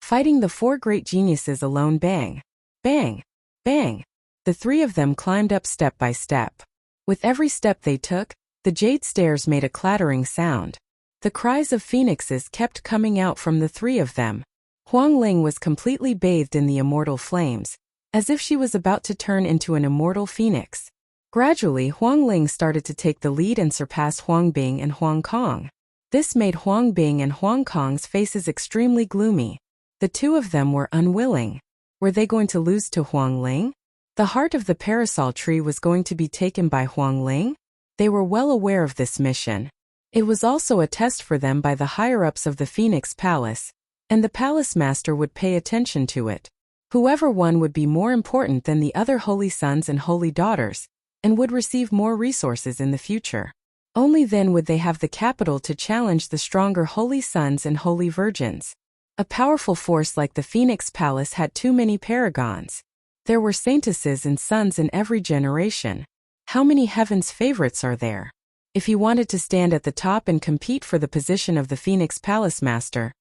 Fighting the four great geniuses alone. Bang! Bang! Bang! The three of them climbed up step by step. With every step they took, the jade stairs made a clattering sound. The cries of phoenixes kept coming out from the three of them. Huang Ling was completely bathed in the immortal flames, as if she was about to turn into an immortal phoenix. Gradually, Huang Ling started to take the lead and surpass Huang Bing and Huang Kong. This made Huang Bing and Huang Kong's faces extremely gloomy. The two of them were unwilling. Were they going to lose to Huang Ling? The heart of the parasol tree was going to be taken by Huang Ling? They were well aware of this mission. It was also a test for them by the higher-ups of the Phoenix Palace, and the palace master would pay attention to it. Whoever won would be more important than the other holy sons and holy daughters, and would receive more resources in the future. Only then would they have the capital to challenge the stronger holy sons and holy virgins. A powerful force like the Phoenix Palace had too many paragons. There were saintesses and sons in every generation. How many heaven's favorites are there? If he wanted to stand at the top and compete for the position of the Phoenix Palace Master,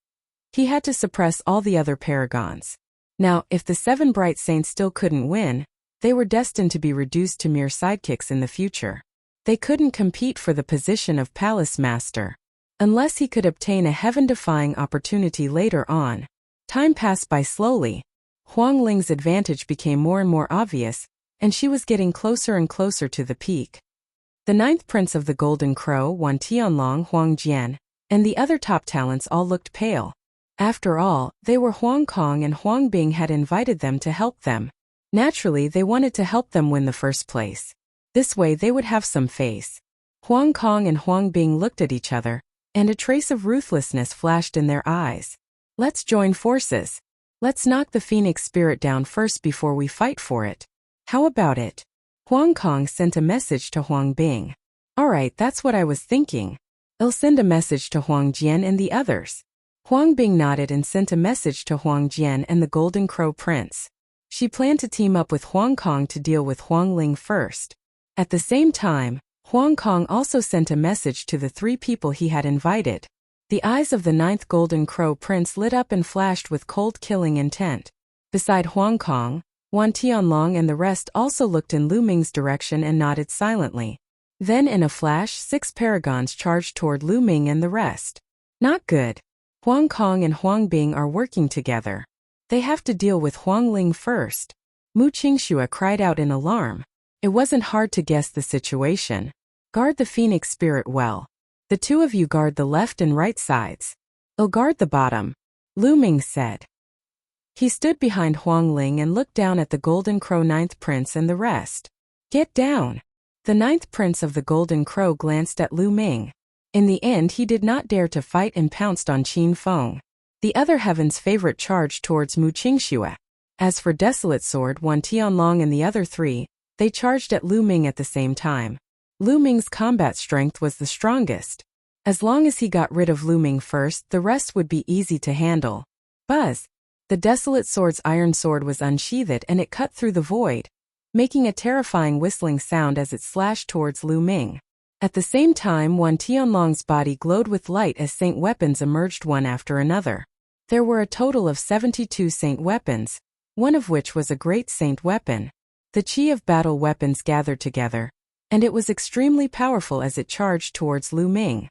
he had to suppress all the other paragons. Now, if the seven bright saints still couldn't win, they were destined to be reduced to mere sidekicks in the future. They couldn't compete for the position of Palace Master, unless he could obtain a heaven-defying opportunity later on. Time passed by slowly. Huang Ling's advantage became more and more obvious, and she was getting closer and closer to the peak. The ninth prince of the Golden Crow, Wan Tianlong, Huang Jian, and the other top talents all looked pale. After all, they were Huang Kong and Huang Bing had invited them to help them. Naturally, they wanted to help them win the first place. This way they would have some face. Huang Kong and Huang Bing looked at each other, and a trace of ruthlessness flashed in their eyes. Let's join forces. Let's knock the Phoenix spirit down first before we fight for it. How about it? Huang Kong sent a message to Huang Bing. Alright, that's what I was thinking. I'll send a message to Huang Jian and the others. Huang Bing nodded and sent a message to Huang Jian and the Golden Crow Prince. She planned to team up with Huang Kong to deal with Huang Ling first. At the same time, Huang Kong also sent a message to the three people he had invited. The eyes of the ninth Golden Crow Prince lit up and flashed with cold killing intent. Beside Huang Kong, Wan Tianlong and the rest also looked in Lu Ming's direction and nodded silently. Then in a flash, 6 paragons charged toward Lu Ming and the rest. Not good. Huang Kong and Huang Bing are working together. They have to deal with Huang Ling first. Mu Qingxue cried out in alarm. It wasn't hard to guess the situation. Guard the Phoenix spirit well. The two of you guard the left and right sides. I'll guard the bottom, Lu Ming said. He stood behind Huang Ling and looked down at the Golden Crow ninth prince and the rest. Get down. The ninth prince of the Golden Crow glanced at Lu Ming. In the end, he did not dare to fight and pounced on Qin Feng. The other heaven's favorite charged towards Mu Qingxue. As for Desolate Sword, Wan Tianlong and the other three, they charged at Lu Ming at the same time. Lu Ming's combat strength was the strongest. As long as he got rid of Lu Ming first, the rest would be easy to handle. Buzz! The Desolate Sword's iron sword was unsheathed and it cut through the void, making a terrifying whistling sound as it slashed towards Lu Ming. At the same time, Wan Tianlong's body glowed with light as saint weapons emerged one after another. There were a total of 72 saint weapons, one of which was a great saint weapon. The chi of battle weapons gathered together, and it was extremely powerful as it charged towards Lu Ming.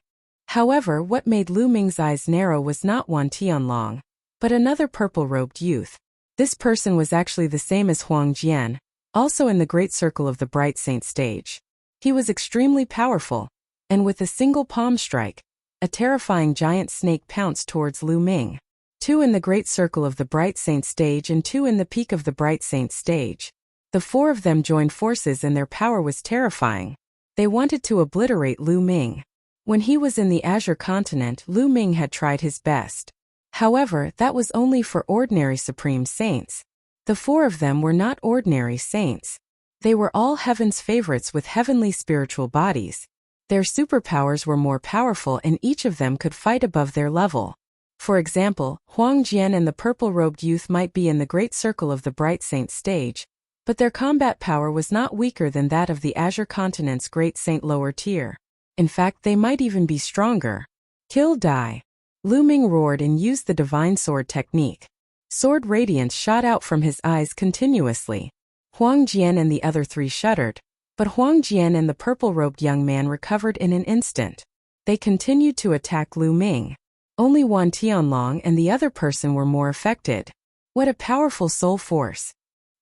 However, what made Lu Ming's eyes narrow was not Wan Tianlong, but another purple-robed youth. This person was actually the same as Huang Jian, also in the great circle of the Bright Saint stage. He was extremely powerful, and with a single palm strike, a terrifying giant snake pounced towards Lu Ming. 2 in the great circle of the Bright Saint stage and 2 in the peak of the Bright Saint stage. The 4 of them joined forces and their power was terrifying. They wanted to obliterate Lu Ming. When he was in the Azure Continent, Lu Ming had tried his best. However, that was only for ordinary supreme saints. The 4 of them were not ordinary saints. They were all heaven's favorites with heavenly spiritual bodies. Their superpowers were more powerful and each of them could fight above their level. For example, Huang Jian and the purple-robed youth might be in the great circle of the Bright Saint stage, but their combat power was not weaker than that of the Azure Continent's Great Saint lower tier. In fact, they might even be stronger. Kill die. Lu Ming roared and used the divine sword technique. Sword radiance shot out from his eyes continuously. Huang Jian and the other three shuddered, but Huang Jian and the purple-robed young man recovered in an instant. They continued to attack Lu Ming. Only Wan Tianlong and the other person were more affected. What a powerful soul force!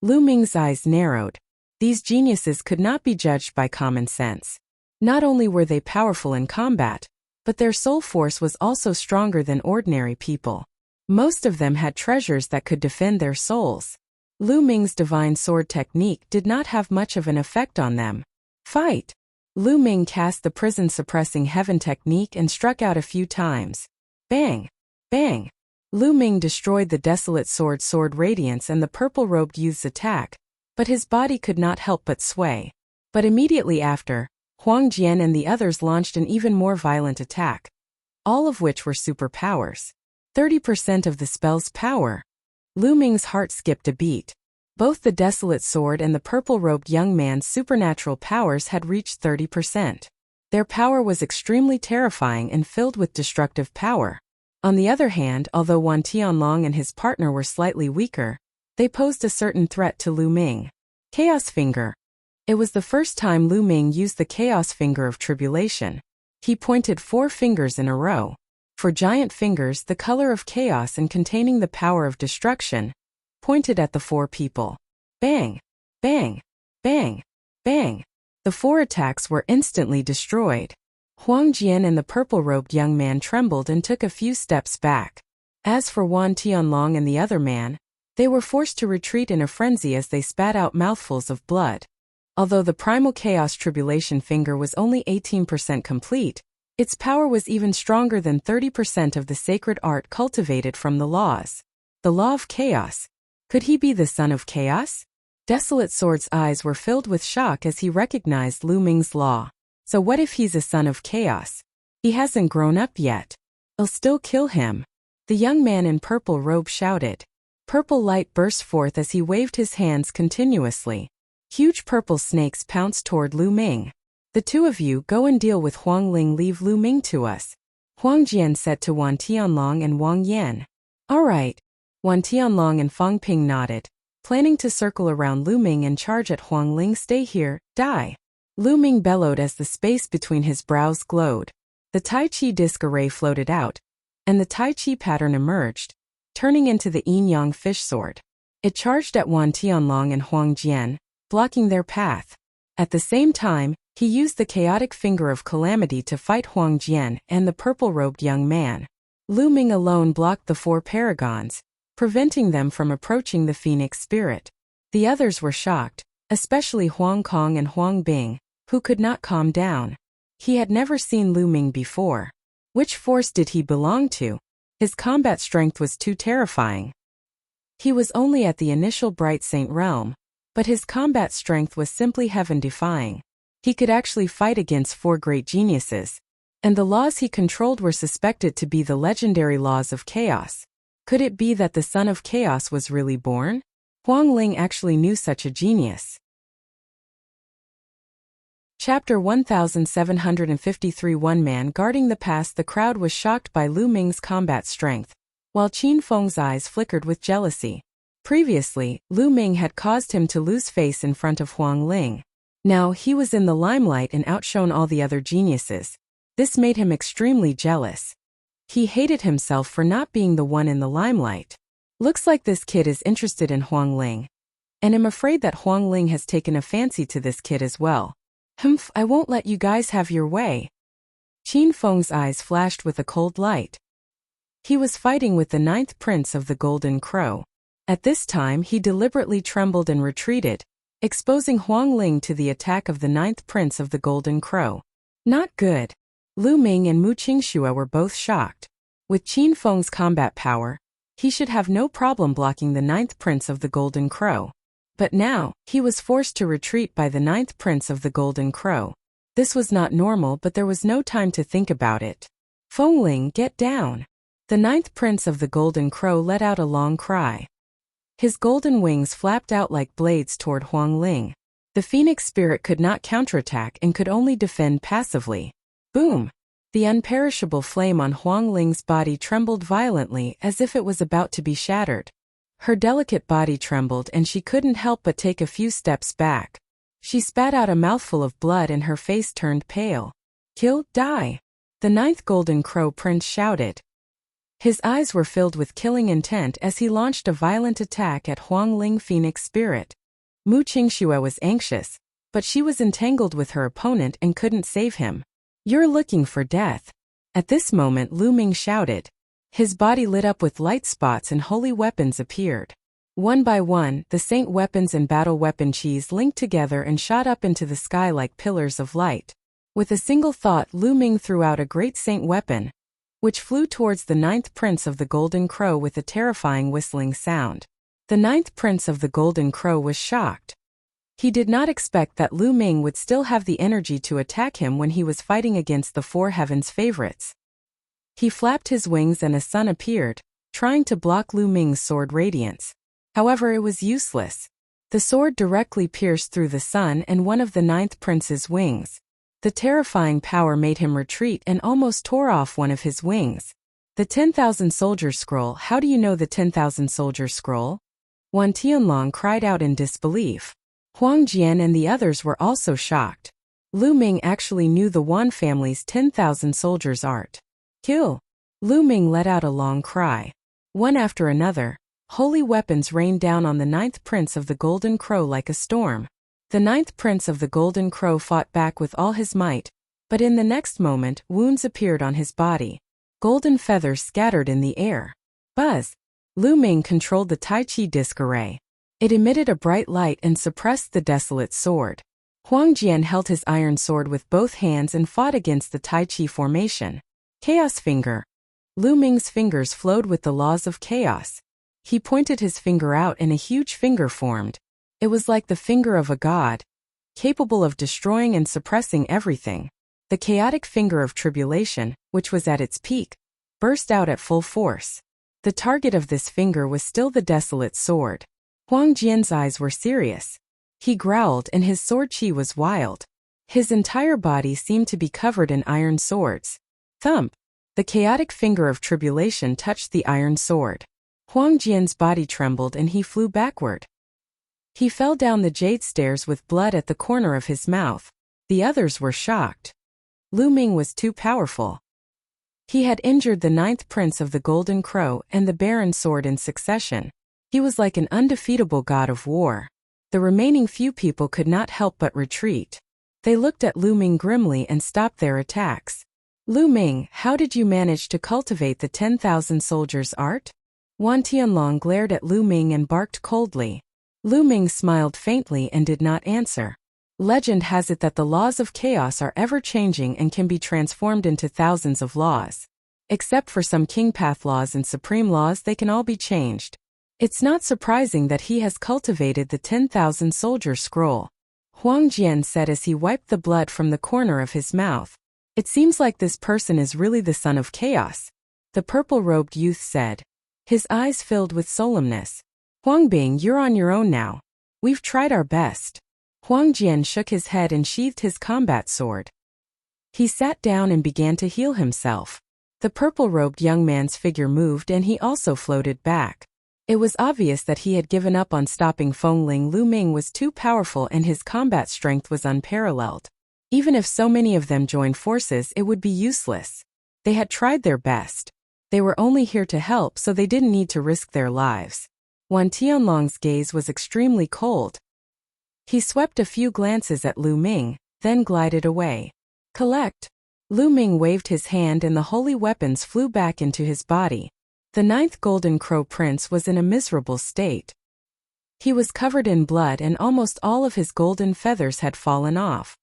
Lu Ming's eyes narrowed. These geniuses could not be judged by common sense. Not only were they powerful in combat, but their soul force was also stronger than ordinary people. Most of them had treasures that could defend their souls. Lu Ming's divine sword technique did not have much of an effect on them. Fight! Lu Ming cast the prison-suppressing heaven technique and struck out a few times. Bang! Bang! Lu Ming destroyed the desolate sword radiance and the purple-robed youth's attack, but his body could not help but sway. But immediately after, Huang Jian and the others launched an even more violent attack, all of which were superpowers. 30% of the spell's power. Lu Ming's heart skipped a beat. Both the desolate sword and the purple-robed young man's supernatural powers had reached 30%. Their power was extremely terrifying and filled with destructive power. On the other hand, although Wan Tianlong and his partner were slightly weaker, they posed a certain threat to Lu Ming. Chaos Finger. It was the first time Lu Ming used the Chaos Finger of Tribulation. He pointed 4 fingers in a row. 4 giant fingers, the color of chaos and containing the power of destruction, pointed at the 4 people. Bang! Bang! Bang! Bang! The 4 attacks were instantly destroyed. Huang Jian and the purple-robed young man trembled and took a few steps back. As for Wan Tianlong and the other man, they were forced to retreat in a frenzy as they spat out mouthfuls of blood. Although the primal chaos tribulation finger was only 18% complete, its power was even stronger than 30% of the sacred art cultivated from the laws. The law of chaos. Could he be the son of chaos? Desolate Sword's eyes were filled with shock as he recognized Lu Ming's law. So what if he's a son of chaos? He hasn't grown up yet. I'll still kill him. The young man in purple robe shouted. Purple light burst forth as he waved his hands continuously. Huge purple snakes pounced toward Lu Ming. The 2 of you go and deal with Huang Ling, leave Lu Ming to us, Huang Jian said to Wan Tianlong and Wang Yan. All right. Wan Tianlong and Fang Ping nodded, planning to circle around Lu Ming and charge at Huang Ling. Stay here, die. Lu Ming bellowed as the space between his brows glowed. The Tai Chi disc array floated out, and the Tai Chi pattern emerged, turning into the yin-yang fish sword. It charged at Wan Tianlong and Huang Jian, blocking their path. At the same time, he used the chaotic finger of calamity to fight Huang Jian and the purple-robed young man. Lu Ming alone blocked the 4 paragons, preventing them from approaching the phoenix spirit. The others were shocked, especially Huang Kong and Huang Bing, who could not calm down. He had never seen Lu Ming before. Which force did he belong to? His combat strength was too terrifying. He was only at the initial Bright Saint realm, but his combat strength was simply heaven-defying. He could actually fight against 4 great geniuses, and the laws he controlled were suspected to be the legendary laws of chaos. Could it be that the son of chaos was really born? Huang Ling actually knew such a genius. Chapter 1753. One man guarding the pass. The crowd was shocked by Lu Ming's combat strength, while Qin Feng's eyes flickered with jealousy. Previously, Lu Ming had caused him to lose face in front of Huang Ling. Now he was in the limelight and outshone all the other geniuses. This made him extremely jealous. He hated himself for not being the one in the limelight. Looks like this kid is interested in Huang Ling. And I'm afraid that Huang Ling has taken a fancy to this kid as well. Humph, I won't let you guys have your way. Qin Feng's eyes flashed with a cold light. He was fighting with the 9th prince of the Golden Crow. At this time he deliberately trembled and retreated, exposing Huang Ling to the attack of the 9th prince of the Golden Crow. Not good. Lu Ming and Mu Qingxue were both shocked. With Qin Feng's combat power, he should have no problem blocking the 9th prince of the Golden Crow. But now, he was forced to retreat by the 9th prince of the Golden Crow. This was not normal, but there was no time to think about it. Feng Ling, get down. The 9th prince of the Golden Crow let out a long cry. His golden wings flapped out like blades toward Huang Ling. The phoenix spirit could not counterattack and could only defend passively. Boom! The unperishable flame on Huang Ling's body trembled violently as if it was about to be shattered. Her delicate body trembled and she couldn't help but take a few steps back. She spat out a mouthful of blood and her face turned pale. Kill, die! The 9th Golden Crow Prince shouted. His eyes were filled with killing intent as he launched a violent attack at Huang Ling Phoenix Spirit. Mu Qingxue was anxious, but she was entangled with her opponent and couldn't save him. You're looking for death. At this moment Lu Ming shouted. His body lit up with light spots and holy weapons appeared. One by one, the saint weapons and battle weapon chis linked together and shot up into the sky like pillars of light. With a single thought Lu Ming threw out a great saint weapon, which flew towards the 9th Prince of the Golden Crow with a terrifying whistling sound. The 9th Prince of the Golden Crow was shocked. He did not expect that Lu Ming would still have the energy to attack him when he was fighting against the 4 heavens favorites. He flapped his wings and a sun appeared, trying to block Lu Ming's sword radiance. However, it was useless. The sword directly pierced through the sun and one of the 9th Prince's wings. The terrifying power made him retreat and almost tore off one of his wings. The 10,000 Soldier Scroll. How do you know the 10,000 Soldier Scroll? Wan Tianlong cried out in disbelief. Huang Jian and the others were also shocked. Lu Ming actually knew the Wan family's 10,000 soldiers art. Kill! Lu Ming let out a long cry. One after another, holy weapons rained down on the 9th Prince of the Golden Crow like a storm. The 9th Prince of the Golden Crow fought back with all his might, but in the next moment wounds appeared on his body. Golden feathers scattered in the air. Buzz! Lu Ming controlled the Tai Chi disc array. It emitted a bright light and suppressed the desolate sword. Huang Jian held his iron sword with both hands and fought against the Tai Chi formation. Chaos Finger. Lu Ming's fingers flowed with the laws of chaos. He pointed his finger out and a huge finger formed. It was like the finger of a god, capable of destroying and suppressing everything. The chaotic finger of tribulation, which was at its peak, burst out at full force. The target of this finger was still the desolate sword. Huang Jian's eyes were serious. He growled and his sword chi was wild. His entire body seemed to be covered in iron swords. Thump! The chaotic finger of tribulation touched the iron sword. Huang Jian's body trembled and he flew backward. He fell down the jade stairs with blood at the corner of his mouth. The others were shocked. Lu Ming was too powerful. He had injured the 9th Prince of the Golden Crow and the Baron Sword in succession. He was like an undefeatable god of war. The remaining few people could not help but retreat. They looked at Lu Ming grimly and stopped their attacks. Lu Ming, how did you manage to cultivate the 10,000 soldiers' art? Wan Tianlong glared at Lu Ming and barked coldly. Lu Ming smiled faintly and did not answer. Legend has it that the laws of chaos are ever-changing and can be transformed into thousands of laws. Except for some king path laws and supreme laws, they can all be changed. It's not surprising that he has cultivated the 10,000 soldier scroll. Huang Jian said as he wiped the blood from the corner of his mouth. It seems like this person is really the son of chaos. The purple-robed youth said. His eyes filled with solemnness. Huang Bing, you're on your own now. We've tried our best. Huang Jian shook his head and sheathed his combat sword. He sat down and began to heal himself. The purple-robed young man's figure moved and he also floated back. It was obvious that he had given up on stopping Fengling. Lu Ming was too powerful and his combat strength was unparalleled. Even if so many of them joined forces, it would be useless. They had tried their best. They were only here to help, so they didn't need to risk their lives. Wan Tianlong's gaze was extremely cold. He swept a few glances at Lu Ming, then glided away. Collect! Lu Ming waved his hand and the holy weapons flew back into his body. The 9th Golden Crow Prince was in a miserable state. He was covered in blood and almost all of his golden feathers had fallen off.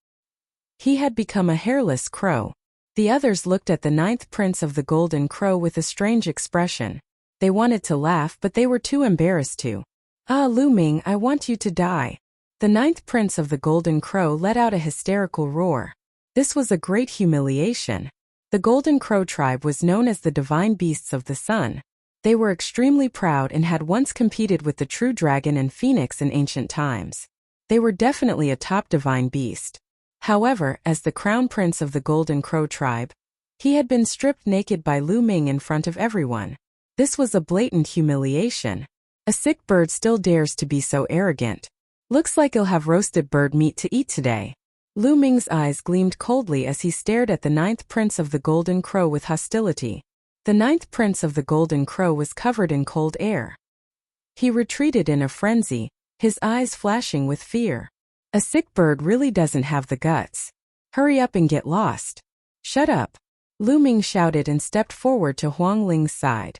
He had become a hairless crow. The others looked at the 9th Prince of the Golden Crow with a strange expression. They wanted to laugh, but they were too embarrassed to. Ah, Lu Ming, I want you to die. The 9th Prince of the Golden Crow let out a hysterical roar. This was a great humiliation. The Golden Crow tribe was known as the divine beasts of the sun. They were extremely proud and had once competed with the true dragon and phoenix in ancient times. They were definitely a top divine beast. However, as the crown prince of the Golden Crow tribe, he had been stripped naked by Lu Ming in front of everyone. This was a blatant humiliation. A sick bird still dares to be so arrogant. Looks like he'll have roasted bird meat to eat today. Lu Ming's eyes gleamed coldly as he stared at the 9th prince of the Golden Crow with hostility. The 9th prince of the Golden Crow was covered in cold air. He retreated in a frenzy, his eyes flashing with fear. A sick bird really doesn't have the guts. Hurry up and get lost. Shut up. Lu Ming shouted and stepped forward to Huang Ling's side.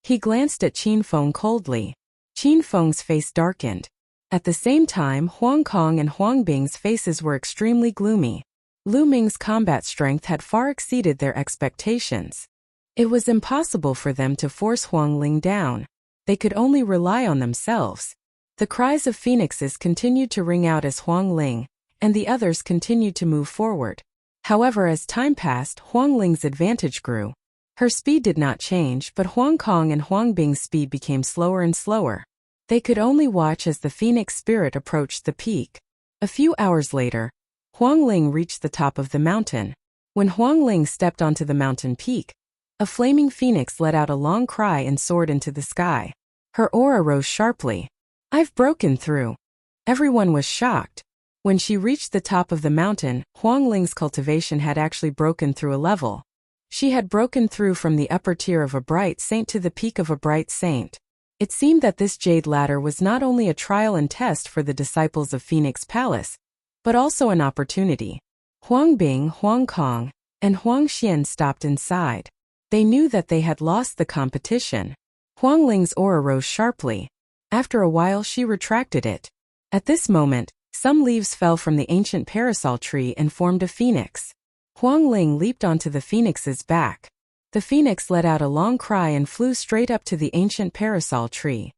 He glanced at Qin Feng coldly. Qin Feng's face darkened. At the same time, Huang Kong and Huang Bing's faces were extremely gloomy. Lu Ming's combat strength had far exceeded their expectations. It was impossible for them to force Huang Ling down. They could only rely on themselves. The cries of phoenixes continued to ring out as Huang Ling and the others continued to move forward. However, as time passed, Huang Ling's advantage grew. Her speed did not change, but Huang Kong and Huang Bing's speed became slower and slower. They could only watch as the phoenix spirit approached the peak. A few hours later, Huang Ling reached the top of the mountain. When Huang Ling stepped onto the mountain peak, a flaming phoenix let out a long cry and soared into the sky. Her aura rose sharply. "I've broken through." Everyone was shocked. When she reached the top of the mountain, Huang Ling's cultivation had actually broken through a level. She had broken through from the upper tier of a bright saint to the peak of a bright saint. It seemed that this jade ladder was not only a trial and test for the disciples of Phoenix Palace, but also an opportunity. Huang Bing, Huang Kong, and Huang Xian stopped inside. They knew that they had lost the competition. Huang Ling's aura rose sharply. After a while she retracted it. At this moment, some leaves fell from the ancient parasol tree and formed a phoenix. Huang Ling leaped onto the phoenix's back. The phoenix let out a long cry and flew straight up to the ancient parasol tree.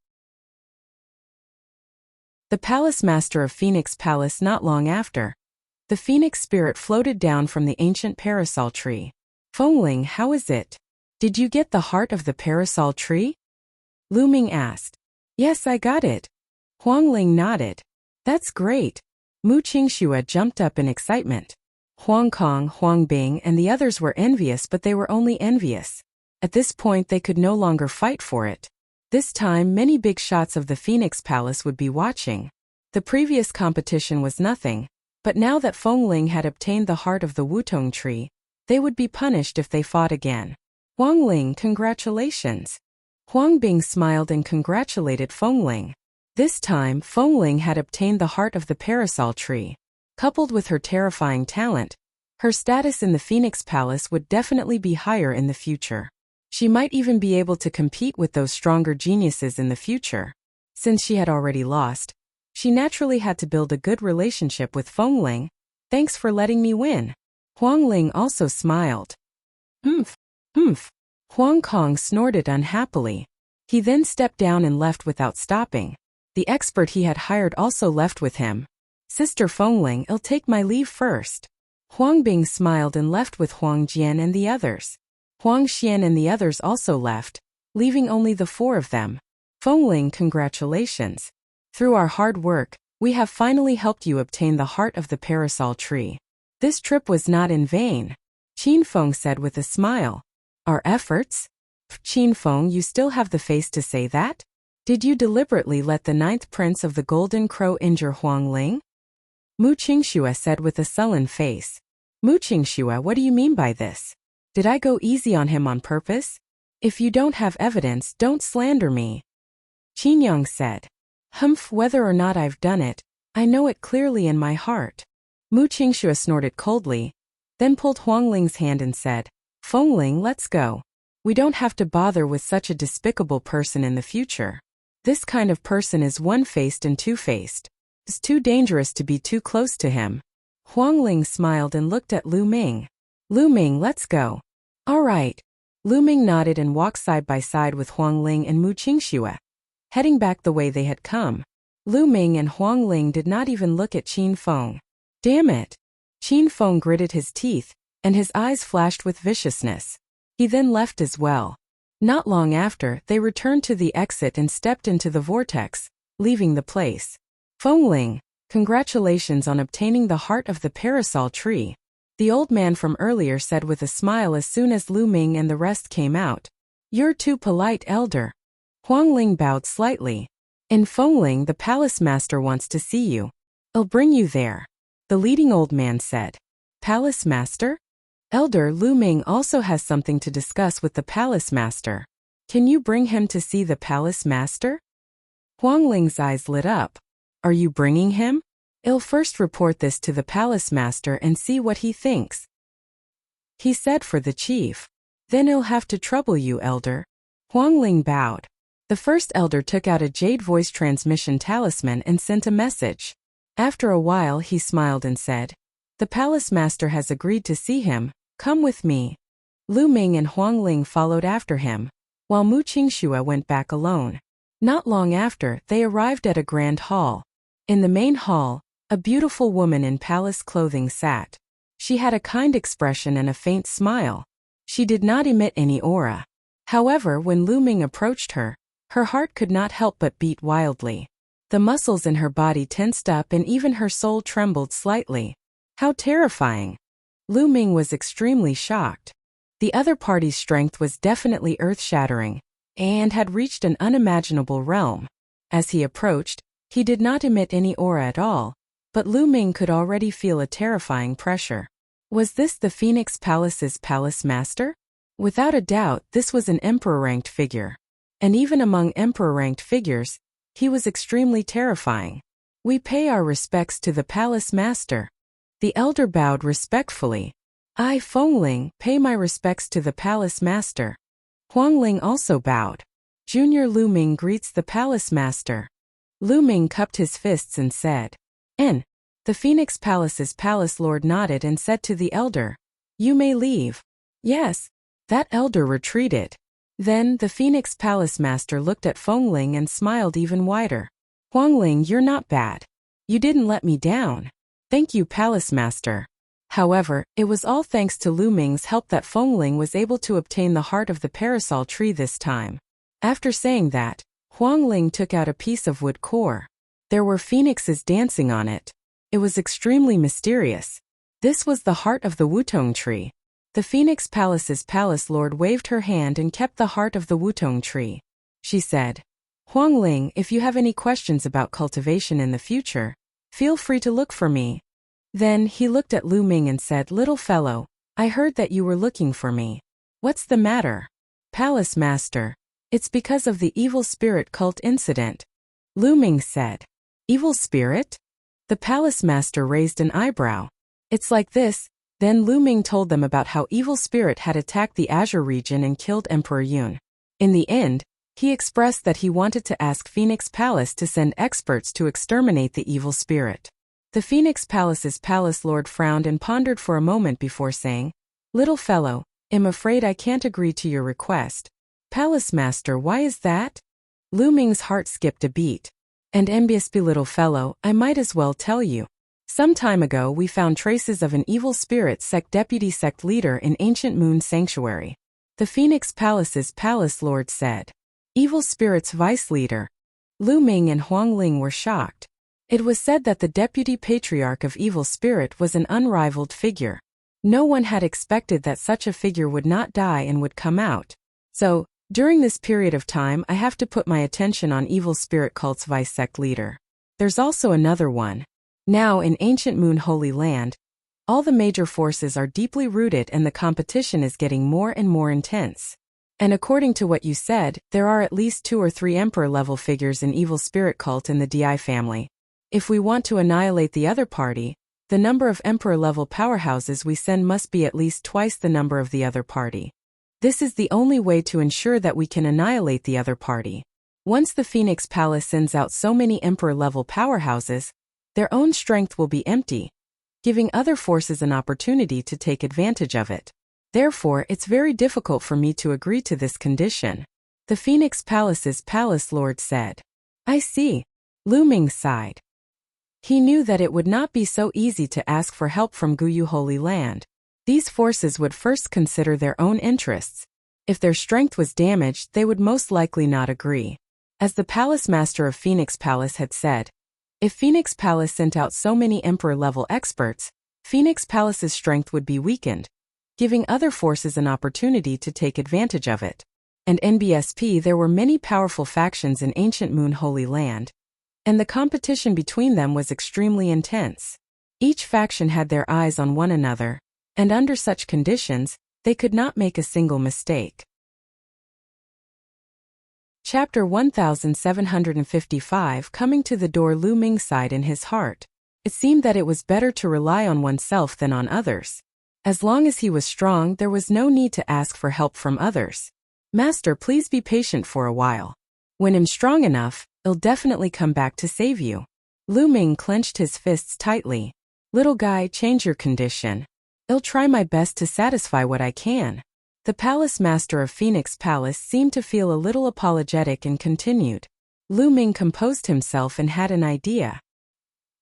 The palace master of Phoenix Palace. Not long after, the phoenix spirit floated down from the ancient parasol tree. "Fengling, how is it? Did you get the heart of the parasol tree?" Lu Ming asked. "Yes, I got it." Huang Ling nodded. "That's great." Mu Qingxue jumped up in excitement. Huang Kong, Huang Bing, and the others were envious, but they were only envious. At this point they could no longer fight for it. This time many big shots of the Phoenix Palace would be watching. The previous competition was nothing, but now that Fengling had obtained the heart of the Wutong tree, they would be punished if they fought again. "Huang Ling, congratulations." Huang Bing smiled and congratulated Fengling. This time, Fengling had obtained the heart of the parasol tree. Coupled with her terrifying talent, her status in the Phoenix Palace would definitely be higher in the future. She might even be able to compete with those stronger geniuses in the future. Since she had already lost, she naturally had to build a good relationship with Fengling. "Thanks for letting me win." Huang Ling also smiled. "Humph, humph." Huang Kong snorted unhappily. He then stepped down and left without stopping. The expert he had hired also left with him. "Sister Fengling, I'll take my leave first." Huang Bing smiled and left with Huang Jian and the others. Huang Xian and the others also left, leaving only the 4 of them. "Fengling, congratulations. Through our hard work, we have finally helped you obtain the heart of the parasol tree. This trip was not in vain," Qin Feng said with a smile. "Our efforts?" "Qin Feng, you still have the face to say that? Did you deliberately let the 9th prince of the Golden Crow injure Huang Ling?" Mu Qingxue said with a sullen face. "Mu Qingxue, what do you mean by this? Did I go easy on him on purpose? If you don't have evidence, don't slander me." Qin Yang said. "Humph, whether or not I've done it, I know it clearly in my heart." Mu Qingxue snorted coldly, then pulled Huang Ling's hand and said, "Fengling, let's go. We don't have to bother with such a despicable person in the future. This kind of person is one-faced and two-faced. It's too dangerous to be too close to him." Huang Ling smiled and looked at Lu Ming. "Lu Ming, let's go." "All right." Lu Ming nodded and walked side by side with Huang Ling and Mu Qingxue, heading back the way they had come. Lu Ming and Huang Ling did not even look at Qin Feng. "Damn it." Qin Feng gritted his teeth, and his eyes flashed with viciousness. He then left as well. Not long after, they returned to the exit and stepped into the vortex, leaving the place. "Fengling, congratulations on obtaining the heart of the parasol tree," the old man from earlier said with a smile as soon as Lu Ming and the rest came out. "You're too polite, elder." Huangling bowed slightly. In Fengling, the palace master wants to see you. I'll bring you there. The leading old man said. Palace master? Elder Lu Ming also has something to discuss with the palace master. Can you bring him to see the palace master? Huangling's eyes lit up. Are you bringing him? I'll first report this to the palace master and see what he thinks. He said for the chief. Then I'll have to trouble you, elder. Huangling bowed. The first elder took out a jade voice transmission talisman and sent a message. After a while he smiled and said, the palace master has agreed to see him, come with me. Lu Ming and Huangling followed after him, while Mu Qingxue went back alone. Not long after, they arrived at a grand hall. In the main hall, a beautiful woman in palace clothing sat. She had a kind expression and a faint smile. She did not emit any aura. However, when Lu Ming approached her heart could not help but beat wildly. The muscles in her body tensed up and even her soul trembled slightly. How terrifying! Lu Ming was extremely shocked. The other party's strength was definitely earth-shattering, and had reached an unimaginable realm. As he approached, he did not emit any aura at all, but Lu Ming could already feel a terrifying pressure. Was this the Phoenix Palace's palace master? Without a doubt, this was an emperor-ranked figure. And even among emperor-ranked figures, he was extremely terrifying. We pay our respects to the palace master. The elder bowed respectfully. I, Fengling, pay my respects to the palace master. Huangling also bowed. Junior Lu Ming greets the palace master. Lu Ming cupped his fists and said, N. The Phoenix Palace's palace lord nodded and said to the elder, you may leave. Yes. That elder retreated. Then the Phoenix Palace Master looked at Fengling and smiled even wider. Huangling, you're not bad. You didn't let me down. Thank you, Palace Master. However, it was all thanks to Lu Ming's help that Fengling was able to obtain the heart of the parasol tree this time. After saying that, Huangling took out a piece of wood core. There were phoenixes dancing on it. It was extremely mysterious. This was the heart of the Wutong tree. The Phoenix Palace's palace lord waved her hand and kept the heart of the Wutong tree. She said, Huangling, if you have any questions about cultivation in the future, feel free to look for me. Then he looked at Lu Ming and said, little fellow, I heard that you were looking for me. What's the matter? Palace Master. It's because of the evil spirit cult incident. Lu Ming said. Evil spirit? The Palace Master raised an eyebrow. It's like this. Then Lu Ming told them about how evil spirit had attacked the Azure region and killed Emperor Yun. In the end, he expressed that he wanted to ask Phoenix Palace to send experts to exterminate the evil spirit. The Phoenix Palace's palace lord frowned and pondered for a moment before saying, little fellow, I'm afraid I can't agree to your request. Palace Master, why is that? Lu Ming's heart skipped a beat. And envious little fellow, I might as well tell you. Some time ago we found traces of an evil spirit sect deputy sect leader in Ancient Moon Sanctuary. The Phoenix Palace's palace lord said. Evil spirit's vice leader. Lu Ming and Huangling were shocked. It was said that the deputy patriarch of evil spirit was an unrivaled figure. No one had expected that such a figure would not die and would come out. So, during this period of time I have to put my attention on evil spirit cult's vice sect leader. There's also another one. Now in Ancient Moon Holy Land, all the major forces are deeply rooted and the competition is getting more and more intense. And according to what you said, there are at least 2 or 3 emperor-level figures in evil spirit cult in the DI family. If we want to annihilate the other party, the number of emperor-level powerhouses we send must be at least twice the number of the other party. This is the only way to ensure that we can annihilate the other party. Once the Phoenix Palace sends out so many emperor-level powerhouses, their own strength will be empty, giving other forces an opportunity to take advantage of it. Therefore, it's very difficult for me to agree to this condition. The Phoenix Palace's palace lord said. I see. Lu Ming sighed. He knew that it would not be so easy to ask for help from Guyu Holy Land. These forces would first consider their own interests. If their strength was damaged, they would most likely not agree. As the Palace Master of Phoenix Palace had said, if Phoenix Palace sent out so many emperor-level experts, Phoenix Palace's strength would be weakened, giving other forces an opportunity to take advantage of it. and NBSP. There were many powerful factions in ancient Moon Holy Land, and the competition between them was extremely intense. Each faction had their eyes on one another, and under such conditions, they could not make a single mistake. Chapter 1755. Coming to the door, Lu Ming sighed in his heart. It seemed that it was better to rely on oneself than on others. As long as he was strong, there was no need to ask for help from others. Master, please be patient for a while. When I'm strong enough, I'll definitely come back to save you. Lu Ming clenched his fists tightly. Little guy, change your condition. I'll try my best to satisfy what I can. The palace master of Phoenix Palace seemed to feel a little apologetic and continued. Lu Ming composed himself and had an idea.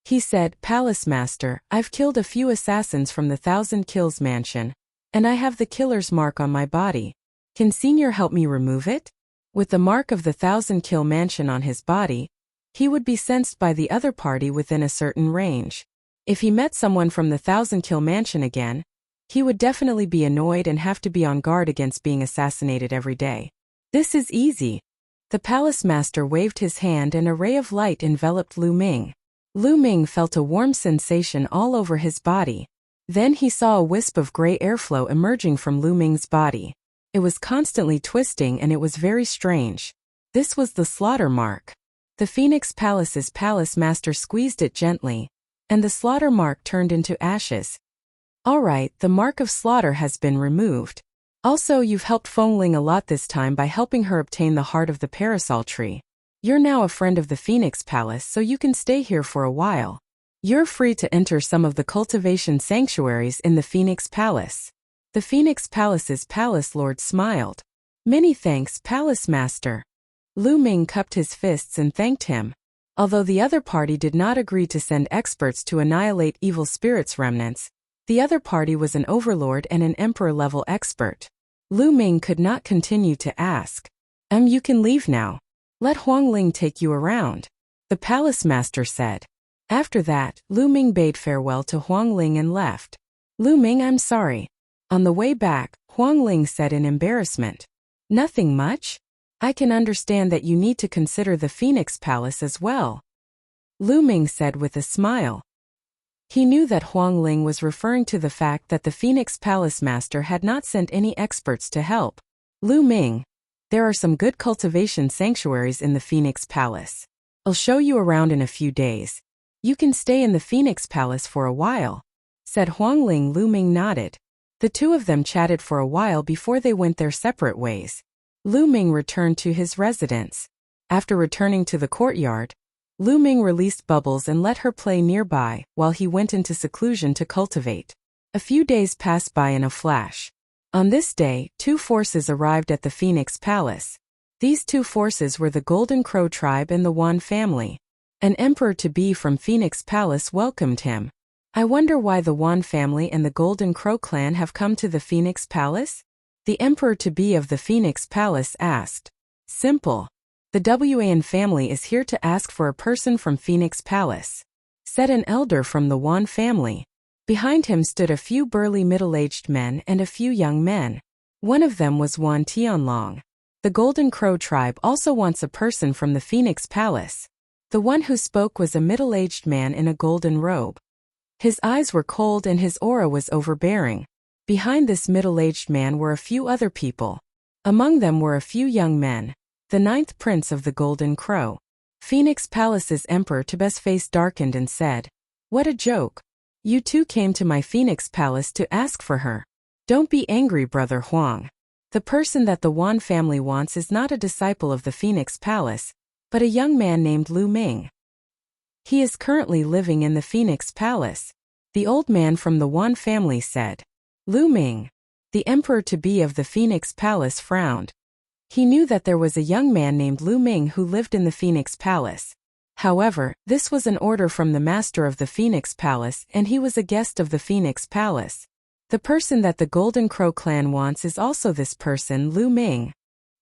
He said, Palace master, I've killed a few assassins from the 1,000 Kills mansion, and I have the killer's mark on my body. Can Senior help me remove it? With the mark of the 1,000 Kill mansion on his body, he would be sensed by the other party within a certain range. If he met someone from the 1,000 Kill mansion again, he would definitely be annoyed and have to be on guard against being assassinated every day. This is easy. The palace master waved his hand and a ray of light enveloped Lu Ming. Lu Ming felt a warm sensation all over his body. Then he saw a wisp of gray airflow emerging from Lu Ming's body. It was constantly twisting and it was very strange. This was the slaughter mark. The Phoenix Palace's palace master squeezed it gently, and the slaughter mark turned into ashes. Alright, the mark of slaughter has been removed. Also, you've helped Fengling a lot this time by helping her obtain the heart of the parasol tree. You're now a friend of the Phoenix Palace, so you can stay here for a while. You're free to enter some of the cultivation sanctuaries in the Phoenix Palace. The Phoenix Palace's palace lord smiled. Many thanks, Palace Master. Lu Ming cupped his fists and thanked him. Although the other party did not agree to send experts to annihilate evil spirits' remnants, the other party was an overlord and an emperor-level expert. Lu Ming could not continue to ask. You can leave now. Let Huangling take you around, the palace master said. After that, Lu Ming bade farewell to Huangling and left. Lu Ming, I'm sorry. On the way back, Huangling said in embarrassment. Nothing much. I can understand that you need to consider the Phoenix Palace as well. Lu Ming said with a smile. He knew that Huangling was referring to the fact that the Phoenix Palace master had not sent any experts to help. Lu Ming, there are some good cultivation sanctuaries in the Phoenix Palace. I'll show you around in a few days. You can stay in the Phoenix Palace for a while, said Huangling. Lu Ming nodded. The two of them chatted for a while before they went their separate ways. Lu Ming returned to his residence. After returning to the courtyard, Lu Ming released Bubbles and let her play nearby while he went into seclusion to cultivate. A few days passed by in a flash. On this day, two forces arrived at the Phoenix Palace. These two forces were the Golden Crow tribe and the Wan family. An emperor-to-be from Phoenix Palace welcomed him. I wonder why the Wan family and the Golden Crow clan have come to the Phoenix Palace? The emperor-to-be of the Phoenix Palace asked. Simple. The Wan family is here to ask for a person from Phoenix Palace, said an elder from the Wan family. Behind him stood a few burly middle-aged men and a few young men. One of them was Wan Tianlong. The Golden Crow tribe also wants a person from the Phoenix Palace. The one who spoke was a middle-aged man in a golden robe. His eyes were cold and his aura was overbearing. Behind this middle-aged man were a few other people. Among them were a few young men. The 9th prince of the Golden Crow. Phoenix Palace's emperor-to-be's face darkened and said, What a joke. You two came to my Phoenix Palace to ask for her. Don't be angry, Brother Huang. The person that the Wan family wants is not a disciple of the Phoenix Palace, but a young man named Lu Ming. He is currently living in the Phoenix Palace, the old man from the Wan family said. Lu Ming, the emperor-to-be of the Phoenix Palace, frowned. He knew that there was a young man named Lu Ming who lived in the Phoenix Palace. However, this was an order from the master of the Phoenix Palace and he was a guest of the Phoenix Palace. The person that the Golden Crow clan wants is also this person, Lu Ming.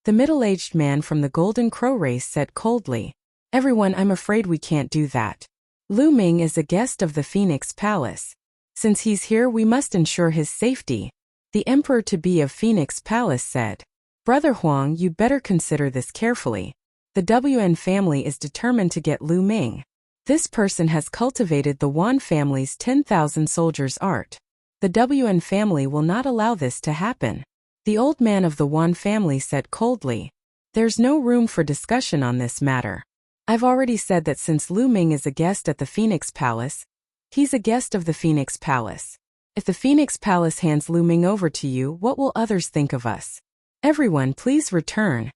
The middle-aged man from the Golden Crow race said coldly. Everyone, I'm afraid we can't do that. Lu Ming is a guest of the Phoenix Palace. Since he's here, we must ensure his safety, the emperor-to-be of Phoenix Palace said. Brother Huang, you'd better consider this carefully. The WN family is determined to get Lu Ming. This person has cultivated the Wan family's 10,000 soldiers art. The WN family will not allow this to happen. The old man of the Wan family said coldly. There's no room for discussion on this matter. I've already said that since Lu Ming is a guest at the Phoenix Palace, he's a guest of the Phoenix Palace. If the Phoenix Palace hands Lu Ming over to you, what will others think of us? Everyone please return.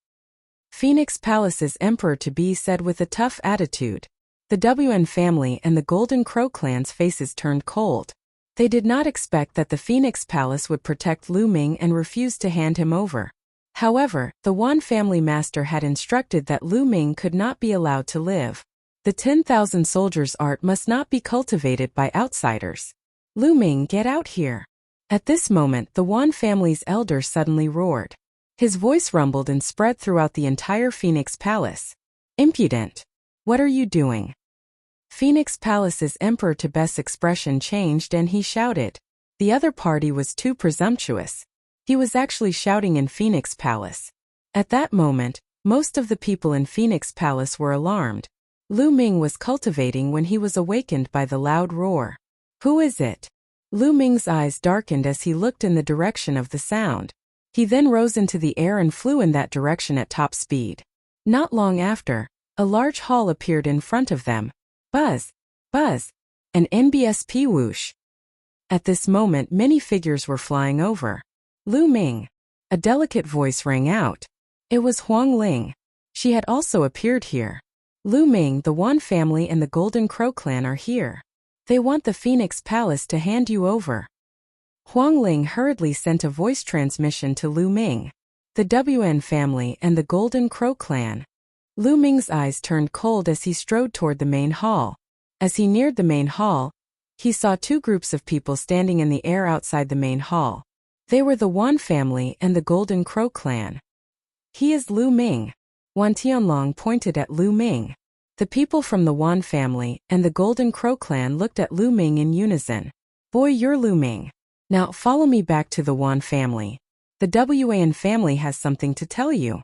Phoenix Palace's emperor-to-be said with a tough attitude. The WN family and the Golden Crow clan's faces turned cold. They did not expect that the Phoenix Palace would protect Lu Ming and refuse to hand him over. However, the Wan family master had instructed that Lu Ming could not be allowed to live. The 10,000 soldiers' art must not be cultivated by outsiders. Lu Ming, get out here. At this moment, the Wan family's elder suddenly roared. His voice rumbled and spread throughout the entire Phoenix Palace. Impudent! What are you doing? Phoenix Palace's emperor-to-be's expression changed and he shouted. The other party was too presumptuous. He was actually shouting in Phoenix Palace. At that moment, most of the people in Phoenix Palace were alarmed. Lu Ming was cultivating when he was awakened by the loud roar. Who is it? Lu Ming's eyes darkened as he looked in the direction of the sound. He then rose into the air and flew in that direction at top speed. Not long after, a large hall appeared in front of them. Buzz! Buzz! An NBSP whoosh! At this moment many figures were flying over. Lu Ming! A delicate voice rang out. It was Huang Ling. She had also appeared here. Lu Ming, the Wan family and the Golden Crow clan are here. They want the Phoenix Palace to hand you over. Huang Ling hurriedly sent a voice transmission to Lu Ming. The WN family and the Golden Crow clan. Lu Ming's eyes turned cold as he strode toward the main hall. As he neared the main hall, he saw two groups of people standing in the air outside the main hall. They were the Wan family and the Golden Crow clan. He is Lu Ming. Wan Tianlong pointed at Lu Ming. The people from the Wan family and the Golden Crow clan looked at Lu Ming in unison. Boy, you're Lu Ming. Now follow me back to the Wan family. The WAN family has something to tell you.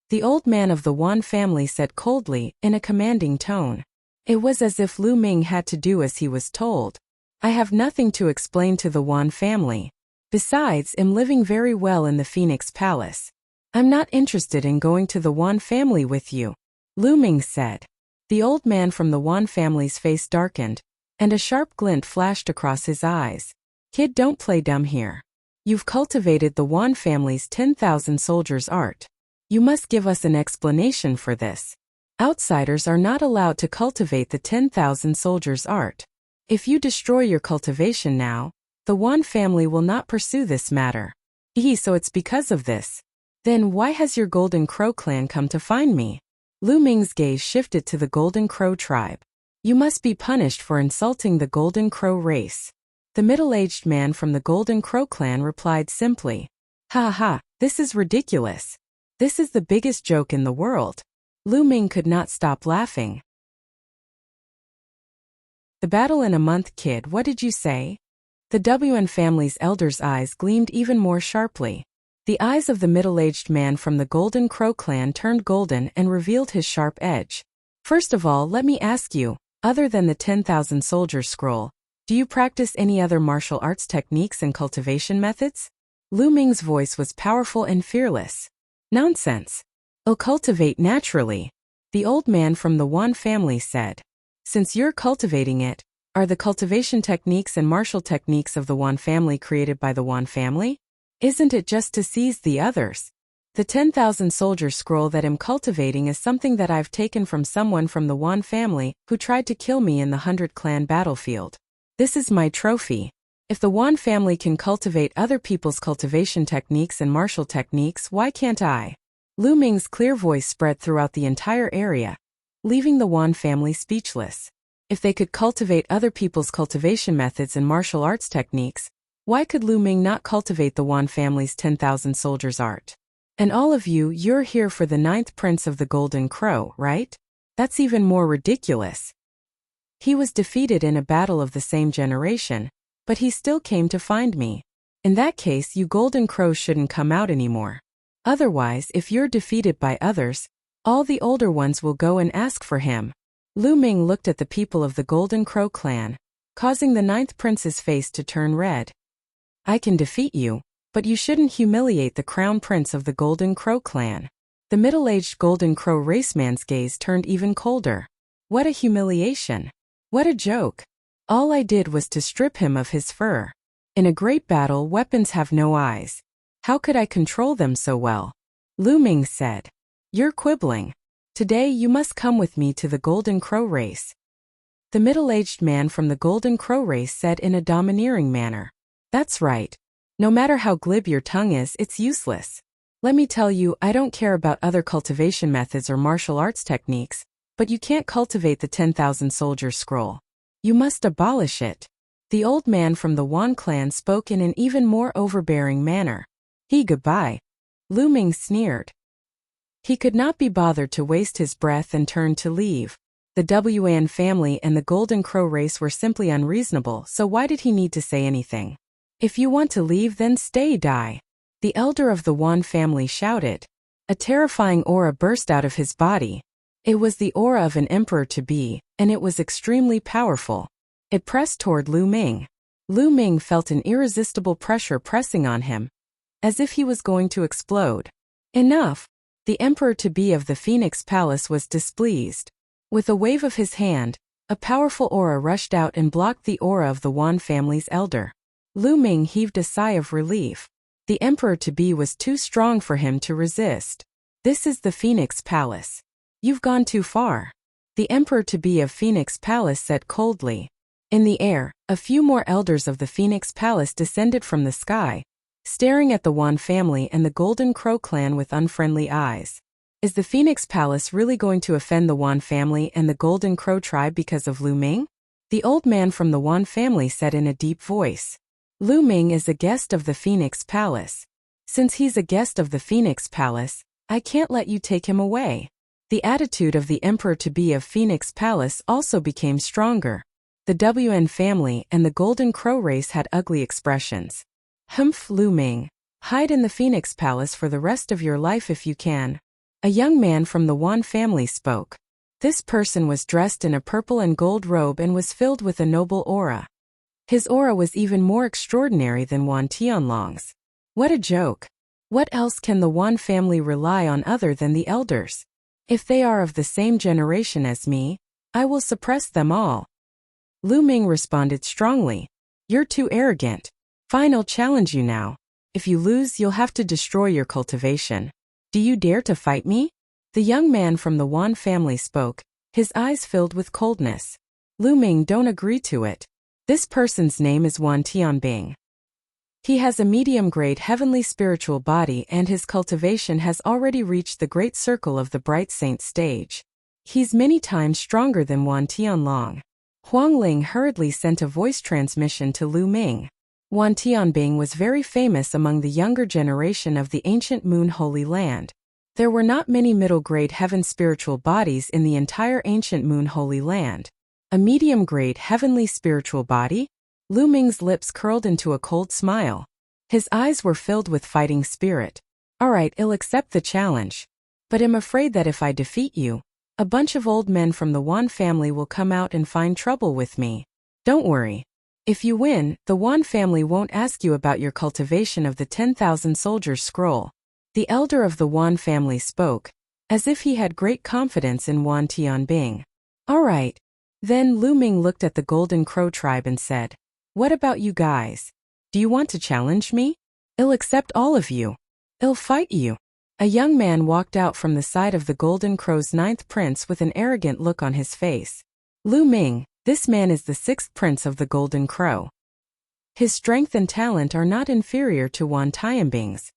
The old man of the Wan family said coldly, in a commanding tone. It was as if Lu Ming had to do as he was told. I have nothing to explain to the Wan family. Besides, I'm living very well in the Phoenix Palace. I'm not interested in going to the Wan family with you, Lu Ming said. The old man from the Wan family's face darkened, and a sharp glint flashed across his eyes. Kid, don't play dumb here. You've cultivated the Wan family's 10,000 soldiers' art. You must give us an explanation for this. Outsiders are not allowed to cultivate the 10,000 soldiers' art. If you destroy your cultivation now, the Wan family will not pursue this matter. So it's because of this. Then why has your Golden Crow clan come to find me? Lu Ming's gaze shifted to the Golden Crow tribe. You must be punished for insulting the Golden Crow race. The middle-aged man from the Golden Crow clan replied simply. Ha ha, this is ridiculous. This is the biggest joke in the world. Lu Ming could not stop laughing. The battle in a month, kid, what did you say? The WN family's elder's eyes gleamed even more sharply. The eyes of the middle-aged man from the Golden Crow clan turned golden and revealed his sharp edge. First of all, let me ask you, other than the 10,000 soldiers scroll, do you practice any other martial arts techniques and cultivation methods? Lu Ming's voice was powerful and fearless. Nonsense. I'll cultivate naturally, the old man from the Wan family said. Since you're cultivating it, are the cultivation techniques and martial techniques of the Wan family created by the Wan family? Isn't it just to seize the others? The 10,000 soldier scroll that I'm cultivating is something that I've taken from someone from the Wan family who tried to kill me in the 100 clan battlefield. This is my trophy. If the Wan family can cultivate other people's cultivation techniques and martial techniques, why can't I? Lu Ming's clear voice spread throughout the entire area, leaving the Wan family speechless. If they could cultivate other people's cultivation methods and martial arts techniques, why could Lu Ming not cultivate the Wan family's 10,000 soldiers' art? And all of you, you're here for the 9th prince of the Golden Crow, right? That's even more ridiculous. He was defeated in a battle of the same generation, but he still came to find me. In that case, you Golden Crows shouldn't come out anymore. Otherwise, if you're defeated by others, all the older ones will go and ask for him. Lu Ming looked at the people of the Golden Crow clan, causing the 9th prince's face to turn red. I can defeat you, but you shouldn't humiliate the crown prince of the Golden Crow clan. The middle-aged Golden Crow raceman's gaze turned even colder. What a humiliation. What a joke. All I did was to strip him of his fur. In a great battle, weapons have no eyes. How could I control them so well? Lu Ming said. You're quibbling. Today you must come with me to the Golden Crow race. The middle-aged man from the Golden Crow race said in a domineering manner. That's right. No matter how glib your tongue is, it's useless. Let me tell you, I don't care about other cultivation methods or martial arts techniques, but you can't cultivate the 10,000 soldiers scroll. You must abolish it. The old man from the Wan clan spoke in an even more overbearing manner. Goodbye. Lu Ming sneered. He could not be bothered to waste his breath and turned to leave. The Hunyuan family and the Golden Crow race were simply unreasonable, so why did he need to say anything? If you want to leave, then stay, die. The elder of the Wan family shouted. A terrifying aura burst out of his body. It was the aura of an emperor-to-be, and it was extremely powerful. It pressed toward Lu Ming. Lu Ming felt an irresistible pressure pressing on him, as if he was going to explode. Enough! The emperor-to-be of the Phoenix Palace was displeased. With a wave of his hand, a powerful aura rushed out and blocked the aura of the Wan family's elder. Lu Ming heaved a sigh of relief. The emperor-to-be was too strong for him to resist. This is the Phoenix Palace. You've gone too far. The emperor-to-be of Phoenix Palace said coldly. In the air, a few more elders of the Phoenix Palace descended from the sky, staring at the Wan family and the Golden Crow clan with unfriendly eyes. Is the Phoenix Palace really going to offend the Wan family and the Golden Crow tribe because of Lu Ming? The old man from the Wan family said in a deep voice. Lu Ming is a guest of the Phoenix Palace. Since he's a guest of the Phoenix Palace, I can't let you take him away. The attitude of the emperor-to-be of Phoenix Palace also became stronger. The WN family and the Golden Crow race had ugly expressions. Humph, Lu Ming. Hide in the Phoenix Palace for the rest of your life if you can. A young man from the Wan family spoke. This person was dressed in a purple and gold robe and was filled with a noble aura. His aura was even more extraordinary than Wan Tianlong's. What a joke. What else can the Wan family rely on other than the elders? If they are of the same generation as me, I will suppress them all. Lu Ming responded strongly. You're too arrogant. Fine, I'll challenge you now. If you lose, you'll have to destroy your cultivation. Do you dare to fight me? The young man from the Wan family spoke, his eyes filled with coldness. Lu Ming don't agree to it. This person's name is Wan Tianbing. He has a medium-grade heavenly spiritual body and his cultivation has already reached the great circle of the bright saint stage. He's many times stronger than Wan Tianlong. Huang Ling hurriedly sent a voice transmission to Lu Ming. Wan Tianbing was very famous among the younger generation of the ancient Moon Holy Land. There were not many middle-grade heaven spiritual bodies in the entire ancient Moon Holy Land. A medium-grade heavenly spiritual body? Lu Ming's lips curled into a cold smile. His eyes were filled with fighting spirit. Alright, I'll accept the challenge. But I'm afraid that if I defeat you, a bunch of old men from the Wan family will come out and find trouble with me. Don't worry. If you win, the Wan family won't ask you about your cultivation of the 10,000 soldiers scroll. The elder of the Wan family spoke, as if he had great confidence in Wan Tianbing. Alright. Then Lu Ming looked at the Golden Crow tribe and said, what about you guys? Do you want to challenge me? I'll accept all of you. I'll fight you. A young man walked out from the side of the Golden Crow's 9th prince with an arrogant look on his face. Lu Ming, this man is the 6th prince of the Golden Crow. His strength and talent are not inferior to Wan Tianbing's.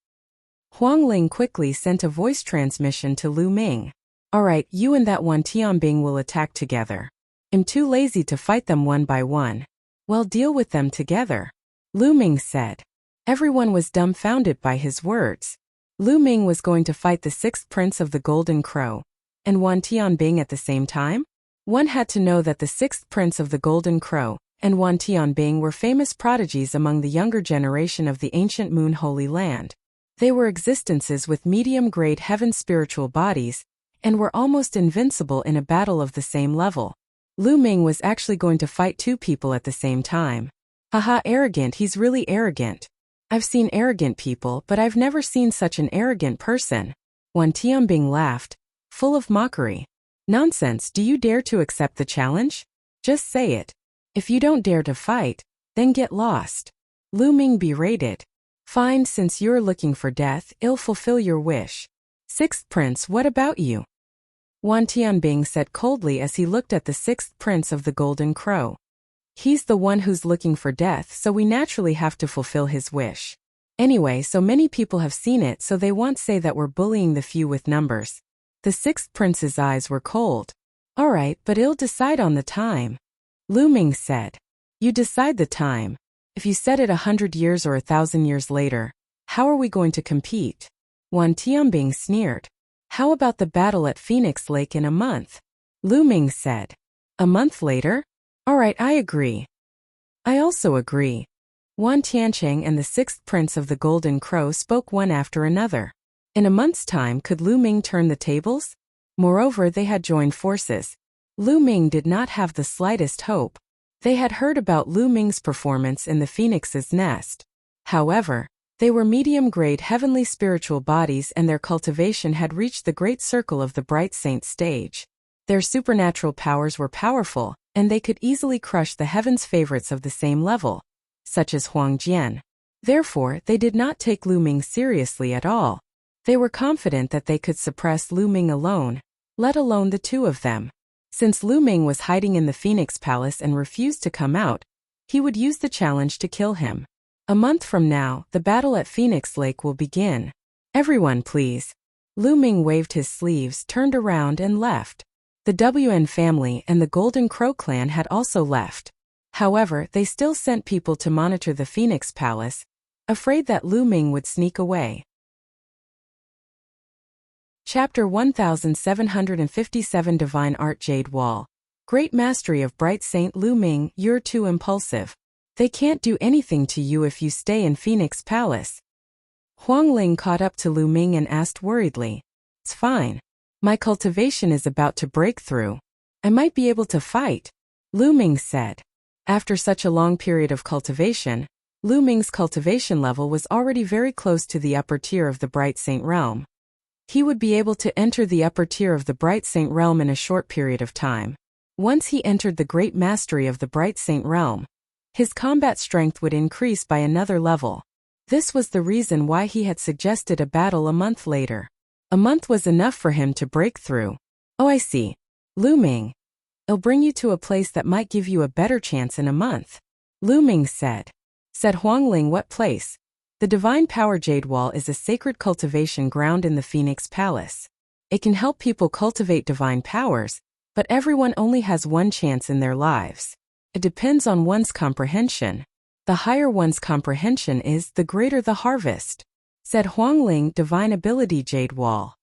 Huang Ling quickly sent a voice transmission to Lu Ming. Alright, you and that Wan Tianbing will attack together. I'm too lazy to fight them one by one. Well, deal with them together. Lu Ming said. Everyone was dumbfounded by his words. Lu Ming was going to fight the 6th prince of the Golden Crow and Wan Tianbing at the same time? One had to know that the 6th prince of the Golden Crow and Wan Tianbing were famous prodigies among the younger generation of the ancient Moon Holy Land. They were existences with medium-grade heaven spiritual bodies, and were almost invincible in a battle of the same level. Lu Ming was actually going to fight two people at the same time. Haha, arrogant, he's really arrogant. I've seen arrogant people, but I've never seen such an arrogant person. Wan Tianbing laughed, full of mockery. Nonsense, do you dare to accept the challenge? Just say it. If you don't dare to fight, then get lost. Lu Ming berated. Fine, since you're looking for death, I'll fulfill your wish. Sixth Prince, what about you? Wan Tianbing said coldly as he looked at the sixth prince of the Golden Crow. He's the one who's looking for death, so we naturally have to fulfill his wish. Anyway, so many people have seen it, so they won't say that we're bullying the few with numbers. The sixth prince's eyes were cold. Alright, but I'll decide on the time. Lu Ming said. You decide the time. If you set it 100 years or 1,000 years later, how are we going to compete? Wan Tianbing sneered. How about the battle at Phoenix Lake in a month? Lu Ming said. A month later? Alright, I agree. I also agree. Wan Tiancheng and the sixth prince of the Golden Crow spoke one after another. In a month's time, could Lu Ming turn the tables? Moreover, they had joined forces. Lu Ming did not have the slightest hope. They had heard about Lu Ming's performance in the Phoenix's nest. However, they were medium-grade heavenly spiritual bodies and their cultivation had reached the great circle of the bright saint stage. Their supernatural powers were powerful, and they could easily crush the heavens' favorites of the same level, such as Huang Jian. Therefore, they did not take Lu Ming seriously at all. They were confident that they could suppress Lu Ming alone, let alone the two of them. Since Lu Ming was hiding in the Phoenix Palace and refused to come out, he would use the challenge to kill him. A month from now, the battle at Phoenix Lake will begin. Everyone, please. Lu Ming waved his sleeves, turned around and left. The WN family and the Golden Crow clan had also left. However, they still sent people to monitor the Phoenix Palace, afraid that Lu Ming would sneak away. Chapter 1757 Divine Art Jade Wall. Great mastery of Bright Saint Lu Ming, you're too impulsive. They can't do anything to you if you stay in Phoenix Palace. Huang Ling caught up to Lu Ming and asked worriedly. It's fine. My cultivation is about to break through. I might be able to fight, Lu Ming said. After such a long period of cultivation, Lu Ming's cultivation level was already very close to the upper tier of the Bright Saint realm. He would be able to enter the upper tier of the Bright Saint realm in a short period of time. Once he entered the great mastery of the Bright Saint realm, his combat strength would increase by another level. This was the reason why he had suggested a battle a month later. A month was enough for him to break through. Oh, I see. Lu Ming. I'll bring you to a place that might give you a better chance in a month. Lu Ming said. Said Huang Ling, what place? The Divine Power Jade Wall is a sacred cultivation ground in the Phoenix Palace. It can help people cultivate divine powers, but everyone only has one chance in their lives. It depends on one's comprehension. The higher one's comprehension is, the greater the harvest. Said Huang Ling, Divine Ability Jade Wall.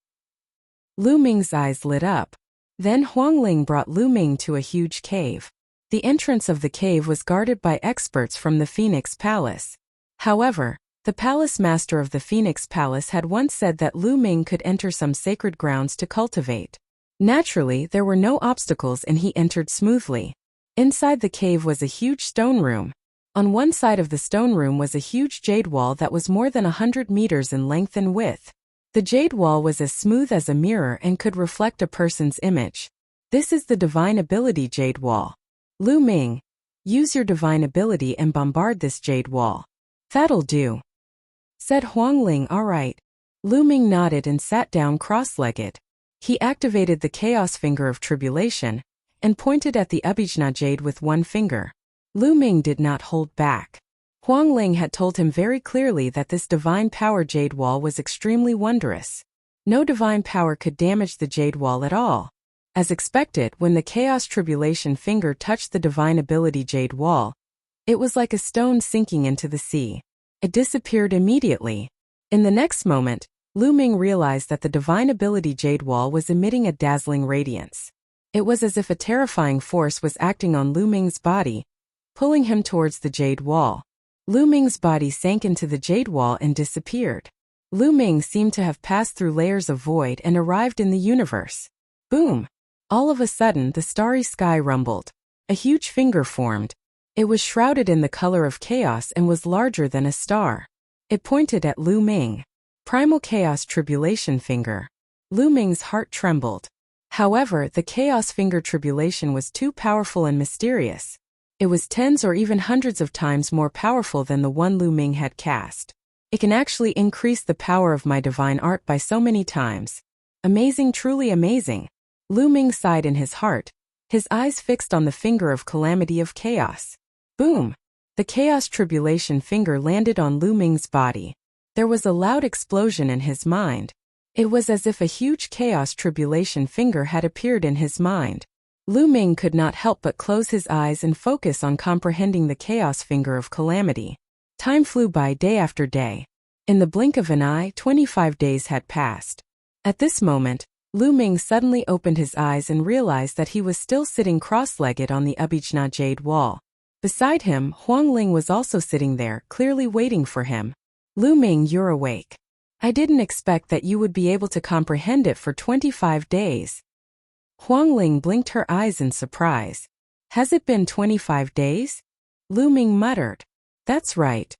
Lu Ming's eyes lit up. Then Huang Ling brought Lu Ming to a huge cave. The entrance of the cave was guarded by experts from the Phoenix Palace. However, the palace master of the Phoenix Palace had once said that Lu Ming could enter some sacred grounds to cultivate. Naturally, there were no obstacles and he entered smoothly. Inside the cave was a huge stone room. On one side of the stone room was a huge jade wall that was more than 100 meters in length and width. The jade wall was as smooth as a mirror and could reflect a person's image. This is the Divine Ability Jade Wall. Lu Ming, use your divine ability and bombard this jade wall. That'll do. Said Huang Ling, alright. Lu Ming nodded and sat down cross-legged. He activated the Chaos Finger of Tribulation, and pointed at the Abhijna Jade with one finger. Lu Ming did not hold back. Huang Ling had told him very clearly that this Divine Power Jade Wall was extremely wondrous. No divine power could damage the Jade Wall at all. As expected, when the Chaos Tribulation finger touched the Divine Ability Jade Wall, it was like a stone sinking into the sea. It disappeared immediately. In the next moment, Lu Ming realized that the Divine Ability Jade Wall was emitting a dazzling radiance. It was as if a terrifying force was acting on Lu Ming's body, pulling him towards the Jade Wall. Lu Ming's body sank into the Jade Wall and disappeared. Lu Ming seemed to have passed through layers of void and arrived in the universe. Boom! All of a sudden the starry sky rumbled. A huge finger formed. It was shrouded in the color of chaos and was larger than a star. It pointed at Lu Ming. Primal Chaos Tribulation Finger. Lu Ming's heart trembled. However, the Chaos Finger Tribulation was too powerful and mysterious. It was tens or even hundreds of times more powerful than the one Lu Ming had cast. It can actually increase the power of my divine art by so many times. Amazing, truly amazing. Lu Ming sighed in his heart, his eyes fixed on the finger of calamity of chaos. Boom! The Chaos Tribulation Finger landed on Lu Ming's body. There was a loud explosion in his mind. It was as if a huge Chaos Tribulation Finger had appeared in his mind. Lu Ming could not help but close his eyes and focus on comprehending the Chaos Finger of calamity. Time flew by day after day. In the blink of an eye, 25 days had passed. At this moment, Lu Ming suddenly opened his eyes and realized that he was still sitting cross-legged on the Abhijna jade wall. Beside him, Huangling was also sitting there, clearly waiting for him. Lu Ming, you're awake. I didn't expect that you would be able to comprehend it for 25 days. Huangling blinked her eyes in surprise. Has it been 25 days? Lu Ming muttered. That's right.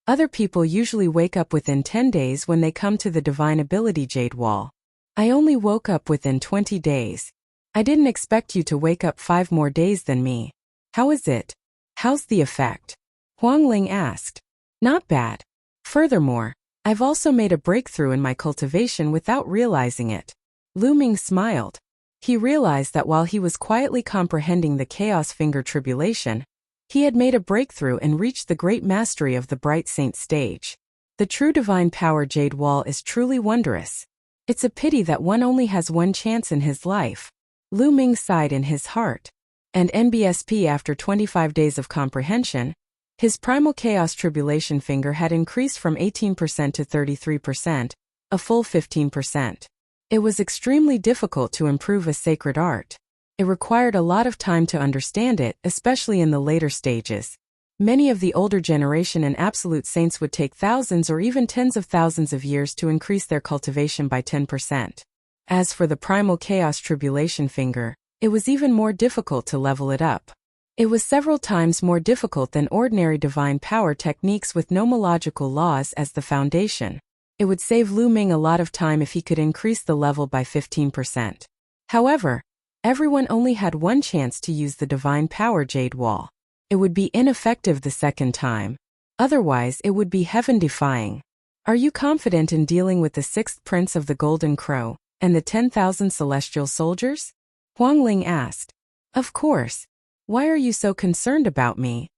Other people usually wake up within 10 days when they come to the Divine Ability Jade Wall. I only woke up within 20 days. I didn't expect you to wake up 5 more days than me. How is it? How's the effect? Huangling asked. Not bad. Furthermore, I've also made a breakthrough in my cultivation without realizing it. Lu Ming smiled. He realized that while he was quietly comprehending the Chaos Finger Tribulation, he had made a breakthrough and reached the great mastery of the Bright Saint stage. The true divine power Jade Wall is truly wondrous. It's a pity that one only has one chance in his life. Lu Ming sighed in his heart. And NBSP, after 25 days of comprehension, his Primal Chaos Tribulation Finger had increased from 18% to 33%, a full 15%. It was extremely difficult to improve a sacred art. It required a lot of time to understand it, especially in the later stages. Many of the older generation and absolute saints would take thousands or even tens of thousands of years to increase their cultivation by 10%. As for the Primal Chaos Tribulation Finger, it was even more difficult to level it up. It was several times more difficult than ordinary divine power techniques with nomological laws as the foundation. It would save Lu Ming a lot of time if he could increase the level by 15%. However, everyone only had one chance to use the divine power Jade Wall. It would be ineffective the second time. Otherwise, it would be heaven-defying. Are you confident in dealing with the 6th Prince of the Golden Crow and the 10,000 celestial soldiers? Huangling asked. Of course. Why are you so concerned about me?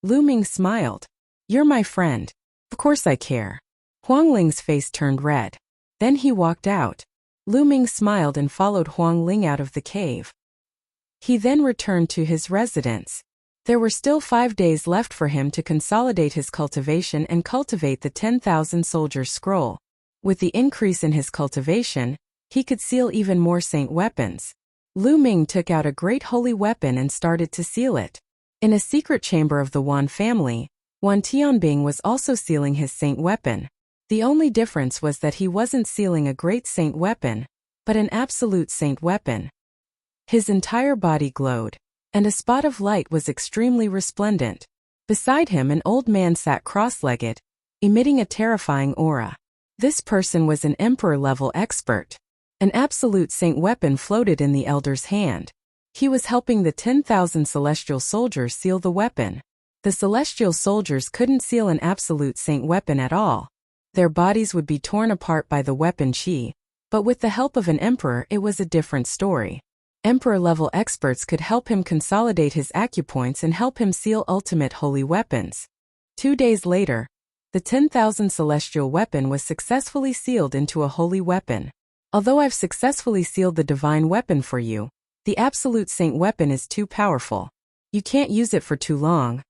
Lu Ming smiled. You're my friend. Of course I care. Huangling's face turned red. Then he walked out. Lu Ming smiled and followed Huangling out of the cave. He then returned to his residence. There were still 5 days left for him to consolidate his cultivation and cultivate the 10,000 soldiers scroll. With the increase in his cultivation, he could seal even more saint weapons. Lu Ming took out a great holy weapon and started to seal it. In a secret chamber of the Wan family, Wan Tianbing was also sealing his saint weapon. The only difference was that he wasn't sealing a great saint weapon, but an absolute saint weapon. His entire body glowed, and a spot of light was extremely resplendent. Beside him an old man sat cross-legged, emitting a terrifying aura. This person was an emperor-level expert. An absolute saint weapon floated in the elder's hand. He was helping the 10,000 celestial soldiers seal the weapon. The celestial soldiers couldn't seal an absolute saint weapon at all. Their bodies would be torn apart by the weapon chi, but with the help of an emperor it was a different story. Emperor-level experts could help him consolidate his acupoints and help him seal ultimate holy weapons. 2 days later, the 10,000 celestial weapon was successfully sealed into a holy weapon. Although I've successfully sealed the divine weapon for you, the absolute saint weapon is too powerful. You can't use it for too long,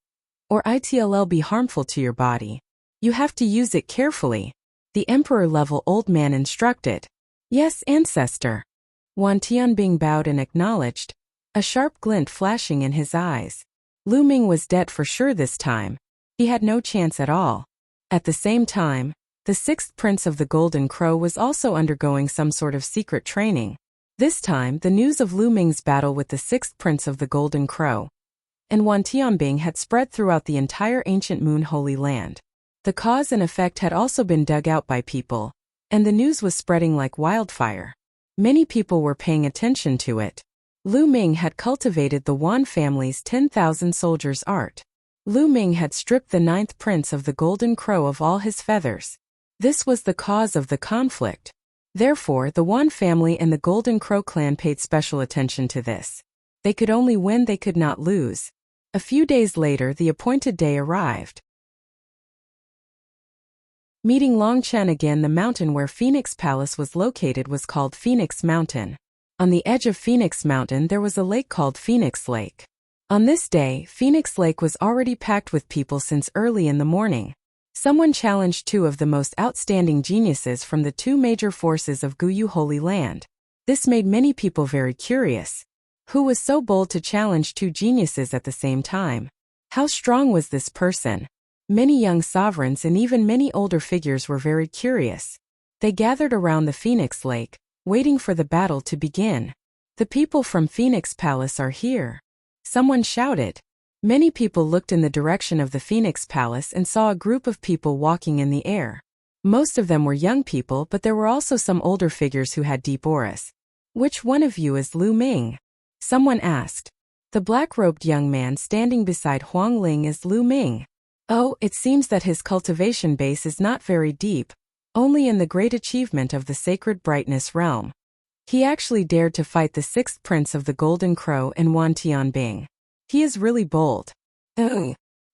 or it'll be harmful to your body. You have to use it carefully, the emperor-level old man instructed. Yes, ancestor. Wan Tianbing bowed and acknowledged, a sharp glint flashing in his eyes. Lu Ming was dead for sure this time. He had no chance at all. At the same time, The sixth prince of the Golden Crow was also undergoing some sort of secret training. This time, the news of Lu Ming's battle with the sixth prince of the Golden Crow and Wan Tianbing had spread throughout the entire ancient Moon Holy Land. The cause and effect had also been dug out by people, and the news was spreading like wildfire. Many people were paying attention to it. Lu Ming had cultivated the Wan family's 10,000 soldiers' art. Lu Ming had stripped the ninth prince of the Golden Crow of all his feathers. This was the cause of the conflict. Therefore, the Wan family and the Golden Crow clan paid special attention to this. They could only win, they could not lose. A few days later, the appointed day arrived. Meeting Long Chen again, the mountain where Phoenix Palace was located was called Phoenix Mountain. On the edge of Phoenix Mountain there was a lake called Phoenix Lake. On this day, Phoenix Lake was already packed with people since early in the morning. Someone challenged two of the most outstanding geniuses from the two major forces of Guyu Holy Land. This made many people very curious. Who was so bold to challenge two geniuses at the same time? How strong was this person? Many young sovereigns and even many older figures were very curious. They gathered around the Phoenix Lake, waiting for the battle to begin. The people from Phoenix Palace are here. Someone shouted. Many people looked in the direction of the Phoenix Palace and saw a group of people walking in the air. Most of them were young people, but there were also some older figures who had deep auras. Which one of you is Lu Ming? Someone asked. The black-robed young man standing beside Huang Ling is Lu Ming. Oh, it seems that his cultivation base is not very deep, only in the great achievement of the sacred brightness realm. He actually dared to fight the sixth prince of the Golden Crow and Wan Tianbing. He is really bold.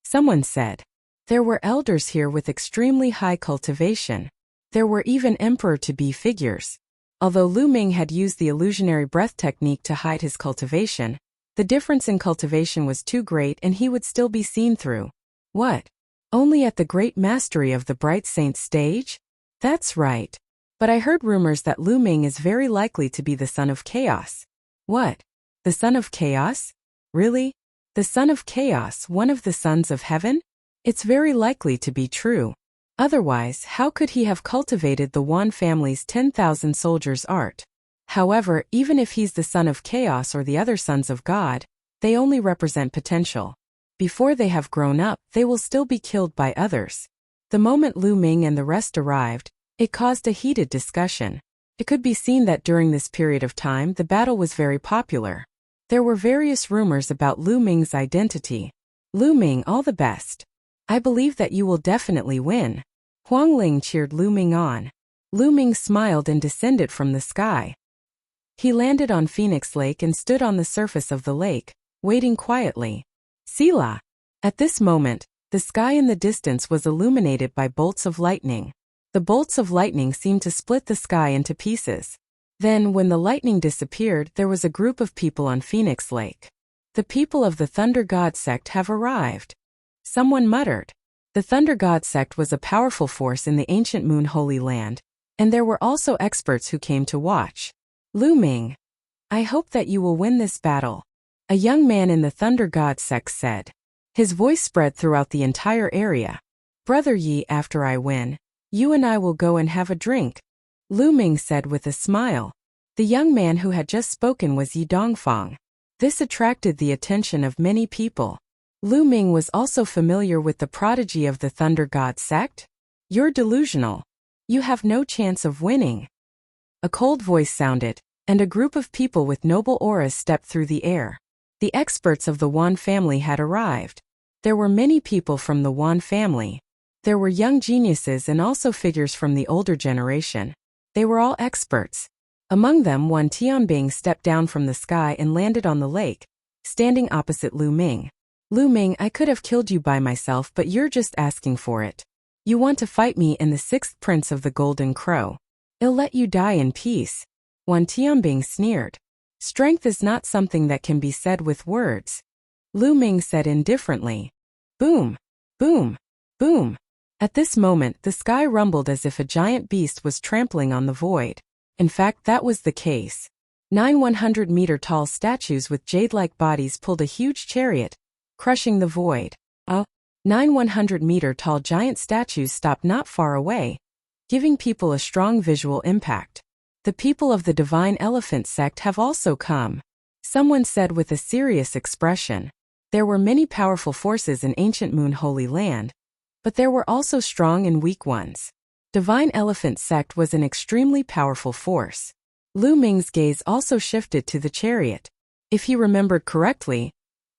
Someone said. There were elders here with extremely high cultivation. There were even emperor-to-be figures. Although Lu Ming had used the illusionary breath technique to hide his cultivation, the difference in cultivation was too great and he would still be seen through. What? Only at the great mastery of the Bright Saint stage? That's right. But I heard rumors that Lu Ming is very likely to be the son of chaos. What? The son of chaos? Really? The son of chaos, one of the sons of heaven? It's very likely to be true. Otherwise, how could he have cultivated the Wan family's 10,000 soldiers' art? However, even if he's the son of chaos or the other sons of God, they only represent potential. Before they have grown up, they will still be killed by others. The moment Lu Ming and the rest arrived, it caused a heated discussion. It could be seen that during this period of time the battle was very popular. There were various rumors about Lu Ming's identity. Lu Ming, all the best. I believe that you will definitely win. Huang Ling cheered Lu Ming on. Lu Ming smiled and descended from the sky. He landed on Phoenix Lake and stood on the surface of the lake, waiting quietly. Sila. At this moment, the sky in the distance was illuminated by bolts of lightning. The bolts of lightning seemed to split the sky into pieces. Then, when the lightning disappeared, there was a group of people on Phoenix Lake. The people of the Thunder God sect have arrived. Someone muttered. The Thunder God sect was a powerful force in the ancient Moon Holy Land, and there were also experts who came to watch. Lu Ming. I hope that you will win this battle. A young man in the Thunder God sect said. His voice spread throughout the entire area. Brother Yi, after I win, you and I will go and have a drink. Lu Ming said with a smile. The young man who had just spoken was Yi Dongfang. This attracted the attention of many people. Lu Ming was also familiar with the prodigy of the Thunder God sect. You're delusional. You have no chance of winning. A cold voice sounded, and a group of people with noble auras stepped through the air. The experts of the Wan family had arrived. There were many people from the Wan family. There were young geniuses and also figures from the older generation. They were all experts. Among them, Wan Tianbing stepped down from the sky and landed on the lake, standing opposite Lu Ming. Lu Ming, I could have killed you by myself, but you're just asking for it. You want to fight me and the sixth prince of the Golden Crow. I'll let you die in peace. Wan Tianbing sneered. Strength is not something that can be said with words. Lu Ming said indifferently. Boom, boom, boom. At this moment, the sky rumbled as if a giant beast was trampling on the void. In fact, that was the case. 9 100-meter-tall statues with jade-like bodies pulled a huge chariot, crushing the void. 9 100-meter-tall giant statues stopped not far away, giving people a strong visual impact. The people of the Divine Elephant sect have also come. Someone said with a serious expression. There were many powerful forces in ancient Moon Holy Land, but there were also strong and weak ones. Divine Elephant sect was an extremely powerful force. Lu Ming's gaze also shifted to the chariot. If he remembered correctly,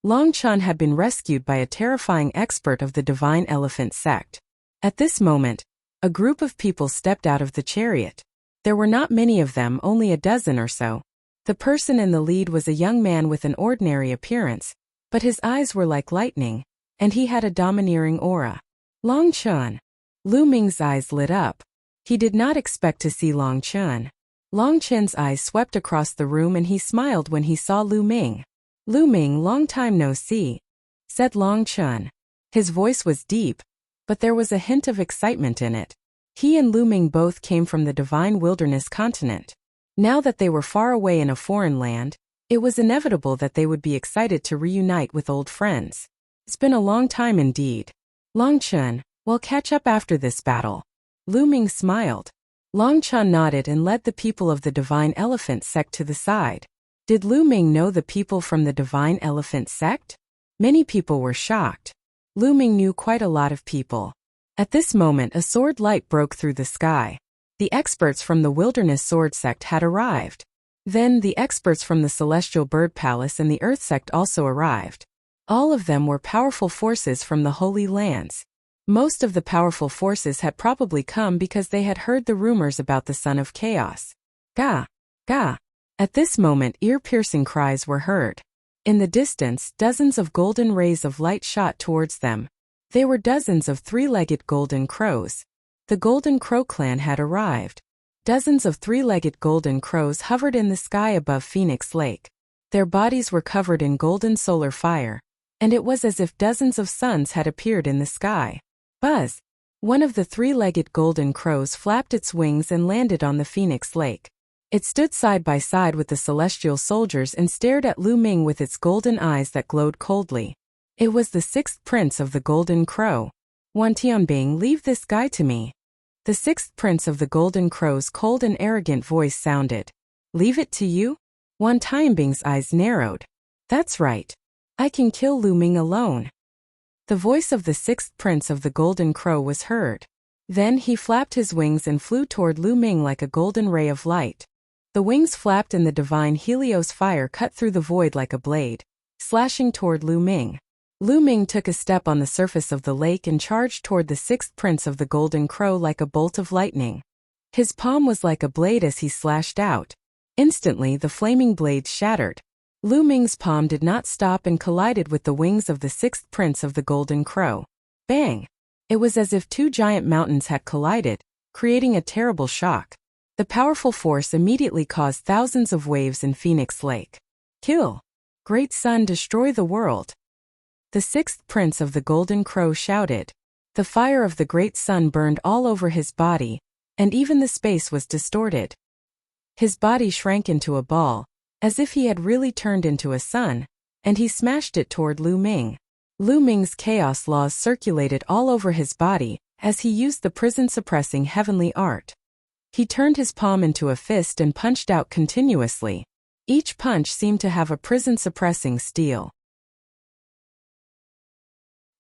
Long Chen had been rescued by a terrifying expert of the Divine Elephant sect. At this moment, a group of people stepped out of the chariot. There were not many of them, only a dozen or so. The person in the lead was a young man with an ordinary appearance, but his eyes were like lightning, and he had a domineering aura. Long Chen. Lu Ming's eyes lit up. He did not expect to see Long Chen. Long Chen's eyes swept across the room and he smiled when he saw Lu Ming. Lu Ming, long time no see, said Long Chen. His voice was deep, but there was a hint of excitement in it. He and Lu Ming both came from the Divine Wilderness continent. Now that they were far away in a foreign land, it was inevitable that they would be excited to reunite with old friends. It's been a long time indeed. Long Chen, we'll catch up after this battle. Lu Ming smiled. Long Chen nodded and led the people of the Divine Elephant sect to the side. Did Lu Ming know the people from the Divine Elephant sect? Many people were shocked. Lu Ming knew quite a lot of people. At this moment a sword light broke through the sky. The experts from the Wilderness Sword sect had arrived. Then the experts from the Celestial Bird Palace and the Earth sect also arrived. All of them were powerful forces from the Holy Lands. Most of the powerful forces had probably come because they had heard the rumors about the Son of Chaos. Ga! Ga! At this moment ear-piercing cries were heard. In the distance, dozens of golden rays of light shot towards them. They were dozens of three-legged golden crows. The Golden Crow clan had arrived. Dozens of three-legged golden crows hovered in the sky above Phoenix Lake. Their bodies were covered in golden solar fire, and it was as if dozens of suns had appeared in the sky. Buzz! One of the three-legged golden crows flapped its wings and landed on the Phoenix Lake. It stood side by side with the celestial soldiers and stared at Lu Ming with its golden eyes that glowed coldly. It was the sixth prince of the Golden Crow. Wan Tianbing, leave this guy to me. The sixth prince of the Golden Crow's cold and arrogant voice sounded. Leave it to you? Wan Tianbing's eyes narrowed. That's right. I can kill Lu Ming alone. The voice of the sixth prince of the Golden Crow was heard. Then he flapped his wings and flew toward Lu Ming like a golden ray of light. The wings flapped and the divine Helios fire cut through the void like a blade, slashing toward Lu Ming. Lu Ming took a step on the surface of the lake and charged toward the sixth prince of the Golden Crow like a bolt of lightning. His palm was like a blade as he slashed out. Instantly the flaming blades shattered. Lu Ming's palm did not stop and collided with the wings of the sixth prince of the Golden Crow. Bang! It was as if two giant mountains had collided, creating a terrible shock. The powerful force immediately caused thousands of waves in Phoenix Lake. Kill! Great Sun, destroy the world! The sixth prince of the Golden Crow shouted. The fire of the great sun burned all over his body, and even the space was distorted. His body shrank into a ball, as if he had really turned into a sun, and he smashed it toward Lu Ming. Lu Ming's chaos laws circulated all over his body, as he used the prison-suppressing heavenly art. He turned his palm into a fist and punched out continuously. Each punch seemed to have a prison-suppressing steel.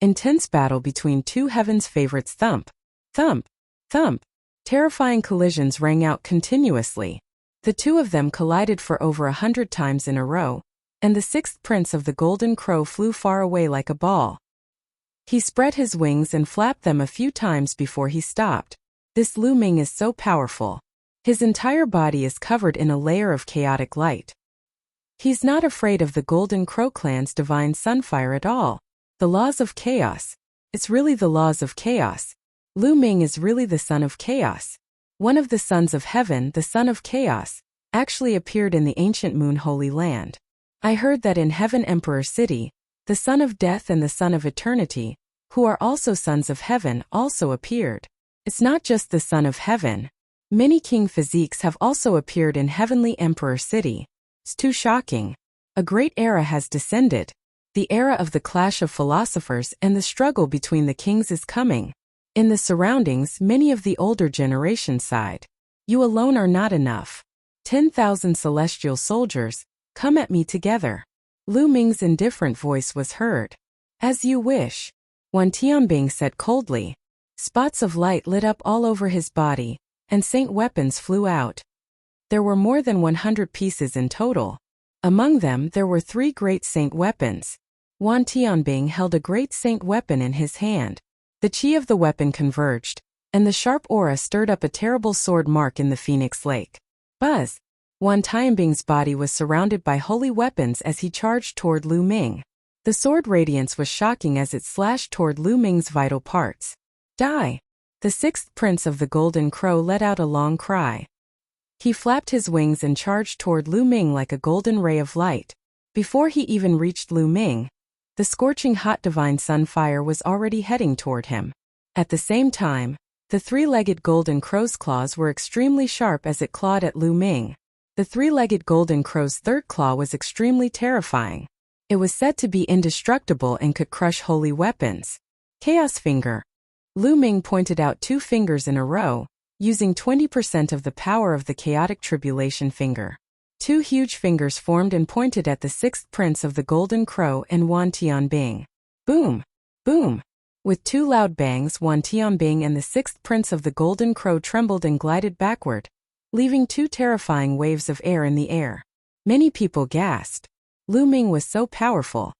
Intense battle between two heaven's favorites. Thump, thump, thump. Terrifying collisions rang out continuously. The two of them collided for over 100 times in a row, and the sixth prince of the Golden Crow flew far away like a ball. He spread his wings and flapped them a few times before he stopped. This Lu Ming is so powerful. His entire body is covered in a layer of chaotic light. He's not afraid of the Golden Crow clan's divine sunfire at all. The laws of chaos. It's really the laws of chaos. Lu Ming is really the son of chaos. One of the sons of heaven, the son of chaos, actually appeared in the ancient Moon Holy Land. I heard that in Heaven Emperor City, the son of death and the son of eternity, who are also sons of heaven, also appeared. It's not just the son of heaven. Many king physiques have also appeared in Heavenly Emperor City. It's too shocking. A great era has descended. The era of the clash of philosophers and the struggle between the kings is coming. In the surroundings, many of the older generation sighed. You alone are not enough. 10,000 celestial soldiers, come at me together. Lu Ming's indifferent voice was heard. As you wish. Wan Tianbing said coldly. Spots of light lit up all over his body, and saint weapons flew out. There were more than 100 pieces in total. Among them there were 3 great saint weapons. Wan Tianbing held a great saint weapon in his hand. The chi of the weapon converged, and the sharp aura stirred up a terrible sword mark in the Phoenix Lake. Buzz! Wan Tianbing's body was surrounded by holy weapons as he charged toward Lu Ming. The sword radiance was shocking as it slashed toward Lu Ming's vital parts. Die! The 6th prince of the Golden Crow let out a long cry. He flapped his wings and charged toward Lu Ming like a golden ray of light. Before he even reached Lu Ming, the scorching hot divine sun fire was already heading toward him. At the same time, the 3-legged golden crow's claws were extremely sharp as it clawed at Lu Ming. The 3-legged golden crow's 3rd claw was extremely terrifying. It was said to be indestructible and could crush holy weapons. Chaos Finger. Lu Ming pointed out 2 fingers in a row, using 20% of the power of the chaotic tribulation finger. 2 huge fingers formed and pointed at the 6th prince of the Golden Crow and Wan Tianbing. Boom! Boom! With 2 loud bangs, Wan Tianbing and the 6th prince of the Golden Crow trembled and glided backward, leaving 2 terrifying waves of air in the air. Many people gasped. Lu Ming was so powerful.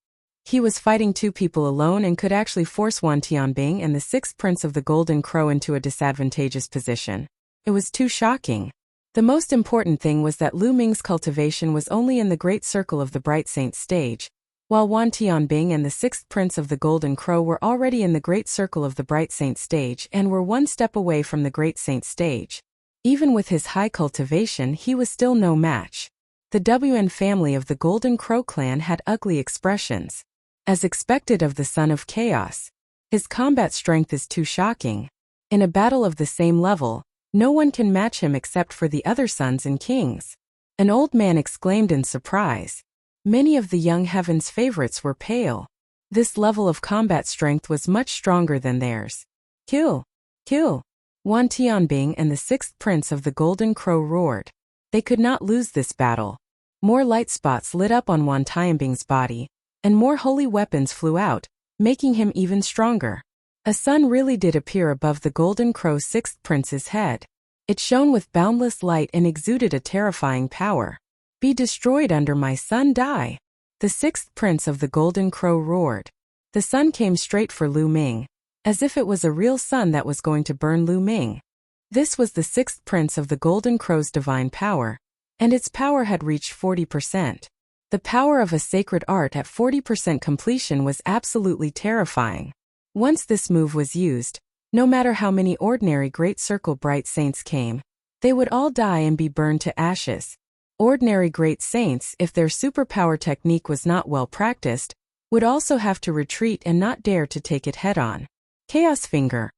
He was fighting 2 people alone and could actually force Wan Tianbing and the 6th prince of the Golden Crow into a disadvantageous position. It was too shocking. The most important thing was that Lu Ming's cultivation was only in the Great Circle of the Bright Saint stage, while Wan Tianbing and the 6th prince of the Golden Crow were already in the Great Circle of the Bright Saint stage and were 1 step away from the Great Saint stage. Even with his high cultivation, he was still no match. The WN family of the Golden Crow clan had ugly expressions. As expected of the Son of Chaos, his combat strength is too shocking. In a battle of the same level, no one can match him except for the other sons and kings. An old man exclaimed in surprise. Many of the young heaven's favorites were pale. This level of combat strength was much stronger than theirs. Kill! Kill! Wan Tianbing and the 6th prince of the Golden Crow roared. They could not lose this battle. More light spots lit up on Wan Tianbing's body, and more holy weapons flew out, making him even stronger. A sun really did appear above the Golden Crow's 6th prince's head. It shone with boundless light and exuded a terrifying power. Be destroyed under my sun, die! The 6th prince of the Golden Crow roared. The sun came straight for Lu Ming, as if it was a real sun that was going to burn Lu Ming. This was the 6th prince of the Golden Crow's divine power, and its power had reached 40%. The power of a sacred art at 40% completion was absolutely terrifying. Once this move was used, no matter how many ordinary Great Circle Bright Saints came, they would all die and be burned to ashes. Ordinary Great Saints, if their superpower technique was not well practiced, would also have to retreat and not dare to take it head-on. Chaos Finger.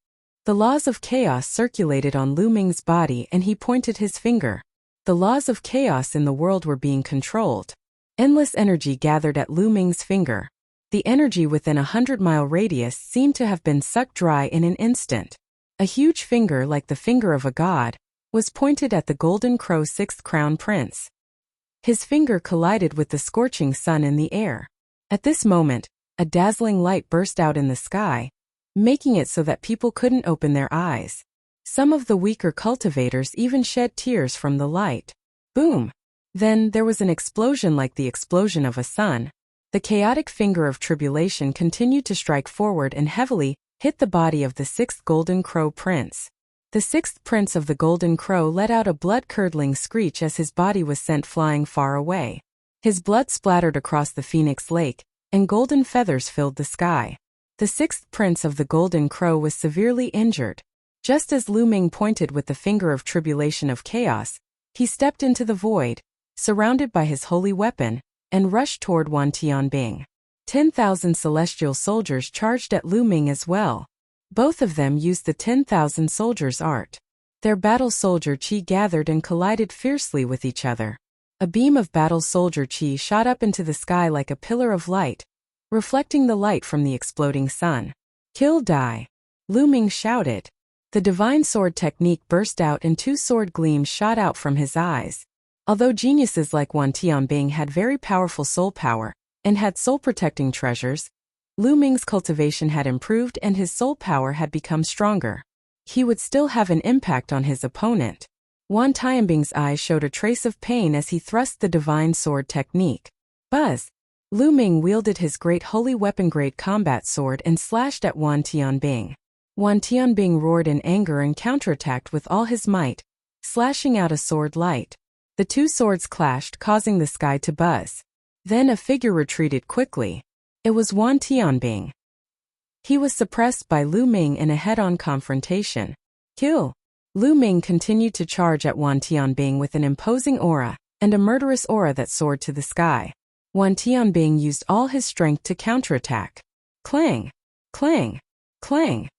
The laws of chaos circulated on Lu Ming's body and he pointed his finger. The laws of chaos in the world were being controlled. Endless energy gathered at Lu Ming's finger. The energy within a 100-mile radius seemed to have been sucked dry in an instant. A huge finger like the finger of a god was pointed at the Golden Crow's 6th crown prince. His finger collided with the scorching sun in the air. At this moment, a dazzling light burst out in the sky, making it so that people couldn't open their eyes. Some of the weaker cultivators even shed tears from the light. Boom! Then there was an explosion like the explosion of a sun. The chaotic finger of tribulation continued to strike forward and heavily hit the body of the 6th Golden Crow prince. The 6th prince of the Golden Crow let out a blood-curdling screech as his body was sent flying far away. His blood splattered across the Phoenix Lake, and golden feathers filled the sky. The 6th prince of the Golden Crow was severely injured. Just as Lu Ming pointed with the finger of tribulation of chaos, he stepped into the void, surrounded by his holy weapon, and rushed toward Wan Tianbing. 10,000 celestial soldiers charged at Lu Ming as well. Both of them used the 10,000 soldiers' art. Their battle soldier chi gathered and collided fiercely with each other. A beam of battle soldier chi shot up into the sky like a pillar of light, reflecting the light from the exploding sun. Kill, die! Lu Ming shouted. The divine sword technique burst out and two sword gleams shot out from his eyes. Although geniuses like Wan Tianbing had very powerful soul power and had soul-protecting treasures, Lu Ming's cultivation had improved and his soul power had become stronger. He would still have an impact on his opponent. Wan Tianbing's eyes showed a trace of pain as he thrust the divine sword technique. Buzz! Lu Ming wielded his great holy weapon great combat sword and slashed at Wan Tianbing. Wan Tianbing roared in anger and counterattacked with all his might, slashing out a sword light. The two swords clashed, causing the sky to buzz. Then a figure retreated quickly. It was Wan Tianbing. He was suppressed by Lu Ming in a head-on confrontation. Kill! Lu Ming continued to charge at Wan Tianbing with an imposing aura, and a murderous aura that soared to the sky. Wan Tianbing used all his strength to counterattack. Clang! Clang! Clang!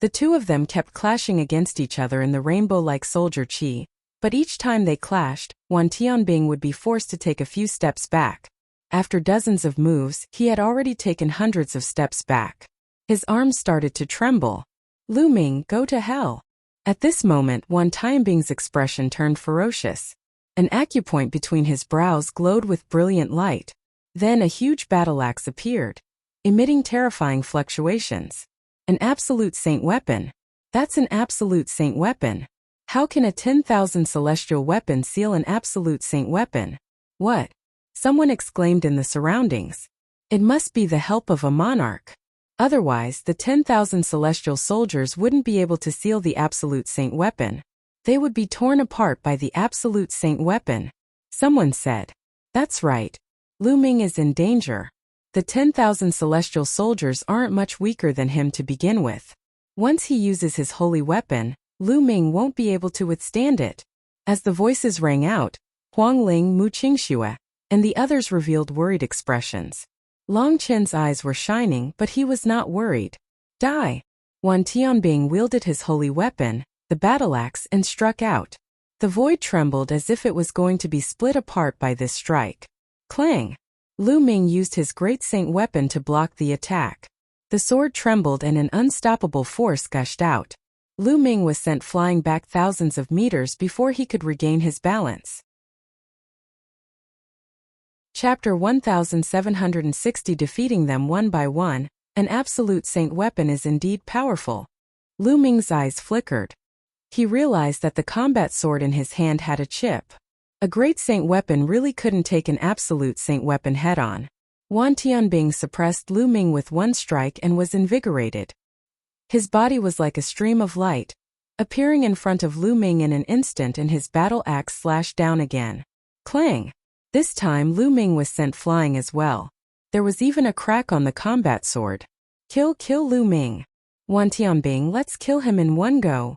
The two of them kept clashing against each other in the rainbow-like soldier chi, but each time they clashed, Wan Tianbing would be forced to take a few steps back. After dozens of moves, he had already taken hundreds of steps back. His arms started to tremble. Lu Ming, go to hell! At this moment, Wan Tianbing's expression turned ferocious. An acupoint between his brows glowed with brilliant light. Then a huge battle axe appeared, emitting terrifying fluctuations. An absolute saint weapon. That's an absolute saint weapon. How can a 10,000 celestial weapon seal an absolute saint weapon? What? Someone exclaimed in the surroundings. It must be the help of a monarch. Otherwise, the 10,000 celestial soldiers wouldn't be able to seal the absolute saint weapon. They would be torn apart by the absolute saint weapon. Someone said. That's right. Lu Ming is in danger. The 10,000 celestial soldiers aren't much weaker than him to begin with. Once he uses his holy weapon, Lu Ming won't be able to withstand it. As the voices rang out, Huang Ling, Mu Qingxue, and the others revealed worried expressions. Long Chen's eyes were shining, but he was not worried. Die! Wan Tianbing wielded his holy weapon, the battle axe, and struck out. The void trembled as if it was going to be split apart by this strike. Clang! Lu Ming used his great saint weapon to block the attack. The sword trembled and an unstoppable force gushed out. Lu Ming was sent flying back thousands of meters before he could regain his balance. Chapter 1760 Defeating them one by one, an absolute saint weapon is indeed powerful. Lu Ming's eyes flickered. He realized that the combat sword in his hand had a chip. A great saint weapon really couldn't take an absolute saint weapon head-on. Wan Tianbing suppressed Lu Ming with one strike and was invigorated. His body was like a stream of light, appearing in front of Lu Ming in an instant, and his battle axe slashed down again. Clang! This time Lu Ming was sent flying as well. There was even a crack on the combat sword. Kill Lu Ming! Wan Tianbing, let's kill him in one go!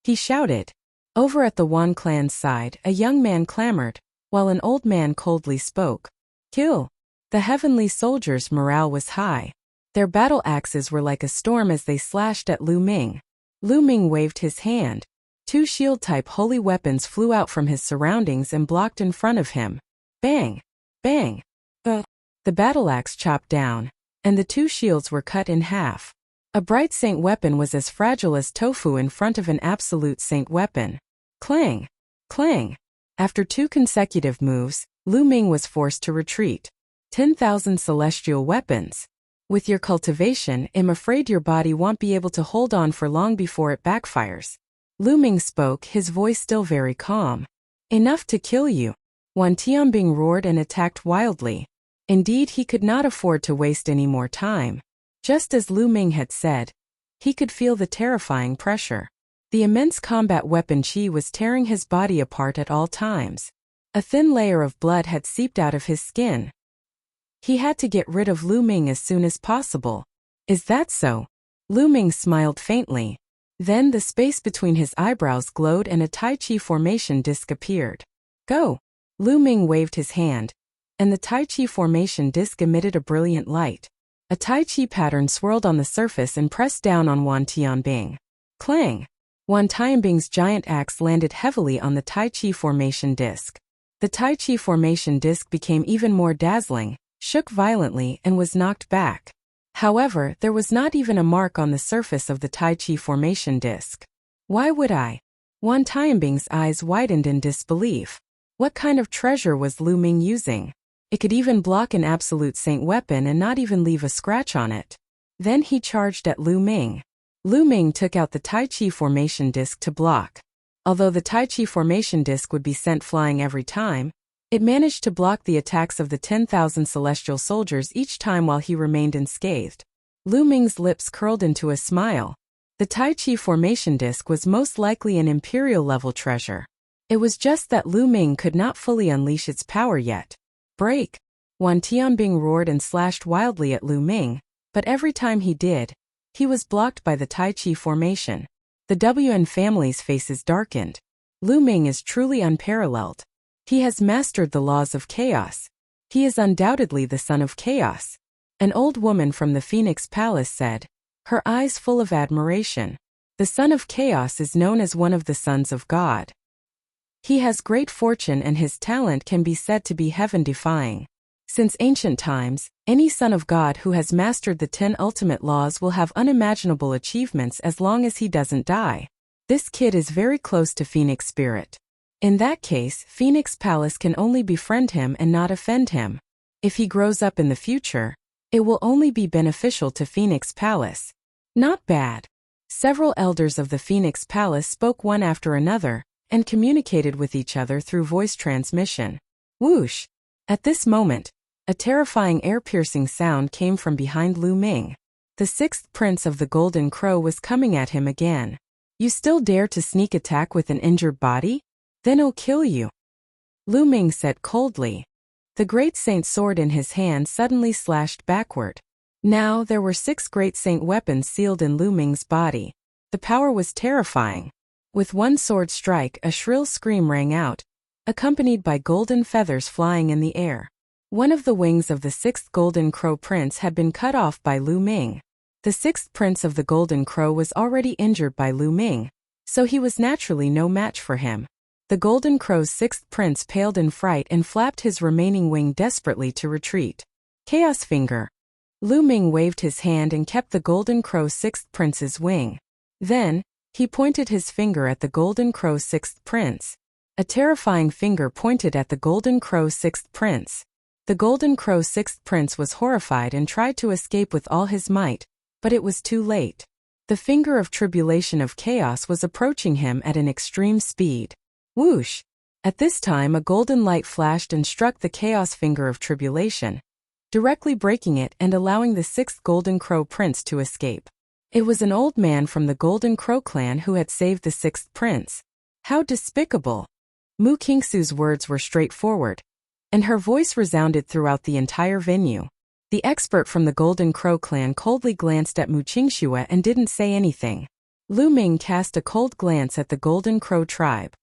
He shouted. Over at the Wan clan's side, a young man clamored, while an old man coldly spoke. Kill! The heavenly soldiers' morale was high. Their battle axes were like a storm as they slashed at Lu Ming. Lu Ming waved his hand. Two shield-type holy weapons flew out from his surroundings and blocked in front of him. Bang! Bang! The battle axe chopped down, and the two shields were cut in half. A bright saint weapon was as fragile as tofu in front of an absolute saint weapon. Clang! Clang! After two consecutive moves, Lu Ming was forced to retreat. 10,000 celestial weapons. With your cultivation, I'm afraid your body won't be able to hold on for long before it backfires. Lu Ming spoke, his voice still very calm. Enough to kill you. Wan Tianbing roared and attacked wildly. Indeed, he could not afford to waste any more time. Just as Lu Ming had said, he could feel the terrifying pressure. The immense combat weapon chi was tearing his body apart at all times. A thin layer of blood had seeped out of his skin. He had to get rid of Lu Ming as soon as possible. Is that so? Lu Ming smiled faintly. Then the space between his eyebrows glowed and a Tai Chi formation disc appeared. Go! Lu Ming waved his hand, and the Tai Chi formation disc emitted a brilliant light. A Tai Chi pattern swirled on the surface and pressed down on Wan Tianbing. Clang! Wan Tianbing's giant axe landed heavily on the Tai Chi formation disc. The Tai Chi formation disc became even more dazzling, shook violently, and was knocked back. However, there was not even a mark on the surface of the Tai Chi formation disc. Why would I? Wan Tianbing's eyes widened in disbelief. What kind of treasure was Lu Ming using? It could even block an absolute saint weapon and not even leave a scratch on it. Then he charged at Lu Ming. Lu Ming took out the Tai Chi formation disc to block. Although the Tai Chi formation disc would be sent flying every time, it managed to block the attacks of the 10,000 celestial soldiers each time while he remained unscathed. Lu Ming's lips curled into a smile. The Tai Chi formation disc was most likely an imperial-level treasure. It was just that Lu Ming could not fully unleash its power yet. Break! Wan Tianbing roared and slashed wildly at Lu Ming, but every time he did, he was blocked by the Tai Chi formation. The WN family's faces darkened. Lu Ming is truly unparalleled. He has mastered the laws of chaos. He is undoubtedly the son of chaos. An old woman from the Phoenix Palace said, her eyes full of admiration. The son of chaos is known as one of the sons of God. He has great fortune and his talent can be said to be heaven-defying. Since ancient times, any son of God who has mastered the 10 ultimate laws will have unimaginable achievements as long as he doesn't die. This kid is very close to Phoenix Spirit. In that case, Phoenix Palace can only befriend him and not offend him. If he grows up in the future, it will only be beneficial to Phoenix Palace. Not bad. Several elders of the Phoenix Palace spoke one after another, and communicated with each other through voice transmission. Whoosh! At this moment, a terrifying ear-piercing sound came from behind Lu Ming. The 6th prince of the Golden Crow was coming at him again. You still dare to sneak attack with an injured body? Then I'll kill you. Lu Ming said coldly. The Great Saint sword in his hand suddenly slashed backward. Now there were 6 Great Saint weapons sealed in Lu Ming's body. The power was terrifying. With one sword strike, a shrill scream rang out, accompanied by golden feathers flying in the air. One of the wings of the 6th Golden Crow Prince had been cut off by Lu Ming. The 6th Prince of the Golden Crow was already injured by Lu Ming, so he was naturally no match for him. The Golden Crow's 6th Prince paled in fright and flapped his remaining wing desperately to retreat. Chaos Finger. Lu Ming waved his hand and kept the Golden Crow's 6th Prince's wing. Then, he pointed his finger at the Golden Crow's 6th Prince. A terrifying finger pointed at the Golden Crow's 6th Prince. The Golden Crow's 6th Prince was horrified and tried to escape with all his might, but it was too late. The finger of tribulation of chaos was approaching him at an extreme speed. Whoosh! At this time a golden light flashed and struck the chaos finger of tribulation, directly breaking it and allowing the 6th Golden Crow Prince to escape. It was an old man from the Golden Crow clan who had saved the 6th Prince. How despicable! Mu Kingsu's words were straightforward, and her voice resounded throughout the entire venue. The expert from the Golden Crow clan coldly glanced at Mu Qingxue and didn't say anything. Lu Ming cast a cold glance at the Golden Crow tribe.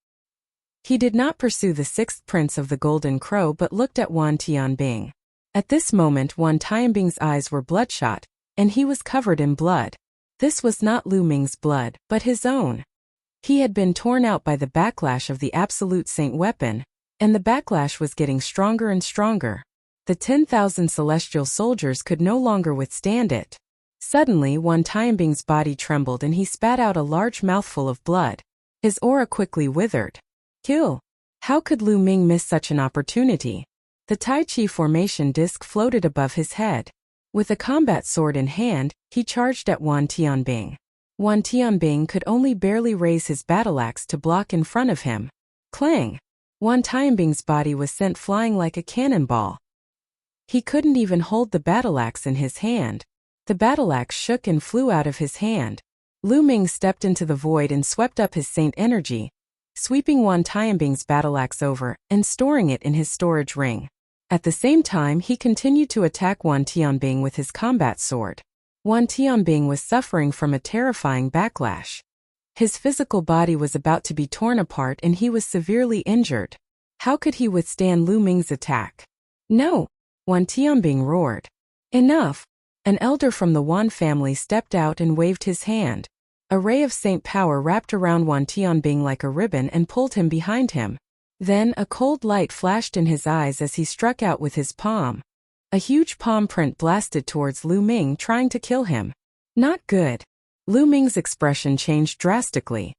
He did not pursue the 6th Prince of the Golden Crow but looked at Wan Tianbing. At this moment Wan Tianbing's eyes were bloodshot, and he was covered in blood. This was not Lu Ming's blood, but his own. He had been torn out by the backlash of the Absolute Saint weapon, and the backlash was getting stronger and stronger. The 10,000 celestial soldiers could no longer withstand it. Suddenly Wan Tianbing's body trembled and he spat out a large mouthful of blood. His aura quickly withered. Kill! How could Lu Ming miss such an opportunity? The Tai Chi formation disc floated above his head. With a combat sword in hand, he charged at Wan Tianbing. Wan Tianbing could only barely raise his battle axe to block in front of him. Clang! Wan Tianbing's body was sent flying like a cannonball. He couldn't even hold the battle axe in his hand. The battle axe shook and flew out of his hand. Lu Ming stepped into the void and swept up his saint energy, sweeping Wan Tianbing's battle axe over and storing it in his storage ring. At the same time, he continued to attack Wan Tianbing with his combat sword. Wan Tianbing was suffering from a terrifying backlash. His physical body was about to be torn apart and he was severely injured. How could he withstand Lu Ming's attack? No! Wan Tianbing roared. Enough! An elder from the Wan family stepped out and waved his hand. A ray of saint power wrapped around Wan Tianbing like a ribbon and pulled him behind him. Then a cold light flashed in his eyes as he struck out with his palm. A huge palm print blasted towards Lu Ming, trying to kill him. Not good. Lu Ming's expression changed drastically.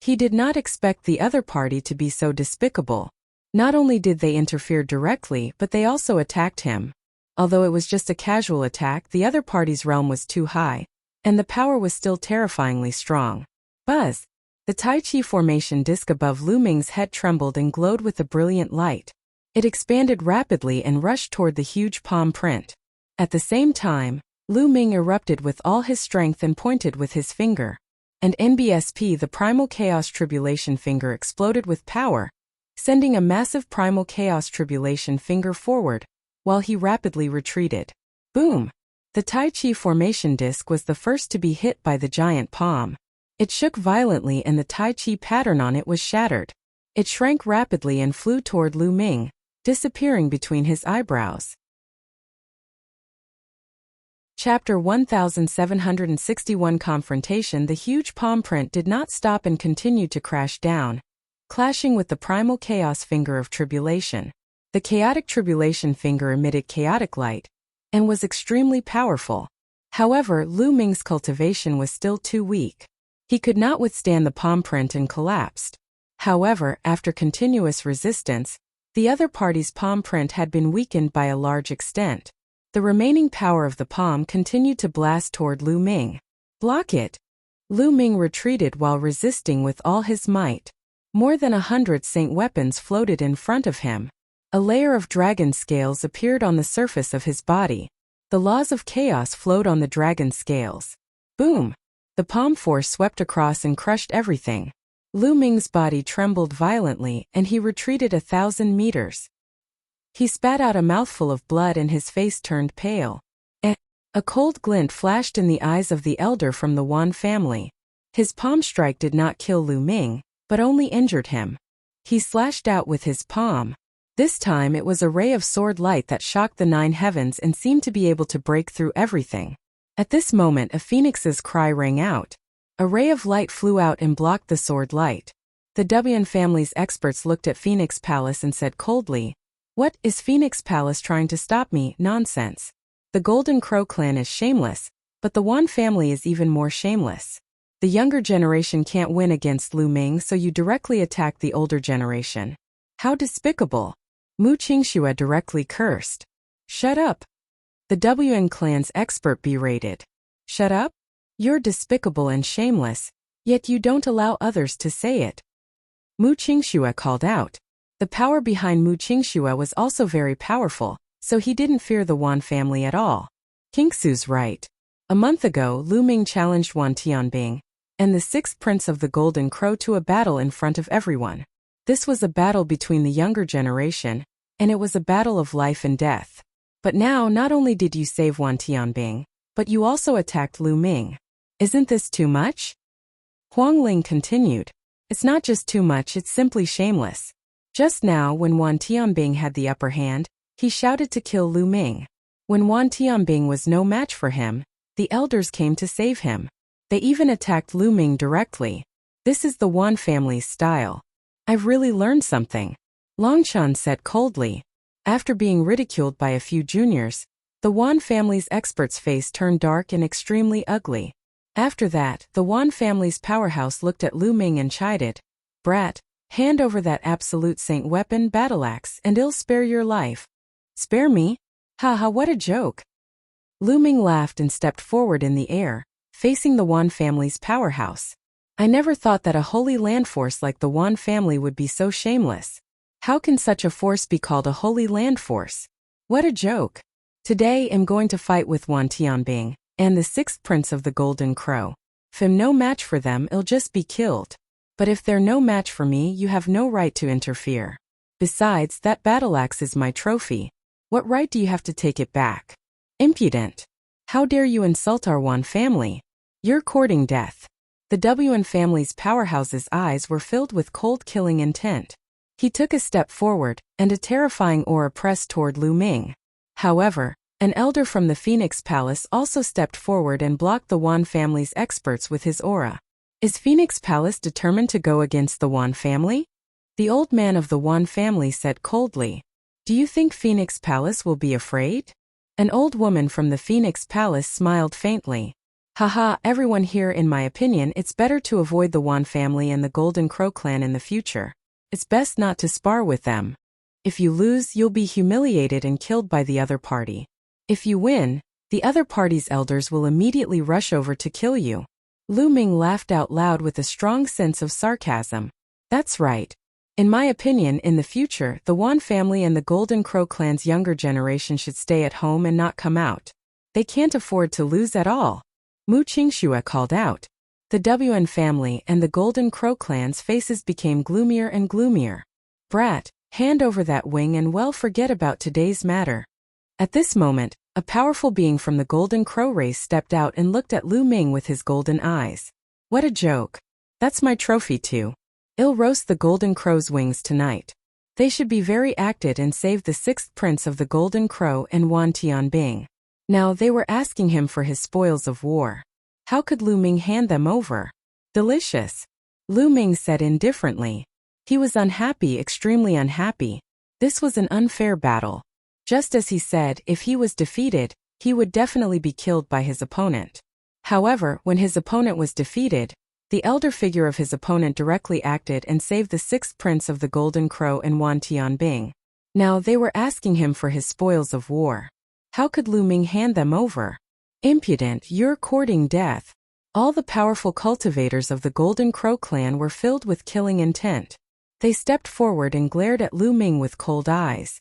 He did not expect the other party to be so despicable. Not only did they interfere directly, but they also attacked him. Although it was just a casual attack, the other party's realm was too high, and the power was still terrifyingly strong. Buzz! The Tai Chi formation disc above Lu Ming's head trembled and glowed with a brilliant light. It expanded rapidly and rushed toward the huge palm print. At the same time, Lu Ming erupted with all his strength and pointed with his finger. And NBSP, the Primal Chaos Tribulation Finger, exploded with power, sending a massive Primal Chaos Tribulation Finger forward, while he rapidly retreated. Boom! The Tai Chi formation disc was the first to be hit by the giant palm. It shook violently and the Tai Chi pattern on it was shattered. It shrank rapidly and flew toward Lu Ming, disappearing between his eyebrows. Chapter 1761 Confrontation. The huge palm print did not stop and continued to crash down, clashing with the Primal Chaos Finger of Tribulation. The Chaotic Tribulation Finger emitted chaotic light, and was extremely powerful. However, Lu Ming's cultivation was still too weak. He could not withstand the palm print and collapsed. However, after continuous resistance, the other party's palm print had been weakened by a large extent. The remaining power of the palm continued to blast toward Lu Ming. Block it! Lu Ming retreated while resisting with all his might. More than 100 saint weapons floated in front of him. A layer of dragon scales appeared on the surface of his body. The laws of chaos flowed on the dragon scales. Boom! The palm force swept across and crushed everything. Lu Ming's body trembled violently and he retreated 1,000 meters. He spat out a mouthful of blood and his face turned pale. A cold glint flashed in the eyes of the elder from the Wan family. His palm strike did not kill Lu Ming, but only injured him. He slashed out with his palm. This time it was a ray of sword light that shocked the 9 heavens and seemed to be able to break through everything. At this moment a phoenix's cry rang out. A ray of light flew out and blocked the sword light. The Wen family's experts looked at Phoenix Palace and said coldly, "What is Phoenix Palace trying to stop me? Nonsense. The Golden Crow clan is shameless, but the Wan family is even more shameless. The younger generation can't win against Lu Ming, so you directly attack the older generation. How despicable." Mu Qingxue directly cursed. "Shut up." The Wen clan's expert berated. "Shut up? You're despicable and shameless, yet you don't allow others to say it." Mu Qingxue called out. The power behind Mu Qingxue was also very powerful, so he didn't fear the Wan family at all. Kingsu's right. A month ago, Lu Ming challenged Wan Tianbing and the 6th Prince of the Golden Crow to a battle in front of everyone. This was a battle between the younger generation, and it was a battle of life and death. But now not only did you save Wan Tianbing, but you also attacked Lu Ming. Isn't this too much? Huang Ling continued. It's not just too much, it's simply shameless. Just now, when Wan Tianbing had the upper hand, he shouted to kill Lu Ming. When Wan Tianbing was no match for him, the elders came to save him. They even attacked Lu Ming directly. This is the Wan family's style. I've really learned something, Longchan said coldly. After being ridiculed by a few juniors, the Wan family's expert's face turned dark and extremely ugly. After that, the Wan family's powerhouse looked at Lu Ming and chided, "Brat, hand over that absolute saint weapon, battle axe, and I'll spare your life." "Spare me? Haha, what a joke." Lu Ming laughed and stepped forward in the air, facing the Wan family's powerhouse. "I never thought that a holy land force like the Wan family would be so shameless. How can such a force be called a holy land force? What a joke. Today I'm going to fight with Wan Tianbing and the 6th Prince of the Golden Crow. If I'm no match for them, I'll just be killed. But if they're no match for me, you have no right to interfere. Besides, that battle axe is my trophy. What right do you have to take it back? Impudent. How dare you insult our Wan family? You're courting death." The Wen family's powerhouse's eyes were filled with cold killing intent. He took a step forward, and a terrifying aura pressed toward Lu Ming. However, an elder from the Phoenix Palace also stepped forward and blocked the Wan family's experts with his aura. Is Phoenix Palace determined to go against the Wan family? The old man of the Wan family said coldly. Do you think Phoenix Palace will be afraid? An old woman from the Phoenix Palace smiled faintly. Haha, everyone here, in my opinion, it's better to avoid the Wan family and the Golden Crow clan in the future. It's best not to spar with them. If you lose, you'll be humiliated and killed by the other party. If you win, the other party's elders will immediately rush over to kill you. Lu Ming laughed out loud with a strong sense of sarcasm. That's right. In my opinion, in the future, the Wan family and the Golden Crow clan's younger generation should stay at home and not come out. They can't afford to lose at all. Mu Qingxue called out. The WN family and the Golden Crow clan's faces became gloomier and gloomier. Brat, hand over that wing and forget about today's matter. At this moment, a powerful being from the Golden Crow race stepped out and looked at Lu Ming with his golden eyes. What a joke. That's my trophy too. I'll roast the Golden Crow's wings tonight. They should be very acted and save the sixth prince of the Golden Crow and Wan Tianbing. Now they were asking him for his spoils of war. How could Lu Ming hand them over? Delicious. Lu Ming said indifferently. He was unhappy, extremely unhappy. This was an unfair battle. Just as he said, if he was defeated, he would definitely be killed by his opponent. However, when his opponent was defeated, the elder figure of his opponent directly acted and saved the sixth prince of the Golden Crow and Wan Tianbing. Now they were asking him for his spoils of war. How could Lu Ming hand them over? Impudent, you're courting death. All the powerful cultivators of the Golden Crow clan were filled with killing intent. They stepped forward and glared at Lu Ming with cold eyes.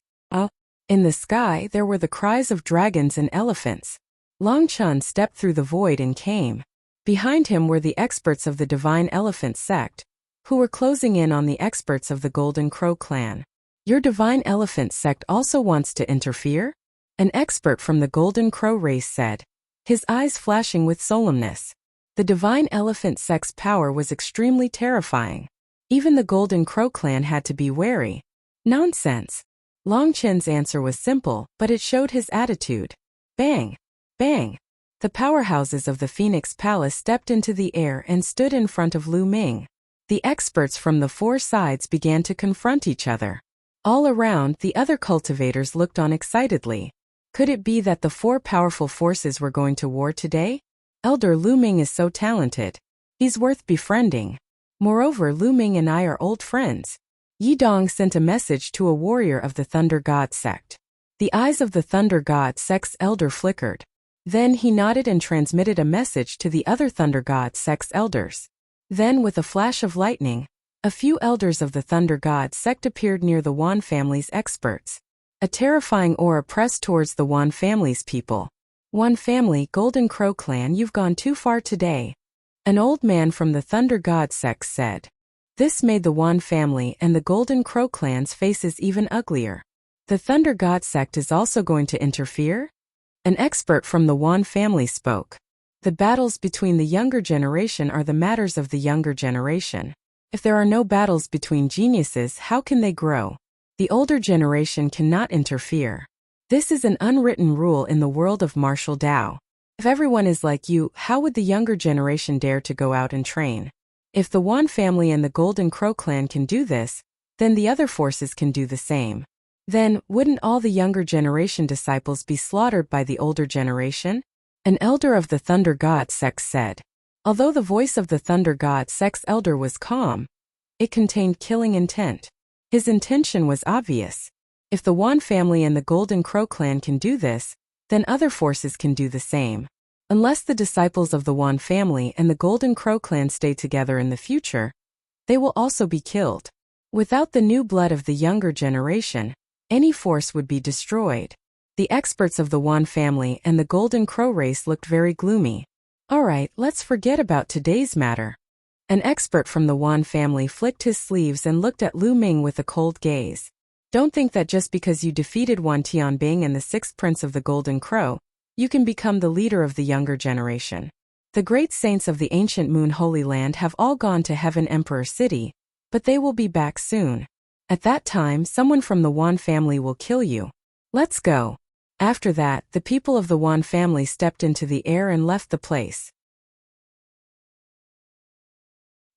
In the sky there were the cries of dragons and elephants. Long Chun stepped through the void and came. Behind him were the experts of the Divine Elephant sect, who were closing in on the experts of the Golden Crow clan. Your Divine Elephant sect also wants to interfere? An expert from the Golden Crow race said, his eyes flashing with solemnness. The Divine Elephant sect's power was extremely terrifying. Even the Golden Crow clan had to be wary. Nonsense. Long Chen's answer was simple, but it showed his attitude. Bang! Bang! The powerhouses of the Phoenix Palace stepped into the air and stood in front of Lu Ming. The experts from the four sides began to confront each other. All around, the other cultivators looked on excitedly. Could it be that the four powerful forces were going to war today? Elder Lu Ming is so talented. He's worth befriending. Moreover, Lu Ming and I are old friends. Yi Dong sent a message to a warrior of the Thunder God sect. The eyes of the Thunder God sect's elder flickered. Then he nodded and transmitted a message to the other Thunder God sect's elders. Then, with a flash of lightning, a few elders of the Thunder God sect appeared near the Wan family's experts. A terrifying aura pressed towards the Wan family's people. Wan family, Golden Crow clan, you've gone too far today. An old man from the Thunder God sect said. This made the Wan family and the Golden Crow clan's faces even uglier. The Thunder God sect is also going to interfere? An expert from the Wan family spoke. The battles between the younger generation are the matters of the younger generation. If there are no battles between geniuses, how can they grow? The older generation cannot interfere. This is an unwritten rule in the world of martial Tao. If everyone is like you, how would the younger generation dare to go out and train? If the Wan family and the Golden Crow clan can do this, then the other forces can do the same. Then, wouldn't all the younger generation disciples be slaughtered by the older generation? An elder of the Thunder God sect said. Although the voice of the Thunder God sect's elder was calm, it contained killing intent. His intention was obvious. If the Wan family and the Golden Crow clan can do this, then other forces can do the same. Unless the disciples of the Wan family and the Golden Crow clan stay together in the future, they will also be killed. Without the new blood of the younger generation, any force would be destroyed. The experts of the Wan family and the Golden Crow race looked very gloomy. Alright, let's forget about today's matter. An expert from the Wan family flicked his sleeves and looked at Lu Ming with a cold gaze. Don't think that just because you defeated Wan Tianbing and the sixth prince of the Golden Crow, you can become the leader of the younger generation. The great saints of the ancient Moon Holy Land have all gone to Heaven Emperor City, but they will be back soon. At that time, someone from the Wan family will kill you. Let's go. After that, the people of the Wan family stepped into the air and left the place.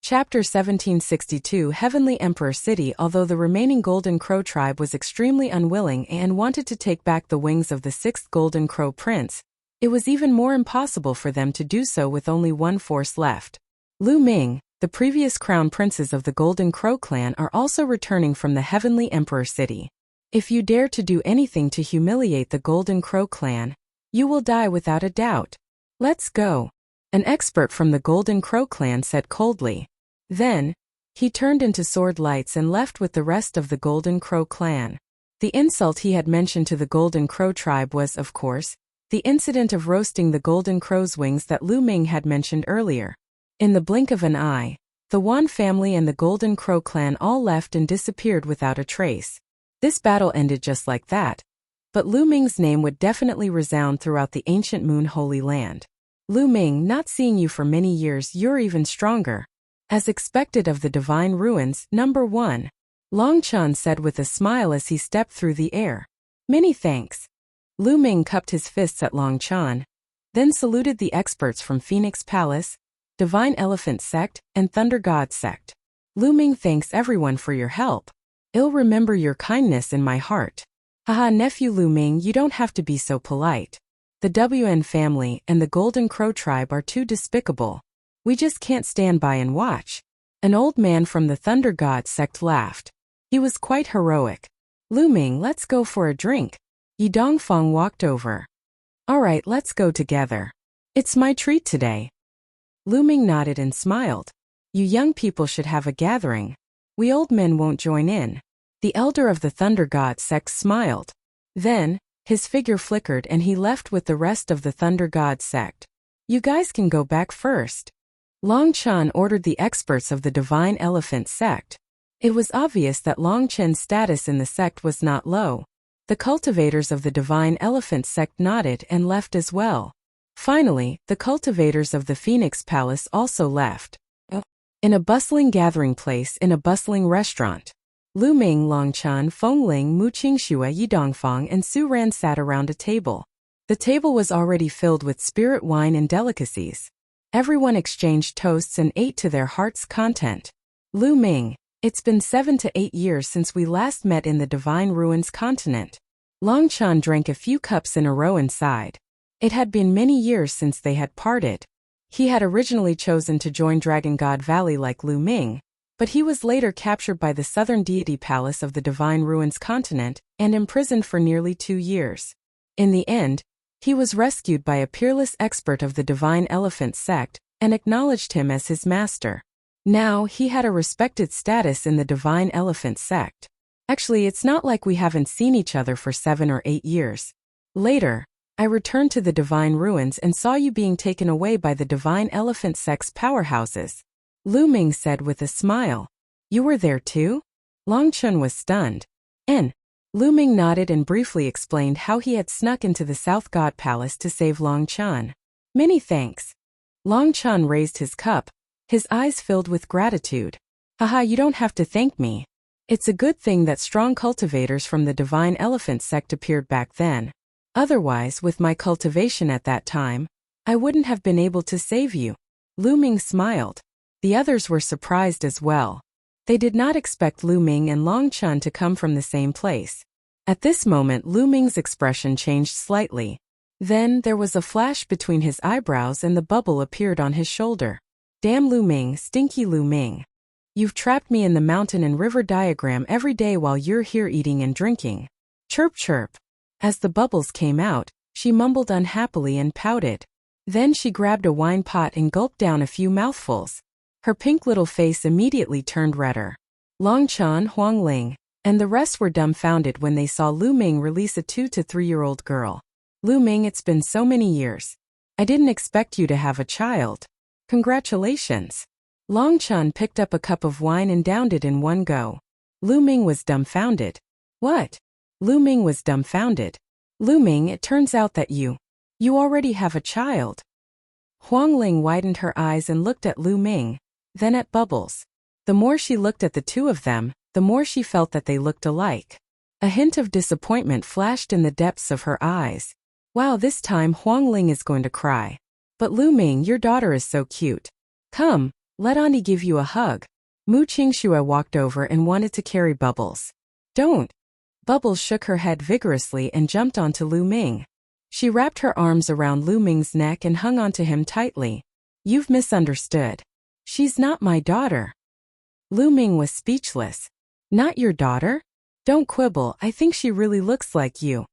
Chapter 1762 Heavenly Emperor City. Although the remaining Golden Crow tribe was extremely unwilling and wanted to take back the wings of the sixth Golden Crow Prince, it was even more impossible for them to do so with only one force left. Lu Ming, the previous crown princes of the Golden Crow clan, are also returning from the Heavenly Emperor City. If you dare to do anything to humiliate the Golden Crow clan, you will die without a doubt. Let's go. An expert from the Golden Crow clan said coldly. Then, he turned into sword lights and left with the rest of the Golden Crow clan. The insult he had mentioned to the Golden Crow tribe was, of course, the incident of roasting the Golden Crow's wings that Lu Ming had mentioned earlier. In the blink of an eye, the Wan family and the Golden Crow clan all left and disappeared without a trace. This battle ended just like that, but Lu Ming's name would definitely resound throughout the ancient Moon Holy Land. Lu Ming, not seeing you for many years, you're even stronger. As expected of the Divine Ruins, number 1. Long Chen said with a smile as he stepped through the air. Many thanks. Lu Ming cupped his fists at Long Chen, then saluted the experts from Phoenix Palace, Divine Elephant Sect, and Thunder God Sect. Lu Ming thanks everyone for your help. I'll remember your kindness in my heart. Haha, nephew Lu Ming, you don't have to be so polite. The WN family and the Golden Crow tribe are too despicable. We just can't stand by and watch. An old man from the Thunder God Sect laughed. He was quite heroic. Lu Ming, let's go for a drink. Yi Dongfang walked over. All right, let's go together. It's my treat today. Lu Ming nodded and smiled. You young people should have a gathering. We old men won't join in. The elder of the Thunder God Sect smiled. Then, his figure flickered and he left with the rest of the Thunder God Sect. You guys can go back first. Long Chen ordered the experts of the Divine Elephant Sect. It was obvious that Long Chen's status in the sect was not low. The cultivators of the Divine Elephant Sect nodded and left as well. Finally, the cultivators of the Phoenix Palace also left. In a bustling gathering place in a bustling restaurant, Lu Ming, Long Chen, Feng Ling, Mu Qingxue, Yi Dongfang, and Su Ran sat around a table. The table was already filled with spirit wine and delicacies. Everyone exchanged toasts and ate to their heart's content. Lu Ming, it's been 7 to 8 years since we last met in the Divine Ruins continent. Long Chen drank a few cups in a row and sighed. It had been many years since they had parted. He had originally chosen to join Dragon God Valley like Lu Ming, but he was later captured by the Southern Deity Palace of the Divine Ruins continent and imprisoned for nearly 2 years. In the end, he was rescued by a peerless expert of the Divine Elephant Sect and acknowledged him as his master. Now he had a respected status in the Divine Elephant Sect. Actually, it's not like we haven't seen each other for 7 or 8 years. Later, I returned to the Divine Ruins and saw you being taken away by the Divine Elephant Sect's powerhouses. Lu Ming said with a smile. You were there too? Long Chen was stunned. Lu Ming nodded and briefly explained how he had snuck into the South God Palace to save Long Chen. Many thanks. Long Chen raised his cup, his eyes filled with gratitude. Haha, you don't have to thank me. It's a good thing that strong cultivators from the Divine Elephant Sect appeared back then. Otherwise, with my cultivation at that time, I wouldn't have been able to save you. Lu Ming smiled. The others were surprised as well. They did not expect Lu Ming and Long Chen to come from the same place. At this moment, Lu Ming's expression changed slightly. Then there was a flash between his eyebrows and the bubble appeared on his shoulder. Damn Lu Ming, stinky Lu Ming. You've trapped me in the mountain and river diagram every day while you're here eating and drinking. Chirp chirp. As the bubbles came out, she mumbled unhappily and pouted. Then she grabbed a wine pot and gulped down a few mouthfuls. Her pink little face immediately turned redder. Long Chen, Huang Ling, and the rest were dumbfounded when they saw Lu Ming release a 2 to 3-year-old girl. Lu Ming, it's been so many years. I didn't expect you to have a child. Congratulations. Long Chen picked up a cup of wine and downed it in one go. Lu Ming was dumbfounded. What? Lu Ming was dumbfounded. Lu Ming, it turns out that you already have a child. Huang Ling widened her eyes and looked at Lu Ming, then at Bubbles. The more she looked at the two of them, the more she felt that they looked alike. A hint of disappointment flashed in the depths of her eyes. Wow, this time Huang Ling is going to cry. But Lu Ming, your daughter is so cute. Come, Let Auntie give you a hug. Mu Qingxue walked over and wanted to carry Bubbles. Don't. Bubbles shook her head vigorously and jumped onto Lu Ming. She wrapped her arms around Lu Ming's neck and hung onto him tightly. You've misunderstood. She's not my daughter. Lu Ming was speechless. Not your daughter? Don't quibble, I think she really looks like you.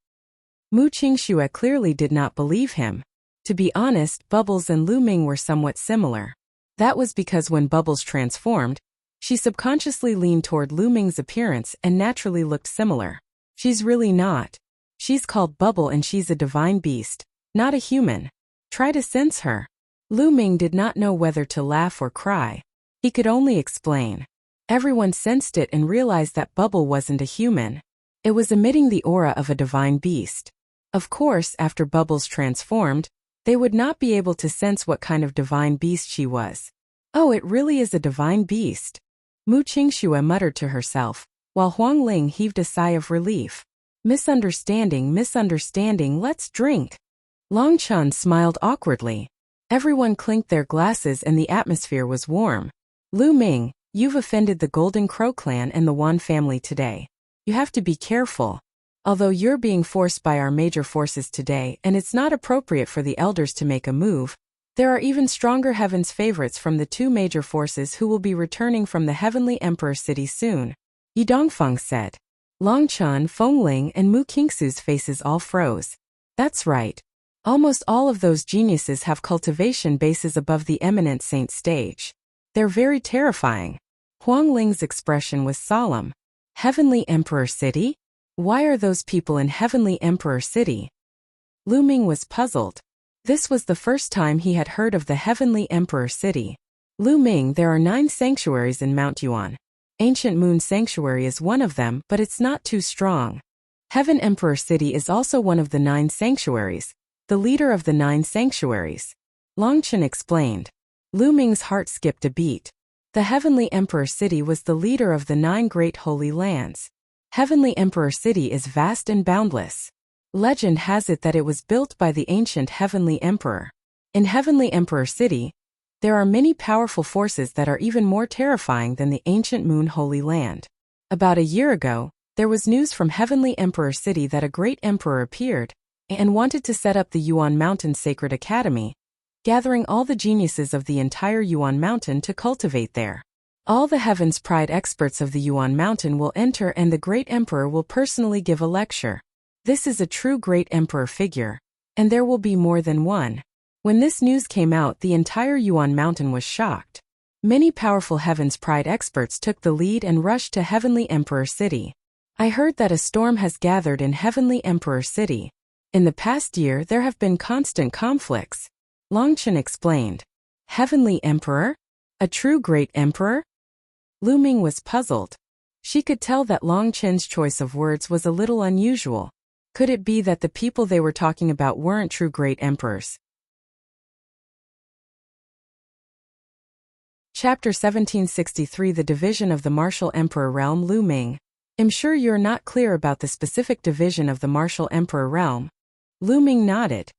Mu Qingxue clearly did not believe him. To be honest, Bubbles and Lu Ming were somewhat similar. That was because when Bubbles transformed, she subconsciously leaned toward Lu Ming's appearance and naturally looked similar. She's really not. She's called Bubble and she's a divine beast, not a human. Try to sense her. Lu Ming did not know whether to laugh or cry. He could only explain. Everyone sensed it and realized that Bubble wasn't a human. It was emitting the aura of a divine beast. Of course, after Bubbles transformed, they would not be able to sense what kind of divine beast she was. Oh, it really is a divine beast. Mu Qingxue muttered to herself, while Huang Ling heaved a sigh of relief. Misunderstanding, let's drink. Long Chen smiled awkwardly. Everyone clinked their glasses and the atmosphere was warm. Lu Ming, you've offended the Golden Crow clan and the Wan family today. You have to be careful. Although you're being forced by our major forces today and it's not appropriate for the elders to make a move, there are even stronger heaven's favorites from the two major forces who will be returning from the Heavenly Emperor City soon. Yi Dongfeng said. Long Chen, Feng Ling, and Mu Qingxu's faces all froze. That's right. Almost all of those geniuses have cultivation bases above the eminent saint stage. They're very terrifying. Huang Ling's expression was solemn. Heavenly Emperor City? Why are those people in Heavenly Emperor City? Lu Ming was puzzled. This was the first time he had heard of the Heavenly Emperor City. Lu Ming, there are 9 sanctuaries in Mount Yuan. Ancient Moon Sanctuary is one of them, but it's not too strong. Heaven Emperor City is also one of the 9 sanctuaries, the leader of the 9 sanctuaries. Long Chen explained. Lu Ming's heart skipped a beat. The Heavenly Emperor City was the leader of the 9 great holy lands. Heavenly Emperor City is vast and boundless. Legend has it that it was built by the ancient Heavenly Emperor. In Heavenly Emperor City, there are many powerful forces that are even more terrifying than the ancient Moon Holy Land. About a year ago, there was news from Heavenly Emperor City that a great emperor appeared and wanted to set up the Yuan Mountain Sacred Academy, gathering all the geniuses of the entire Yuan Mountain to cultivate there. All the Heaven's Pride experts of the Yuan Mountain will enter and the great emperor will personally give a lecture. This is a true great emperor figure, and there will be more than one. When this news came out, the entire Yuan Mountain was shocked. Many powerful Heaven's Pride experts took the lead and rushed to Heavenly Emperor City. I heard that a storm has gathered in Heavenly Emperor City. In the past year, there have been constant conflicts. Long Chen explained. Heavenly Emperor? A true great emperor? Lu Ming was puzzled. She could tell that Long Chen's choice of words was a little unusual. Could it be that the people they were talking about weren't true great emperors? Chapter 1763 The Division of the Martial Emperor Realm. Lu Ming. I'm sure you're not clear about the specific division of the Martial Emperor Realm. Lu Ming nodded.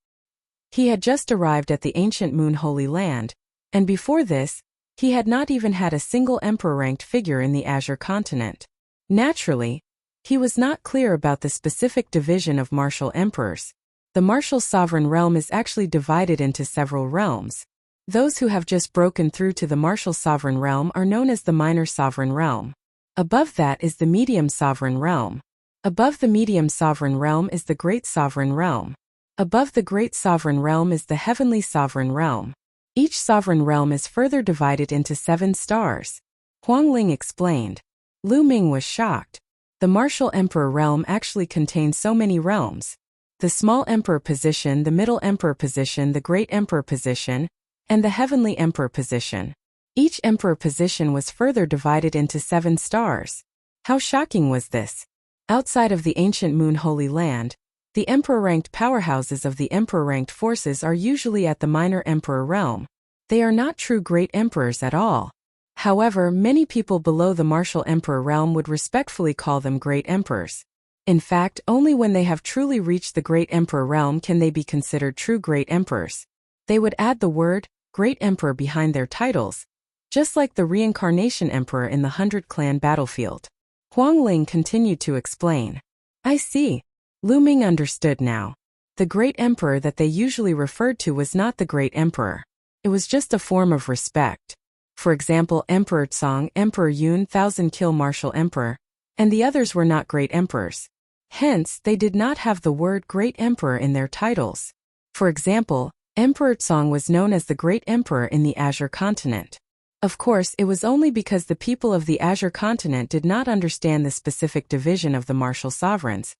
He had just arrived at the ancient Moon Holy Land, and before this, he had not even had a single emperor-ranked figure in the Azure continent. Naturally, he was not clear about the specific division of martial emperors. The martial sovereign realm is actually divided into several realms. Those who have just broken through to the martial sovereign realm are known as the minor sovereign realm. Above that is the medium sovereign realm. Above the medium sovereign realm is the great sovereign realm. Above the great sovereign realm is the heavenly sovereign realm. Each sovereign realm is further divided into 7 stars. Huang Ling explained. Lu Ming was shocked. The martial emperor realm actually contains so many realms. The small emperor position, the middle emperor position, the great emperor position, and the heavenly emperor position. Each emperor position was further divided into 7 stars. How shocking was this? Outside of the ancient Moon Holy Land, the emperor-ranked powerhouses of the emperor-ranked forces are usually at the minor emperor realm. They are not true great emperors at all. However, many people below the martial emperor realm would respectfully call them great emperors. In fact, only when they have truly reached the great emperor realm can they be considered true great emperors. They would add the word great emperor behind their titles, just like the reincarnation emperor in the 100-clan battlefield. Huangling continued to explain. I see. Lu Ming understood now. The great emperor that they usually referred to was not the great emperor. It was just a form of respect. For example, Emperor Tsang, Emperor Yun, Thousand-Kill Martial Emperor, and the others were not great emperors. Hence, they did not have the word great emperor in their titles. For example, Emperor Tsang was known as the great emperor in the Azure continent. Of course, it was only because the people of the Azure continent did not understand the specific division of the martial sovereigns.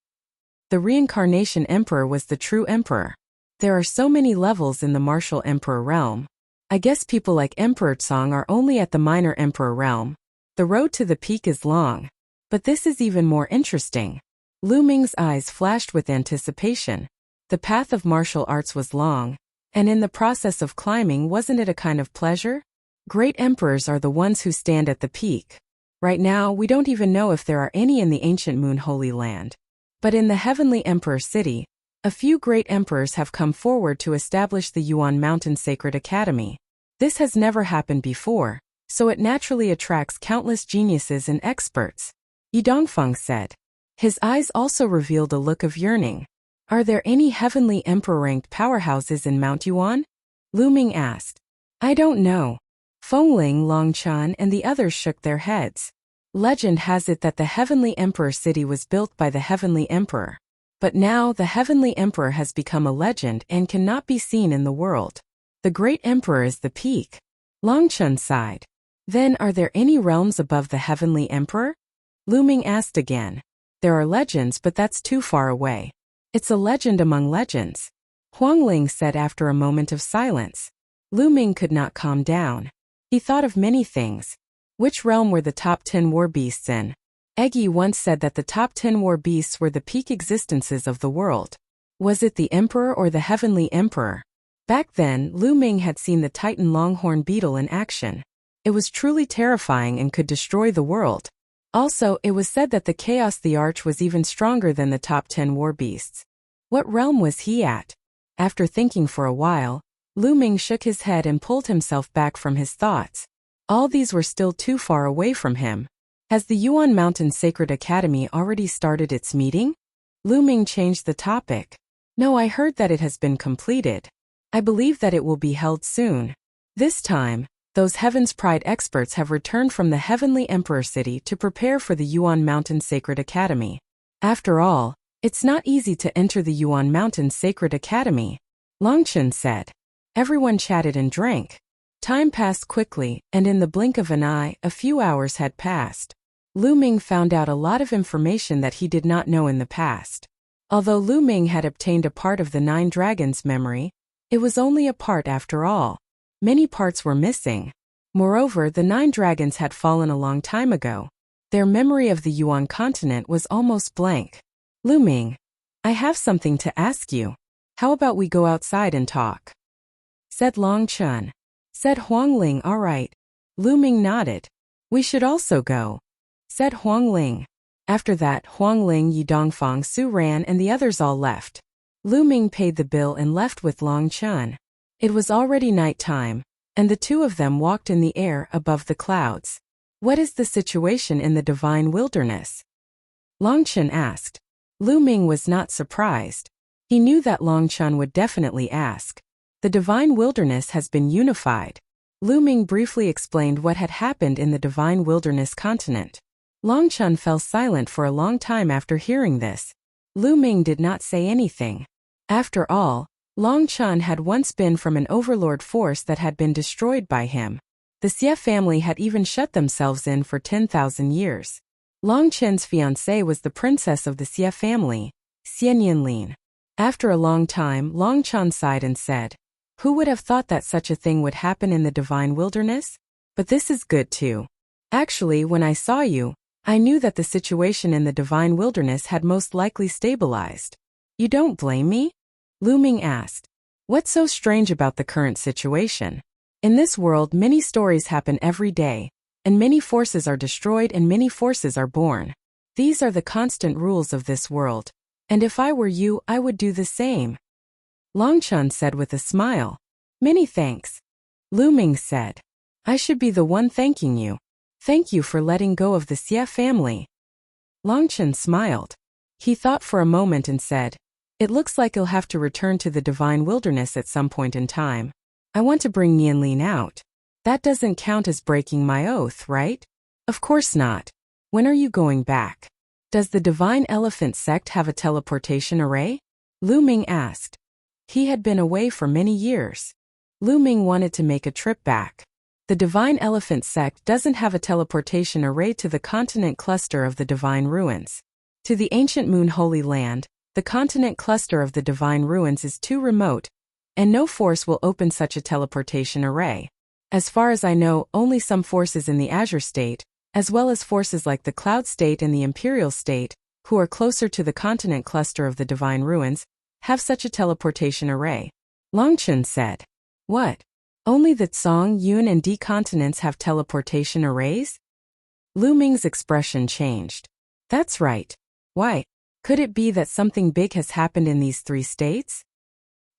The reincarnation emperor was the true emperor. There are so many levels in the martial emperor realm. I guess people like Emperor Tsang are only at the minor emperor realm. The road to the peak is long. But this is even more interesting. Lu Ming's eyes flashed with anticipation. The path of martial arts was long, and in the process of climbing, wasn't it a kind of pleasure? Great emperors are the ones who stand at the peak. Right now, we don't even know if there are any in the ancient Moon Holy Land. But in the Heavenly Emperor City, a few great emperors have come forward to establish the Yuan Mountain Sacred Academy. This has never happened before, so it naturally attracts countless geniuses and experts. Yi Dongfeng said. His eyes also revealed a look of yearning. Are there any Heavenly Emperor-ranked powerhouses in Mount Yuan? Lu Ming asked. I don't know. Fengling, Long Chen, and the others shook their heads. Legend has it that the Heavenly Emperor City was built by the Heavenly Emperor. But now the Heavenly Emperor has become a legend and cannot be seen in the world. The Great Emperor is the peak. Long Chen sighed. Then are there any realms above the Heavenly Emperor? Lu Ming asked again. There are legends, but that's too far away. It's a legend among legends. Huangling said after a moment of silence. Lu Ming could not calm down. He thought of many things. Which realm were the top 10 war beasts in? Eggy once said that the top 10 war beasts were the peak existences of the world. Was it the Emperor or the Heavenly Emperor? Back then, Lu Ming had seen the Titan Longhorn Beetle in action. It was truly terrifying and could destroy the world. Also, it was said that the Chaos the Arch was even stronger than the top 10 war beasts. What realm was he at? After thinking for a while, Lu Ming shook his head and pulled himself back from his thoughts. All these were still too far away from him. Has the Yuan Mountain Sacred Academy already started its meeting? Lu Ming changed the topic. No, I heard that it has been completed. I believe that it will be held soon. This time, those Heaven's Pride experts have returned from the Heavenly Emperor City to prepare for the Yuan Mountain Sacred Academy. After all, it's not easy to enter the Yuan Mountain Sacred Academy. Longchen said. Everyone chatted and drank. Time passed quickly, and in the blink of an eye, a few hours had passed. Lu Ming found out a lot of information that he did not know in the past. Although Lu Ming had obtained a part of the 9 dragons' memory, it was only a part after all. Many parts were missing. Moreover, the 9 dragons had fallen a long time ago. Their memory of the Yuan continent was almost blank. Lu Ming, I have something to ask you. How about we go outside and talk? Said Long Chen. Said Huangling, all right. Lu Ming nodded. We should also go. Said Huangling. After that, Huangling, Yi Dongfeng, Su Ran, and the others all left. Lu Ming paid the bill and left with Long Chen. It was already night time, and the two of them walked in the air above the clouds. What is the situation in the Divine Wilderness? Long Chen asked. Lu Ming was not surprised. He knew that Long Chen would definitely ask. The Divine Wilderness has been unified. Lu Ming briefly explained what had happened in the Divine Wilderness continent. Long Chen fell silent for a long time after hearing this. Lu Ming did not say anything. After all, Long Chen had once been from an overlord force that had been destroyed by him. The Xie family had even shut themselves in for 10,000 years. Long Chen's fiancée was the princess of the Xie family, Xian Yinlin. After a long time, Long Chen sighed and said, who would have thought that such a thing would happen in the Divine Wilderness? But this is good too. Actually, when I saw you, I knew that the situation in the Divine Wilderness had most likely stabilized. You don't blame me? Lu Ming asked. What's so strange about the current situation? In this world, many stories happen every day, and many forces are destroyed and many forces are born. These are the constant rules of this world, and if I were you, I would do the same. Long Chen said with a smile. Many thanks. Lu Ming said. I should be the one thanking you. Thank you for letting go of the Xie family. Long Chen smiled. He thought for a moment and said, it looks like you'll have to return to the divine wilderness at some point in time. I want to bring Nianlin out. That doesn't count as breaking my oath, right? Of course not. When are you going back? Does the divine elephant sect have a teleportation array? Lu Ming asked. He had been away for many years. Lu Ming wanted to make a trip back. The divine elephant sect doesn't have a teleportation array to the continent cluster of the divine ruins. To the ancient moon holy land, the continent cluster of the divine ruins is too remote, and no force will open such a teleportation array. As far as I know, only some forces in the Azure state, as well as forces like the Cloud state and the Imperial state, who are closer to the continent cluster of the divine ruins, have such a teleportation array. Long Chen said. What? Only the Tsong, Yun and D continents have teleportation arrays? Lu Ming's expression changed. That's right. Why? Could it be that something big has happened in these 3 states?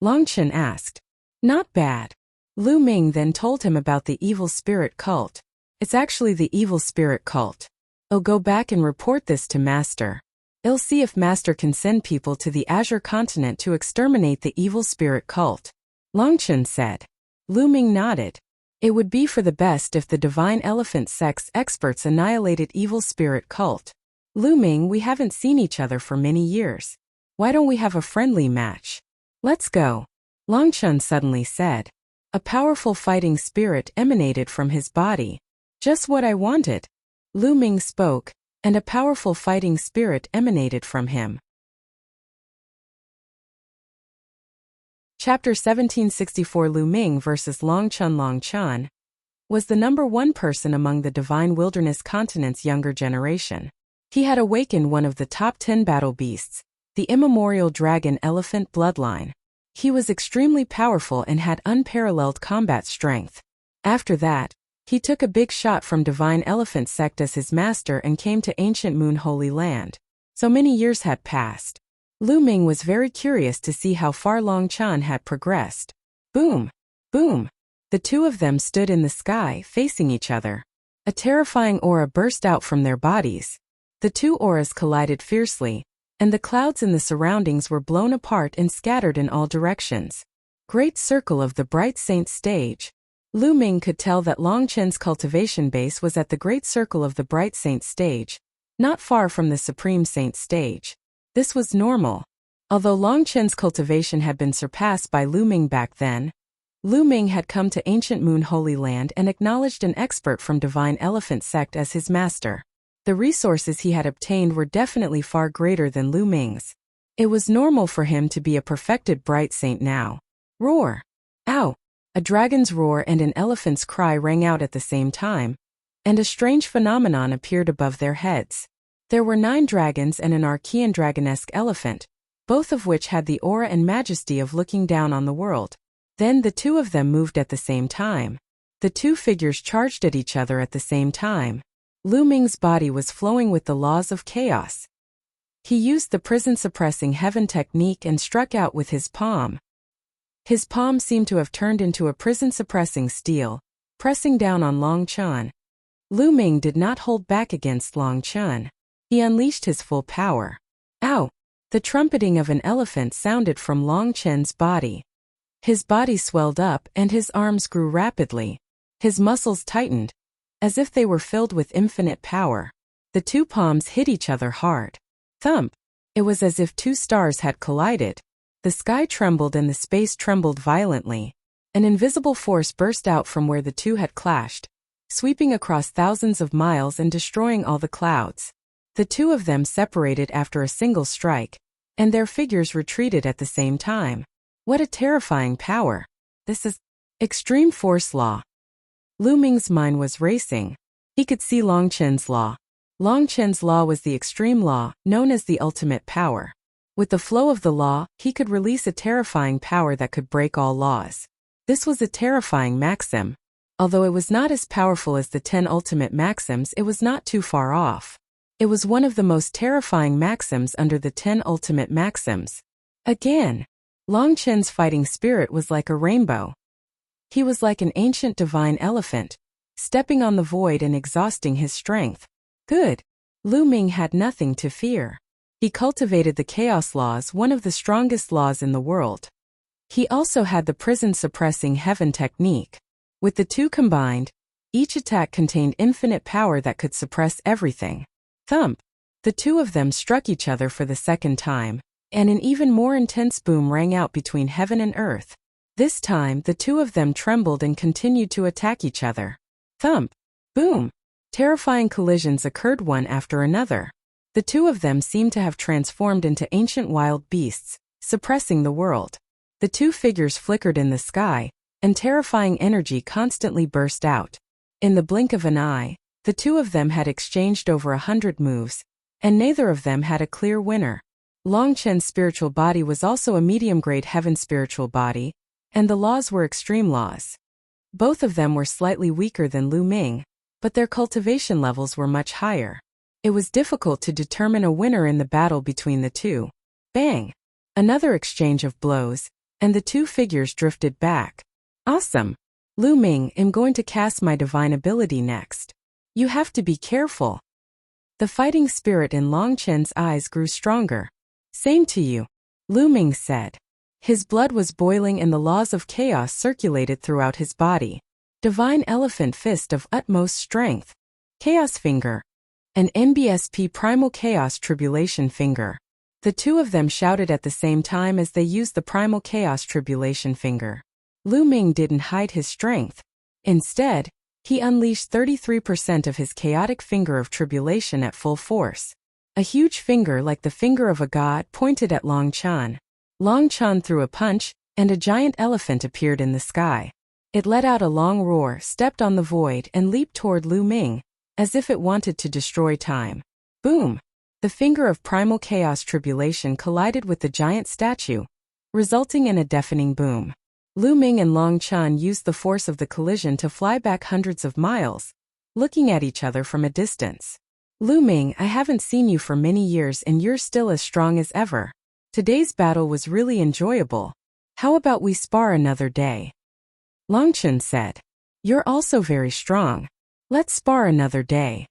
Long Chen asked. Not bad. Lu Ming then told him about the evil spirit cult. It's actually the evil spirit cult. I'll go back and report this to Master. I'll see if Master can send people to the Azure continent to exterminate the evil spirit cult. Long Chen said. Lu Ming nodded. It would be for the best if the divine elephant sect's experts annihilated evil spirit cult. Lu Ming, we haven't seen each other for many years. Why don't we have a friendly match? Let's go. Long Chen suddenly said. A powerful fighting spirit emanated from his body. Just what I wanted. Lu Ming spoke, and a powerful fighting spirit emanated from him. Chapter 1764 Lu Ming vs. Long Chen. Long Chen was the #1 person among the divine wilderness continent's younger generation. He had awakened one of the top 10 battle beasts, the immemorial dragon elephant bloodline. He was extremely powerful and had unparalleled combat strength. After that, he took a big shot from divine elephant sect as his master and came to ancient moon holy land. So many years had passed. Lu Ming was very curious to see how far Long Chen had progressed. Boom! Boom! The 2 of them stood in the sky, facing each other. A terrifying aura burst out from their bodies. The 2 auras collided fiercely, and the clouds in the surroundings were blown apart and scattered in all directions. Great Circle of the Bright Saint stage. Lu Ming could tell that Long Chen's cultivation base was at the Great Circle of the Bright Saint stage, not far from the Supreme Saint stage. This was normal. Although Long Chen's cultivation had been surpassed by Lu Ming back then, Lu Ming had come to ancient moon holy land and acknowledged an expert from divine elephant sect as his master. The resources he had obtained were definitely far greater than Lu Ming's. It was normal for him to be a perfected bright saint now. Roar! Ow! A dragon's roar and an elephant's cry rang out at the same time, and a strange phenomenon appeared above their heads. There were 9 dragons and an Archean dragonesque elephant, both of which had the aura and majesty of looking down on the world. Then the 2 of them moved at the same time. The 2 figures charged at each other at the same time. Lu Ming's body was flowing with the laws of chaos. He used the prison-suppressing heaven technique and struck out with his palm. His palm seemed to have turned into a prison-suppressing steel, pressing down on Long Chen. Lu Ming did not hold back against Long Chen. He unleashed his full power. Ow! The trumpeting of an elephant sounded from Long Chen's body. His body swelled up and his arms grew rapidly. His muscles tightened, as if they were filled with infinite power. The 2 palms hit each other hard. Thump! It was as if 2 stars had collided. The sky trembled and the space trembled violently. An invisible force burst out from where the 2 had clashed, sweeping across thousands of miles and destroying all the clouds. The 2 of them separated after a single strike, and their figures retreated at the same time. What a terrifying power! This is extreme force law. Lu Ming's mind was racing. He could see Long Chen's law. Long Chen's law was the extreme law, known as the ultimate power. With the flow of the law, he could release a terrifying power that could break all laws. This was a terrifying maxim. Although it was not as powerful as the 10 ultimate maxims, it was not too far off. It was one of the most terrifying maxims under the 10 ultimate maxims. Again, Long Chen's fighting spirit was like a rainbow. He was like an ancient divine elephant, stepping on the void and exhausting his strength. Good. Lu Ming had nothing to fear. He cultivated the chaos laws, one of the strongest laws in the world. He also had the prison-suppressing heaven technique. With the two combined, each attack contained infinite power that could suppress everything. Thump! The two of them struck each other for the second time, and an even more intense boom rang out between heaven and earth. This time, the two of them trembled and continued to attack each other. Thump! Boom! Terrifying collisions occurred one after another. The two of them seemed to have transformed into ancient wild beasts, suppressing the world. The two figures flickered in the sky, and terrifying energy constantly burst out. In the blink of an eye, the two of them had exchanged over 100 moves, and neither of them had a clear winner. Long Chen's spiritual body was also a medium-grade heaven spiritual body, and the laws were extreme laws. Both of them were slightly weaker than Lu Ming, but their cultivation levels were much higher. It was difficult to determine a winner in the battle between the two. Bang! Another exchange of blows, and the two figures drifted back. Awesome! Lu Ming, I'm going to cast my divine ability next. You have to be careful. The fighting spirit in Long Chen's eyes grew stronger. Same to you, Lu Ming said. His blood was boiling and the laws of chaos circulated throughout his body. Divine Elephant Fist of utmost strength. Chaos Finger. An NBSP Primal Chaos Tribulation Finger. The two of them shouted at the same time as they used the Primal Chaos Tribulation Finger. Lu Ming didn't hide his strength. Instead, he unleashed 33% of his chaotic finger of tribulation at full force. A huge finger like the finger of a god pointed at Long Chen. Long Chen threw a punch, and a giant elephant appeared in the sky. It let out a long roar, stepped on the void, and leaped toward Lu Ming, as if it wanted to destroy time. Boom! The finger of primal chaos tribulation collided with the giant statue, resulting in a deafening boom. Lu Ming and Long Chen used the force of the collision to fly back hundreds of miles, looking at each other from a distance. Lu Ming, I haven't seen you for many years and you're still as strong as ever. Today's battle was really enjoyable. How about we spar another day? Long Chen said. You're also very strong. Let's spar another day.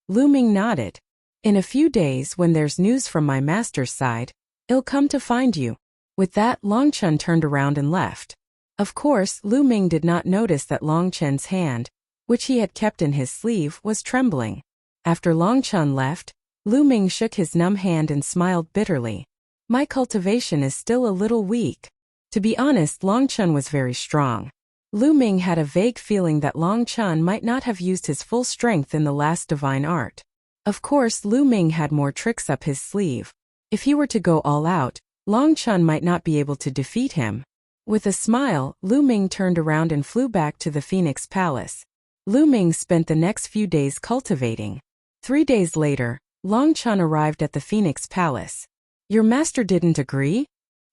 Lu Ming nodded. In a few days, when there's news from my master's side, I'll come to find you. With that, Long Chen turned around and left. Of course, Lu Ming did not notice that Long Chen's hand, which he had kept in his sleeve, was trembling. After Long Chen left, Lu Ming shook his numb hand and smiled bitterly. My cultivation is still a little weak. To be honest, Long Chen was very strong. Lu Ming had a vague feeling that Long Chen might not have used his full strength in the last divine art. Of course, Lu Ming had more tricks up his sleeve. If he were to go all out, Long Chen might not be able to defeat him. With a smile, Lu Ming turned around and flew back to the Phoenix Palace. Lu Ming spent the next few days cultivating. 3 days later, Long Chen arrived at the Phoenix Palace. Your master didn't agree?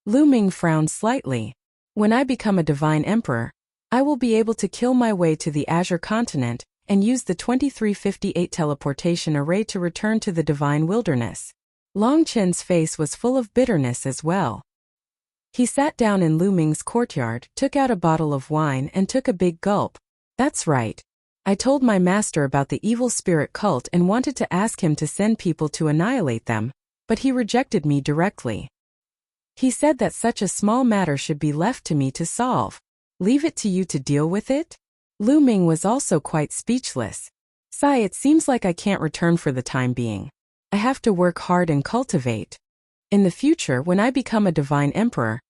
Lu Ming frowned slightly. When I become a divine emperor, I will be able to kill my way to the Azure continent and use the 2358 teleportation array to return to the divine wilderness. Long Chen's face was full of bitterness as well. He sat down in Lu Ming's courtyard, took out a bottle of wine and took a big gulp. That's right. I told my master about the evil spirit cult and wanted to ask him to send people to annihilate them, but he rejected me directly. He said that such a small matter should be left to me to solve. Leave it to you to deal with it? Lu Ming was also quite speechless. Sigh, it seems like I can't return for the time being. I have to work hard and cultivate. In the future, when I become a divine emperor,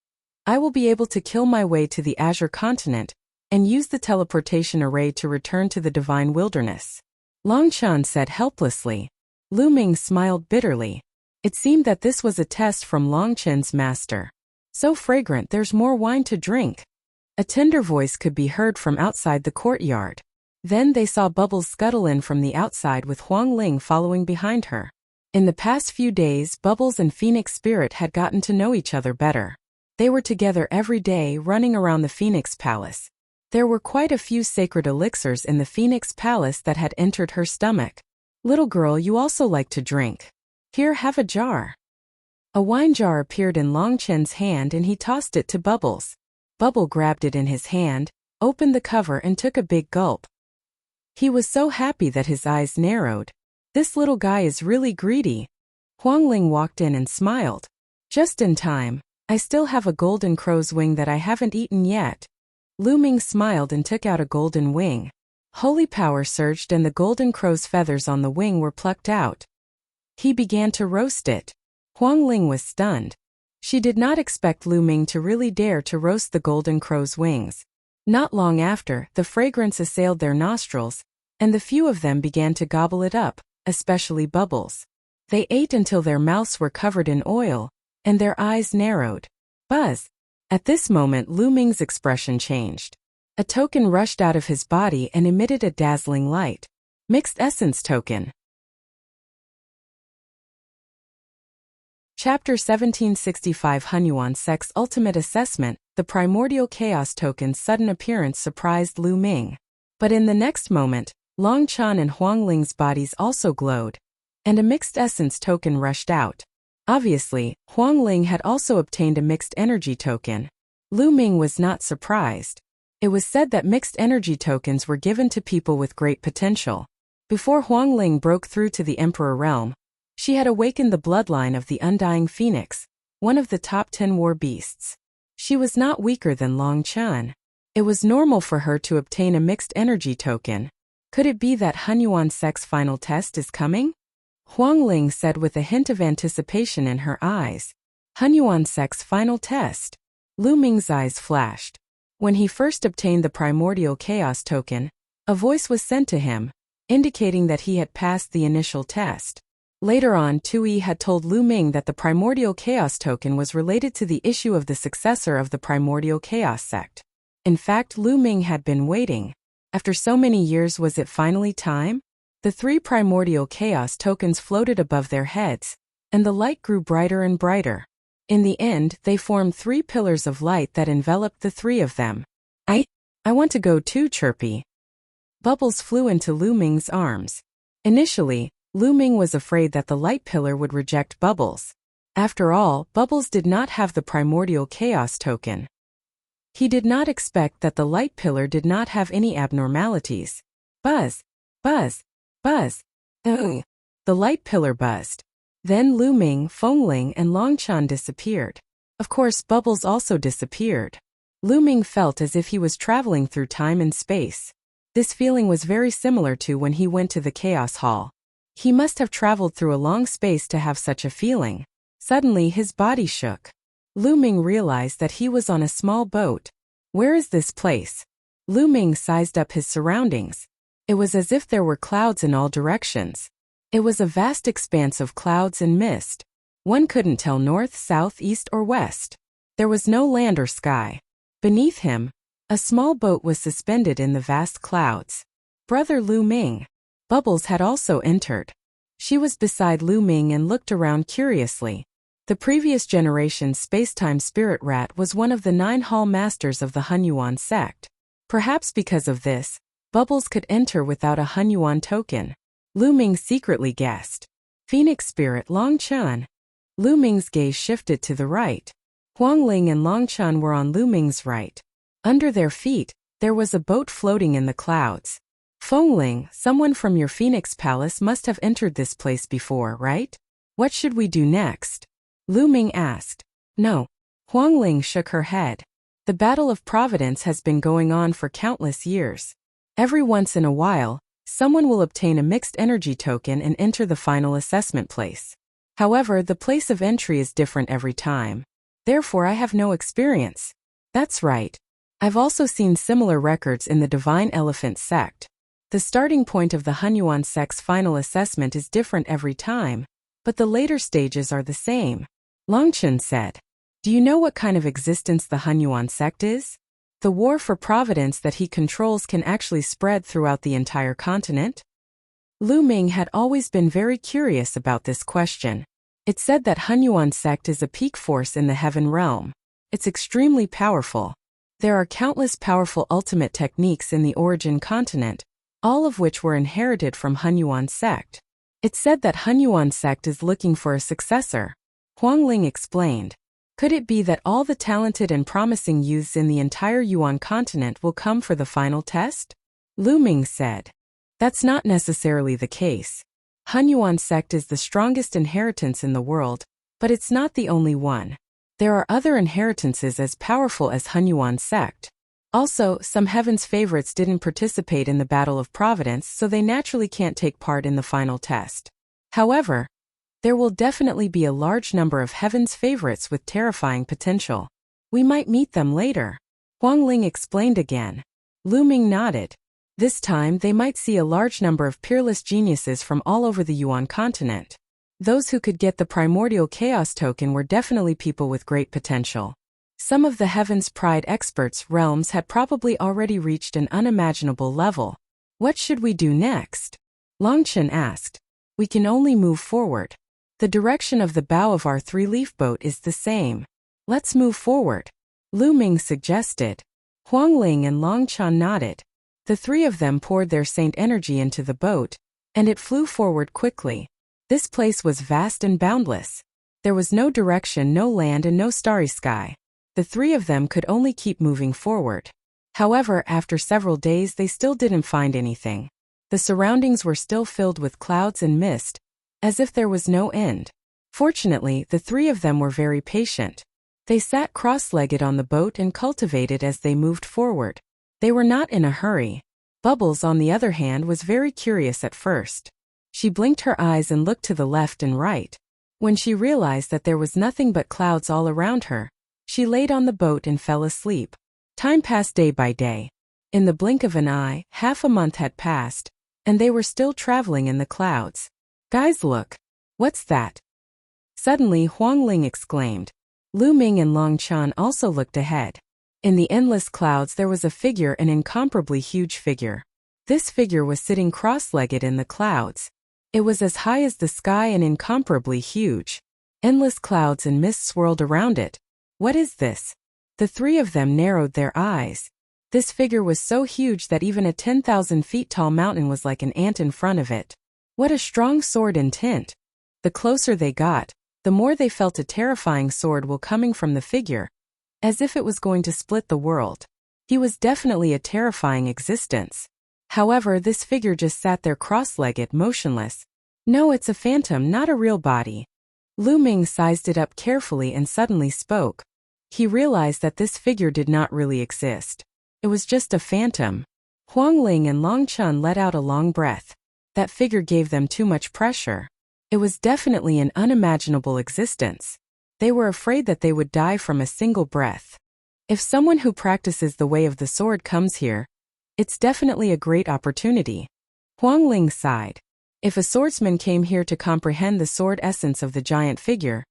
I will be able to kill my way to the Azure continent and use the teleportation array to return to the divine wilderness. Long Chen said helplessly. Lu Ming smiled bitterly. It seemed that this was a test from Long Chen's master. So fragrant, there's more wine to drink. A tender voice could be heard from outside the courtyard. Then they saw Bubbles scuttle in from the outside with Huang Ling following behind her. In the past few days, Bubbles and Phoenix Spirit had gotten to know each other better. They were together every day, running around the Phoenix Palace. There were quite a few sacred elixirs in the Phoenix Palace that had entered her stomach. Little girl, you also like to drink. Here, have a jar. A wine jar appeared in Long Chen's hand and he tossed it to Bubbles. Bubble grabbed it in his hand, opened the cover and took a big gulp. He was so happy that his eyes narrowed. This little guy is really greedy. Huangling walked in and smiled. Just in time. I still have a golden crow's wing that I haven't eaten yet. Ming smiled and took out a golden wing. Holy power surged and the golden crow's feathers on the wing were plucked out. He began to roast it. Huangling was stunned. She did not expect Ming to really dare to roast the golden crow's wings. Not long after, the fragrance assailed their nostrils, and the few of them began to gobble it up, especially Bubbles. They ate until their mouths were covered in oil, and their eyes narrowed. Buzz! At this moment Ming's expression changed. A token rushed out of his body and emitted a dazzling light. Mixed Essence Token. Chapter 1765 Hunyuan Sect's Ultimate Assessment. The Primordial Chaos Token's sudden appearance surprised Ming. But in the next moment, Chen and Huangling's bodies also glowed, and a Mixed Essence Token rushed out. Obviously, Huangling had also obtained a Mixed Energy Token. Ming was not surprised. It was said that mixed energy tokens were given to people with great potential. Before Huangling broke through to the Emperor realm, she had awakened the bloodline of the Undying Phoenix, one of the top 10 war beasts. She was not weaker than Chen. It was normal for her to obtain a mixed energy token. Could it be that Hunyuan Sect's final test is coming? Huangling said with a hint of anticipation in her eyes. Hunyuan Sect's final test. Ming's eyes flashed. When he first obtained the Primordial Chaos Token, a voice was sent to him, indicating that he had passed the initial test. Later on, Tui had told Ming that the Primordial Chaos Token was related to the issue of the successor of the Primordial Chaos Sect. In fact, Ming had been waiting. After so many years, was it finally time? The 3 Primordial Chaos Tokens floated above their heads, and the light grew brighter and brighter. In the end, they formed 3 pillars of light that enveloped the 3 of them. I want to go too, Chirpy. Bubbles flew into Ming's arms. Initially, Ming was afraid that the light pillar would reject Bubbles. After all, Bubbles did not have the Primordial Chaos Token. He did not expect that the light pillar did not have any abnormalities. Buzz! Buzz! Buzz! Ugh. The light pillar buzzed. Then Ming, Fengling, and Chen disappeared. Of course, Bubbles also disappeared. Ming felt as if he was traveling through time and space. This feeling was very similar to when he went to the Chaos Hall. He must have traveled through a long space to have such a feeling. Suddenly his body shook. Ming realized that he was on a small boat. Where is this place? Ming sized up his surroundings. It was as if there were clouds in all directions. It was a vast expanse of clouds and mist. One couldn't tell north, south, east, or west. There was no land or sky. Beneath him, a small boat was suspended in the vast clouds. Brother Ming. Bubbles had also entered. She was beside Ming and looked around curiously. The previous generation's spacetime spirit rat was one of the 9 hall masters of the Hunyuan sect. Perhaps because of this, Bubbles could enter without a Hunyuan token. Ming secretly guessed. Phoenix spirit Chen. Ming's gaze shifted to the right. Huangling and Chen were on Ming's right. Under their feet, there was a boat floating in the clouds. Fengling, someone from your Phoenix Palace must have entered this place before, right? What should we do next? Ming asked. No. Huangling shook her head. The Battle of Providence has been going on for countless years. Every once in a while, someone will obtain a mixed energy token and enter the final assessment place. However, the place of entry is different every time. Therefore, I have no experience. That's right. I've also seen similar records in the Divine Elephant sect. The starting point of the Hunyuan sect's final assessment is different every time, but the later stages are the same. Chen said. Do you know what kind of existence the Hunyuan sect is? The war for providence that he controls can actually spread throughout the entire continent? Ming had always been very curious about this question. It's said that Hunyuan sect is a peak force in the heaven realm. It's extremely powerful. There are countless powerful ultimate techniques in the origin continent, all of which were inherited from Hunyuan sect. It's said that Hunyuan sect is looking for a successor. Huangling explained. Could it be that all the talented and promising youths in the entire Yuan continent will come for the final test? Ming said. That's not necessarily the case. Hunyuan sect is the strongest inheritance in the world, but it's not the only one. There are other inheritances as powerful as Hunyuan sect. Also, some heaven's favorites didn't participate in the Battle of Providence, so they naturally can't take part in the final test. However, there will definitely be a large number of heaven's favorites with terrifying potential. We might meet them later. Huang Ling explained again. Lu Ming nodded. This time they might see a large number of peerless geniuses from all over the Yuan continent. Those who could get the primordial chaos token were definitely people with great potential. Some of the Heaven's Pride experts' realms had probably already reached an unimaginable level. What should we do next? Long Chen asked. We can only move forward. The direction of the bow of our three-leaf boat is the same. Let's move forward. Lu Ming suggested. Huang Ling and Long Chan nodded. The three of them poured their saint energy into the boat, and it flew forward quickly. This place was vast and boundless. There was no direction, no land, and no starry sky. The three of them could only keep moving forward. However, after several days they still didn't find anything. The surroundings were still filled with clouds and mist, as if there was no end. Fortunately, the three of them were very patient. They sat cross-legged on the boat and cultivated as they moved forward. They were not in a hurry. Bubbles, on the other hand, was very curious at first. She blinked her eyes and looked to the left and right. When she realized that there was nothing but clouds all around her, she laid on the boat and fell asleep. Time passed day by day. In the blink of an eye, half a month had passed, and they were still traveling in the clouds. Guys, look. What's that? Suddenly, Huang Ling exclaimed. Lu Ming and Long Chan also looked ahead. In the endless clouds there was a figure, an incomparably huge figure. This figure was sitting cross-legged in the clouds. It was as high as the sky and incomparably huge. Endless clouds and mist swirled around it. What is this? The three of them narrowed their eyes. This figure was so huge that even a 10,000 feet tall mountain was like an ant in front of it. What a strong sword and tint! The closer they got, the more they felt a terrifying sword will coming from the figure, as if it was going to split the world. He was definitely a terrifying existence. However, this figure just sat there cross-legged, motionless. No, it's a phantom, not a real body. Lu Ming sized it up carefully and suddenly spoke. He realized that this figure did not really exist. It was just a phantom. Huang Ling and Long Chun let out a long breath. That figure gave them too much pressure. It was definitely an unimaginable existence. They were afraid that they would die from a single breath. If someone who practices the way of the sword comes here, it's definitely a great opportunity. Huang Ling sighed. If a swordsman came here to comprehend the sword essence of the giant figure,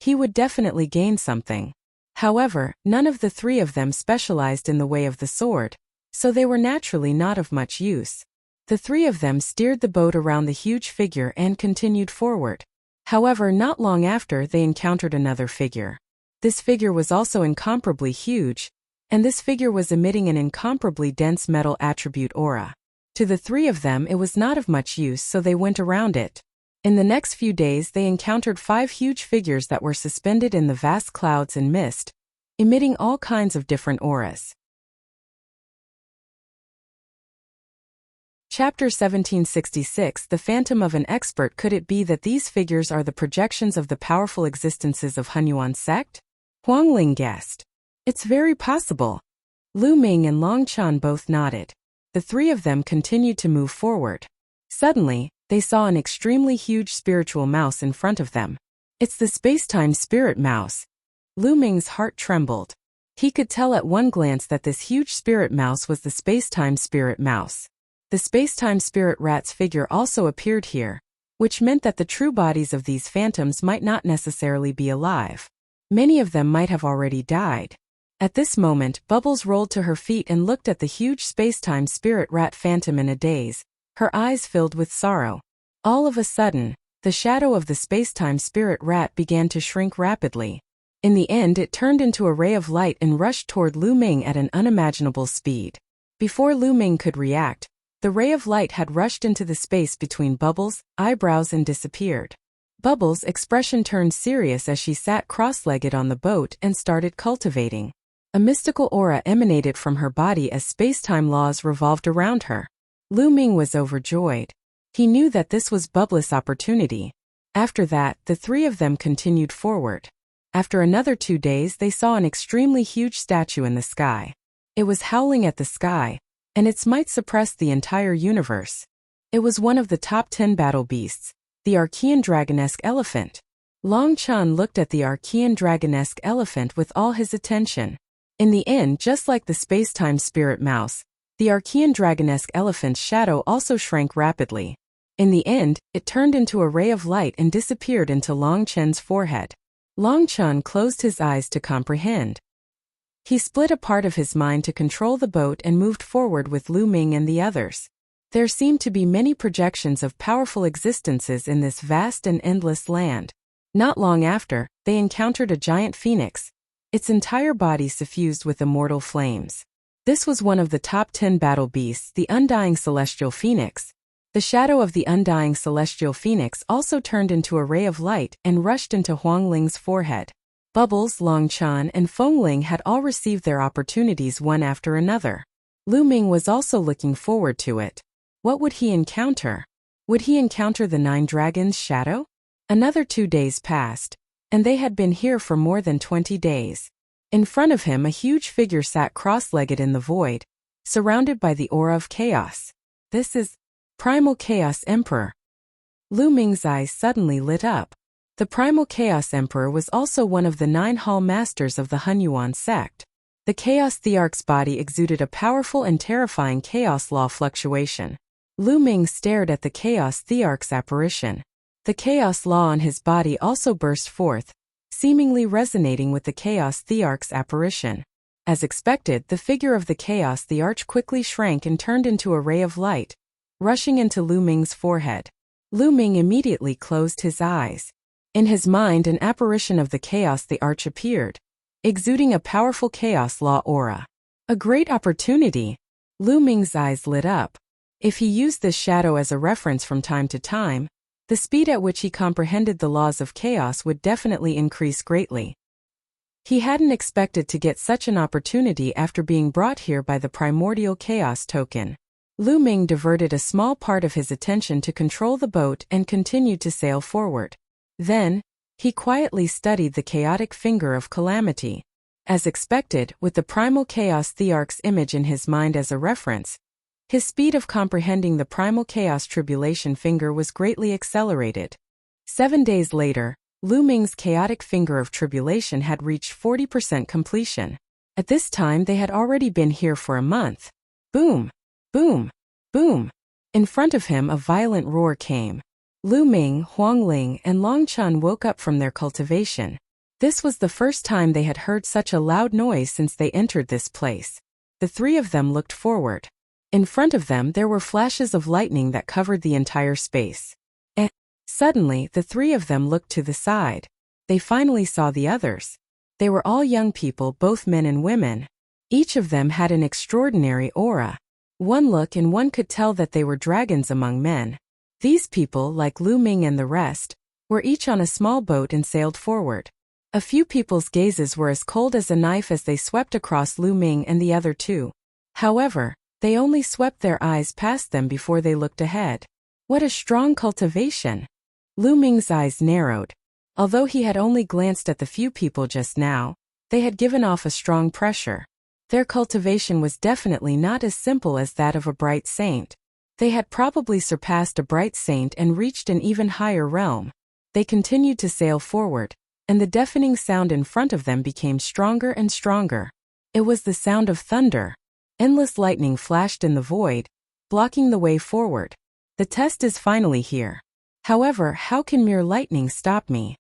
he would definitely gain something. However, none of the three of them specialized in the way of the sword, so they were naturally not of much use. The three of them steered the boat around the huge figure and continued forward. However, not long after they encountered another figure. This figure was also incomparably huge, and this figure was emitting an incomparably dense metal attribute aura. To the three of them it was not of much use, so they went around it. In the next few days they encountered 5 huge figures that were suspended in the vast clouds and mist, emitting all kinds of different auras. Chapter 1766 The Phantom of an Expert. Could it be that these figures are the projections of the powerful existences of Hunyuan sect? Huang Ling guessed. It's very possible. Lu Ming and Long Chan both nodded. The three of them continued to move forward. Suddenly, they saw an extremely huge spiritual mouse in front of them. It's the space-time spirit mouse. Lu Ming's heart trembled. He could tell at one glance that this huge spirit mouse was the space-time spirit mouse. The space-time spirit rat's figure also appeared here, which meant that the true bodies of these phantoms might not necessarily be alive. Many of them might have already died. At this moment, Bubbles rolled to her feet and looked at the huge space-time spirit rat phantom in a daze, her eyes filled with sorrow. All of a sudden, the shadow of the space-time spirit rat began to shrink rapidly. In the end, it turned into a ray of light and rushed toward Lu Ming at an unimaginable speed. Before Lu Ming could react, the ray of light had rushed into the space between Bubbles' eyebrows and disappeared. Bubbles' expression turned serious as she sat cross-legged on the boat and started cultivating. A mystical aura emanated from her body as space-time laws revolved around her. Lu Ming was overjoyed. He knew that this was Bubble's opportunity. After that, the three of them continued forward. After another 2 days, they saw an extremely huge statue in the sky. It was howling at the sky, and its might suppressed the entire universe. It was one of the top 10 battle beasts, the Archean dragonesque elephant. Long Chen looked at the Archean dragonesque elephant with all his attention. In the end, just like the space-time spirit mouse, the Archean dragonesque elephant's shadow also shrank rapidly. In the end, it turned into a ray of light and disappeared into Long Chen's forehead. Long Chen closed his eyes to comprehend. He split a part of his mind to control the boat and moved forward with Lu Ming and the others. There seemed to be many projections of powerful existences in this vast and endless land. Not long after, they encountered a giant phoenix, its entire body suffused with immortal flames. This was one of the top 10 battle beasts, the undying celestial phoenix. The shadow of the undying celestial phoenix also turned into a ray of light and rushed into Huang Ling's forehead. Bubbles, Long Chen, and Feng Ling had all received their opportunities one after another. Lu Ming was also looking forward to it. What would he encounter? Would he encounter the 9 dragons' shadow? Another 2 days passed, and they had been here for more than 20 days. In front of him, a huge figure sat cross-legged in the void, surrounded by the aura of chaos. This is Primal Chaos Emperor. Lu Ming's eyes suddenly lit up. The Primal Chaos Emperor was also one of the 9 hall masters of the Hunyuan sect. The Chaos Thearch's body exuded a powerful and terrifying chaos law fluctuation. Lu Ming stared at the Chaos Thearch's apparition. The chaos law on his body also burst forth, seemingly resonating with the Chaos Thearch's apparition. As expected, the figure of the Chaos Thearch quickly shrank and turned into a ray of light, rushing into Lu Ming's forehead. Lu Ming immediately closed his eyes. In his mind, an apparition of the Chaos Thearch appeared, exuding a powerful chaos law aura. A great opportunity! Lu Ming's eyes lit up. If he used this shadow as a reference from time to time, the speed at which he comprehended the laws of chaos would definitely increase greatly. He hadn't expected to get such an opportunity after being brought here by the primordial chaos token. Lu Ming diverted a small part of his attention to control the boat and continued to sail forward. Then, he quietly studied the chaotic finger of calamity. As expected, with the primal chaos Thearch's image in his mind as a reference, his speed of comprehending the primal chaos tribulation finger was greatly accelerated. 7 days later, Lu Ming's chaotic finger of tribulation had reached 40% completion. At this time they had already been here for a month. Boom! Boom! Boom! In front of him a violent roar came. Lu Ming, Huang Ling, and Long Chen woke up from their cultivation. This was the first time they had heard such a loud noise since they entered this place. The three of them looked forward. In front of them there were flashes of lightning that covered the entire space. Suddenly, the three of them looked to the side. They finally saw the others. They were all young people, both men and women. Each of them had an extraordinary aura. One look and one could tell that they were dragons among men. These people, like Lu Ming and the rest, were each on a small boat and sailed forward. A few people's gazes were as cold as a knife as they swept across Lu Ming and the other two. However, they only swept their eyes past them before they looked ahead. What a strong cultivation! Lu Ming's eyes narrowed. Although he had only glanced at the few people just now, they had given off a strong pressure. Their cultivation was definitely not as simple as that of a bright saint. They had probably surpassed a bright saint and reached an even higher realm. They continued to sail forward, and the deafening sound in front of them became stronger and stronger. It was the sound of thunder. Endless lightning flashed in the void, blocking the way forward. The test is finally here. However, how can mere lightning stop me?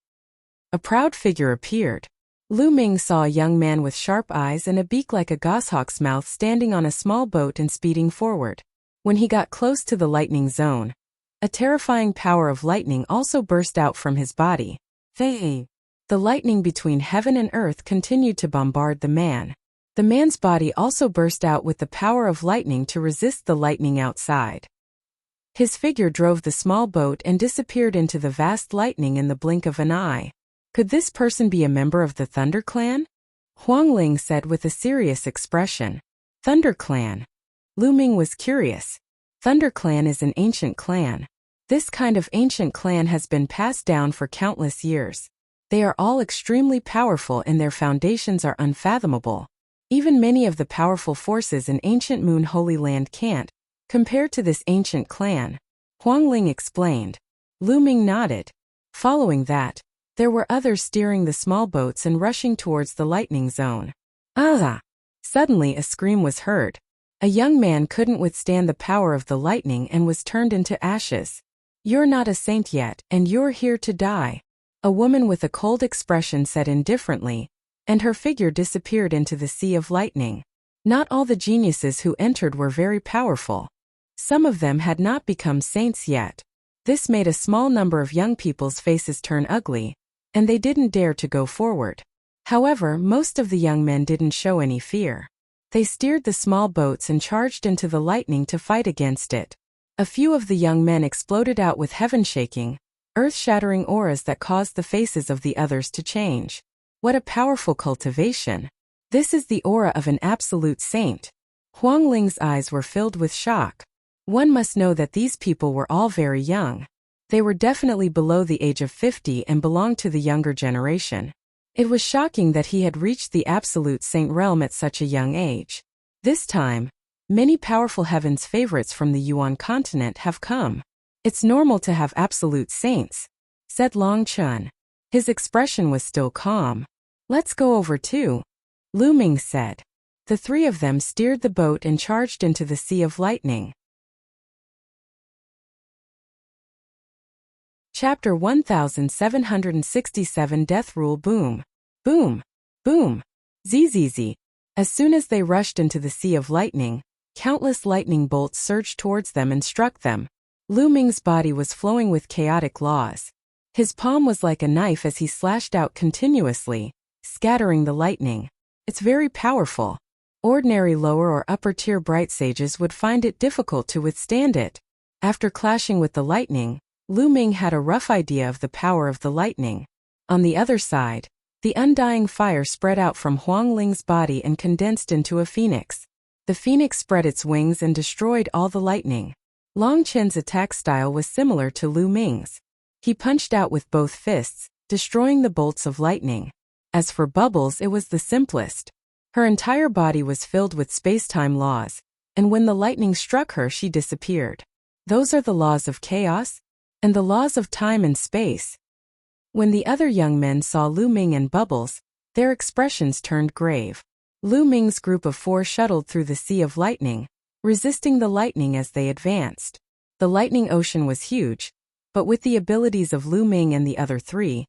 A proud figure appeared. Lu Ming saw a young man with sharp eyes and a beak like a goshawk's mouth standing on a small boat and speeding forward. When he got close to the lightning zone, a terrifying power of lightning also burst out from his body. The lightning between heaven and earth continued to bombard the man. The man's body also burst out with the power of lightning to resist the lightning outside. His figure drove the small boat and disappeared into the vast lightning in the blink of an eye. Could this person be a member of the Thunder Clan? Huang Ling said with a serious expression. Thunder Clan. Lu Ming was curious. Thunder Clan is an ancient clan. This kind of ancient clan has been passed down for countless years. They are all extremely powerful and their foundations are unfathomable. Even many of the powerful forces in ancient Moon Holy Land can't compare to this ancient clan, Huangling explained. Lu Ming nodded. Following that, there were others steering the small boats and rushing towards the lightning zone. Ah! Suddenly a scream was heard. A young man couldn't withstand the power of the lightning and was turned into ashes. You're not a saint yet, and you're here to die. A woman with a cold expression said indifferently, and her figure disappeared into the sea of lightning. Not all the geniuses who entered were very powerful. Some of them had not become saints yet. This made a small number of young people's faces turn ugly, and they didn't dare to go forward. However, most of the young men didn't show any fear. They steered the small boats and charged into the lightning to fight against it. A few of the young men exploded out with heaven-shaking, earth-shattering auras that caused the faces of the others to change. What a powerful cultivation! This is the aura of an absolute saint. Huangling's eyes were filled with shock. One must know that these people were all very young. They were definitely below the age of 50 and belonged to the younger generation. It was shocking that he had reached the absolute saint realm at such a young age. This time, many powerful heaven's favorites from the Yuan continent have come. It's normal to have absolute saints, said Long Chun. His expression was still calm. Let's go over too, Lu Ming said. The three of them steered the boat and charged into the sea of lightning. Chapter 1767 Death Rule Boom. Boom. Boom. Zzz. As soon as they rushed into the sea of lightning, countless lightning bolts surged towards them and struck them. Lu Ming's body was flowing with chaotic laws. His palm was like a knife as he slashed out continuously, scattering the lightning. It's very powerful. Ordinary lower or upper tier bright sages would find it difficult to withstand it. After clashing with the lightning, Lu Ming had a rough idea of the power of the lightning. On the other side, the undying fire spread out from Huangling's body and condensed into a phoenix. The phoenix spread its wings and destroyed all the lightning. Long Chen's attack style was similar to Lu Ming's. He punched out with both fists, destroying the bolts of lightning. As for Bubbles, it was the simplest. Her entire body was filled with space-time laws, and when the lightning struck her, she disappeared. Those are the laws of chaos and the laws of time and space. When the other young men saw Lu Ming and Bubbles, their expressions turned grave. Lu Ming's group of 4 shuttled through the sea of lightning, resisting the lightning as they advanced. The lightning ocean was huge, but with the abilities of Lu Ming and the other 3,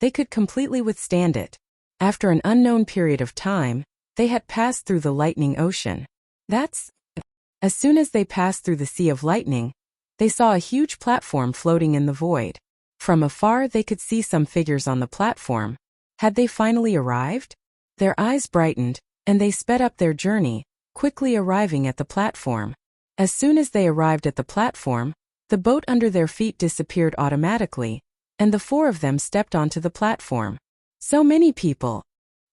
they could completely withstand it. After an unknown period of time, they had passed through the lightning ocean. As soon as they passed through the sea of lightning, they saw a huge platform floating in the void. From afar they could see some figures on the platform. Had they finally arrived? Their eyes brightened, and they sped up their journey, quickly arriving at the platform. As soon as they arrived at the platform, the boat under their feet disappeared automatically, and the 4 of them stepped onto the platform. So many people!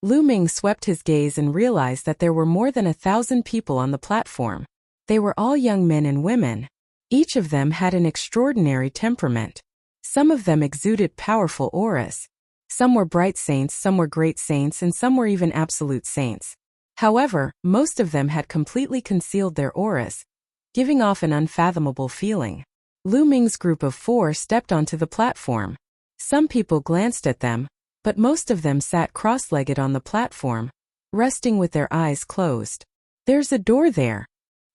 Lu Ming swept his gaze and realized that there were more than 1,000 people on the platform. They were all young men and women. Each of them had an extraordinary temperament. Some of them exuded powerful auras. Some were bright saints, some were great saints, and some were even absolute saints. However, most of them had completely concealed their auras, giving off an unfathomable feeling. Lu Ming's group of 4 stepped onto the platform. Some people glanced at them, but most of them sat cross-legged on the platform, resting with their eyes closed. There's a door there,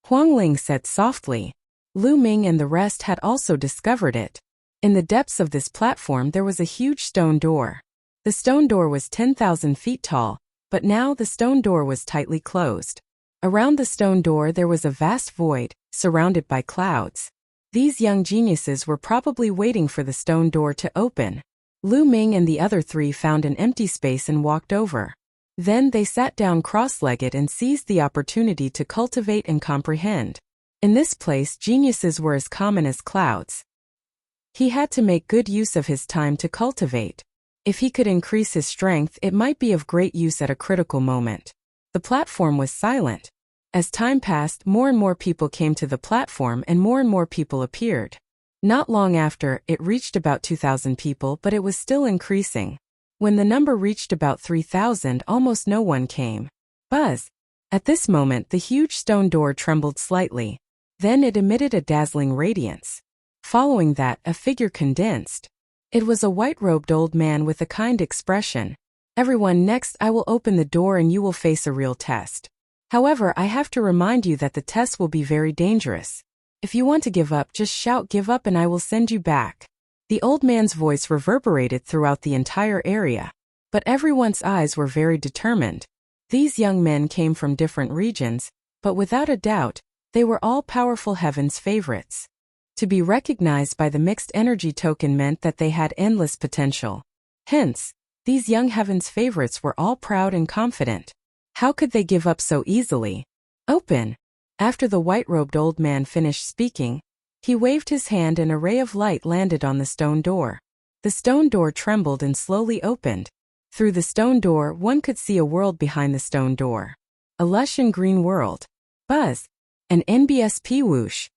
Huangling said softly. Lu Ming and the rest had also discovered it. In the depths of this platform there was a huge stone door. The stone door was 10,000 feet tall, but now the stone door was tightly closed. Around the stone door there was a vast void, surrounded by clouds. These young geniuses were probably waiting for the stone door to open. Lu Ming and the other 3 found an empty space and walked over. Then they sat down cross-legged and seized the opportunity to cultivate and comprehend. In this place geniuses were as common as clouds. He had to make good use of his time to cultivate. If he could increase his strength, it might be of great use at a critical moment. The platform was silent. As time passed, more and more people came to the platform and more people appeared. Not long after, it reached about 2,000 people, but it was still increasing. When the number reached about 3,000, almost no one came. Buzz! At this moment, the huge stone door trembled slightly. Then it emitted a dazzling radiance. Following that, a figure condensed. It was a white-robed old man with a kind expression. Everyone, next I will open the door and you will face a real test. However, I have to remind you that the test will be very dangerous. If you want to give up, just shout "give up" and I will send you back. The old man's voice reverberated throughout the entire area. But everyone's eyes were very determined. These young men came from different regions, but without a doubt, they were all powerful heaven's favorites. To be recognized by the mixed energy token meant that they had endless potential. Hence, these young heaven's favorites were all proud and confident. How could they give up so easily? Open! After the white-robed old man finished speaking, he waved his hand and a ray of light landed on the stone door. The stone door trembled and slowly opened. Through the stone door, one could see a world behind the stone door. A lush and green world. Buzz! An NBSP whoosh!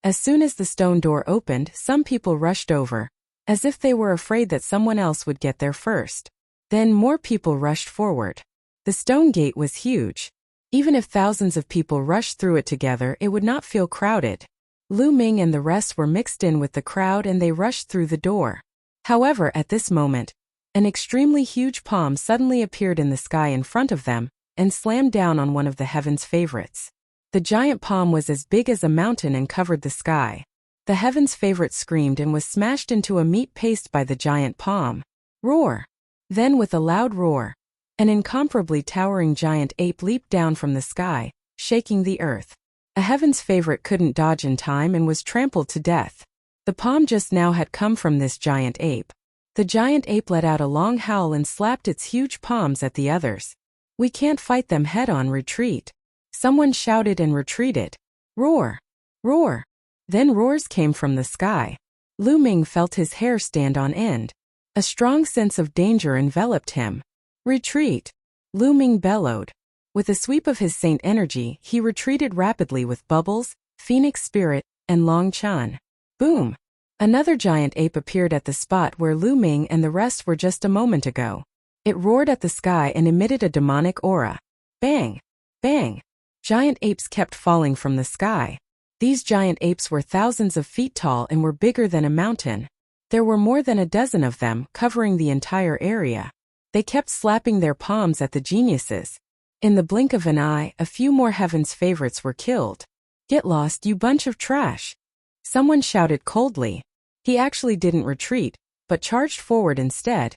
As soon as the stone door opened, some people rushed over, as if they were afraid that someone else would get there first. Then more people rushed forward. The stone gate was huge. Even if thousands of people rushed through it together, it would not feel crowded. Ming and the rest were mixed in with the crowd and they rushed through the door. However, at this moment, an extremely huge palm suddenly appeared in the sky in front of them and slammed down on one of the heaven's favorites. The giant palm was as big as a mountain and covered the sky. The heaven's favorite screamed and was smashed into a meat paste by the giant palm. Roar! Then with a loud roar, an incomparably towering giant ape leaped down from the sky, shaking the earth. A heaven's favorite couldn't dodge in time and was trampled to death. The palm just now had come from this giant ape. The giant ape let out a long howl and slapped its huge palms at the others. "We can't fight them head-on, retreat." Someone shouted and retreated. Roar! Roar! Then roars came from the sky. Ming felt his hair stand on end. A strong sense of danger enveloped him. Retreat! Ming bellowed. With a sweep of his saint energy, he retreated rapidly with Bubbles, Phoenix Spirit, and Long Chan. Boom! Another giant ape appeared at the spot where Ming and the rest were just a moment ago. It roared at the sky and emitted a demonic aura. Bang! Bang! Giant apes kept falling from the sky. These giant apes were thousands of feet tall and were bigger than a mountain. There were more than a dozen of them, covering the entire area. They kept slapping their palms at the geniuses. In the blink of an eye, a few more heaven's favorites were killed. "Get lost, you bunch of trash!" Someone shouted coldly. He actually didn't retreat, but charged forward instead,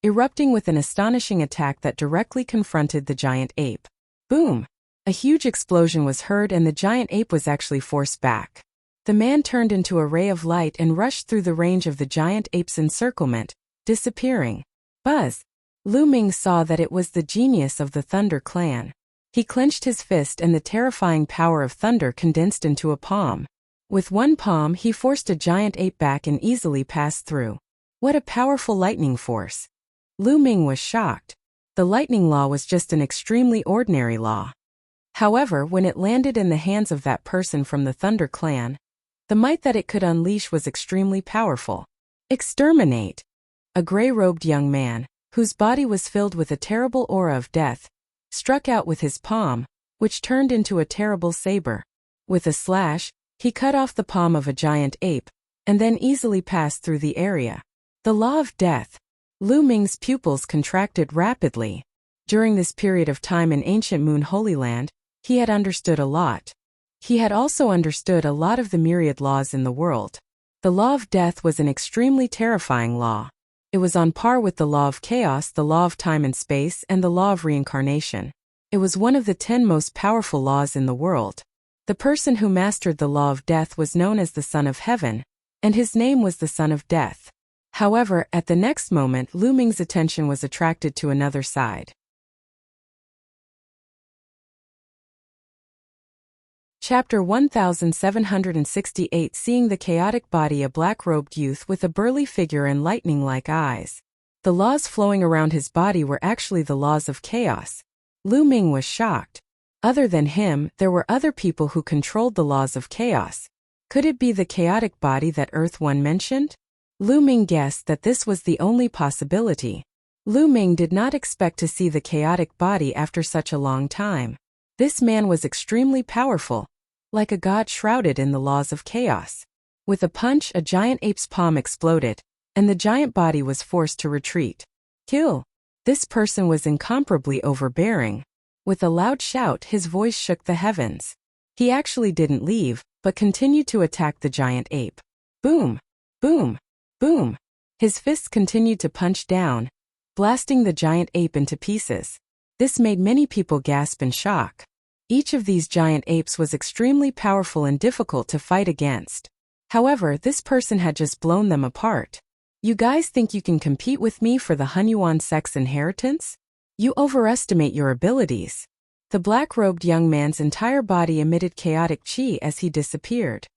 erupting with an astonishing attack that directly confronted the giant ape. Boom! A huge explosion was heard and the giant ape was actually forced back. The man turned into a ray of light and rushed through the range of the giant ape's encirclement, disappearing. Buzz! Ming saw that it was the genius of the Thunder clan. He clenched his fist and the terrifying power of thunder condensed into a palm. With one palm he forced a giant ape back and easily passed through. What a powerful lightning force! Ming was shocked. The lightning law was just an extremely ordinary law. However, when it landed in the hands of that person from the Thunder clan, the might that it could unleash was extremely powerful. Exterminate! A gray-robed young man, whose body was filled with a terrible aura of death, struck out with his palm, which turned into a terrible saber. With a slash, he cut off the palm of a giant ape, and then easily passed through the area. The law of death. Ming's pupils contracted rapidly. During this period of time in ancient Moon Holy Land, he had understood a lot. He had also understood a lot of the myriad laws in the world. The law of death was an extremely terrifying law. It was on par with the law of chaos, the law of time and space, and the law of reincarnation. It was one of the 10 most powerful laws in the world. The person who mastered the law of death was known as the Son of Heaven, and his name was the Son of Death. However, at the next moment, Ming's attention was attracted to another side. Chapter 1768. Seeing the chaotic body, a black-robed youth with a burly figure and lightning-like eyes. The laws flowing around his body were actually the laws of chaos. Ming was shocked. Other than him, there were other people who controlled the laws of chaos. Could it be the chaotic body that Earth One mentioned? Lu Ming guessed that this was the only possibility. Lu Ming did not expect to see the chaotic body after such a long time. This man was extremely powerful, like a god shrouded in the laws of chaos. With a punch, a giant ape's palm exploded, and the giant body was forced to retreat. Kill! This person was incomparably overbearing. With a loud shout, his voice shook the heavens. He actually didn't leave, but continued to attack the giant ape. Boom! Boom! Boom! His fists continued to punch down, blasting the giant ape into pieces. This made many people gasp in shock. Each of these giant apes was extremely powerful and difficult to fight against. However, this person had just blown them apart. You guys think you can compete with me for the Hunyuan sect's inheritance? You overestimate your abilities. The black-robed young man's entire body emitted chaotic chi as he disappeared.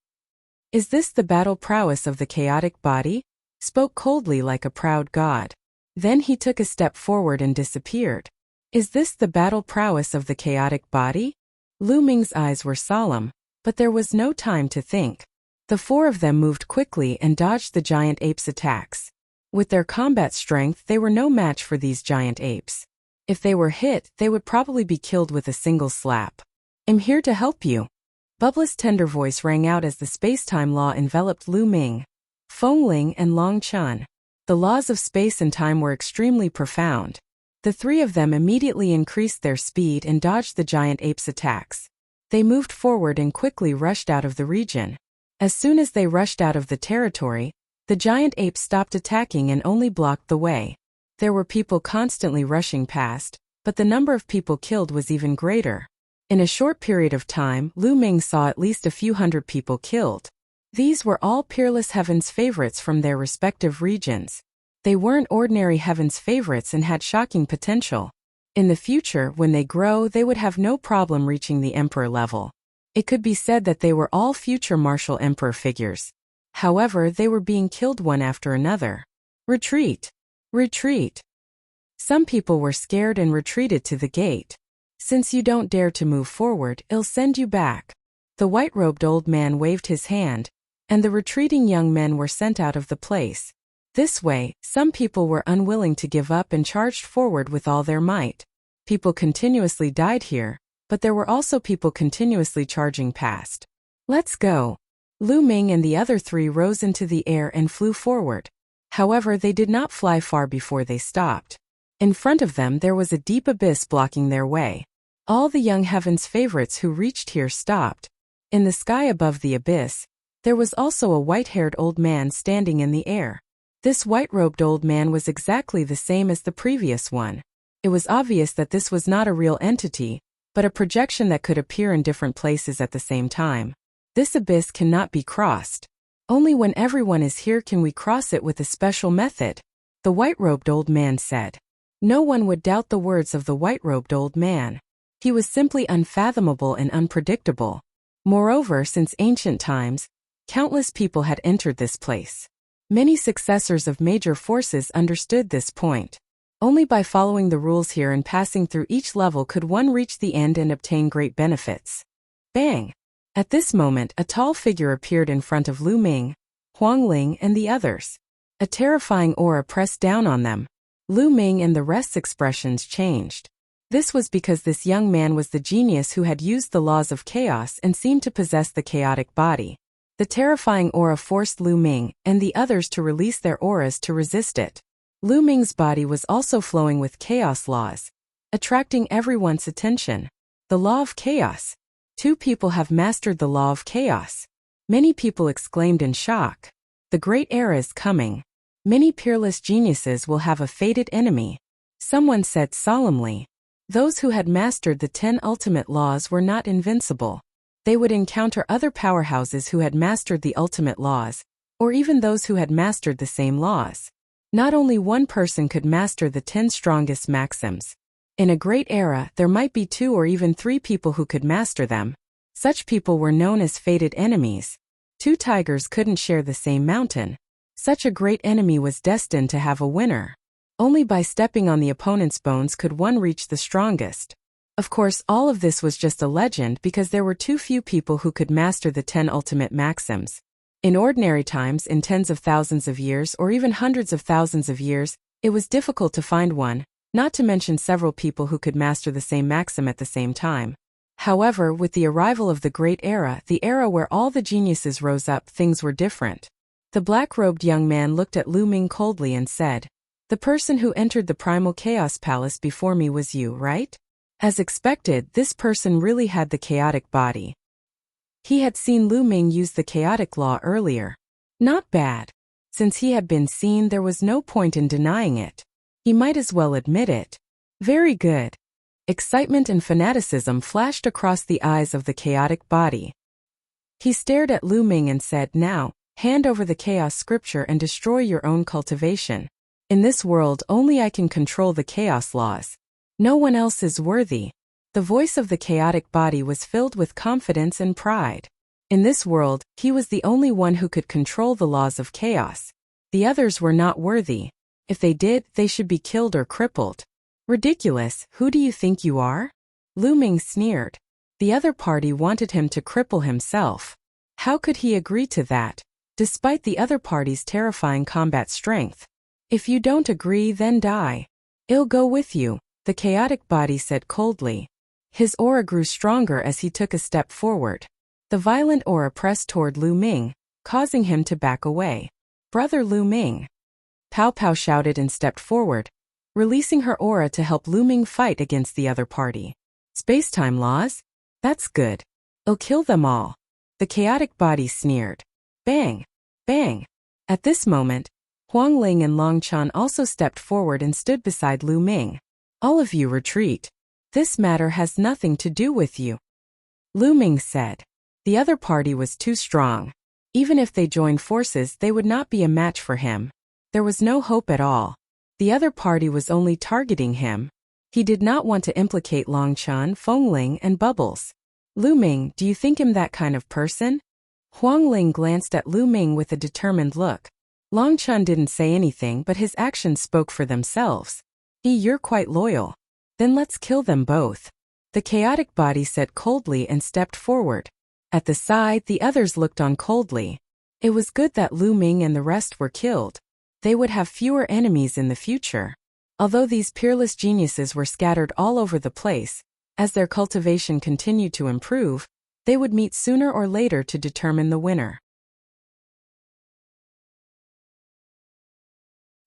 Is this the battle prowess of the chaotic body? Spoke coldly like a proud god. Then he took a step forward and disappeared. Is this the battle prowess of the chaotic body? Lu Ming's eyes were solemn, but there was no time to think. The four of them moved quickly and dodged the giant ape's attacks. With their combat strength, they were no match for these giant apes. If they were hit, they would probably be killed with a single slap. I'm here to help you. Bubba's tender voice rang out as the space-time law enveloped Lu Ming, Fengling, and Long Chen. The laws of space and time were extremely profound. The three of them immediately increased their speed and dodged the giant ape's attacks. They moved forward and quickly rushed out of the region. As soon as they rushed out of the territory, the giant ape stopped attacking and only blocked the way. There were people constantly rushing past, but the number of people killed was even greater. In a short period of time, Lu Ming saw at least a few hundred people killed. These were all peerless Heaven's favorites from their respective regions. They weren't ordinary Heaven's favorites and had shocking potential. In the future, when they grow, they would have no problem reaching the Emperor level. It could be said that they were all future martial Emperor figures. However, they were being killed one after another. Retreat! Retreat! Some people were scared and retreated to the gate. Since you don't dare to move forward, I'll send you back. The white-robed old man waved his hand, and the retreating young men were sent out of the place. This way, some people were unwilling to give up and charged forward with all their might. People continuously died here, but there were also people continuously charging past. Let's go. Lu Ming and the other three rose into the air and flew forward. However, they did not fly far before they stopped. In front of them there was a deep abyss blocking their way. All the young Heaven's favorites who reached here stopped. In the sky above the abyss, there was also a white-haired old man standing in the air. This white-robed old man was exactly the same as the previous one. It was obvious that this was not a real entity, but a projection that could appear in different places at the same time. This abyss cannot be crossed. Only when everyone is here can we cross it with a special method, the white-robed old man said. No one would doubt the words of the white-robed old man. He was simply unfathomable and unpredictable. Moreover, since ancient times, countless people had entered this place. Many successors of major forces understood this point. Only by following the rules here and passing through each level could one reach the end and obtain great benefits. Bang! At this moment, a tall figure appeared in front of Lu Ming, Huangling, and the others. A terrifying aura pressed down on them. Lu Ming and the rest's expressions changed. This was because this young man was the genius who had used the laws of chaos and seemed to possess the chaotic body. The terrifying aura forced Lu Ming and the others to release their auras to resist it. Lu Ming's body was also flowing with chaos laws, attracting everyone's attention. The law of chaos. 2 people have mastered the law of chaos. Many people exclaimed in shock. The great era is coming. Many peerless geniuses will have a fated enemy. Someone said solemnly. Those who had mastered the 10 ultimate laws were not invincible. They would encounter other powerhouses who had mastered the ultimate laws, or even those who had mastered the same laws. Not only one person could master the 10 strongest maxims. In a great era, there might be 2 or even 3 people who could master them. Such people were known as fated enemies. 2 tigers couldn't share the same mountain. Such a great enemy was destined to have a winner. Only by stepping on the opponent's bones could one reach the strongest. Of course, all of this was just a legend because there were too few people who could master the 10 ultimate maxims. In ordinary times, in tens of thousands of years or even hundreds of thousands of years, it was difficult to find one, not to mention several people who could master the same maxim at the same time. However, with the arrival of the Great Era, the era where all the geniuses rose up, things were different. The black-robed young man looked at Lu Ming coldly and said, "The person who entered the primal chaos palace before me was you, right?" As expected, this person really had the chaotic body. He had seen Lu Ming use the chaotic law earlier. Not bad. Since he had been seen, there was no point in denying it. He might as well admit it. Very good. Excitement and fanaticism flashed across the eyes of the chaotic body. He stared at Lu Ming and said, "Now, hand over the chaos scripture and destroy your own cultivation. In this world, only I can control the chaos laws. No one else is worthy." The voice of the chaotic body was filled with confidence and pride. In this world, he was the only one who could control the laws of chaos. The others were not worthy. If they did, they should be killed or crippled. Ridiculous, who do you think you are? Lu Ming sneered. The other party wanted him to cripple himself. How could he agree to that, despite the other party's terrifying combat strength? If you don't agree, then die. I'll go with you, the chaotic body said coldly. His aura grew stronger as he took a step forward. The violent aura pressed toward Lu Ming, causing him to back away. "Brother Lu Ming!" Pow Pow shouted and stepped forward, releasing her aura to help Lu Ming fight against the other party. "Spacetime laws? That's good. I'll kill them all." The chaotic body sneered. Bang! Bang! At this moment, Huang Ling and Long Chan also stepped forward and stood beside Lu Ming. "All of you retreat. This matter has nothing to do with you," Lu Ming said. The other party was too strong. Even if they joined forces, they would not be a match for him. There was no hope at all. The other party was only targeting him. He did not want to implicate Long Chan, Feng Ling, and Bubbles. "Lu Ming, do you think him that kind of person?" Huang Ling glanced at Lu Ming with a determined look. Long Chan didn't say anything, but his actions spoke for themselves. You're quite loyal. Then let's kill them both," the chaotic body said coldly and stepped forward. At the side, the others looked on coldly. It was good that Lu Ming and the rest were killed. They would have fewer enemies in the future. Although these peerless geniuses were scattered all over the place, as their cultivation continued to improve, they would meet sooner or later to determine the winner.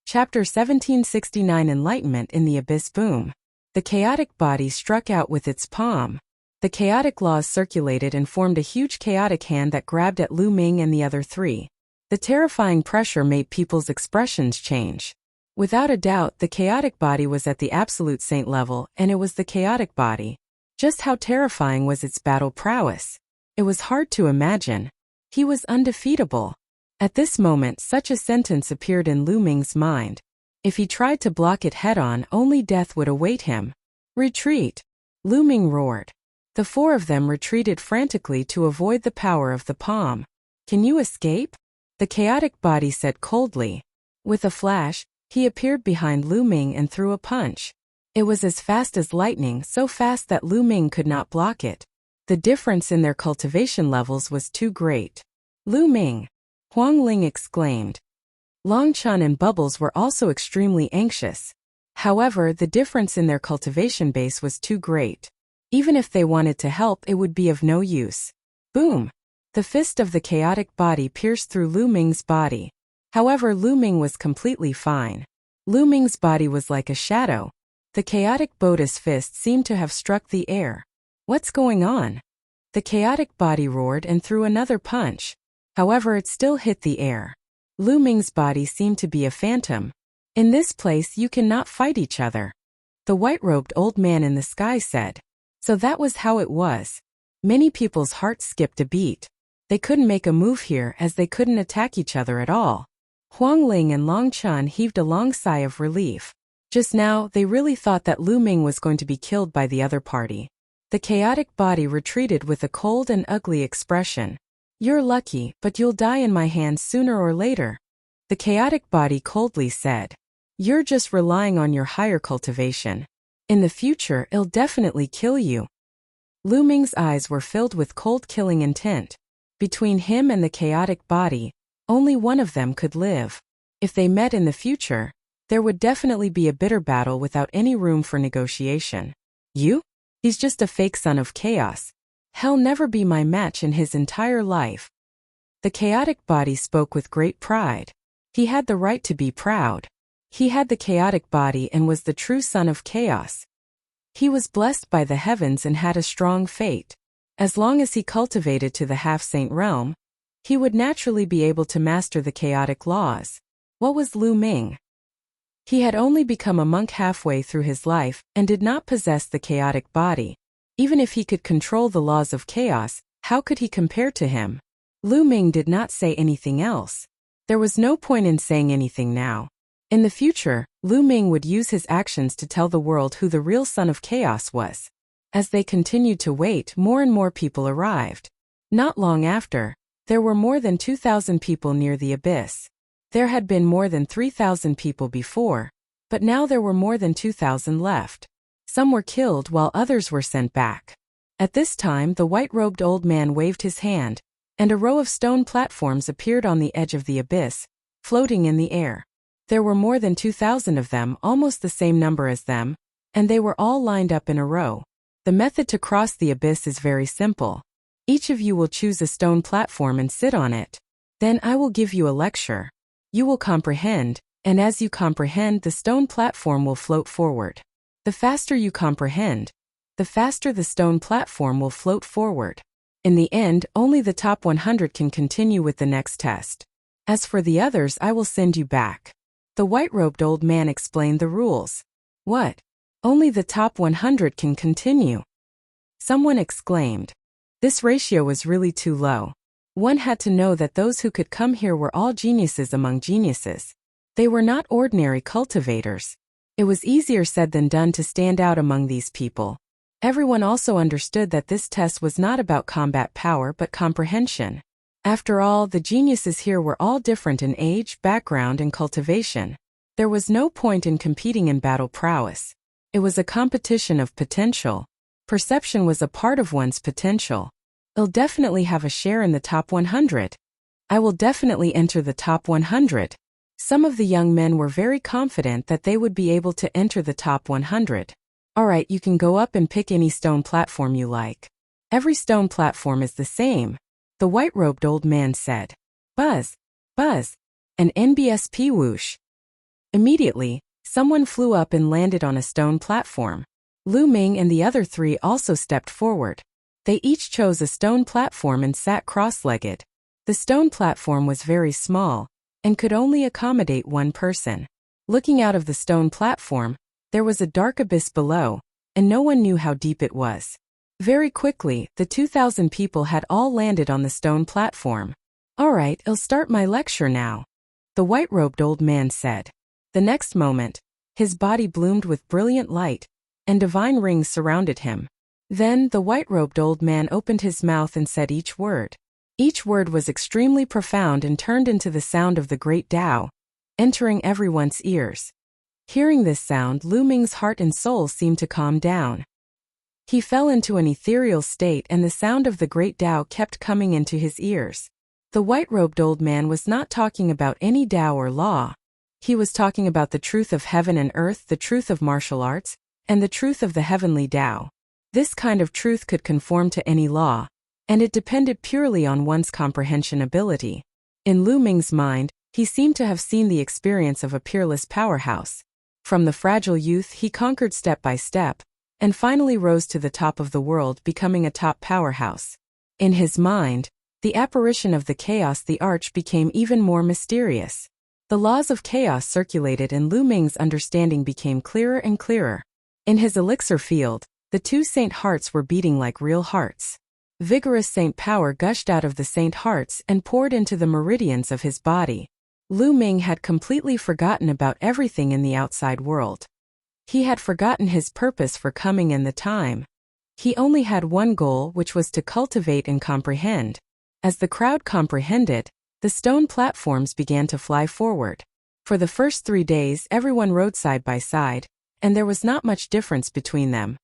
Chapter 1769 Enlightenment in the Abyss Boom. The chaotic body struck out with its palm. The chaotic laws circulated and formed a huge chaotic hand that grabbed at Lu Ming and the other three. The terrifying pressure made people's expressions change. Without a doubt, the chaotic body was at the absolute saint level, and it was the chaotic body. Just how terrifying was its battle prowess? It was hard to imagine. He was undefeatable. At this moment, such a sentence appeared in Lu Ming's mind. If he tried to block it head-on, only death would await him. "Retreat!" Lu Ming roared. The four of them retreated frantically to avoid the power of the palm. "Can you escape?" the chaotic body said coldly. With a flash, he appeared behind Lu Ming and threw a punch. It was as fast as lightning, so fast that Lu Ming could not block it. The difference in their cultivation levels was too great. "Lu Ming!" Huang Ling exclaimed. Long Chan and Bubbles were also extremely anxious. However, the difference in their cultivation base was too great. Even if they wanted to help, it would be of no use. Boom! The fist of the chaotic body pierced through Lu Ming's body. However, Lu Ming was completely fine. Lu Ming's body was like a shadow. The chaotic body's fist seemed to have struck the air. "What's going on?" The chaotic body roared and threw another punch. However, it still hit the air. Lu Ming's body seemed to be a phantom. "In this place you cannot fight each other," the white-robed old man in the sky said. So that was how it was. Many people's hearts skipped a beat. They couldn't make a move here as they couldn't attack each other at all. Huang Ling and Long Chan heaved a long sigh of relief. Just now, they really thought that Lu Ming was going to be killed by the other party. The chaotic body retreated with a cold and ugly expression. "You're lucky, but you'll die in my hands sooner or later," the chaotic body coldly said. "You're just relying on your higher cultivation. In the future, it'll definitely kill you. Lu Ming's eyes were filled with cold killing intent. Between him and the chaotic body, only one of them could live. If they met in the future, there would definitely be a bitter battle without any room for negotiation. You? He's just a fake son of chaos. He'll never be my match in his entire life. The chaotic body spoke with great pride. He had the right to be proud. He had the chaotic body and was the true son of chaos. He was blessed by the heavens and had a strong fate. As long as he cultivated to the half-saint realm, he would naturally be able to master the chaotic laws. What was Lu Ming? He had only become a monk halfway through his life and did not possess the chaotic body. Even if he could control the laws of chaos, how could he compare to him? Lu Ming did not say anything else. There was no point in saying anything now. In the future, Lu Ming would use his actions to tell the world who the real son of chaos was. As they continued to wait, more and more people arrived. Not long after, there were more than 2,000 people near the abyss. There had been more than 3,000 people before, but now there were more than 2,000 left. Some were killed while others were sent back. At this time, the white-robed old man waved his hand, and a row of stone platforms appeared on the edge of the abyss, floating in the air. There were more than 2,000 of them, almost the same number as them, and they were all lined up in a row. The method to cross the abyss is very simple. Each of you will choose a stone platform and sit on it. Then I will give you a lecture. You will comprehend, and as you comprehend, the stone platform will float forward. The faster you comprehend, the faster the stone platform will float forward. In the end, only the top 100 can continue with the next test. As for the others, I will send you back. The white-robed old man explained the rules. What? Only the top 100 can continue? Someone exclaimed. This ratio was really too low. One had to know that those who could come here were all geniuses among geniuses. They were not ordinary cultivators. It was easier said than done to stand out among these people. Everyone also understood that this test was not about combat power but comprehension. After all, the geniuses here were all different in age, background, and cultivation. There was no point in competing in battle prowess. It was a competition of potential. Perception was a part of one's potential. I'll definitely have a share in the top 100. I will definitely enter the top 100. Some of the young men were very confident that they would be able to enter the top 100. Alright, you can go up and pick any stone platform you like. Every stone platform is the same, the white-robed old man said. Buzz, buzz, an NBSP whoosh. Immediately, someone flew up and landed on a stone platform. Lu Ming and the other three also stepped forward. They each chose a stone platform and sat cross-legged. The stone platform was very small and could only accommodate one person. Looking out of the stone platform, there was a dark abyss below, and no one knew how deep it was. Very quickly, the 2,000 people had all landed on the stone platform. Alright, I'll start my lecture now, the white-robed old man said. The next moment, his body bloomed with brilliant light, and divine rings surrounded him. Then the white-robed old man opened his mouth and said each word. Each word was extremely profound and turned into the sound of the great Tao, entering everyone's ears. Hearing this sound, Lu Ming's heart and soul seemed to calm down. He fell into an ethereal state and the sound of the great Tao kept coming into his ears. The white-robed old man was not talking about any Tao or law. He was talking about the truth of heaven and earth, the truth of martial arts, and the truth of the heavenly Tao. This kind of truth could conform to any law, and it depended purely on one's comprehension ability. In Lu Ming's mind, he seemed to have seen the experience of a peerless powerhouse. From the fragile youth, he conquered step by step, and finally rose to the top of the world, becoming a top powerhouse. In his mind, the apparition of the chaos, the arch, became even more mysterious. The laws of chaos circulated and Lu Ming's understanding became clearer and clearer. In his elixir field, the two saint hearts were beating like real hearts. Vigorous saint power gushed out of the saint hearts and poured into the meridians of his body. Lu Ming had completely forgotten about everything in the outside world. He had forgotten his purpose for coming and the time. He only had one goal, which was to cultivate and comprehend. As the crowd comprehended, the stone platforms began to fly forward. For the first 3 days, everyone rode side by side, and there was not much difference between them.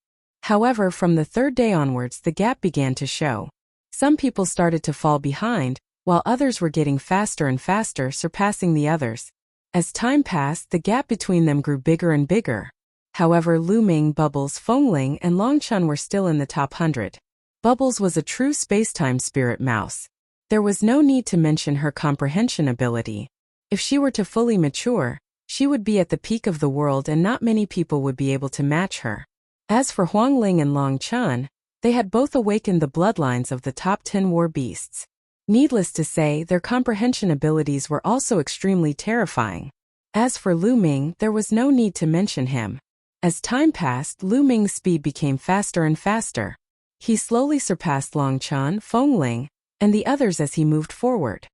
However, from the third day onwards the gap began to show. Some people started to fall behind, while others were getting faster and faster, surpassing the others. As time passed, the gap between them grew bigger and bigger. However, Lu Ming, Bubbles, Fengling, and Long Chen were still in the top 100. Bubbles was a true spacetime spirit mouse. There was no need to mention her comprehension ability. If she were to fully mature, she would be at the peak of the world and not many people would be able to match her. As for Huangling and Long Chen, they had both awakened the bloodlines of the top 10 war beasts. Needless to say, their comprehension abilities were also extremely terrifying. As for Lu Ming, there was no need to mention him. As time passed, Lu Ming's speed became faster and faster. He slowly surpassed Long Chen, Fengling, and the others as he moved forward.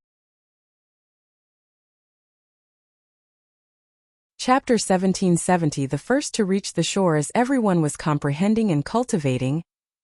Chapter 1770. The first to reach the shore as everyone was comprehending and cultivating,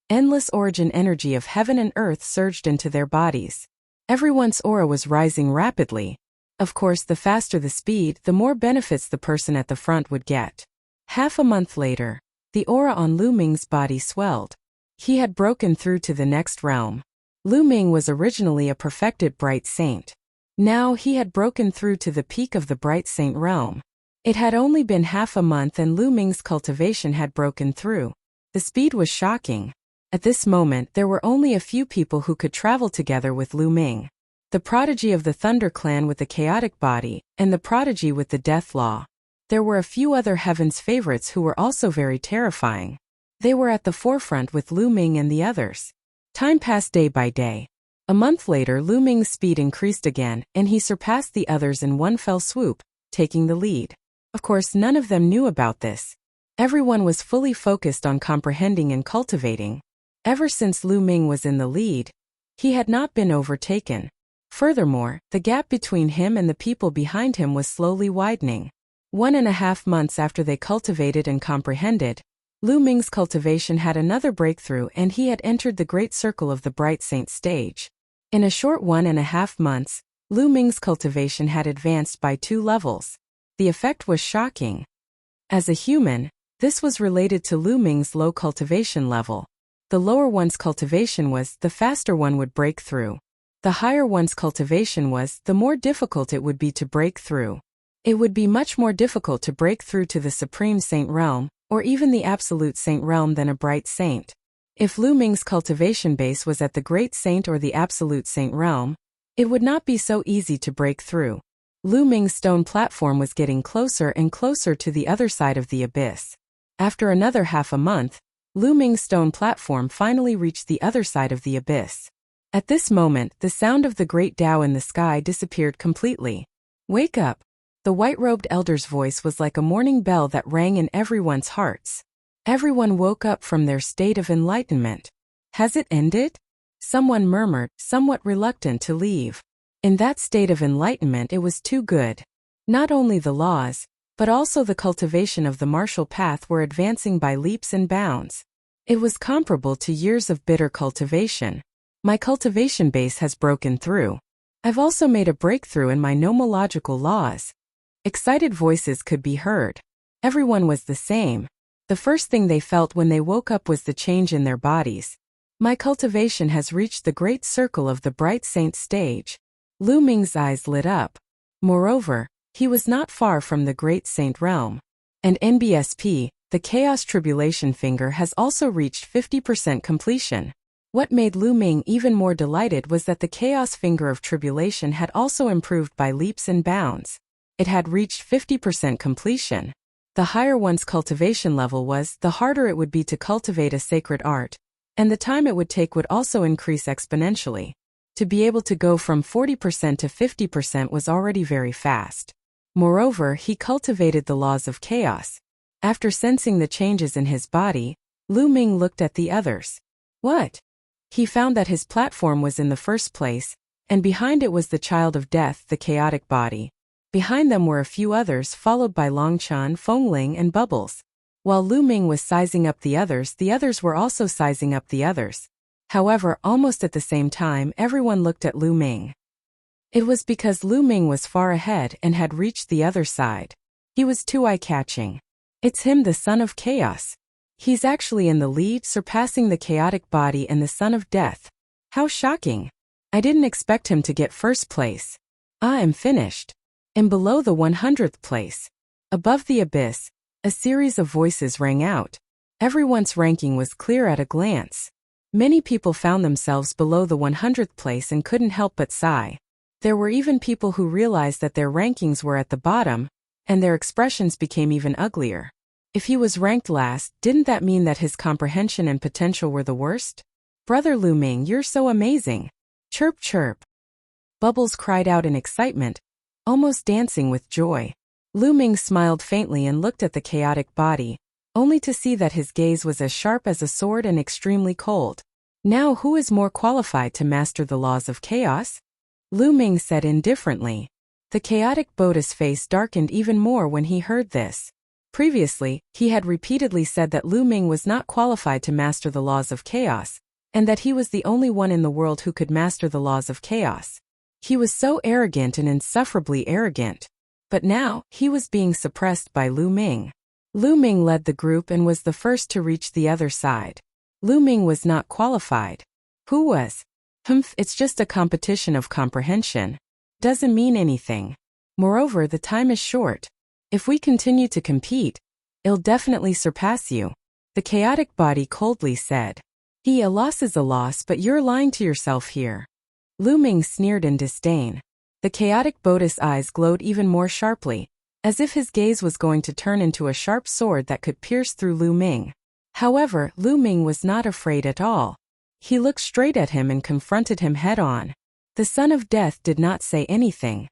endless origin energy of heaven and earth surged into their bodies. Everyone's aura was rising rapidly. Of course, the faster the speed, the more benefits the person at the front would get. Half a month later, the aura on Lu Ming's body swelled. He had broken through to the next realm. Lu Ming was originally a perfected bright saint. Now he had broken through to the peak of the bright saint realm. It had only been half a month and Lu Ming's cultivation had broken through. The speed was shocking. At this moment there were only a few people who could travel together with Lu Ming. The prodigy of the Thunder Clan with the chaotic body, and the prodigy with the death law. There were a few other heaven's favorites who were also very terrifying. They were at the forefront with Lu Ming and the others. Time passed day by day. A month later Lu Ming's speed increased again, and he surpassed the others in one fell swoop, taking the lead. Of course, none of them knew about this. Everyone was fully focused on comprehending and cultivating. Ever since Lu Ming was in the lead, he had not been overtaken. Furthermore, the gap between him and the people behind him was slowly widening. 1.5 months after they cultivated and comprehended, Lu Ming's cultivation had another breakthrough and he had entered the great circle of the Bright Saint stage. In a short 1.5 months, Lu Ming's cultivation had advanced by 2 levels. The effect was shocking. As a human, this was related to Lu Ming's low cultivation level. The lower one's cultivation was, the faster one would break through. The higher one's cultivation was, the more difficult it would be to break through. It would be much more difficult to break through to the Supreme Saint realm, or even the Absolute Saint realm than a Bright Saint. If Lu Ming's cultivation base was at the Great Saint or the Absolute Saint realm, it would not be so easy to break through. Lu Ming's stone platform was getting closer and closer to the other side of the abyss. After another half a month, Lu Ming's stone platform finally reached the other side of the abyss. At this moment, the sound of the great Tao in the sky disappeared completely. Wake up! The white-robed elder's voice was like a morning bell that rang in everyone's hearts. Everyone woke up from their state of enlightenment. Has it ended? Someone murmured, somewhat reluctant to leave. In that state of enlightenment it was too good. Not only the laws, but also the cultivation of the martial path were advancing by leaps and bounds. It was comparable to years of bitter cultivation. My cultivation base has broken through. I've also made a breakthrough in my nomological laws. Excited voices could be heard. Everyone was the same. The first thing they felt when they woke up was the change in their bodies. My cultivation has reached the great circle of the Bright Saint stage. Lu Ming's eyes lit up. Moreover, he was not far from the Great Saint realm. And NBSP, the Chaos Tribulation Finger, has also reached 50% completion. What made Lu Ming even more delighted was that the Chaos Finger of Tribulation had also improved by leaps and bounds. It had reached 50% completion. The higher one's cultivation level was, the harder it would be to cultivate a sacred art, and the time it would take would also increase exponentially. To be able to go from 40% to 50% was already very fast. Moreover, he cultivated the laws of chaos. After sensing the changes in his body, Lu Ming looked at the others. What? He found that his platform was in the first place, and behind it was the child of death, the chaotic body. Behind them were a few others, followed by Long Chen, Fengling, and Bubbles. While Lu Ming was sizing up the others were also sizing up the others. However, almost at the same time, everyone looked at Lu Ming. It was because Lu Ming was far ahead and had reached the other side. He was too eye-catching. It's him, the son of chaos. He's actually in the lead, surpassing the chaotic body and the son of death. How shocking. I didn't expect him to get first place. I am finished. And below the 100th place, above the abyss, a series of voices rang out. Everyone's ranking was clear at a glance. Many people found themselves below the 100th place and couldn't help but sigh. There were even people who realized that their rankings were at the bottom, and their expressions became even uglier. If he was ranked last, didn't that mean that his comprehension and potential were the worst? Brother Lu Ming, you're so amazing. Chirp chirp. Bubbles cried out in excitement, almost dancing with joy. Lu Ming smiled faintly and looked at the chaotic body, only to see that his gaze was as sharp as a sword and extremely cold. Now who is more qualified to master the laws of chaos? Lu Ming said indifferently. The chaotic Buddha's face darkened even more when he heard this. Previously, he had repeatedly said that Lu Ming was not qualified to master the laws of chaos, and that he was the only one in the world who could master the laws of chaos. He was so arrogant and insufferably arrogant. But now, he was being suppressed by Lu Ming. Lu Ming led the group and was the first to reach the other side. Lu Ming was not qualified. Who was? It's just a competition of comprehension. Doesn't mean anything. Moreover, the time is short. If we continue to compete, it'll definitely surpass you. The chaotic body coldly said. A loss is a loss, but you're lying to yourself here. Lu Ming sneered in disdain. The chaotic Buddha's eyes glowed even more sharply, as if his gaze was going to turn into a sharp sword that could pierce through Lu Ming. However, Lu Ming was not afraid at all. He looked straight at him and confronted him head-on. The son of death did not say anything.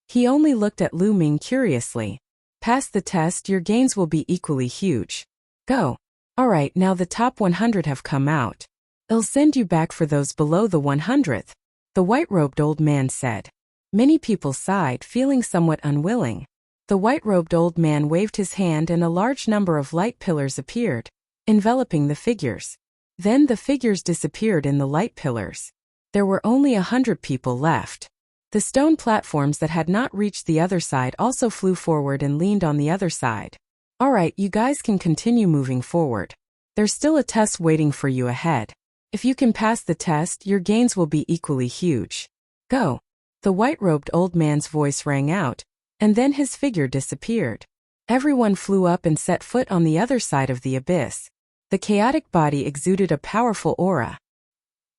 He only looked at Lu Ming curiously. Pass the test, your gains will be equally huge. Go. Alright, now the top 100 have come out. I'll send you back for those below the 100th, the white-robed old man said. Many people sighed, feeling somewhat unwilling. The white-robed old man waved his hand and a large number of light pillars appeared, enveloping the figures. Then the figures disappeared in the light pillars. There were only 100 people left. The stone platforms that had not reached the other side also flew forward and leaned on the other side. Alright, you guys can continue moving forward. There's still a test waiting for you ahead. If you can pass the test, your gains will be equally huge. Go. The white-robed old man's voice rang out, and then his figure disappeared. Everyone flew up and set foot on the other side of the abyss. The chaotic body exuded a powerful aura.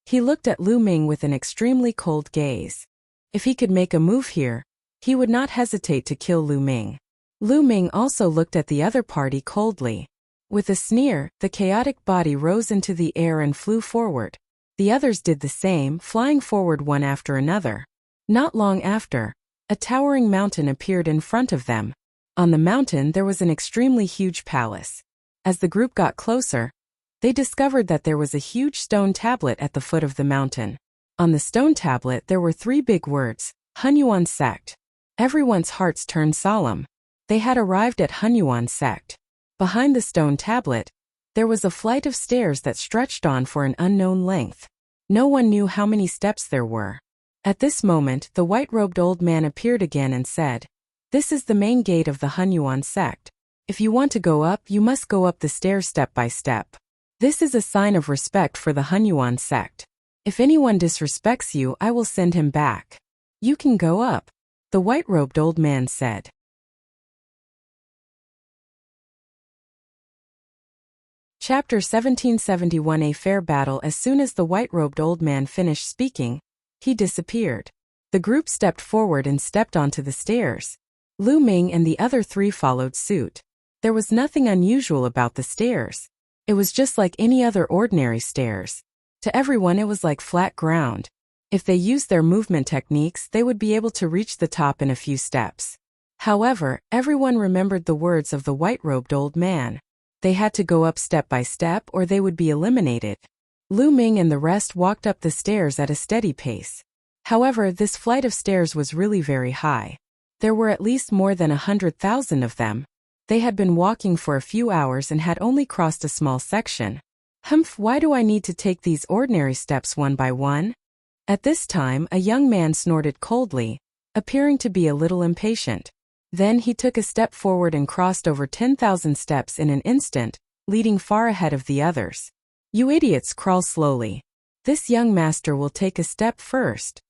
He looked at Lu Ming with an extremely cold gaze. If he could make a move here, he would not hesitate to kill Lu Ming. Lu Ming also looked at the other party coldly. With a sneer, the chaotic body rose into the air and flew forward. The others did the same, flying forward one after another. Not long after, a towering mountain appeared in front of them. On the mountain there was an extremely huge palace. As the group got closer, they discovered that there was a huge stone tablet at the foot of the mountain. On the stone tablet there were 3 big words, Hunyuan sect. Everyone's hearts turned solemn. They had arrived at Hunyuan sect. Behind the stone tablet, there was a flight of stairs that stretched on for an unknown length. No one knew how many steps there were. At this moment, the white-robed old man appeared again and said, "This is the main gate of the Hunyuan sect. If you want to go up, you must go up the stairs step by step. This is a sign of respect for the Hunyuan sect. If anyone disrespects you, I will send him back. You can go up," the white-robed old man said. Chapter 1771. A fair battle. As soon as the white-robed old man finished speaking, he disappeared. The group stepped forward and stepped onto the stairs. Lu Ming and the other 3 followed suit. There was nothing unusual about the stairs. It was just like any other ordinary stairs. To everyone it was like flat ground. If they used their movement techniques, they would be able to reach the top in a few steps. However, everyone remembered the words of the white-robed old man. They had to go up step by step or they would be eliminated. Lu Ming and the rest walked up the stairs at a steady pace. However, this flight of stairs was really very high. There were at least more than 100,000 of them. They had been walking for a few hours and had only crossed a small section. Why do I need to take these ordinary steps one by one? At this time, a young man snorted coldly, appearing to be a little impatient. Then he took a step forward and crossed over 10,000 steps in an instant, leading far ahead of the others. You idiots, crawl slowly. This young master will take a step first.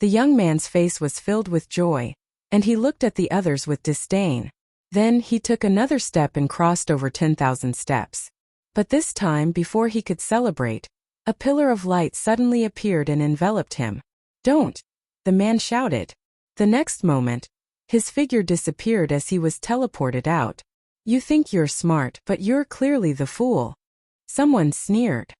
The young man's face was filled with joy, and he looked at the others with disdain. Then he took another step and crossed over 10,000 steps. But this time, before he could celebrate, a pillar of light suddenly appeared and enveloped him. Don't! The man shouted. The next moment, his figure disappeared as he was teleported out. You think you're smart, but you're clearly the fool. Someone sneered.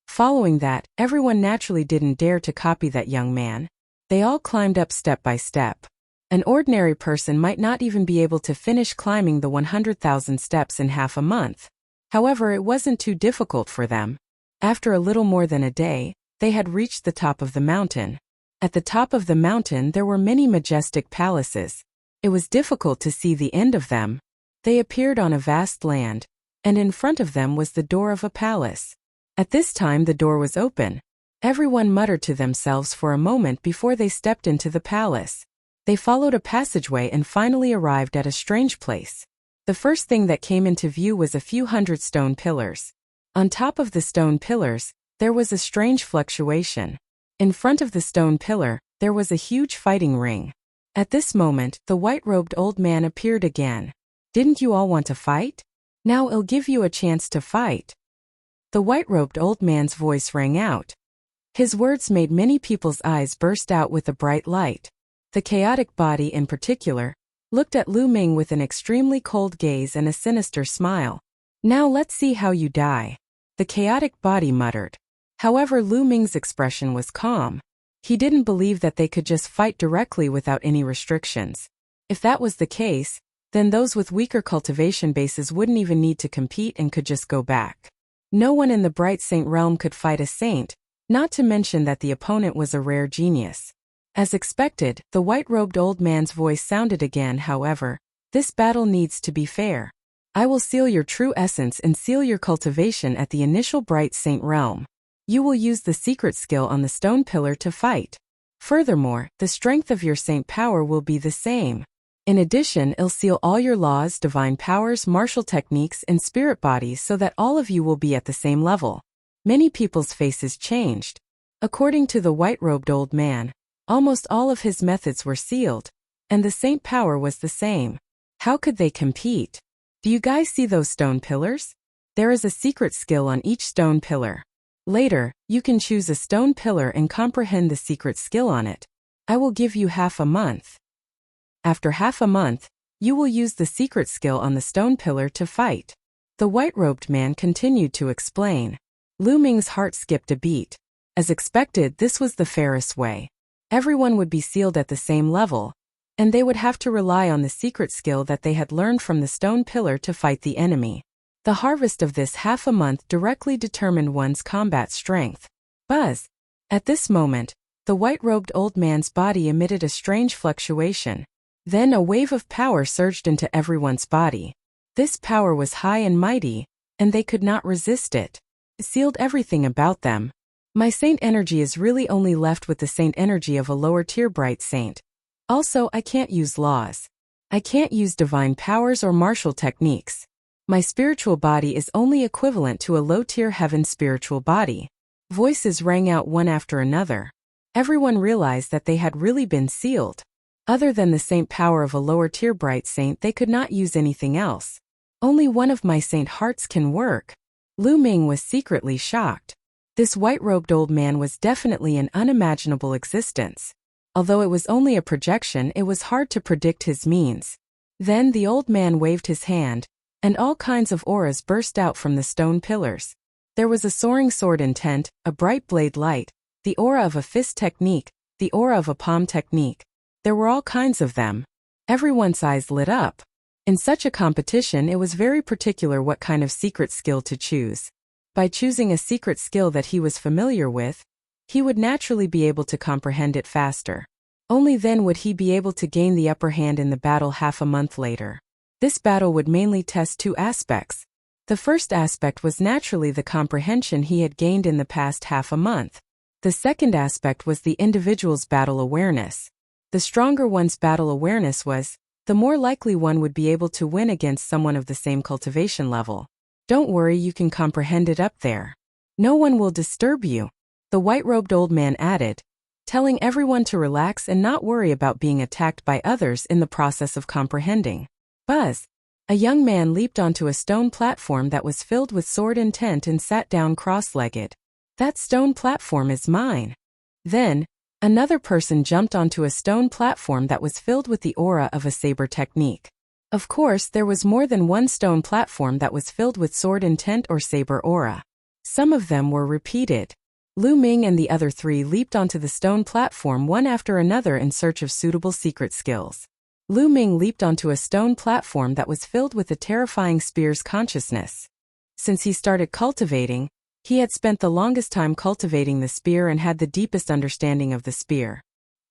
Following that, everyone naturally didn't dare to copy that young man. They all climbed up step by step. An ordinary person might not even be able to finish climbing the 100,000 steps in half a month. However, it wasn't too difficult for them. After a little more than a day, they had reached the top of the mountain. At the top of the mountain there were many majestic palaces. It was difficult to see the end of them. They appeared on a vast land, and in front of them was the door of a palace. At this time the door was open. Everyone muttered to themselves for a moment before they stepped into the palace. They followed a passageway and finally arrived at a strange place. The first thing that came into view was a few hundred stone pillars. On top of the stone pillars, there was a strange fluctuation. In front of the stone pillar, there was a huge fighting ring. At this moment, the white-robed old man appeared again. Didn't you all want to fight? Now I'll give you a chance to fight. The white-robed old man's voice rang out. His words made many people's eyes burst out with a bright light. The chaotic body in particular looked at Lu Ming with an extremely cold gaze and a sinister smile. Now let's see how you die. The chaotic body muttered. However, Lu Ming's expression was calm. He didn't believe that they could just fight directly without any restrictions. If that was the case, then those with weaker cultivation bases wouldn't even need to compete and could just go back. No one in the Bright Saint realm could fight a saint, not to mention that the opponent was a rare genius. As expected, the white-robed old man's voice sounded again. However, this battle needs to be fair. I will seal your true essence and seal your cultivation at the initial Bright Saint realm. You will use the secret skill on the stone pillar to fight. Furthermore, the strength of your saint power will be the same. In addition, I'll seal all your laws, divine powers, martial techniques, and spirit bodies so that all of you will be at the same level. Many people's faces changed. According to the white-robed old man, almost all of his methods were sealed, and the saint power was the same. How could they compete? Do you guys see those stone pillars? There is a secret skill on each stone pillar. Later, you can choose a stone pillar and comprehend the secret skill on it. I will give you half a month. After half a month, you will use the secret skill on the stone pillar to fight. The white-robed man continued to explain. Lu Ming's heart skipped a beat. As expected, this was the fairest way. Everyone would be sealed at the same level, and they would have to rely on the secret skill that they had learned from the stone pillar to fight the enemy. The harvest of this half a month directly determined one's combat strength. Buzz! At this moment, the white-robed old man's body emitted a strange fluctuation. Then a wave of power surged into everyone's body. This power was high and mighty, and they could not resist it. It sealed everything about them. My saint energy is really only left with the saint energy of a lower-tier bright saint. Also, I can't use laws. I can't use divine powers or martial techniques. My spiritual body is only equivalent to a low-tier heaven spiritual body. Voices rang out one after another. Everyone realized that they had really been sealed. Other than the saint power of a lower-tier bright saint, they could not use anything else. Only one of my saint hearts can work. Lu Ming was secretly shocked. This white-robed old man was definitely an unimaginable existence. Although it was only a projection, it was hard to predict his means. Then the old man waved his hand, and all kinds of auras burst out from the stone pillars. There was a soaring sword intent, a bright blade light, the aura of a fist technique, the aura of a palm technique. There were all kinds of them. Everyone's eyes lit up. In such a competition, it was very particular what kind of secret skill to choose. By choosing a secret skill that he was familiar with, he would naturally be able to comprehend it faster. Only then would he be able to gain the upper hand in the battle half a month later. This battle would mainly test two aspects. The first aspect was naturally the comprehension he had gained in the past half a month. The second aspect was the individual's battle awareness. The stronger one's battle awareness was, the more likely one would be able to win against someone of the same cultivation level. Don't worry, you can comprehend it up there. No one will disturb you, the white-robed old man added, telling everyone to relax and not worry about being attacked by others in the process of comprehending. Buzz! A young man leaped onto a stone platform that was filled with sword intent and sat down cross-legged. That stone platform is mine. Then, another person jumped onto a stone platform that was filled with the aura of a saber technique. Of course, there was more than one stone platform that was filled with sword intent or saber aura. Some of them were repeated. Lu Ming and the other three leaped onto the stone platform one after another in search of suitable secret skills. Lu Ming leaped onto a stone platform that was filled with the terrifying spear's consciousness. Since he started cultivating, he had spent the longest time cultivating the spear and had the deepest understanding of the spear.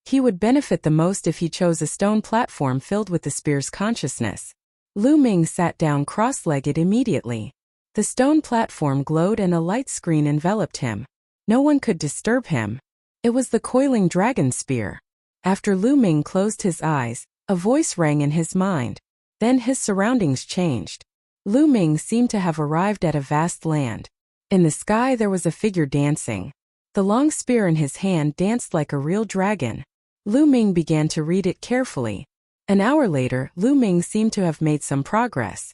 He would benefit the most if he chose a stone platform filled with the spear's consciousness. Lu Ming sat down cross-legged immediately. The stone platform glowed and a light screen enveloped him. No one could disturb him. It was the coiling dragon spear. After Lu Ming closed his eyes, a voice rang in his mind. Then his surroundings changed. Lu Ming seemed to have arrived at a vast land. In the sky there was a figure dancing. The long spear in his hand danced like a real dragon. Lu Ming began to read it carefully. An hour later, Lu Ming seemed to have made some progress.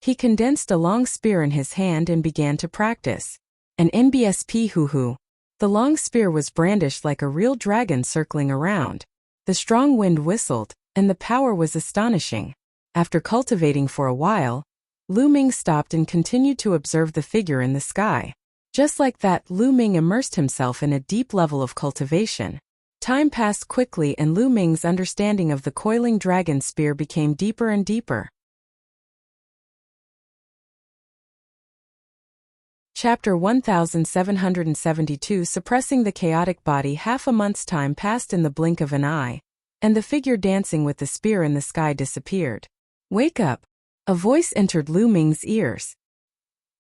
He condensed a long spear in his hand and began to practice. An NBSP hoo-hoo. The long spear was brandished like a real dragon circling around. The strong wind whistled, and the power was astonishing. After cultivating for a while, Lu Ming stopped and continued to observe the figure in the sky. Just like that, Lu Ming immersed himself in a deep level of cultivation. Time passed quickly and Lu Ming's understanding of the coiling dragon spear became deeper and deeper. Chapter 1772 Suppressing the Chaotic Body. Half a month's time passed in the blink of an eye, and the figure dancing with the spear in the sky disappeared. Wake up! A voice entered Lu Ming's ears.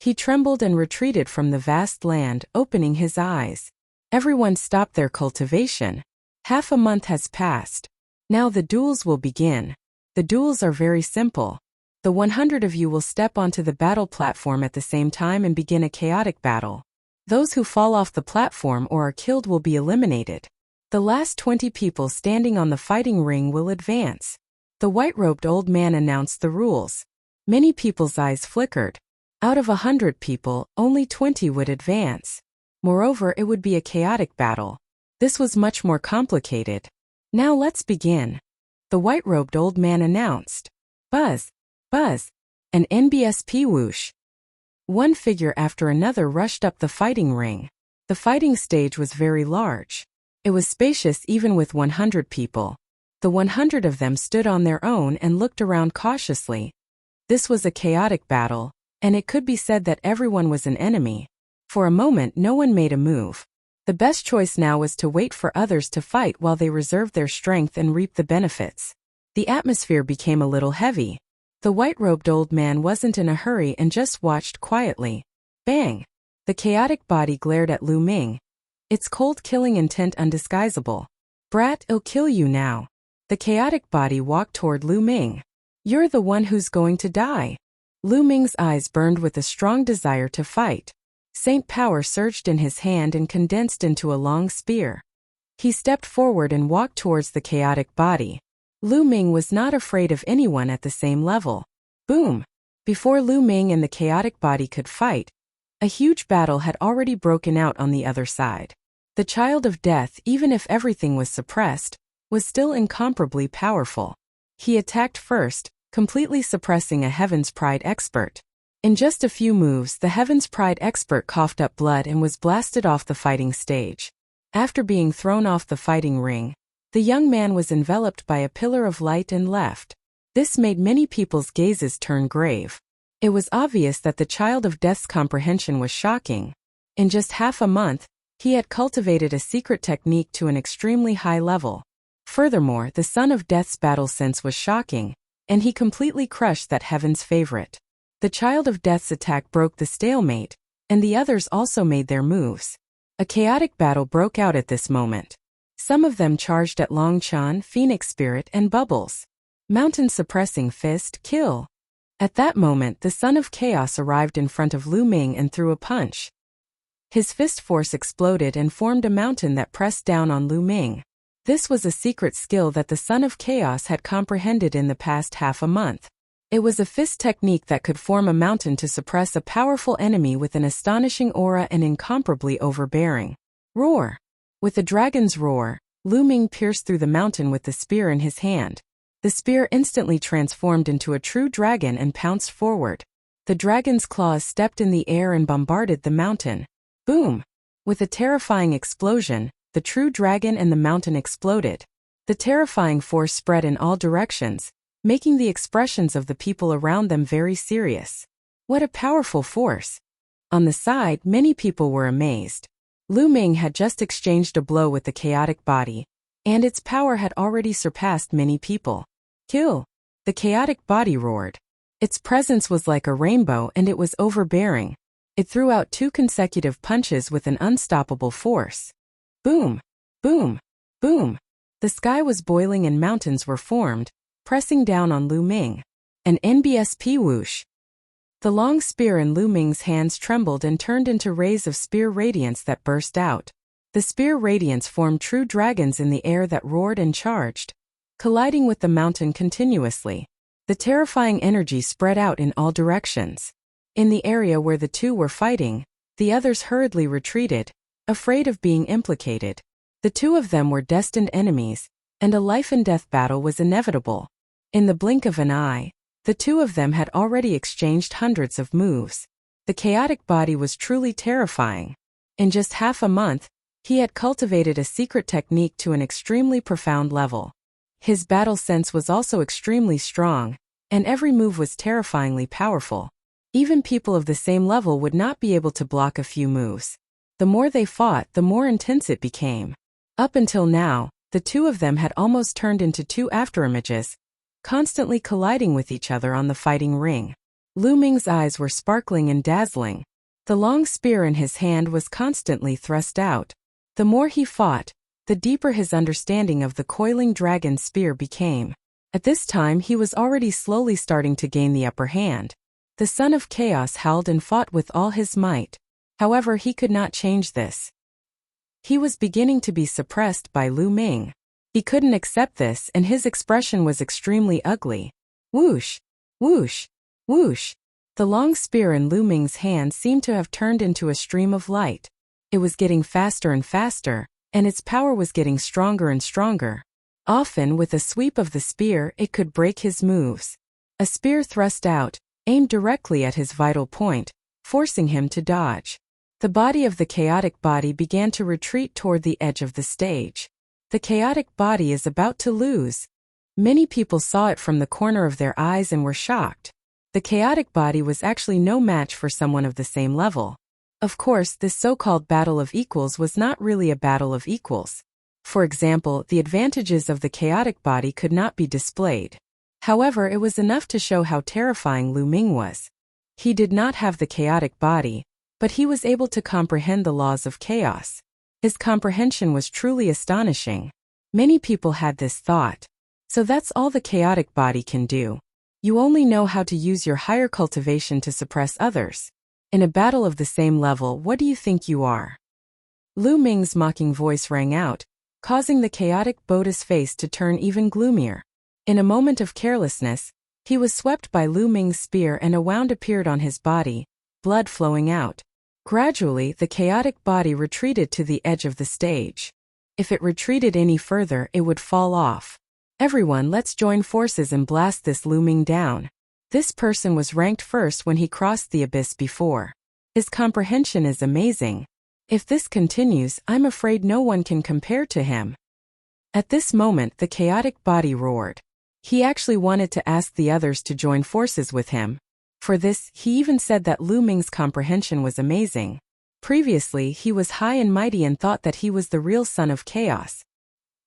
He trembled and retreated from the vast land, opening his eyes. Everyone stopped their cultivation. Half a month has passed. Now the duels will begin. The duels are very simple. The 100 of you will step onto the battle platform at the same time and begin a chaotic battle. Those who fall off the platform or are killed will be eliminated. The last 20 people standing on the fighting ring will advance. The white-robed old man announced the rules. Many people's eyes flickered. Out of 100 people, only 20 would advance. Moreover, it would be a chaotic battle. This was much more complicated. Now let's begin. The white-robed old man announced. Buzz! Buzz! An NBSP whoosh. One figure after another rushed up the fighting ring. The fighting stage was very large. It was spacious even with 100 people. The 100 of them stood on their own and looked around cautiously. This was a chaotic battle, and it could be said that everyone was an enemy. For a moment no one made a move. The best choice now was to wait for others to fight while they reserved their strength and reap the benefits. The atmosphere became a little heavy. The white-robed old man wasn't in a hurry and just watched quietly. Bang! The chaotic body glared at Lu Ming. Its cold killing intent undisguisable. Brat, I'll kill you now. The chaotic body walked toward Lu Ming. You're the one who's going to die. Lu Ming's eyes burned with a strong desire to fight. Saint power surged in his hand and condensed into a long spear. He stepped forward and walked towards the chaotic body. Lu Ming was not afraid of anyone at the same level. Boom! Before Lu Ming and the chaotic body could fight, a huge battle had already broken out on the other side. The child of death, even if everything was suppressed, was still incomparably powerful. He attacked first, completely suppressing a Heaven's Pride expert. In just a few moves, the Heaven's Pride expert coughed up blood and was blasted off the fighting stage. After being thrown off the fighting ring, the young man was enveloped by a pillar of light and left. This made many people's gazes turn grave. It was obvious that the child of death's comprehension was shocking. In just half a month, he had cultivated a secret technique to an extremely high level. Furthermore, the son of death's battle sense was shocking, and he completely crushed that heaven's favorite. The child of death's attack broke the stalemate, and the others also made their moves. A chaotic battle broke out at this moment. Some of them charged at Long Chan, Phoenix Spirit, and Bubbles. Mountain-suppressing fist, kill. At that moment, the son of chaos arrived in front of Lu Ming and threw a punch. His fist force exploded and formed a mountain that pressed down on Lu Ming. This was a secret skill that the son of chaos had comprehended in the past half a month. It was a fist technique that could form a mountain to suppress a powerful enemy with an astonishing aura and incomparably overbearing. Roar! With a dragon's roar, Lu Ming pierced through the mountain with the spear in his hand. The spear instantly transformed into a true dragon and pounced forward. The dragon's claws stepped in the air and bombarded the mountain. Boom! With a terrifying explosion, the true dragon and the mountain exploded. The terrifying force spread in all directions, making the expressions of the people around them very serious. What a powerful force! On the side, many people were amazed. Lu Ming had just exchanged a blow with the chaotic body, and its power had already surpassed many people. Kill! The chaotic body roared. Its presence was like a rainbow and it was overbearing. It threw out 2 consecutive punches with an unstoppable force. Boom! Boom! Boom! The sky was boiling and mountains were formed, pressing down on Lu Ming. An NBSP whoosh. The long spear in Lu Ming's hands trembled and turned into rays of spear radiance that burst out. The spear radiance formed true dragons in the air that roared and charged, colliding with the mountain continuously. The terrifying energy spread out in all directions. In the area where the two were fighting, the others hurriedly retreated, afraid of being implicated. The two of them were destined enemies, and a life-and-death battle was inevitable. In the blink of an eye, the two of them had already exchanged hundreds of moves. The chaotic body was truly terrifying. In just half a month, he had cultivated a secret technique to an extremely profound level. His battle sense was also extremely strong, and every move was terrifyingly powerful. Even people of the same level would not be able to block a few moves. The more they fought, the more intense it became. Up until now, the two of them had almost turned into 2 afterimages, constantly colliding with each other on the fighting ring. Lu Ming's eyes were sparkling and dazzling. The long spear in his hand was constantly thrust out. The more he fought, the deeper his understanding of the coiling dragon spear became. At this time he was already slowly starting to gain the upper hand. The son of chaos howled and fought with all his might. However, he could not change this. He was beginning to be suppressed by Lu Ming. He couldn't accept this and his expression was extremely ugly. Whoosh! Whoosh! Whoosh! The long spear in Lu Ming's hand seemed to have turned into a stream of light. It was getting faster and faster, and its power was getting stronger and stronger. Often, with a sweep of the spear, it could break his moves. A spear thrust out, aimed directly at his vital point, forcing him to dodge. The body of the chaotic body began to retreat toward the edge of the stage. The chaotic body is about to lose. Many people saw it from the corner of their eyes and were shocked. The chaotic body was actually no match for someone of the same level. Of course, this so-called battle of equals was not really a battle of equals. For example, the advantages of the chaotic body could not be displayed. However, it was enough to show how terrifying Lu Ming was. He did not have the chaotic body, but he was able to comprehend the laws of chaos. His comprehension was truly astonishing. Many people had this thought. So that's all the chaotic body can do. You only know how to use your higher cultivation to suppress others. In a battle of the same level, what do you think you are? Lu Ming's mocking voice rang out, causing the chaotic Buddha's face to turn even gloomier. In a moment of carelessness, he was swept by Lu Ming's spear and a wound appeared on his body, blood flowing out. Gradually, the chaotic body retreated to the edge of the stage. If it retreated any further, it would fall off. Everyone, let's join forces and blast this Lu Ming down. This person was ranked first when he crossed the abyss before. His comprehension is amazing. If this continues, I'm afraid no one can compare to him. At this moment, the chaotic body roared. He actually wanted to ask the others to join forces with him. For this, he even said that Lu Ming's comprehension was amazing. Previously, he was high and mighty and thought that he was the real son of chaos.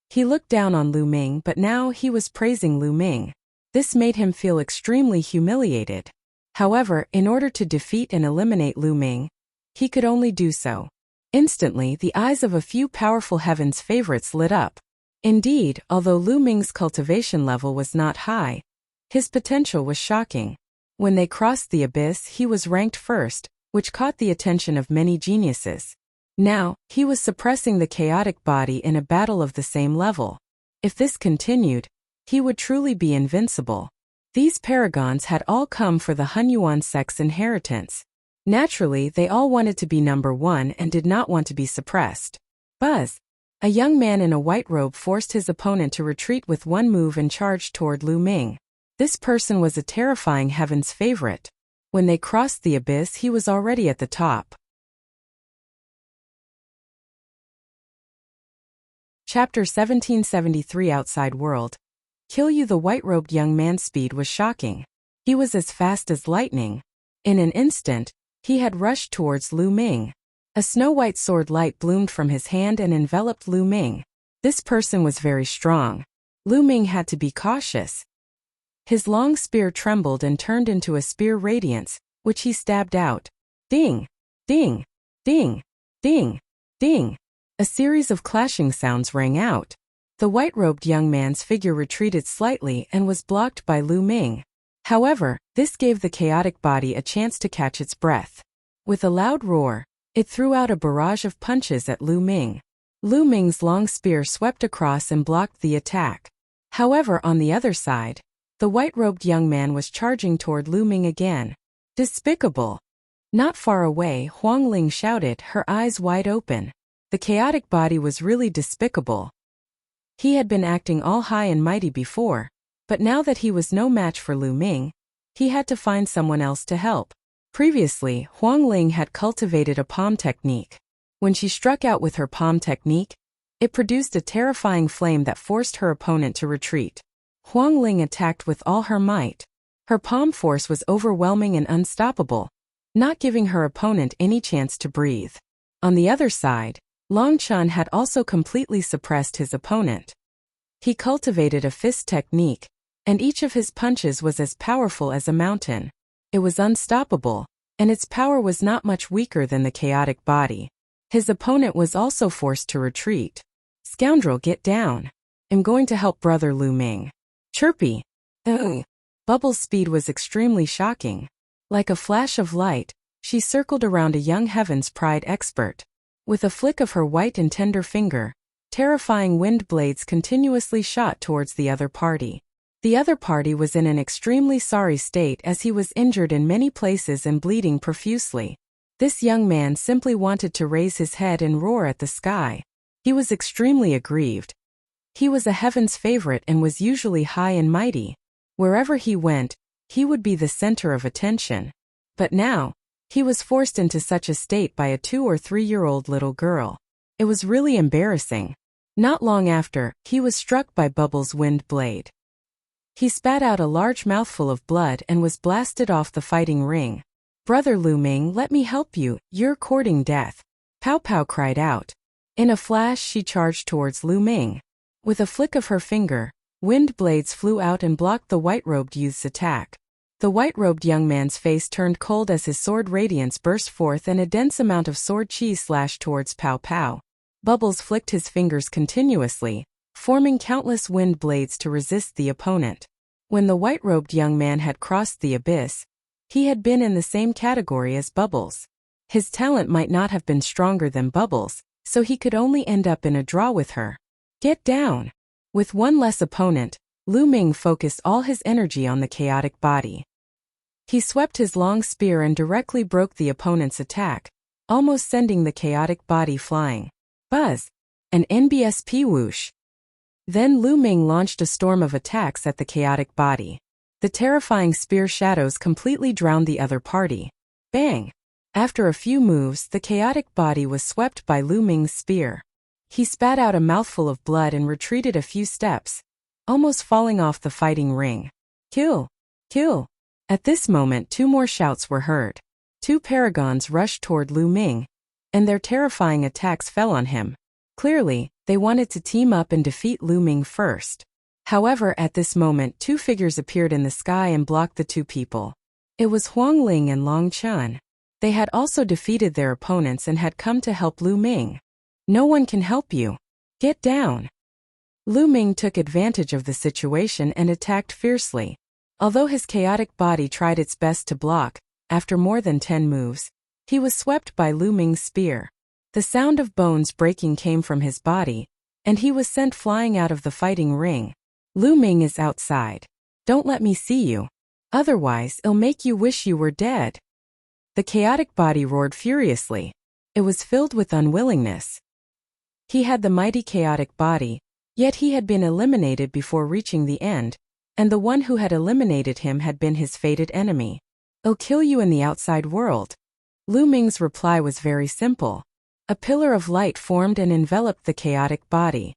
He looked down on Lu Ming, but now he was praising Lu Ming. This made him feel extremely humiliated. However, in order to defeat and eliminate Lu Ming, he could only do so. Instantly, the eyes of a few powerful heaven's favorites lit up. Indeed, although Lu Ming's cultivation level was not high, his potential was shocking. When they crossed the abyss, he was ranked first, which caught the attention of many geniuses. Now, he was suppressing the chaotic body in a battle of the same level. If this continued, he would truly be invincible. These paragons had all come for the Hunyuan sect's inheritance. Naturally, they all wanted to be number one and did not want to be suppressed. Buzz! A young man in a white robe forced his opponent to retreat with one move and charged toward Lu Ming. This person was a terrifying heaven's favorite. When they crossed the abyss, he was already at the top. Chapter 1773 Outside World. Kill you. The white-robed young man's speed was shocking. He was as fast as lightning. In an instant, he had rushed towards Lu Ming. A snow-white sword light bloomed from his hand and enveloped Lu Ming. This person was very strong. Lu Ming had to be cautious. His long spear trembled and turned into a spear radiance, which he stabbed out. Ding! Ding! Ding! Ding! Ding! A series of clashing sounds rang out. The white-robed young man's figure retreated slightly and was blocked by Lu Ming. However, this gave the chaotic body a chance to catch its breath. With a loud roar, it threw out a barrage of punches at Lu Ming. Lu Ming's long spear swept across and blocked the attack. However, on the other side, the white-robed young man was charging toward Lu Ming again. Despicable! Not far away, Huang Ling shouted, her eyes wide open. The chaotic body was really despicable. He had been acting all high and mighty before, but now that he was no match for Lu Ming, he had to find someone else to help. Previously, Huang Ling had cultivated a palm technique. When she struck out with her palm technique, it produced a terrifying flame that forced her opponent to retreat. Huang Ling attacked with all her might. Her palm force was overwhelming and unstoppable, not giving her opponent any chance to breathe. On the other side, Chen had also completely suppressed his opponent. He cultivated a fist technique, and each of his punches was as powerful as a mountain. It was unstoppable, and its power was not much weaker than the chaotic body. His opponent was also forced to retreat. Scoundrel, get down. I'm going to help brother Lu Ming. Chirpy. Ugh. Bubble's speed was extremely shocking. Like a flash of light, she circled around a young Heaven's Pride expert. With a flick of her white and tender finger, terrifying wind blades continuously shot towards the other party. The other party was in an extremely sorry state as he was injured in many places and bleeding profusely. This young man simply wanted to raise his head and roar at the sky. He was extremely aggrieved. He was a heaven's favorite and was usually high and mighty. Wherever he went, he would be the center of attention. But now, he was forced into such a state by a 2- or 3-year-old little girl. It was really embarrassing. Not long after, he was struck by Bubble's wind blade. He spat out a large mouthful of blood and was blasted off the fighting ring. Brother Lu Ming, let me help you, you're courting death. Pow Pow cried out. In a flash, she charged towards Lu Ming. With a flick of her finger, wind blades flew out and blocked the white-robed youth's attack. The white-robed young man's face turned cold as his sword radiance burst forth and a dense amount of sword chi slashed towards Pow Pow. Bubbles flicked his fingers continuously, forming countless wind blades to resist the opponent. When the white-robed young man had crossed the abyss, he had been in the same category as Bubbles. His talent might not have been stronger than Bubbles, so he could only end up in a draw with her. Get down! With one less opponent, Lu Ming focused all his energy on the chaotic body. He swept his long spear and directly broke the opponent's attack, almost sending the chaotic body flying. Buzz! An NBSP whoosh! Then Lu Ming launched a storm of attacks at the chaotic body. The terrifying spear shadows completely drowned the other party. Bang! After a few moves, the chaotic body was swept by Lu Ming's spear. He spat out a mouthful of blood and retreated a few steps, almost falling off the fighting ring. Kill! Kill! At this moment, 2 more shouts were heard. 2 paragons rushed toward Lu Ming, and their terrifying attacks fell on him. Clearly, they wanted to team up and defeat Lu Ming first. However, at this moment, 2 figures appeared in the sky and blocked the 2 people. It was Huang Ling and Chen. They had also defeated their opponents and had come to help Lu Ming. No one can help you. Get down! Lu Ming took advantage of the situation and attacked fiercely. Although his chaotic body tried its best to block, after more than 10 moves, he was swept by Lu Ming's spear. The sound of bones breaking came from his body, and he was sent flying out of the fighting ring. Lu Ming is outside. Don't let me see you. Otherwise, it'll make you wish you were dead. The chaotic body roared furiously. It was filled with unwillingness. He had the mighty chaotic body, yet he had been eliminated before reaching the end, and the one who had eliminated him had been his fated enemy. I'll kill you in the outside world. Lu Ming's reply was very simple. A pillar of light formed and enveloped the chaotic body.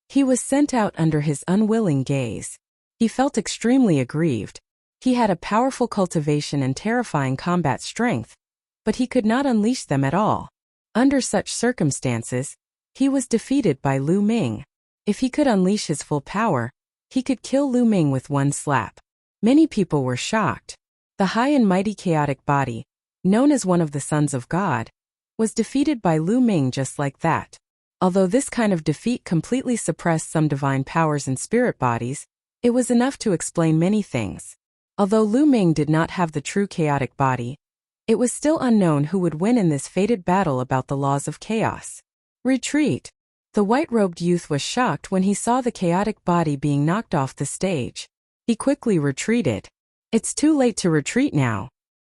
He was sent out under his unwilling gaze. He felt extremely aggrieved. He had a powerful cultivation and terrifying combat strength, but he could not unleash them at all. Under such circumstances, he was defeated by Lu Ming. If he could unleash his full power, he could kill Lu Ming with one slap. Many people were shocked. The high and mighty chaotic body, known as one of the sons of God, was defeated by Lu Ming just like that. Although this kind of defeat completely suppressed some divine powers and spirit bodies, it was enough to explain many things. Although Lu Ming did not have the true chaotic body, it was still unknown who would win in this fated battle about the laws of chaos. Retreat. The white-robed youth was shocked when he saw the chaotic body being knocked off the stage. He quickly retreated. It's too late to retreat now.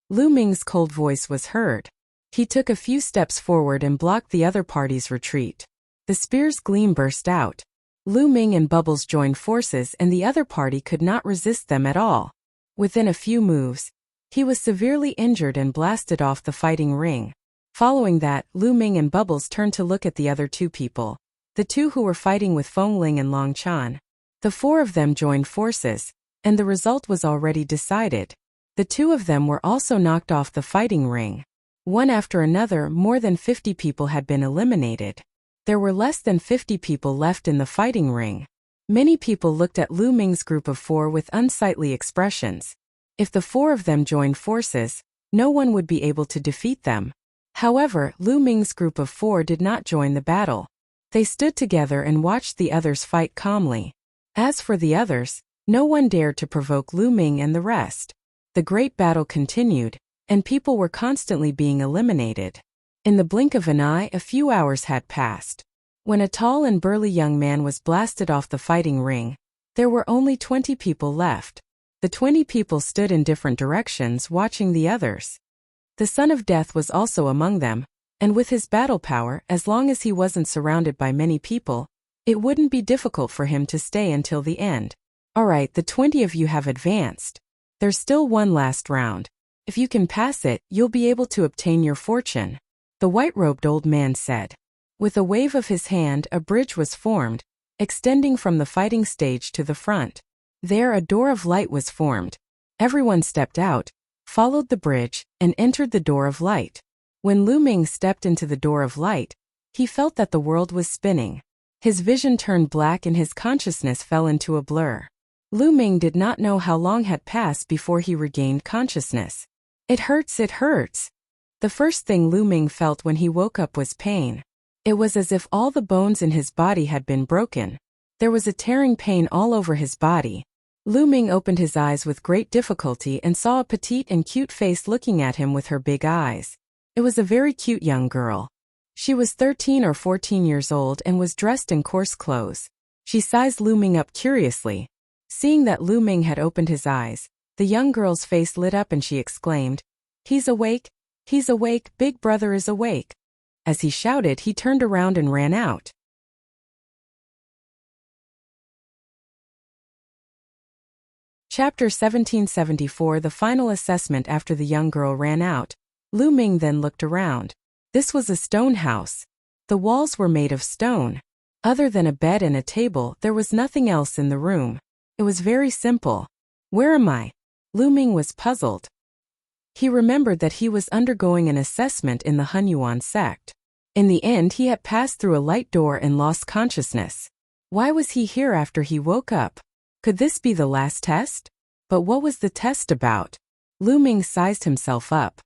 Lu Ming's cold voice was heard. He took a few steps forward and blocked the other party's retreat. The spear's gleam burst out. Lu Ming and Bubbles joined forces and the other party could not resist them at all. Within a few moves, he was severely injured and blasted off the fighting ring. Following that, Lu Ming and Bubbles turned to look at the other two people, the two who were fighting with Feng Ling and Long Chan. The four of them joined forces, and the result was already decided. The two of them were also knocked off the fighting ring. One after another, more than 50 people had been eliminated. There were less than 50 people left in the fighting ring. Many people looked at Lu Ming's group of four with unsightly expressions. If the four of them joined forces, no one would be able to defeat them. However, Lu Ming's group of four did not join the battle. They stood together and watched the others fight calmly. As for the others, no one dared to provoke Lu Ming and the rest. The great battle continued, and people were constantly being eliminated. In the blink of an eye, a few hours had passed. When a tall and burly young man was blasted off the fighting ring, there were only 20 people left. The 20 people stood in different directions watching the others. The Son of Death was also among them, and with his battle power, as long as he wasn't surrounded by many people, it wouldn't be difficult for him to stay until the end. Alright, the 20 of you have advanced. There's still one last round. If you can pass it, you'll be able to obtain your fortune. The white-robed old man said. With a wave of his hand, a bridge was formed, extending from the fighting stage to the front. There a door of light was formed. Everyone stepped out, followed the bridge, and entered the door of light. When Lu Ming stepped into the door of light, he felt that the world was spinning. His vision turned black and his consciousness fell into a blur. Lu Ming did not know how long had passed before he regained consciousness. It hurts, it hurts. The first thing Lu Ming felt when he woke up was pain. It was as if all the bones in his body had been broken. There was a tearing pain all over his body. Lu Ming opened his eyes with great difficulty and saw a petite and cute face looking at him with her big eyes. It was a very cute young girl. She was 13 or 14 years old and was dressed in coarse clothes. She sized Lu Ming up curiously. Seeing that Lu Ming had opened his eyes, the young girl's face lit up and she exclaimed, "He's awake! He's awake! Big brother is awake!" As he shouted, he turned around and ran out. Chapter 1774. The final assessment. After the young girl ran out, Lu Ming then looked around. This was a stone house. The walls were made of stone. Other than a bed and a table, there was nothing else in the room. It was very simple. Where am I? Lu Ming was puzzled. He remembered that he was undergoing an assessment in the Hunyuan sect. In the end, he had passed through a light door and lost consciousness. Why was he here after he woke up? Could this be the last test? But what was the test about? Lu Ming sized himself up.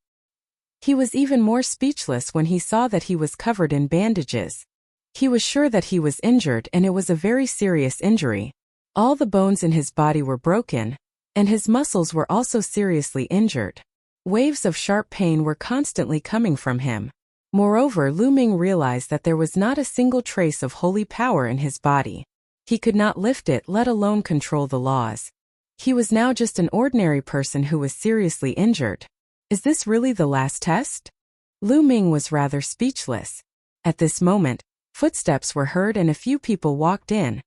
He was even more speechless when he saw that he was covered in bandages. He was sure that he was injured, and it was a very serious injury. All the bones in his body were broken, and his muscles were also seriously injured. Waves of sharp pain were constantly coming from him. Moreover, Lu Ming realized that there was not a single trace of holy power in his body. He could not lift it, let alone control the laws. He was now just an ordinary person who was seriously injured. Is this really the last test? Lu Ming was rather speechless. At this moment, footsteps were heard and a few people walked in.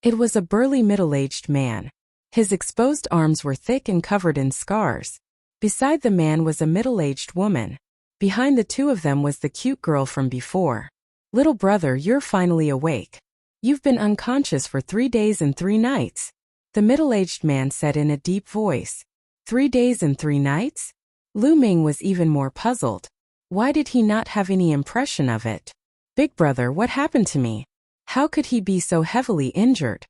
It was a burly middle-aged man. His exposed arms were thick and covered in scars. Beside the man was a middle-aged woman. Behind the two of them was the cute girl from before. Little brother, you're finally awake. You've been unconscious for 3 days and 3 nights. The middle-aged man said in a deep voice. 3 days and 3 nights? Lu Ming was even more puzzled. Why did he not have any impression of it? Big brother, what happened to me? How could he be so heavily injured?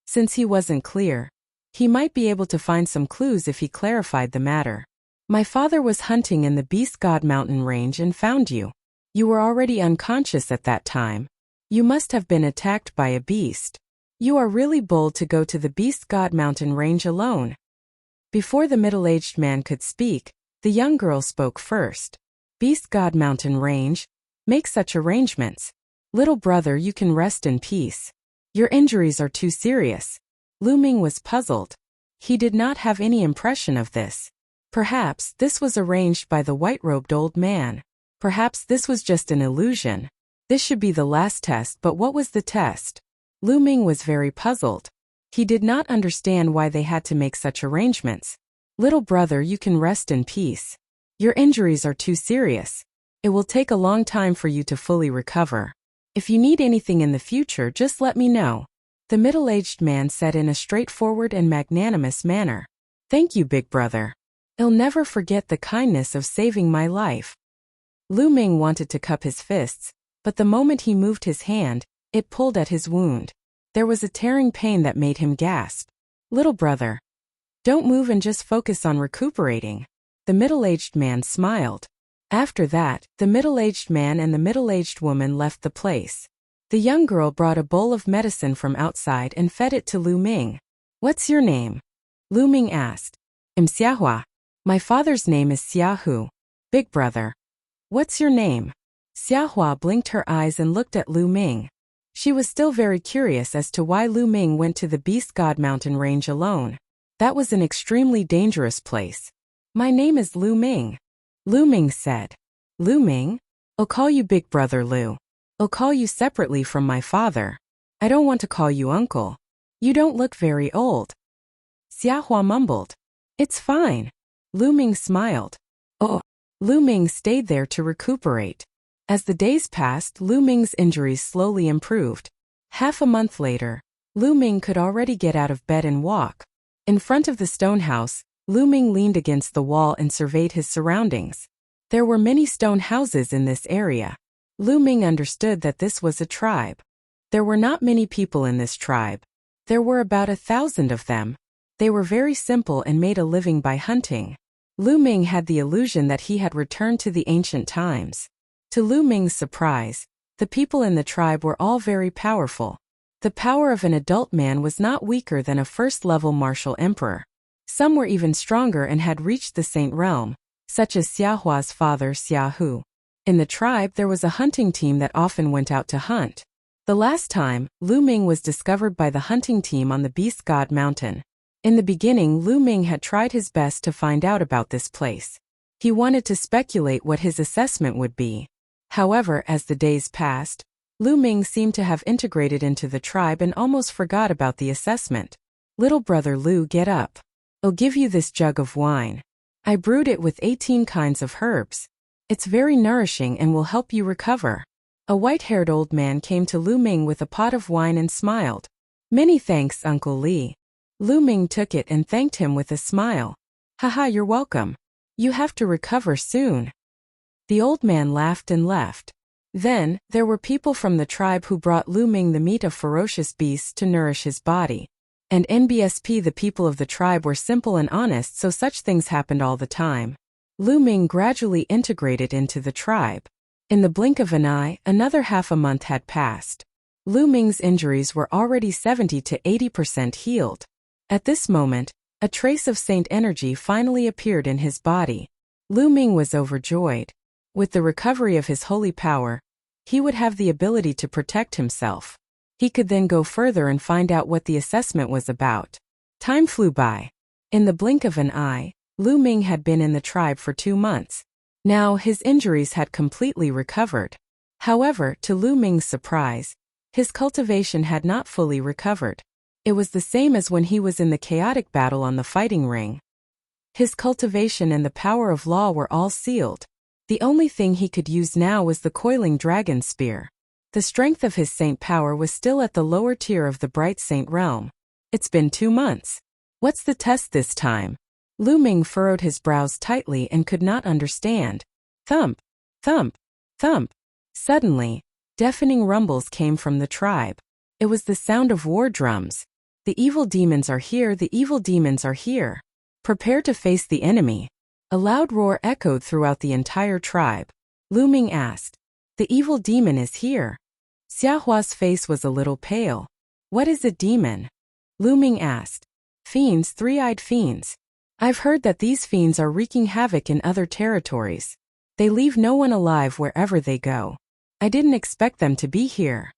Since he wasn't clear, he might be able to find some clues if he clarified the matter. My father was hunting in the Beast God Mountain range and found you. You were already unconscious at that time. You must have been attacked by a beast. You are really bold to go to the Beast God Mountain range alone. Before the middle-aged man could speak, the young girl spoke first. Beast God Mountain range? Make such arrangements. Little brother, you can rest in peace. Your injuries are too serious. Lu Ming was puzzled. He did not have any impression of this. Perhaps this was arranged by the white-robed old man. Perhaps this was just an illusion. This should be the last test, but what was the test? Lu Ming was very puzzled. He did not understand why they had to make such arrangements. Little brother, you can rest in peace. Your injuries are too serious. It will take a long time for you to fully recover. If you need anything in the future, just let me know. The middle-aged man said in a straightforward and magnanimous manner. Thank you, big brother. I'll never forget the kindness of saving my life. Lu Ming wanted to cup his fists, but the moment he moved his hand, it pulled at his wound. There was a tearing pain that made him gasp. Little brother, don't move and just focus on recuperating. The middle-aged man smiled. After that, the middle-aged man and the middle-aged woman left the place. The young girl brought a bowl of medicine from outside and fed it to Lu Ming. What's your name? Lu Ming asked. I'm Xiahua. My father's name is Xiahu. Big brother. What's your name? Xiahua blinked her eyes and looked at Lu Ming. She was still very curious as to why Lu Ming went to the Beast God Mountain range alone. That was an extremely dangerous place. My name is Lu Ming. Lu Ming said. Lu Ming? I'll call you Big Brother Lu. I'll call you separately from my father. I don't want to call you uncle. You don't look very old. Xiahua mumbled. It's fine. Lu Ming smiled. Oh. Lu Ming stayed there to recuperate. As the days passed, Lu Ming's injuries slowly improved. Half a month later, Lu Ming could already get out of bed and walk. In front of the stone house, Lu Ming leaned against the wall and surveyed his surroundings. There were many stone houses in this area. Lu Ming understood that this was a tribe. There were not many people in this tribe. There were about 1,000 of them. They were very simple and made a living by hunting. Lu Ming had the illusion that he had returned to the ancient times. To Lu Ming's surprise, the people in the tribe were all very powerful. The power of an adult man was not weaker than a first-level martial emperor. Some were even stronger and had reached the saint realm, such as Xiahua's father Xiahu. In the tribe there was a hunting team that often went out to hunt. The last time, Lu Ming was discovered by the hunting team on the Beast God Mountain. In the beginning, Lu Ming had tried his best to find out about this place. He wanted to speculate what his assessment would be. However, as the days passed, Lu Ming seemed to have integrated into the tribe and almost forgot about the assessment. Little brother Lu, get up. I'll give you this jug of wine. I brewed it with 18 kinds of herbs. It's very nourishing and will help you recover. A white-haired old man came to Lu Ming with a pot of wine and smiled. Many thanks, Uncle Li. Lu Ming took it and thanked him with a smile. Haha, you're welcome. You have to recover soon. The old man laughed and left. Then, there were people from the tribe who brought Lu Ming the meat of ferocious beasts to nourish his body. And NBSP, the people of the tribe, were simple and honest, so such things happened all the time. Lu Ming gradually integrated into the tribe. In the blink of an eye, another half a month had passed. Lu Ming's injuries were already 70 to 80% healed. At this moment, a trace of saint energy finally appeared in his body. Lu Ming was overjoyed. With the recovery of his holy power, he would have the ability to protect himself. He could then go further and find out what the assessment was about. Time flew by. In the blink of an eye, Lu Ming had been in the tribe for 2 months. Now his injuries had completely recovered. However, to Lu Ming's surprise, his cultivation had not fully recovered. It was the same as when he was in the chaotic battle on the fighting ring. His cultivation and the power of law were all sealed. The only thing he could use now was the coiling dragon spear. The strength of his saint power was still at the lower tier of the bright saint realm. It's been 2 months. What's the test this time? Lu Ming furrowed his brows tightly and could not understand. Thump, thump, thump. Suddenly, deafening rumbles came from the tribe. It was the sound of war drums. The evil demons are here, the evil demons are here. Prepare to face the enemy. A loud roar echoed throughout the entire tribe. Lu Ming asked, "The evil demon is here." Xiaohua's face was a little pale. "What is a demon?" Lu Ming asked. "Fiends, three-eyed fiends. I've heard that these fiends are wreaking havoc in other territories. They leave no one alive wherever they go. I didn't expect them to be here."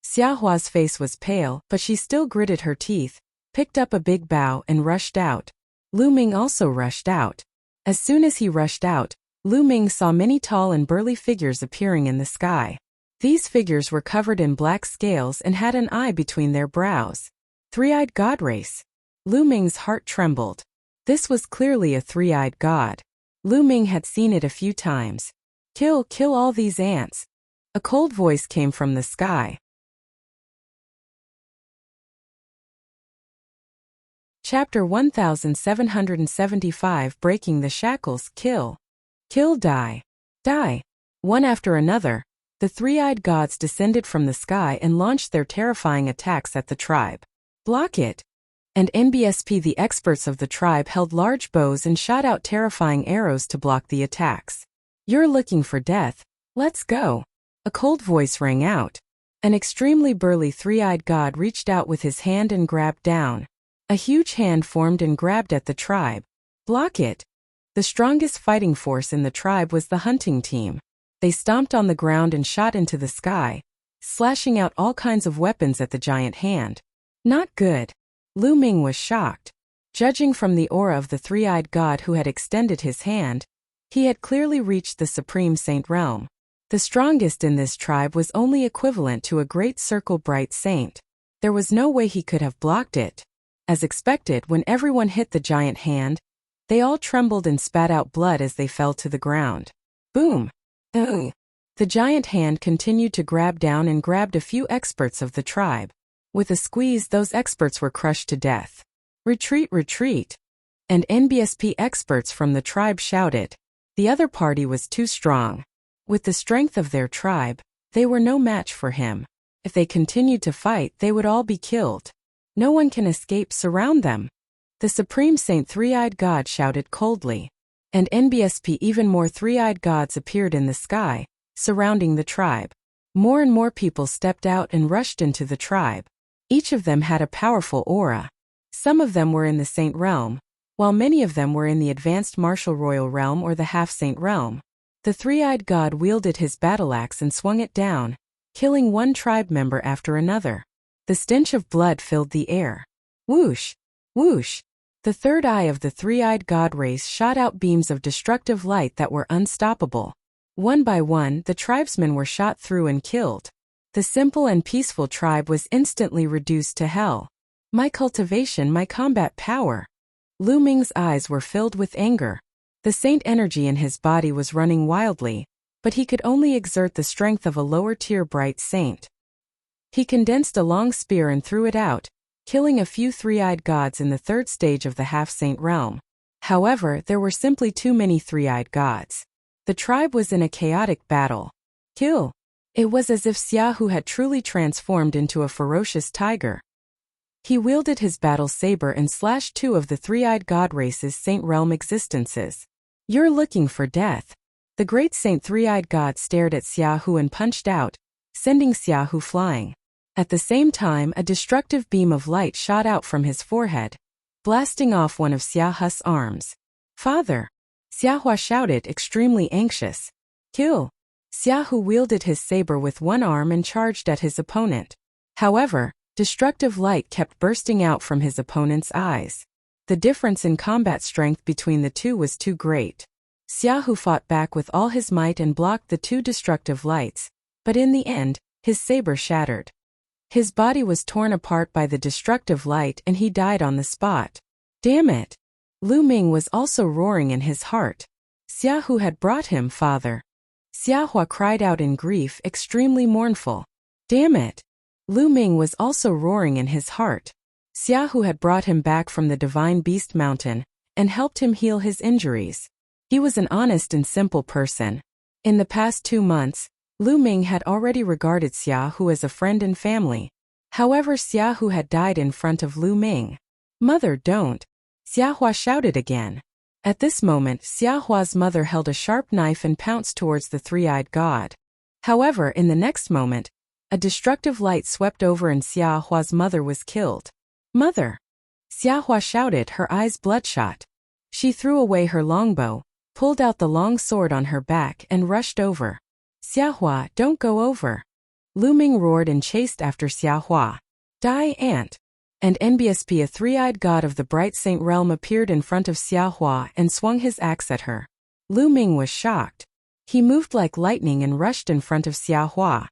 Xiaohua's face was pale, but she still gritted her teeth, picked up a big bow and rushed out. Lu Ming also rushed out. As soon as he rushed out, Lu Ming saw many tall and burly figures appearing in the sky. These figures were covered in black scales and had an eye between their brows. Three-eyed god race. Lu Ming's heart trembled. This was clearly a three-eyed god. Lu Ming had seen it a few times. Kill all these ants." A cold voice came from the sky. Chapter 1775 Breaking the Shackles. Kill, die, die. One after another, the three-eyed gods descended from the sky and launched their terrifying attacks at the tribe. Block it! And NBSP, the experts of the tribe, held large bows and shot out terrifying arrows to block the attacks. "You're looking for death. Let's go." A cold voice rang out. An extremely burly three-eyed god reached out with his hand and grabbed down. A huge hand formed and grabbed at the tribe. "Block it!" The strongest fighting force in the tribe was the hunting team. They stomped on the ground and shot into the sky, slashing out all kinds of weapons at the giant hand. Not good. Lu Ming was shocked. Judging from the aura of the three-eyed god who had extended his hand, he had clearly reached the supreme saint realm. The strongest in this tribe was only equivalent to a great circle bright saint. There was no way he could have blocked it. As expected, when everyone hit the giant hand, they all trembled and spat out blood as they fell to the ground. Boom! Ugh. The giant hand continued to grab down and grabbed a few experts of the tribe. With a squeeze, those experts were crushed to death. "Retreat, retreat!" And NBSP experts from the tribe shouted. The other party was too strong. With the strength of their tribe, they were no match for him. If they continued to fight, they would all be killed. "No one can escape, surround them." The Supreme Saint Three-Eyed God shouted coldly. And NBSP, even more three-eyed gods appeared in the sky, surrounding the tribe. More and more people stepped out and rushed into the tribe. Each of them had a powerful aura. Some of them were in the Saint realm, while many of them were in the advanced martial royal realm or the half-saint realm. The three-eyed god wielded his battle axe and swung it down, killing one tribe member after another. The stench of blood filled the air. Whoosh! Whoosh! The third eye of the three-eyed god race shot out beams of destructive light that were unstoppable. One by one, the tribesmen were shot through and killed. The simple and peaceful tribe was instantly reduced to hell. My cultivation, my combat power. Lu Ming's eyes were filled with anger. The saint energy in his body was running wildly, but he could only exert the strength of a lower-tier bright saint. He condensed a long spear and threw it out, killing a few three-eyed gods in the third stage of the half-saint realm. However, there were simply too many three-eyed gods. The tribe was in a chaotic battle. Kill! It was as if Xiaohu had truly transformed into a ferocious tiger. He wielded his battle saber and slashed two of the three-eyed god race's saint realm existences. "You're looking for death." The great saint three-eyed god stared at Xiaohu and punched out, sending Xiaohu flying. At the same time, a destructive beam of light shot out from his forehead, blasting off one of Xiaohu's arms. Father! Xiahua shouted, extremely anxious. Kill! Xiaohu wielded his saber with one arm and charged at his opponent. However, destructive light kept bursting out from his opponent's eyes. The difference in combat strength between the two was too great. Xiaohu fought back with all his might and blocked the two destructive lights, but in the end, his saber shattered. His body was torn apart by the destructive light and he died on the spot. Damn it! Lu Ming was also roaring in his heart. Xiaohu had brought him, father. Xiahua cried out in grief, extremely mournful. Damn it! Lu Ming was also roaring in his heart. Xiaohu had brought him back from the Divine Beast Mountain and helped him heal his injuries. He was an honest and simple person. In the past 2 months, Lu Ming had already regarded Xiaohu as a friend and family. However, Xiaohu had died in front of Lu Ming. Mother, don't! Xiahua shouted again. At this moment, Xiaohua's mother held a sharp knife and pounced towards the three-eyed god. However, in the next moment, a destructive light swept over and Xiaohua's mother was killed. Mother! Xiahua shouted, her eyes bloodshot. She threw away her longbow, pulled out the long sword on her back and rushed over. Xiahua, don't go over. Lu Ming roared and chased after Xiahua. Die, ant! And NBSP, a three-eyed god of the bright saint realm, appeared in front of Xiahua and swung his axe at her. Lu Ming was shocked. He moved like lightning and rushed in front of Xiahua.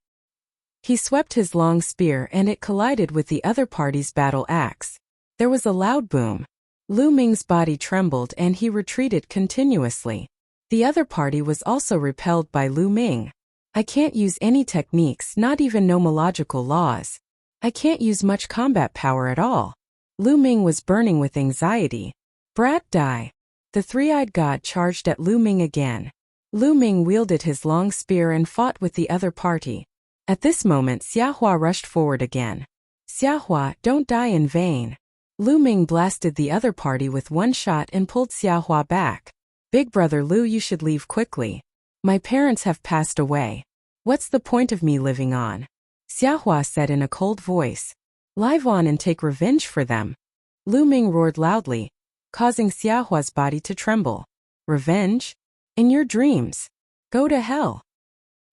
He swept his long spear and it collided with the other party's battle axe. There was a loud boom. Lu Ming's body trembled and he retreated continuously. The other party was also repelled by Lu Ming. I can't use any techniques, not even nomological laws. I can't use much combat power at all. Lu Ming was burning with anxiety. Brat, die! The three-eyed god charged at Lu Ming again. Lu Ming wielded his long spear and fought with the other party. At this moment, Xiahua rushed forward again. Xiahua, don't die in vain. Lu Ming blasted the other party with one shot and pulled Xiahua back. Big brother Lu, you should leave quickly. My parents have passed away. What's the point of me living on? Xiahua said in a cold voice. Live on and take revenge for them. Lu Ming roared loudly, causing Xiaohua's body to tremble. Revenge? In your dreams. Go to hell.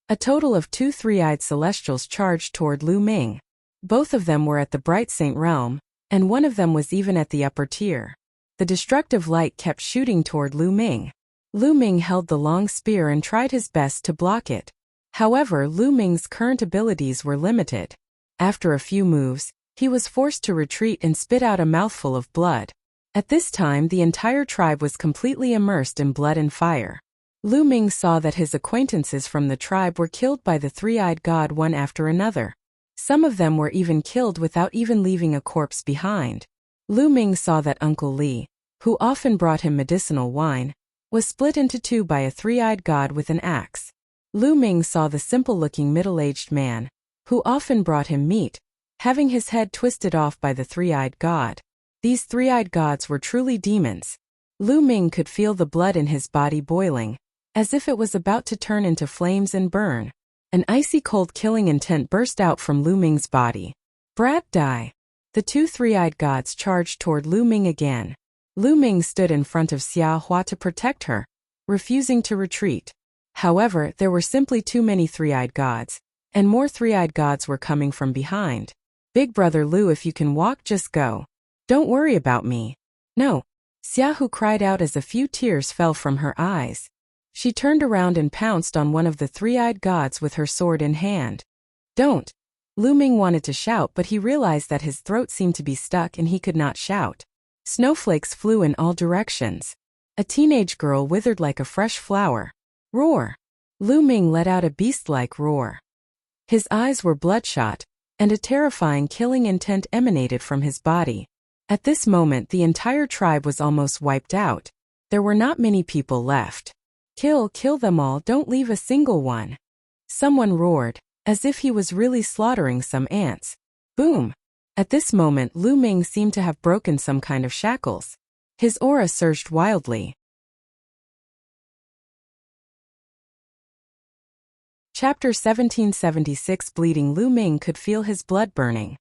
A total of 2 three-eyed celestials charged toward Lu Ming. Both of them were at the Bright Saint realm, and one of them was even at the upper tier. The destructive light kept shooting toward Lu Ming. Lu Ming held the long spear and tried his best to block it. However, Lu Ming's current abilities were limited. After a few moves, he was forced to retreat and spit out a mouthful of blood. At this time, the entire tribe was completely immersed in blood and fire. Lu Ming saw that his acquaintances from the tribe were killed by the three-eyed god one after another. Some of them were even killed without even leaving a corpse behind. Lu Ming saw that Uncle Li, who often brought him medicinal wine, was split into 2 by a three-eyed god with an axe. Lu Ming saw the simple-looking middle-aged man, who often brought him meat, having his head twisted off by the three-eyed god. These three-eyed gods were truly demons. Lu Ming could feel the blood in his body boiling, as if it was about to turn into flames and burn. An icy cold killing intent burst out from Lu Ming's body. Brat, die! The 2 three-eyed gods charged toward Lu Ming again. Lu Ming stood in front of Xiahua to protect her, refusing to retreat. However, there were simply too many three-eyed gods, and more three-eyed gods were coming from behind. Big brother Lu, if you can walk, just go. Don't worry about me. No. Xiaohu cried out as a few tears fell from her eyes. She turned around and pounced on one of the three-eyed gods with her sword in hand. Don't. Lu Ming wanted to shout, but he realized that his throat seemed to be stuck and he could not shout. Snowflakes flew in all directions. A teenage girl withered like a fresh flower. Roar! Lu Ming let out a beast-like roar. His eyes were bloodshot, and a terrifying killing intent emanated from his body. At this moment, the entire tribe was almost wiped out. There were not many people left. Kill them all, don't leave a single one. Someone roared, as if he was really slaughtering some ants. Boom! At this moment, Lu Ming seemed to have broken some kind of shackles. His aura surged wildly. Chapter 1776. Bleeding. Lu Ming could feel his blood burning.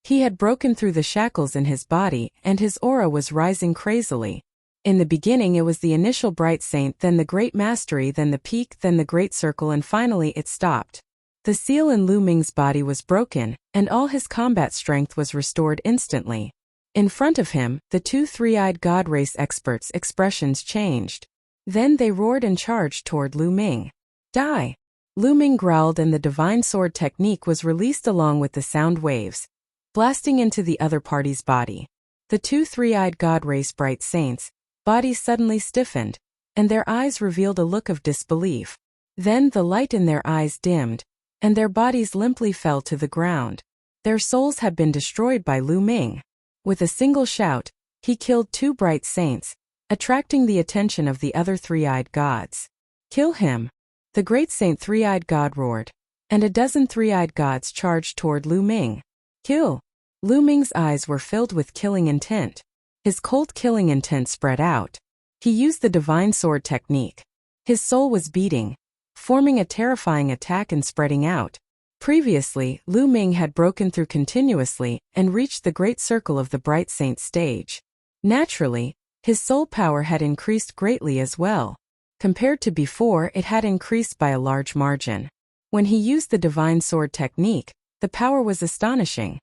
He had broken through the shackles in his body, and his aura was rising crazily. In the beginning it was the initial bright saint, then the great mastery, then the peak, then the great circle, and finally it stopped. The seal in Lu Ming's body was broken, and all his combat strength was restored instantly. In front of him, the two three-eyed god race experts' expressions changed. Then they roared and charged toward Lu Ming. Die! Lu Ming growled, and the divine sword technique was released along with the sound waves, blasting into the other party's body. The two three-eyed god race bright saints' bodies suddenly stiffened, and their eyes revealed a look of disbelief. Then the light in their eyes dimmed, and their bodies limply fell to the ground. Their souls had been destroyed by Lu Ming. With a single shout, he killed two bright saints, attracting the attention of the other three-eyed gods. Kill him! The great saint three-eyed god roared, and a dozen three-eyed gods charged toward Lu Ming. Kill! Lu Ming's eyes were filled with killing intent. His cold killing intent spread out. He used the divine sword technique. His soul was beating, forming a terrifying attack and spreading out. Previously, Lu Ming had broken through continuously and reached the great circle of the bright saint stage. Naturally, his soul power had increased greatly as well. Compared to before, it had increased by a large margin. When he used the divine sword technique, the power was astonishing.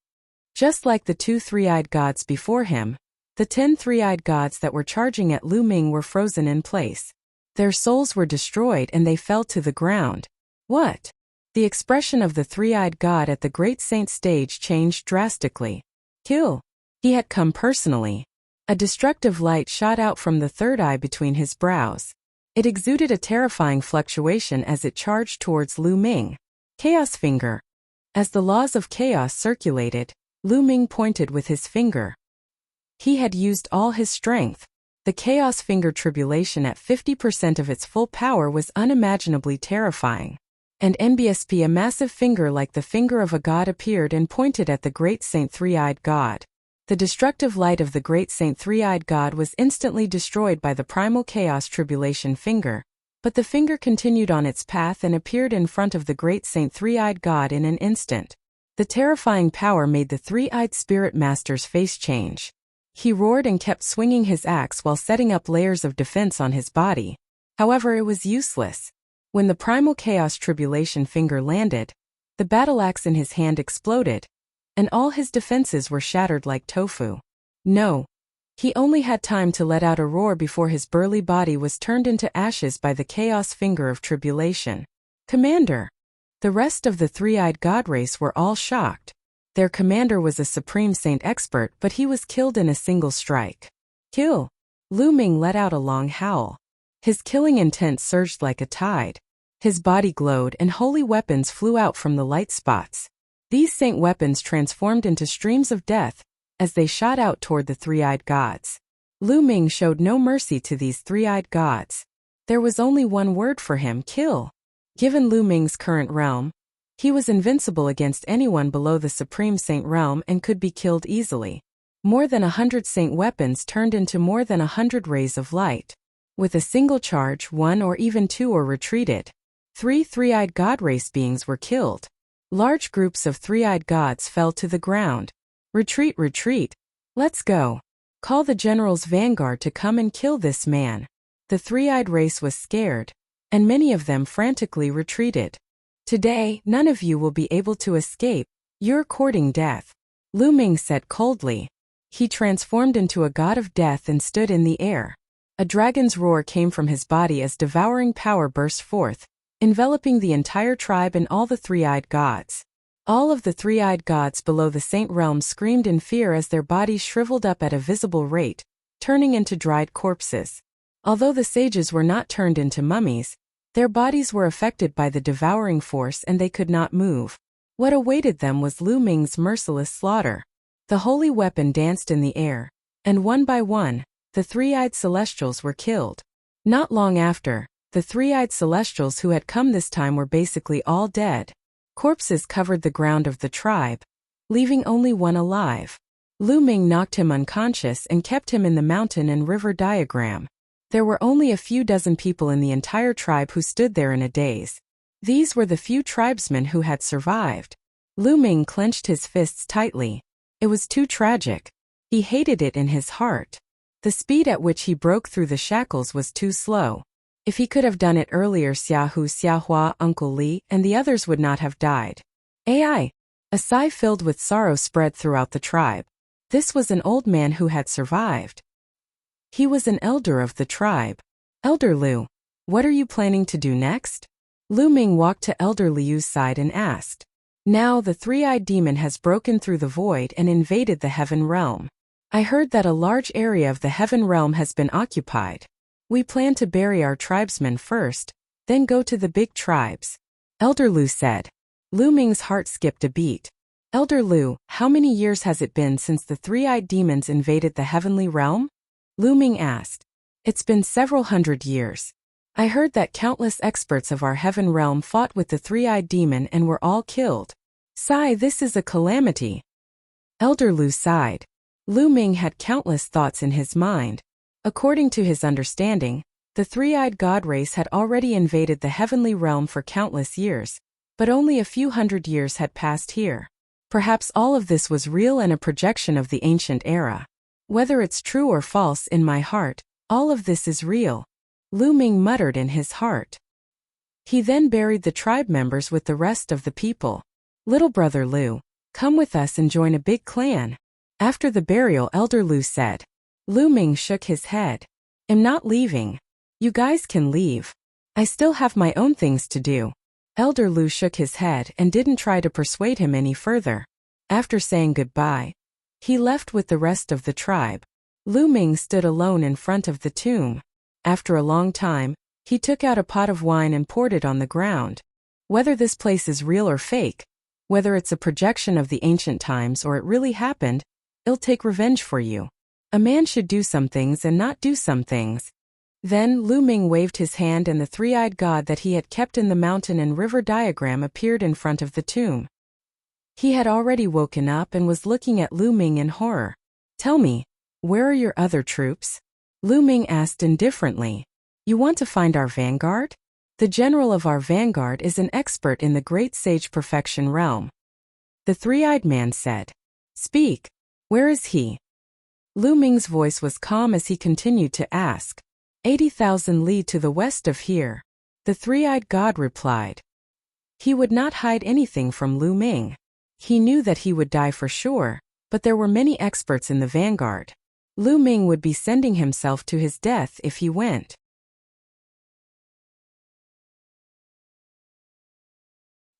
Just like the two three-eyed gods before him, the 10 three-eyed gods that were charging at Lu Ming were frozen in place. Their souls were destroyed and they fell to the ground. What? The expression of the three-eyed god at the great saint stage changed drastically. Kill! He had come personally. A destructive light shot out from the third eye between his brows. It exuded a terrifying fluctuation as it charged towards Lu Ming. Chaos finger. As the laws of chaos circulated, Lu Ming pointed with his finger. He had used all his strength. The chaos finger tribulation at 50% of its full power was unimaginably terrifying. And NBSP, a massive finger like the finger of a god, appeared and pointed at the great saint three-eyed god. The destructive light of the great saint three-eyed god was instantly destroyed by the primal chaos tribulation finger, but the finger continued on its path and appeared in front of the great saint three-eyed god in an instant. The terrifying power made the three-eyed spirit master's face change. He roared and kept swinging his axe while setting up layers of defense on his body. However, it was useless. When the primal chaos tribulation finger landed, the battle axe in his hand exploded, and all his defenses were shattered like tofu. No. He only had time to let out a roar before his burly body was turned into ashes by the chaos finger of tribulation. Commander! The rest of the three-eyed god race were all shocked. Their commander was a supreme saint expert, but he was killed in a single strike. Kill! Lu Ming let out a long howl. His killing intent surged like a tide. His body glowed and holy weapons flew out from the light spots. These saint weapons transformed into streams of death as they shot out toward the three-eyed gods. Lu Ming showed no mercy to these three-eyed gods. There was only one word for him: kill. Given Lu Ming's current realm, he was invincible against anyone below the Supreme Saint realm and could be killed easily. More than 100 saint weapons turned into more than 100 rays of light. With a single charge, one or even two were retreated. Three three-eyed god race beings were killed. Large groups of three-eyed gods fell to the ground. Retreat, retreat. Let's go. Call the general's vanguard to come and kill this man. The three-eyed race was scared, and many of them frantically retreated. Today, none of you will be able to escape. You're courting death. Lu Ming said coldly. He transformed into a god of death and stood in the air. A dragon's roar came from his body as devouring power burst forth, enveloping the entire tribe and all the three-eyed gods. All of the three-eyed gods below the saint realm screamed in fear as their bodies shriveled up at a visible rate, turning into dried corpses. Although the sages were not turned into mummies, their bodies were affected by the devouring force and they could not move. What awaited them was Lu Ming's merciless slaughter. The holy weapon danced in the air, and one by one, the three-eyed celestials were killed. Not long after, the three-eyed celestials who had come this time were basically all dead. Corpses covered the ground of the tribe, leaving only one alive. Lu Ming knocked him unconscious and kept him in the mountain and river diagram. There were only a few dozen people in the entire tribe who stood there in a daze. These were the few tribesmen who had survived. Lu Ming clenched his fists tightly. It was too tragic. He hated it in his heart. The speed at which he broke through the shackles was too slow. If he could have done it earlier, Xiaohu, Xiaohua, Uncle Li, and the others would not have died. AI. A sigh filled with sorrow spread throughout the tribe. This was an old man who had survived. He was an elder of the tribe. Elder Liu, what are you planning to do next? Lu Ming walked to Elder Liu's side and asked. Now the three-eyed demon has broken through the void and invaded the heaven realm. I heard that a large area of the heaven realm has been occupied. We plan to bury our tribesmen first, then go to the big tribes. Elder Liu said. Lu Ming's heart skipped a beat. Elder Liu, how many years has it been since the three-eyed demons invaded the heavenly realm? Lu Ming asked. It's been several hundred years. I heard that countless experts of our heaven realm fought with the three-eyed demon and were all killed. Sigh, this is a calamity. Elder Liu sighed. Lu Ming had countless thoughts in his mind. According to his understanding, the three-eyed god race had already invaded the heavenly realm for countless years, but only a few hundred years had passed here. Perhaps all of this was real and a projection of the ancient era. Whether it's true or false, in my heart, all of this is real. Lu Ming muttered in his heart. He then buried the tribe members with the rest of the people. Little brother Liu, come with us and join a big clan. After the burial, Elder Liu said. Lu Ming shook his head. I'm not leaving. You guys can leave. I still have my own things to do. Elder Liu shook his head and didn't try to persuade him any further. After saying goodbye, he left with the rest of the tribe. Lu Ming stood alone in front of the tomb. After a long time, he took out a pot of wine and poured it on the ground. Whether this place is real or fake, whether it's a projection of the ancient times or it really happened, I'll take revenge for you. A man should do some things and not do some things. Then Lu Ming waved his hand and the three-eyed god that he had kept in the mountain and river diagram appeared in front of the tomb. He had already woken up and was looking at Lu Ming in horror. Tell me, where are your other troops? Lu Ming asked indifferently. You want to find our vanguard? The general of our vanguard is an expert in the great sage perfection realm. The three-eyed man said. Speak. Where is he? Lu Ming's voice was calm as he continued to ask. 80,000 li to the west of here. The three-eyed god replied. He would not hide anything from Lu Ming. He knew that he would die for sure, but there were many experts in the vanguard. Lu Ming would be sending himself to his death if he went.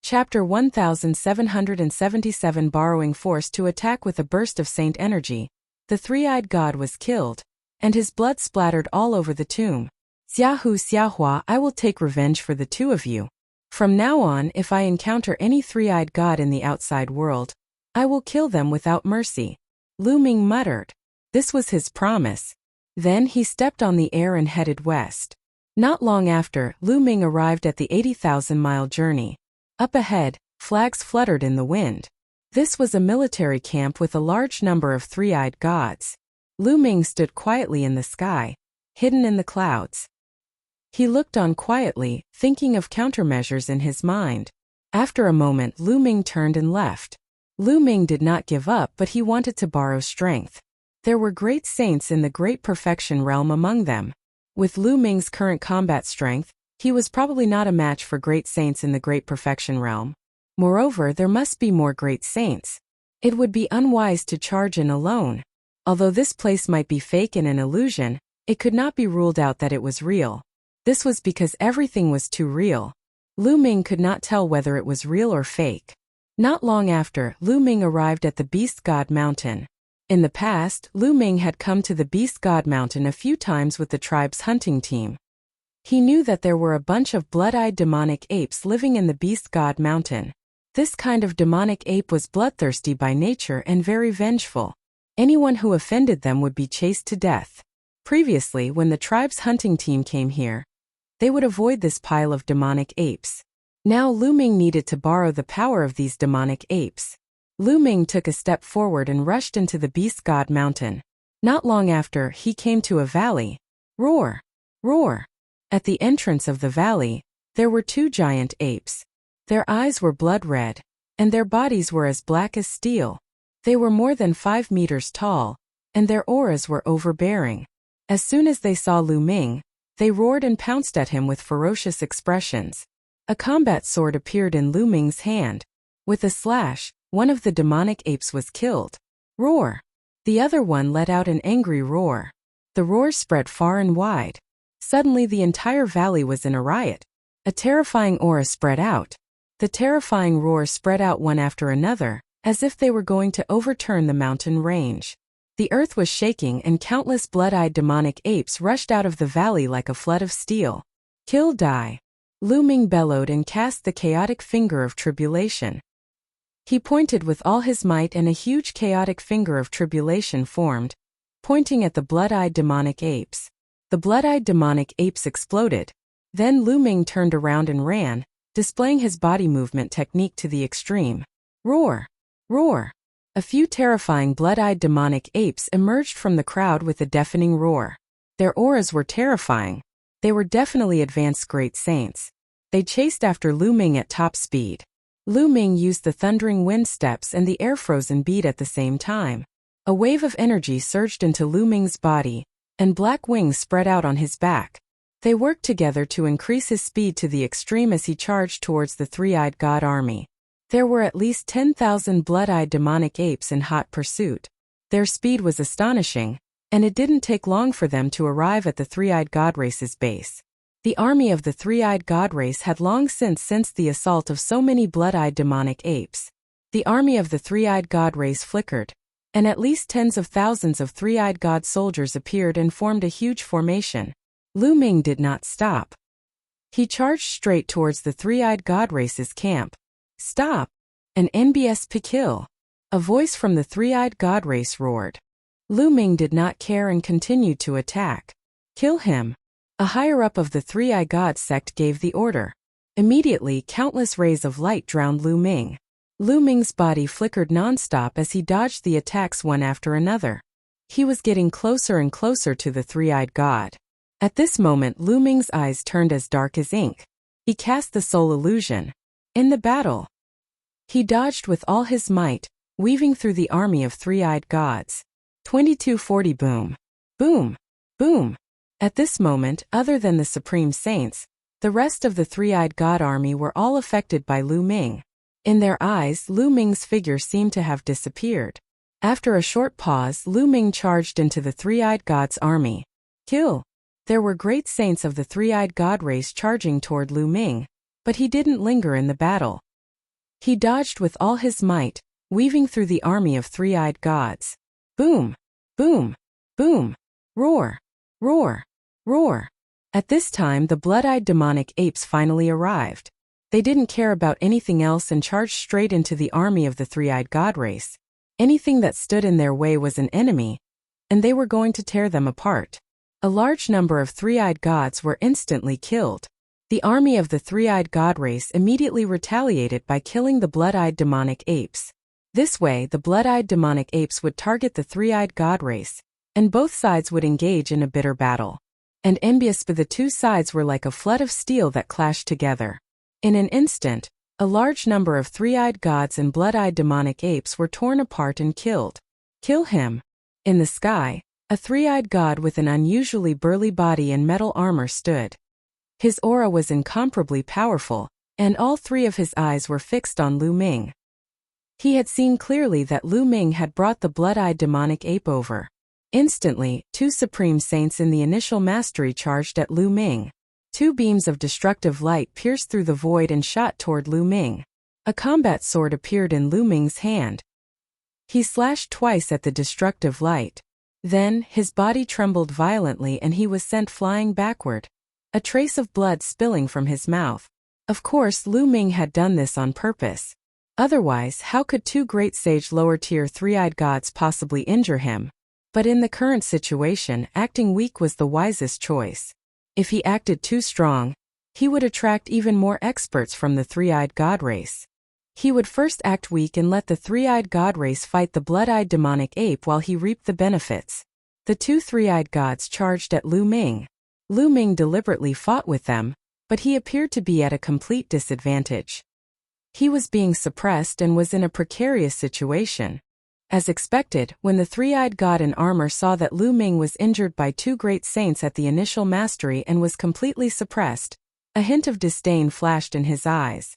Chapter 1777. Borrowing force to attack with a burst of saint energy. The three-eyed god was killed, and his blood splattered all over the tomb. Xiaohu, Xiaohua, I will take revenge for the two of you. From now on, if I encounter any three-eyed god in the outside world, I will kill them without mercy. Lu Ming muttered. This was his promise. Then he stepped on the air and headed west. Not long after, Lu Ming arrived at the 80,000-mile journey. Up ahead, flags fluttered in the wind. This was a military camp with a large number of three-eyed gods. Lu Ming stood quietly in the sky, hidden in the clouds. He looked on quietly, thinking of countermeasures in his mind. After a moment, Lu Ming turned and left. Lu Ming did not give up, but he wanted to borrow strength. There were great saints in the great perfection realm among them. With Lu Ming's current combat strength, he was probably not a match for great saints in the great perfection realm. Moreover, there must be more great saints. It would be unwise to charge in alone. Although this place might be fake and an illusion, it could not be ruled out that it was real. This was because everything was too real. Lu Ming could not tell whether it was real or fake. Not long after, Lu Ming arrived at the Beast God Mountain. In the past, Lu Ming had come to the Beast God Mountain a few times with the tribe's hunting team. He knew that there were a bunch of blood-eyed demonic apes living in the Beast God Mountain. This kind of demonic ape was bloodthirsty by nature and very vengeful. Anyone who offended them would be chased to death. Previously, when the tribe's hunting team came here, they would avoid this pile of demonic apes. Now Lu Ming needed to borrow the power of these demonic apes. Lu Ming took a step forward and rushed into the Beast God Mountain. Not long after, he came to a valley. Roar! Roar! At the entrance of the valley, There were two giant apes. Their eyes were blood red, and their bodies were as black as steel. They were more than 5 meters tall, and their auras were overbearing. As soon as they saw Lu Ming, they roared and pounced at him with ferocious expressions. A combat sword appeared in Lu Ming's hand. With a slash, one of the demonic apes was killed. Roar! The other one let out an angry roar. The roar spread far and wide. Suddenly the entire valley was in a riot. A terrifying aura spread out. The terrifying roar spread out one after another, as if they were going to overturn the mountain range. The earth was shaking and countless blood-eyed demonic apes rushed out of the valley like a flood of steel. Kill, die! Lu Ming bellowed and cast the chaotic finger of tribulation. He pointed with all his might and a huge chaotic finger of tribulation formed, pointing at the blood-eyed demonic apes. The blood-eyed demonic apes exploded. Then Lu Ming turned around and ran, displaying his body movement technique to the extreme. Roar! Roar! A few terrifying blood-eyed demonic apes emerged from the crowd with a deafening roar. Their auras were terrifying. They were definitely advanced great saints. They chased after Lu Ming at top speed. Lu Ming used the thundering wind steps and the air-frozen bead at the same time. A wave of energy surged into Lu Ming's body, and black wings spread out on his back. They worked together to increase his speed to the extreme as he charged towards the three-eyed god army. There were at least 10,000 blood-eyed demonic apes in hot pursuit. Their speed was astonishing, and it didn't take long for them to arrive at the three-eyed god race's base. The army of the three-eyed god race had long since sensed the assault of so many blood-eyed demonic apes. The army of the three-eyed god race flickered, and at least tens of thousands of three-eyed god soldiers appeared and formed a huge formation. Lu Ming did not stop. He charged straight towards the three-eyed god race's camp. Stop! An NBS kill! A voice from the three-eyed god race roared. Lu Ming did not care and continued to attack. Kill him! A higher-up of the three-eyed god sect gave the order. Immediately, countless rays of light drowned Lu Ming. Lu Ming's body flickered non-stop as he dodged the attacks one after another. He was getting closer and closer to the three-eyed god. At this moment, Lu Ming's eyes turned as dark as ink. He cast the soul illusion. In the battle, he dodged with all his might, weaving through the army of three-eyed gods. 2240 boom. Boom. Boom. At this moment, other than the Supreme Saints, the rest of the three-eyed god army were all affected by Lu Ming. In their eyes, Lu Ming's figure seemed to have disappeared. After a short pause, Lu Ming charged into the three-eyed god's army. Kill! There were great saints of the three-eyed god race charging toward Lu Ming, but he didn't linger in the battle. He dodged with all his might, weaving through the army of three-eyed gods. Boom! Boom! Boom! Roar! Roar! Roar! At this time the blood-eyed demonic apes finally arrived. They didn't care about anything else and charged straight into the army of the three-eyed god race. Anything that stood in their way was an enemy, and they were going to tear them apart. A large number of three-eyed gods were instantly killed. The army of the three-eyed god race immediately retaliated by killing the blood-eyed demonic apes. This way, the blood-eyed demonic apes would target the three-eyed god race, and both sides would engage in a bitter battle. And envious, but the two sides were like a flood of steel that clashed together. In an instant, a large number of three-eyed gods and blood-eyed demonic apes were torn apart and killed. Kill him! In the sky, a three-eyed god with an unusually burly body and metal armor stood. His aura was incomparably powerful, and all three of his eyes were fixed on Lu Ming. He had seen clearly that Lu Ming had brought the blood-eyed demonic ape over. Instantly, two supreme saints in the initial mastery charged at Lu Ming. Two beams of destructive light pierced through the void and shot toward Lu Ming. A combat sword appeared in Lu Ming's hand. He slashed twice at the destructive light. Then, his body trembled violently and he was sent flying backward. A trace of blood spilling from his mouth. Of course, Lu Ming had done this on purpose. Otherwise, how could two great sage lower-tier three-eyed gods possibly injure him? But in the current situation, acting weak was the wisest choice. If he acted too strong, he would attract even more experts from the three-eyed god race. He would first act weak and let the three-eyed god race fight the blood-eyed demonic ape while he reaped the benefits. The two three-eyed gods charged at Lu Ming. Lu Ming deliberately fought with them, but he appeared to be at a complete disadvantage. He was being suppressed and was in a precarious situation. As expected, when the three-eyed god in armor saw that Lu Ming was injured by two great saints at the initial mastery and was completely suppressed, a hint of disdain flashed in his eyes.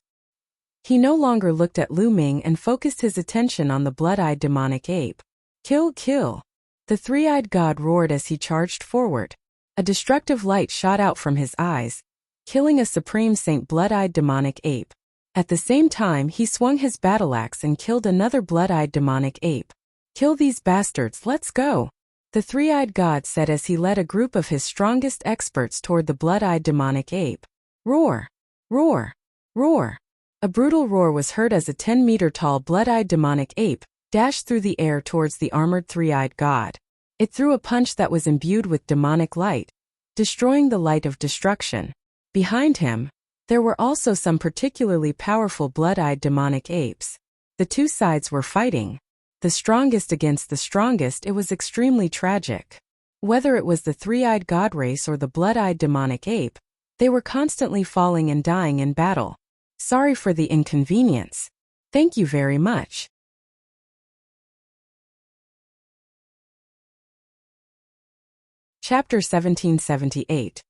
He no longer looked at Lu Ming and focused his attention on the blood-eyed demonic ape. Kill, kill! The three-eyed god roared as he charged forward. A destructive light shot out from his eyes, killing a supreme saint blood-eyed demonic ape. At the same time, he swung his battle axe and killed another blood-eyed demonic ape. Kill these bastards, let's go! The three-eyed god said as he led a group of his strongest experts toward the blood-eyed demonic ape. Roar! Roar! Roar! A brutal roar was heard as a 10-meter-tall blood-eyed demonic ape dashed through the air towards the armored three-eyed god. It threw a punch that was imbued with demonic light, destroying the light of destruction. Behind him, there were also some particularly powerful blood-eyed demonic apes. The two sides were fighting. The strongest against the strongest. It was extremely tragic. Whether it was the three-eyed god race or the blood-eyed demonic ape, they were constantly falling and dying in battle. Sorry for the inconvenience. Thank you very much. Chapter 1778.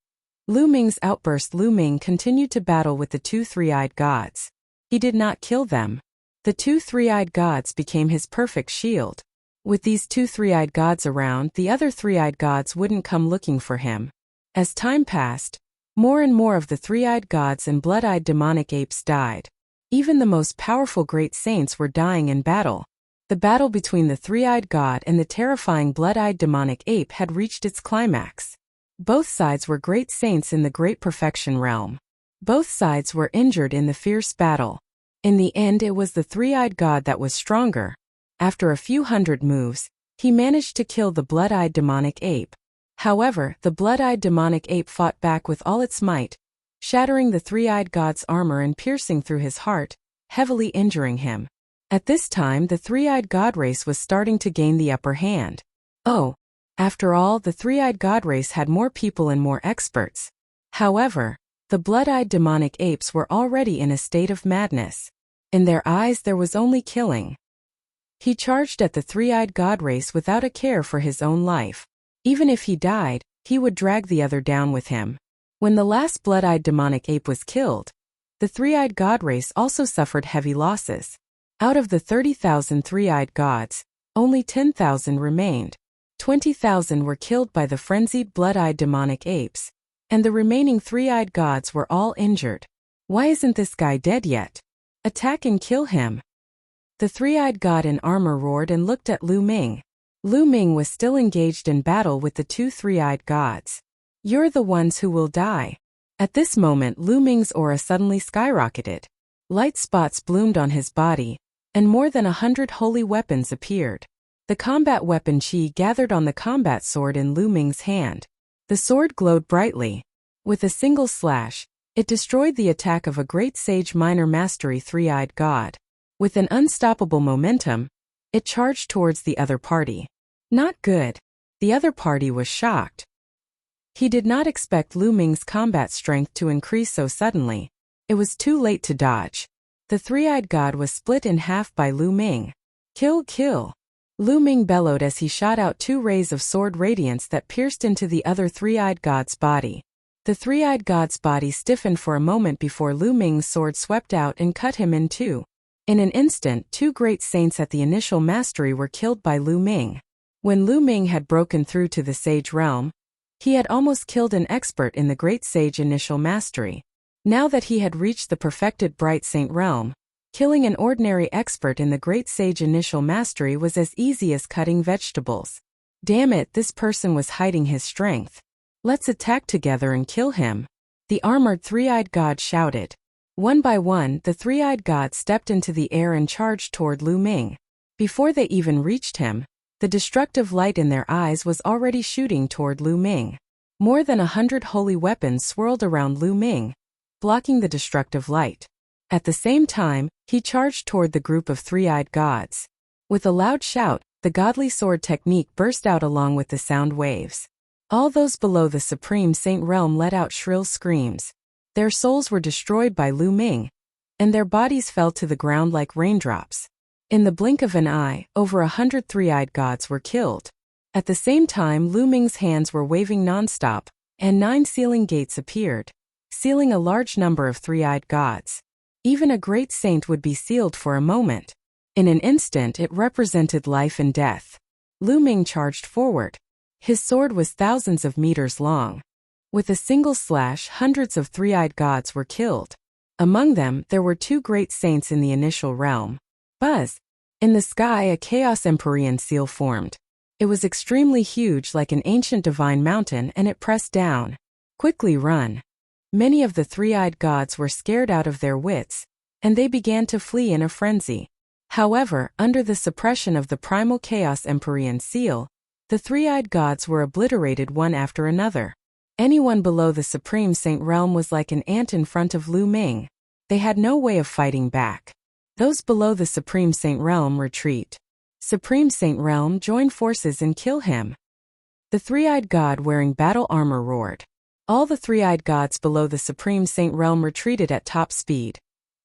Lu Ming's outburst. Lu Ming continued to battle with the two three-eyed gods. He did not kill them. The two three-eyed gods became his perfect shield. With these two three-eyed gods around, the other three-eyed gods wouldn't come looking for him. As time passed, more and more of the three-eyed gods and blood-eyed demonic apes died. Even the most powerful great saints were dying in battle. The battle between the three-eyed god and the terrifying blood-eyed demonic ape had reached its climax. Both sides were great saints in the great perfection realm. Both sides were injured in the fierce battle. In the end, it was the three-eyed god that was stronger. After a few hundred moves, he managed to kill the blood-eyed demonic ape. However, the blood-eyed demonic ape fought back with all its might, shattering the three-eyed god's armor and piercing through his heart, heavily injuring him. At this time, the three-eyed god race was starting to gain the upper hand. Oh! After all, the three-eyed god race had more people and more experts. However, the blood-eyed demonic apes were already in a state of madness. In their eyes there was only killing. He charged at the three-eyed god race without a care for his own life. Even if he died, he would drag the other down with him. When the last blood-eyed demonic ape was killed, the three-eyed god race also suffered heavy losses. Out of the 30,000 three-eyed gods, only 10,000 remained. 20,000 were killed by the frenzied blood-eyed demonic apes, and the remaining three-eyed gods were all injured. Why isn't this guy dead yet? Attack and kill him! The three-eyed god in armor roared and looked at Lu Ming. Lu Ming was still engaged in battle with the two three-eyed gods. You're the ones who will die. At this moment, Lu Ming's aura suddenly skyrocketed. Light spots bloomed on his body, and more than 100 holy weapons appeared. The combat weapon Qi gathered on the combat sword in Lu Ming's hand. The sword glowed brightly. With a single slash, it destroyed the attack of a great sage minor mastery three-eyed god. With an unstoppable momentum, it charged towards the other party. Not good. The other party was shocked. He did not expect Lu Ming's combat strength to increase so suddenly. It was too late to dodge. The three-eyed god was split in half by Lu Ming. Kill, kill! Lu Ming bellowed as he shot out two rays of sword radiance that pierced into the other three-eyed god's body. The three-eyed god's body stiffened for a moment before Lu Ming's sword swept out and cut him in two. In an instant, two great saints at the initial mastery were killed by Lu Ming. When Lu Ming had broken through to the sage realm, he had almost killed an expert in the great sage initial mastery. Now that he had reached the perfected bright saint realm, killing an ordinary expert in the great sage initial mastery was as easy as cutting vegetables. Damn it, this person was hiding his strength. Let's attack together and kill him. The armored three-eyed god shouted. One by one, the three-eyed gods stepped into the air and charged toward Lu Ming. Before they even reached him, the destructive light in their eyes was already shooting toward Lu Ming. More than 100 holy weapons swirled around Lu Ming, blocking the destructive light. At the same time, he charged toward the group of three-eyed gods. With a loud shout, the godly sword technique burst out along with the sound waves. All those below the supreme saint realm let out shrill screams. Their souls were destroyed by Lu Ming, and their bodies fell to the ground like raindrops. In the blink of an eye, over 100 three-eyed gods were killed. At the same time, Lu Ming's hands were waving nonstop, and 9 sealing gates appeared, sealing a large number of three-eyed gods. Even a great saint would be sealed for a moment. In an instant, it represented life and death. Lu Ming charged forward. His sword was thousands of meters long. With a single slash, hundreds of three-eyed gods were killed. Among them, there were 2 great saints in the initial realm. Buzz! In the sky, a Chaos Empyrean seal formed. It was extremely huge, like an ancient divine mountain, and it pressed down. Quickly run! Many of the three-eyed gods were scared out of their wits, and they began to flee in a frenzy. However, under the suppression of the primal Chaos Empyrean seal, the three-eyed gods were obliterated one after another. Anyone below the Supreme Saint realm was like an ant in front of Lu Ming. They had no way of fighting back. Those below the Supreme Saint realm retreat. Supreme Saint realm, join forces and kill him. The three-eyed god wearing battle armor roared. All the three-eyed gods below the Supreme Saint realm retreated at top speed,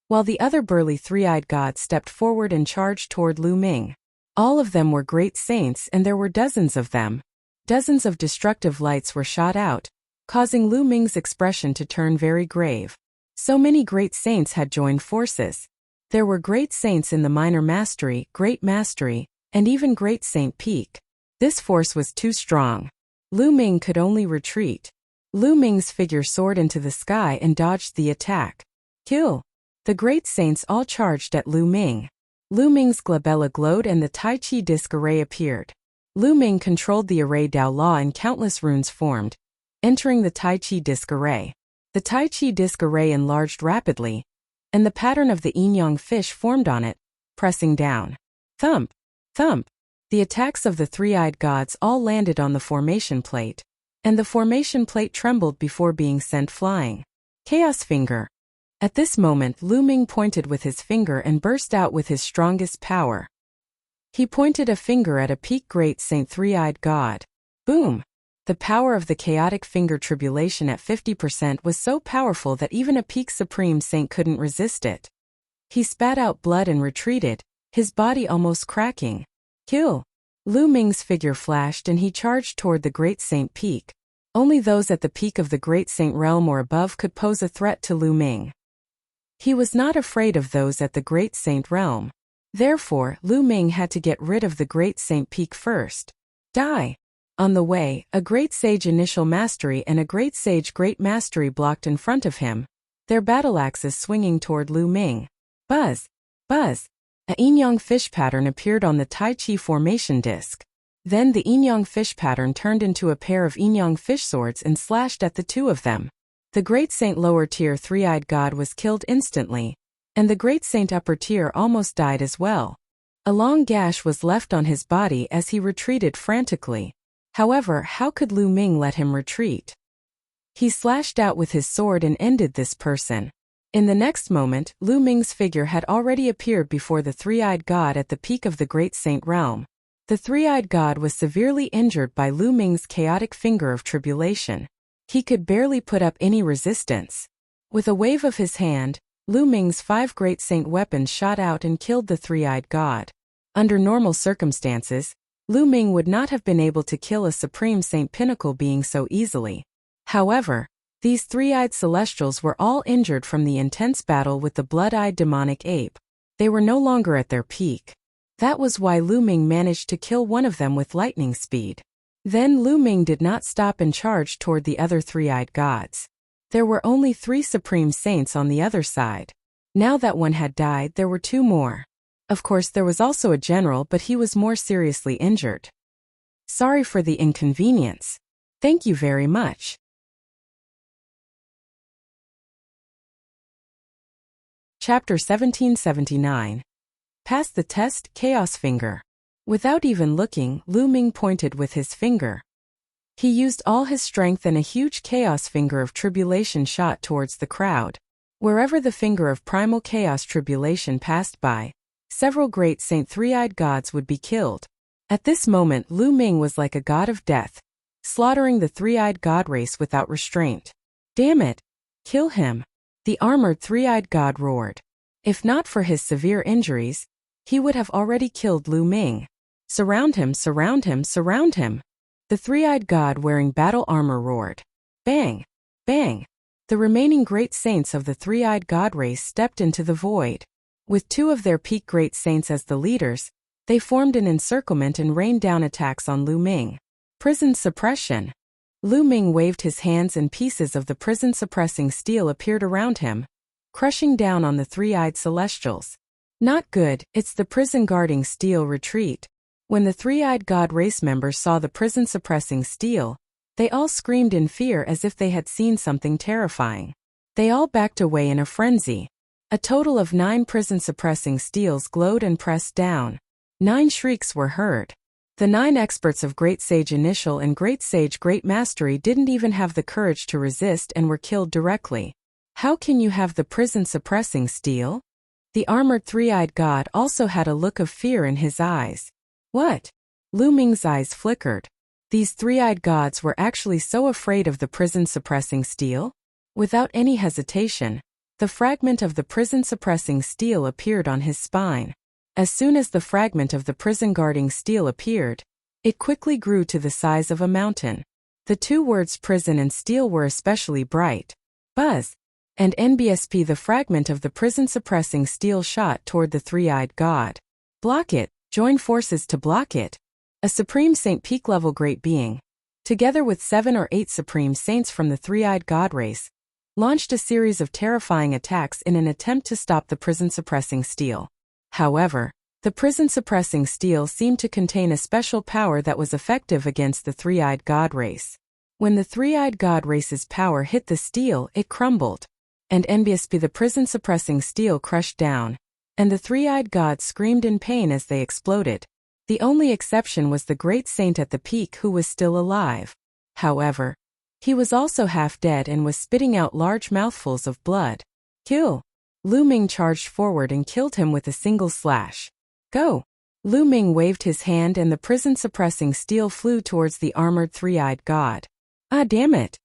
while the other burly three-eyed gods stepped forward and charged toward Lu Ming. All of them were great saints, and there were dozens of them. Dozens of destructive lights were shot out, causing Lu Ming's expression to turn very grave. So many great saints had joined forces. There were great saints in the minor mastery, great mastery, and even great saint peak. This force was too strong. Lu Ming could only retreat. Lu Ming's figure soared into the sky and dodged the attack. Kill! The great saints all charged at Lu Ming. Lu Ming's glabella glowed and the Tai Chi disc array appeared. Lu Ming controlled the array Dao Law and countless runes formed, entering the Tai Chi disc array. The Tai Chi disc array enlarged rapidly, and the pattern of the yin-yang fish formed on it, pressing down. Thump! Thump! The attacks of the three-eyed gods all landed on the formation plate, and the formation plate trembled before being sent flying. Chaos Finger! At this moment, Lu Ming pointed with his finger and burst out with his strongest power. He pointed a finger at a peak great saint three-eyed god. Boom! The power of the chaotic finger tribulation at 50% was so powerful that even a peak supreme saint couldn't resist it. He spat out blood and retreated, his body almost cracking. Kill! Lu Ming's figure flashed and he charged toward the great saint peak. Only those at the peak of the great saint realm or above could pose a threat to Lu Ming. He was not afraid of those at the great saint realm. Therefore, Lu Ming had to get rid of the great saint peak first. Die! On the way, a great sage initial mastery and a great sage great mastery blocked in front of him, their battle axes swinging toward Lu Ming. Buzz! Buzz! A yin-yang fish pattern appeared on the Tai Chi formation disc. Then the yin-yang fish pattern turned into a pair of yin-yang fish swords and slashed at the two of them. The great saint lower tier three-eyed god was killed instantly, and the great saint upper tier almost died as well. A long gash was left on his body as he retreated frantically. However, how could Lu Ming let him retreat? He slashed out with his sword and ended this person. In the next moment, Lu Ming's figure had already appeared before the three-eyed god at the peak of the great saint realm. The three-eyed god was severely injured by Lu Ming's chaotic finger of tribulation. He could barely put up any resistance. With a wave of his hand, Lu Ming's 5 great saint weapons shot out and killed the three-eyed god. Under normal circumstances, Lu Ming would not have been able to kill a supreme saint pinnacle being so easily. However, these three-eyed celestials were all injured from the intense battle with the blood-eyed demonic ape. They were no longer at their peak. That was why Lu Ming managed to kill one of them with lightning speed. Then Lu Ming did not stop and charged toward the other three-eyed gods. There were only 3 supreme saints on the other side. Now that one had died, there were 2 more. Of course, there was also a general, but he was more seriously injured. Sorry for the inconvenience. Thank you very much. Chapter 1779. Pass the test, Chaos Finger. Without even looking, Lu Ming pointed with his finger. He used all his strength and a huge chaos finger of tribulation shot towards the crowd. Wherever the finger of primal chaos tribulation passed by, several great saint three-eyed gods would be killed. At this moment, Lu Ming was like a god of death, slaughtering the three-eyed god race without restraint. Damn it! Kill him! The armored three-eyed god roared. If not for his severe injuries, he would have already killed Lu Ming. Surround him, surround him, surround him! The three-eyed god wearing battle armor roared. Bang! Bang! The remaining great saints of the three-eyed god race stepped into the void. With two of their peak great saints as the leaders, they formed an encirclement and rained down attacks on Lu Ming. Prison suppression. Lu Ming waved his hands and pieces of the prison-suppressing steel appeared around him, crushing down on the three-eyed celestials. Not good, it's the prison-guarding steel retreat. When the three-eyed god race members saw the prison-suppressing steel, they all screamed in fear as if they had seen something terrifying. They all backed away in a frenzy. A total of 9 prison-suppressing steels glowed and pressed down. 9 shrieks were heard. The 9 experts of Great Sage Initial and Great Sage Great Mastery didn't even have the courage to resist and were killed directly. How can you have the prison-suppressing steel? The armored three-eyed god also had a look of fear in his eyes. What? Lu Ming's eyes flickered. These three-eyed gods were actually so afraid of the prison-suppressing steel? Without any hesitation, the fragment of the prison-suppressing steel appeared on his spine. As soon as the fragment of the prison-guarding steel appeared, it quickly grew to the size of a mountain. The 2 words prison and steel were especially bright. Buzz! And NBSP, the fragment of the prison-suppressing steel shot toward the three-eyed god. Block it! Join forces to block it! A Supreme Saint peak-level great being, together with 7 or 8 Supreme Saints from the three-eyed god race, launched a series of terrifying attacks in an attempt to stop the prison-suppressing steel. However, the prison-suppressing steel seemed to contain a special power that was effective against the three-eyed god race. When the three-eyed god race's power hit the steel, it crumbled. And NBSP, the prison-suppressing steel, crushed down, and the three-eyed gods screamed in pain as they exploded. The only exception was the great saint at the peak who was still alive. However, he was also half dead and was spitting out large mouthfuls of blood. Kill! Lu Ming charged forward and killed him with a single slash. Go! Lu Ming waved his hand and the prison-suppressing steel flew towards the armored three-eyed god. Ah, damn it!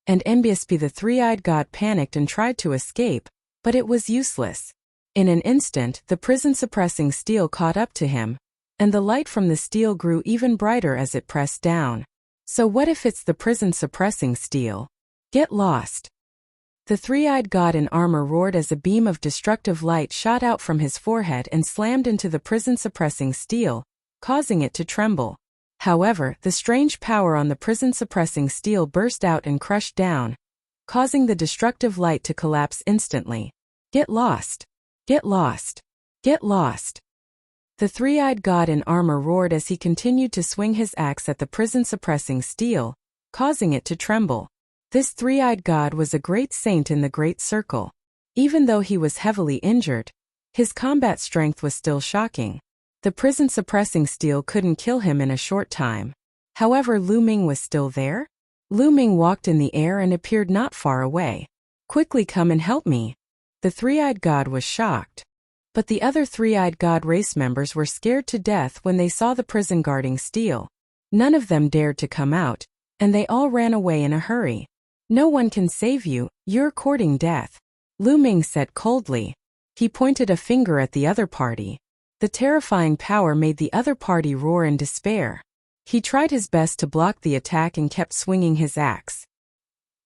And NBSP, the three-eyed god, panicked and tried to escape, but it was useless. In an instant, the prison-suppressing steel caught up to him, and the light from the steel grew even brighter as it pressed down. So what if it's the prison-suppressing steel? Get lost! The three-eyed god in armor roared as a beam of destructive light shot out from his forehead and slammed into the prison-suppressing steel, causing it to tremble. However, the strange power on the prison-suppressing steel burst out and crushed down, causing the destructive light to collapse instantly. Get lost! Get lost! Get lost! The three-eyed god in armor roared as he continued to swing his axe at the prison-suppressing steel, causing it to tremble. This three-eyed god was a great saint in the Great Circle. Even though he was heavily injured, his combat strength was still shocking. The prison-suppressing steel couldn't kill him in a short time. However, Lu Ming was still there? Lu Ming walked in the air and appeared not far away. Quickly come and help me! The three-eyed god was shocked. But the other three-eyed god race members were scared to death when they saw the prison-guarding steel. None of them dared to come out, and they all ran away in a hurry. No one can save you, you're courting death. Lu Ming said coldly. He pointed a finger at the other party. The terrifying power made the other party roar in despair. He tried his best to block the attack and kept swinging his axe.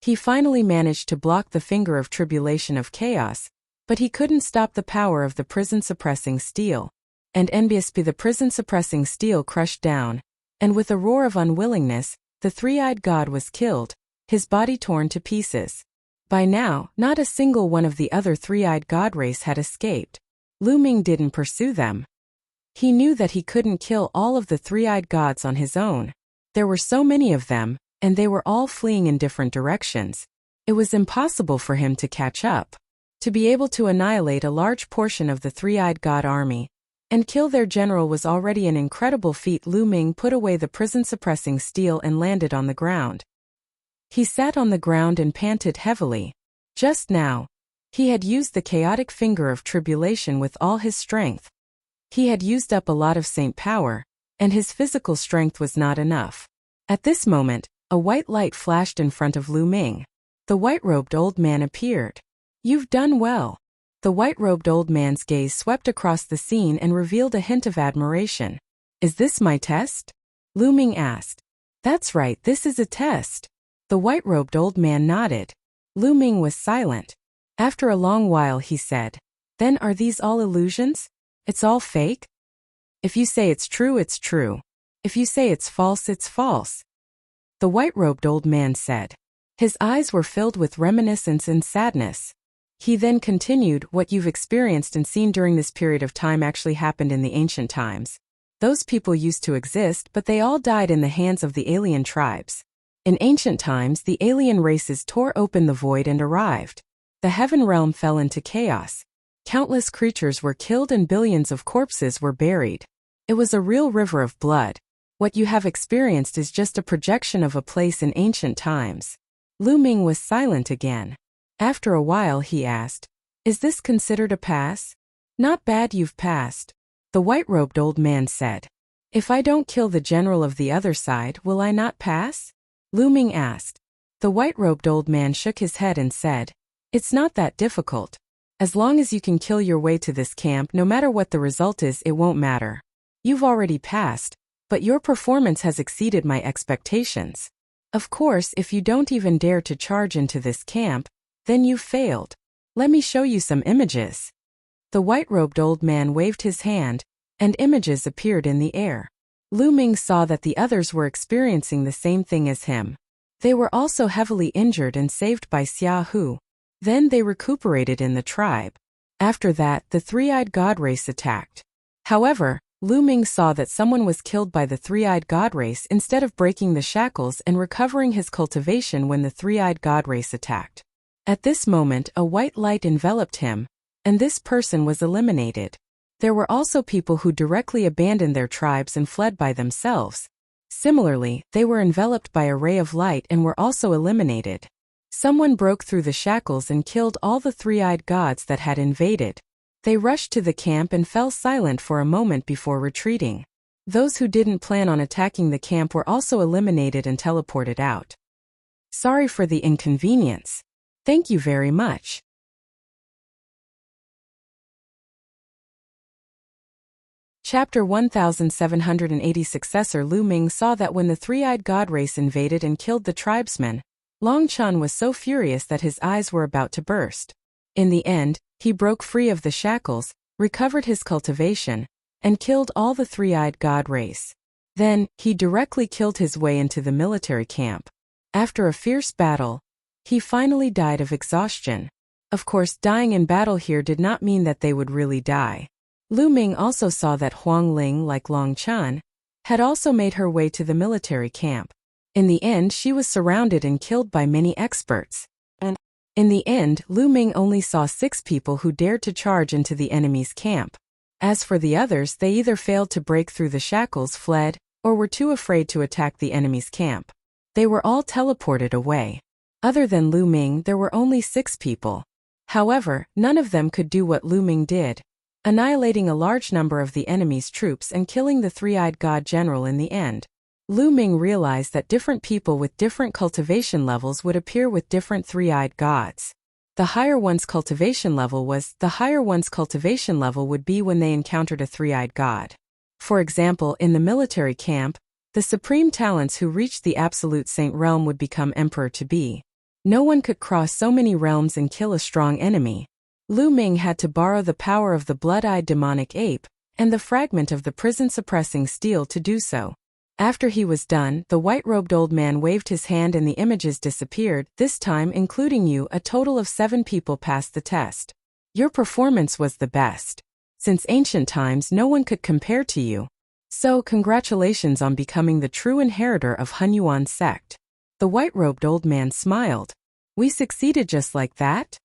He finally managed to block the finger of tribulation of chaos, but he couldn't stop the power of the prison-suppressing steel. And NBSP, the prison-suppressing steel, crushed down, and with a roar of unwillingness, the three-eyed god was killed, his body torn to pieces. By now, not a single one of the other three-eyed god race had escaped. Lu Ming didn't pursue them. He knew that he couldn't kill all of the three-eyed gods on his own. There were so many of them, and they were all fleeing in different directions. It was impossible for him to catch up. To be able to annihilate a large portion of the three-eyed god army and kill their general was already an incredible feat. Lu Ming put away the prison-suppressing steel and landed on the ground. He sat on the ground and panted heavily. Just now, he had used the chaotic finger of tribulation with all his strength. He had used up a lot of saint power, and his physical strength was not enough. At this moment, a white light flashed in front of Lu Ming. The white-robed old man appeared. You've done well. The white-robed old man's gaze swept across the scene and revealed a hint of admiration. Is this my test? Lu Ming asked. That's right, this is a test. The white-robed old man nodded. Lu Ming was silent. After a long while he said, Then are these all illusions? It's all fake? If you say it's true, it's true. If you say it's false, it's false. The white-robed old man said. His eyes were filled with reminiscence and sadness. He then continued, What you've experienced and seen during this period of time actually happened in the ancient times. Those people used to exist, but they all died in the hands of the alien tribes. In ancient times, the alien races tore open the void and arrived. The heaven realm fell into chaos. Countless creatures were killed and billions of corpses were buried. It was a real river of blood. What you have experienced is just a projection of a place in ancient times. Lu Ming was silent again. After a while he asked, Is this considered a pass? Not bad, you've passed. The white-robed old man said. If I don't kill the general of the other side, will I not pass? Lu Ming asked. The white-robed old man shook his head and said, It's not that difficult. As long as you can kill your way to this camp, no matter what the result is, it won't matter. You've already passed, but your performance has exceeded my expectations. Of course, if you don't even dare to charge into this camp, then you've failed. Let me show you some images. The white-robed old man waved his hand, and images appeared in the air. Lu Ming saw that the others were experiencing the same thing as him. They were also heavily injured and saved by Xia Hu. Then they recuperated in the tribe. After that, the three-eyed god race attacked. However, Lu Ming saw that someone was killed by the three-eyed god race instead of breaking the shackles and recovering his cultivation when the three-eyed god race attacked. At this moment, a white light enveloped him, and this person was eliminated. There were also people who directly abandoned their tribes and fled by themselves. Similarly, they were enveloped by a ray of light and were also eliminated. Someone broke through the shackles and killed all the three-eyed gods that had invaded. They rushed to the camp and fell silent for a moment before retreating. Those who didn't plan on attacking the camp were also eliminated and teleported out. Sorry for the inconvenience. Thank you very much. Chapter 1780. Successor Lu Ming saw that when the three-eyed god race invaded and killed the tribesmen, Long Chen was so furious that his eyes were about to burst. In the end, he broke free of the shackles, recovered his cultivation, and killed all the three-eyed god race. Then, he directly killed his way into the military camp. After a fierce battle, he finally died of exhaustion. Of course, dying in battle here did not mean that they would really die. Lu Ming also saw that Huang Ling, like Long Chen, had also made her way to the military camp. In the end, she was surrounded and killed by many experts. And in the end, Lu Ming only saw 6 people who dared to charge into the enemy's camp. As for the others, they either failed to break through the shackles, fled, or were too afraid to attack the enemy's camp. They were all teleported away. Other than Lu Ming, there were only 6 people. However, none of them could do what Lu Ming did, annihilating a large number of the enemy's troops and killing the three-eyed god general in the end. Lu Ming realized that different people with different cultivation levels would appear with different three-eyed gods. The higher one's cultivation level would be when they encountered a three-eyed god. For example, in the military camp, the supreme talents who reached the absolute saint realm would become emperor-to-be. No one could cross so many realms and kill a strong enemy. Lu Ming had to borrow the power of the blood-eyed demonic ape and the fragment of the prison-suppressing steel to do so. After he was done, the white-robed old man waved his hand and the images disappeared. This time, including you, a total of 7 people passed the test. Your performance was the best. Since ancient times, no one could compare to you. So, congratulations on becoming the true inheritor of Hunyuan sect. The white-robed old man smiled. We succeeded just like that?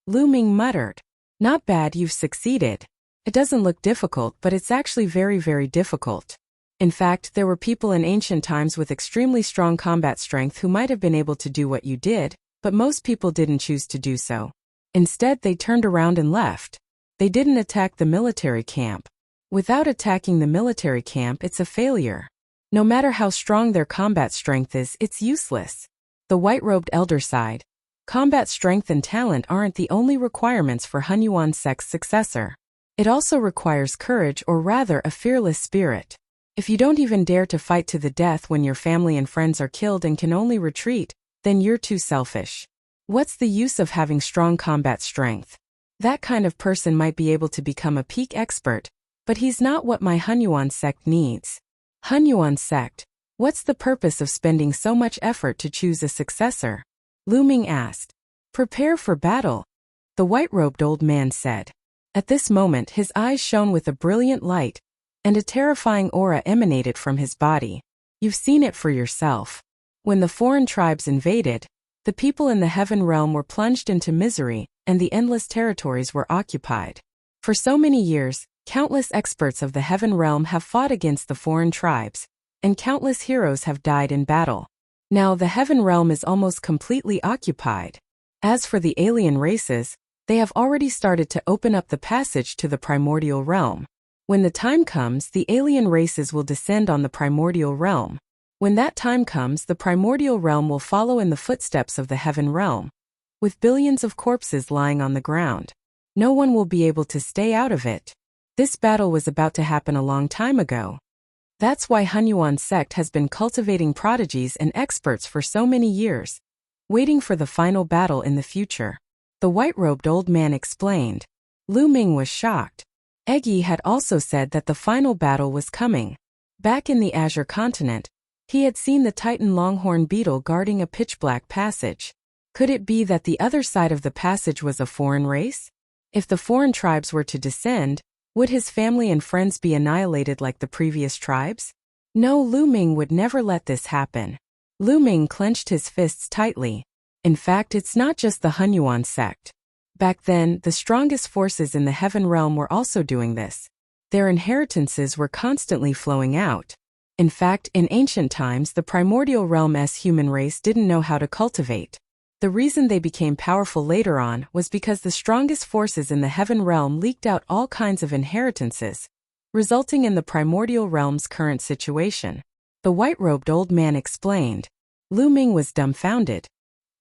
Lu Ming muttered. Not bad, you've succeeded. It doesn't look difficult, but it's actually very, very difficult. In fact, there were people in ancient times with extremely strong combat strength who might have been able to do what you did, but most people didn't choose to do so. Instead, they turned around and left. They didn't attack the military camp. Without attacking the military camp, it's a failure. No matter how strong their combat strength is, it's useless. The white-robed elder sighed. Combat strength and talent aren't the only requirements for Hunyuan sect's successor. It also requires courage, or rather a fearless spirit. If you don't even dare to fight to the death when your family and friends are killed and can only retreat, then you're too selfish. What's the use of having strong combat strength? That kind of person might be able to become a peak expert, but he's not what my Hunyuan sect needs. Hunyuan sect, what's the purpose of spending so much effort to choose a successor? Ming asked. Prepare for battle, the white-robed old man said. At this moment his eyes shone with a brilliant light, and a terrifying aura emanated from his body. You've seen it for yourself. When the foreign tribes invaded, the people in the heaven realm were plunged into misery, and the endless territories were occupied. For so many years, countless experts of the heaven realm have fought against the foreign tribes, and countless heroes have died in battle. Now the heaven realm is almost completely occupied. As for the alien races, they have already started to open up the passage to the primordial realm. When the time comes, the alien races will descend on the primordial realm. When that time comes, the primordial realm will follow in the footsteps of the heaven realm, with billions of corpses lying on the ground. No one will be able to stay out of it. This battle was about to happen a long time ago. That's why Hunyuan sect has been cultivating prodigies and experts for so many years, waiting for the final battle in the future. The white-robed old man explained. Ming was shocked. Eggy had also said that the final battle was coming. Back in the Azure continent, he had seen the Titan longhorn beetle guarding a pitch-black passage. Could it be that the other side of the passage was a foreign race? If the foreign tribes were to descend, would his family and friends be annihilated like the previous tribes? No, Ming would never let this happen. Ming clenched his fists tightly. In fact, it's not just the Hunyuan sect. Back then, the strongest forces in the heaven realm were also doing this. Their inheritances were constantly flowing out. In fact, in ancient times, the primordial realm's human race didn't know how to cultivate. The reason they became powerful later on was because the strongest forces in the heaven realm leaked out all kinds of inheritances, resulting in the primordial realm's current situation. The white-robed old man explained. Ming was dumbfounded.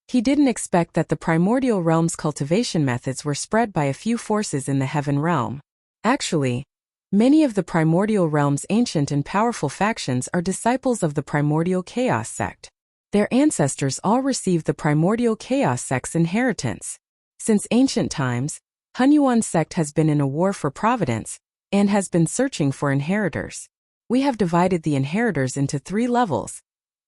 He didn't expect that the primordial realm's cultivation methods were spread by a few forces in the heaven realm. Actually, many of the primordial realm's ancient and powerful factions are disciples of the primordial chaos sect. Their ancestors all received the primordial chaos sect's inheritance. Since ancient times, Hunyuan sect has been in a war for providence, and has been searching for inheritors. We have divided the inheritors into 3 levels: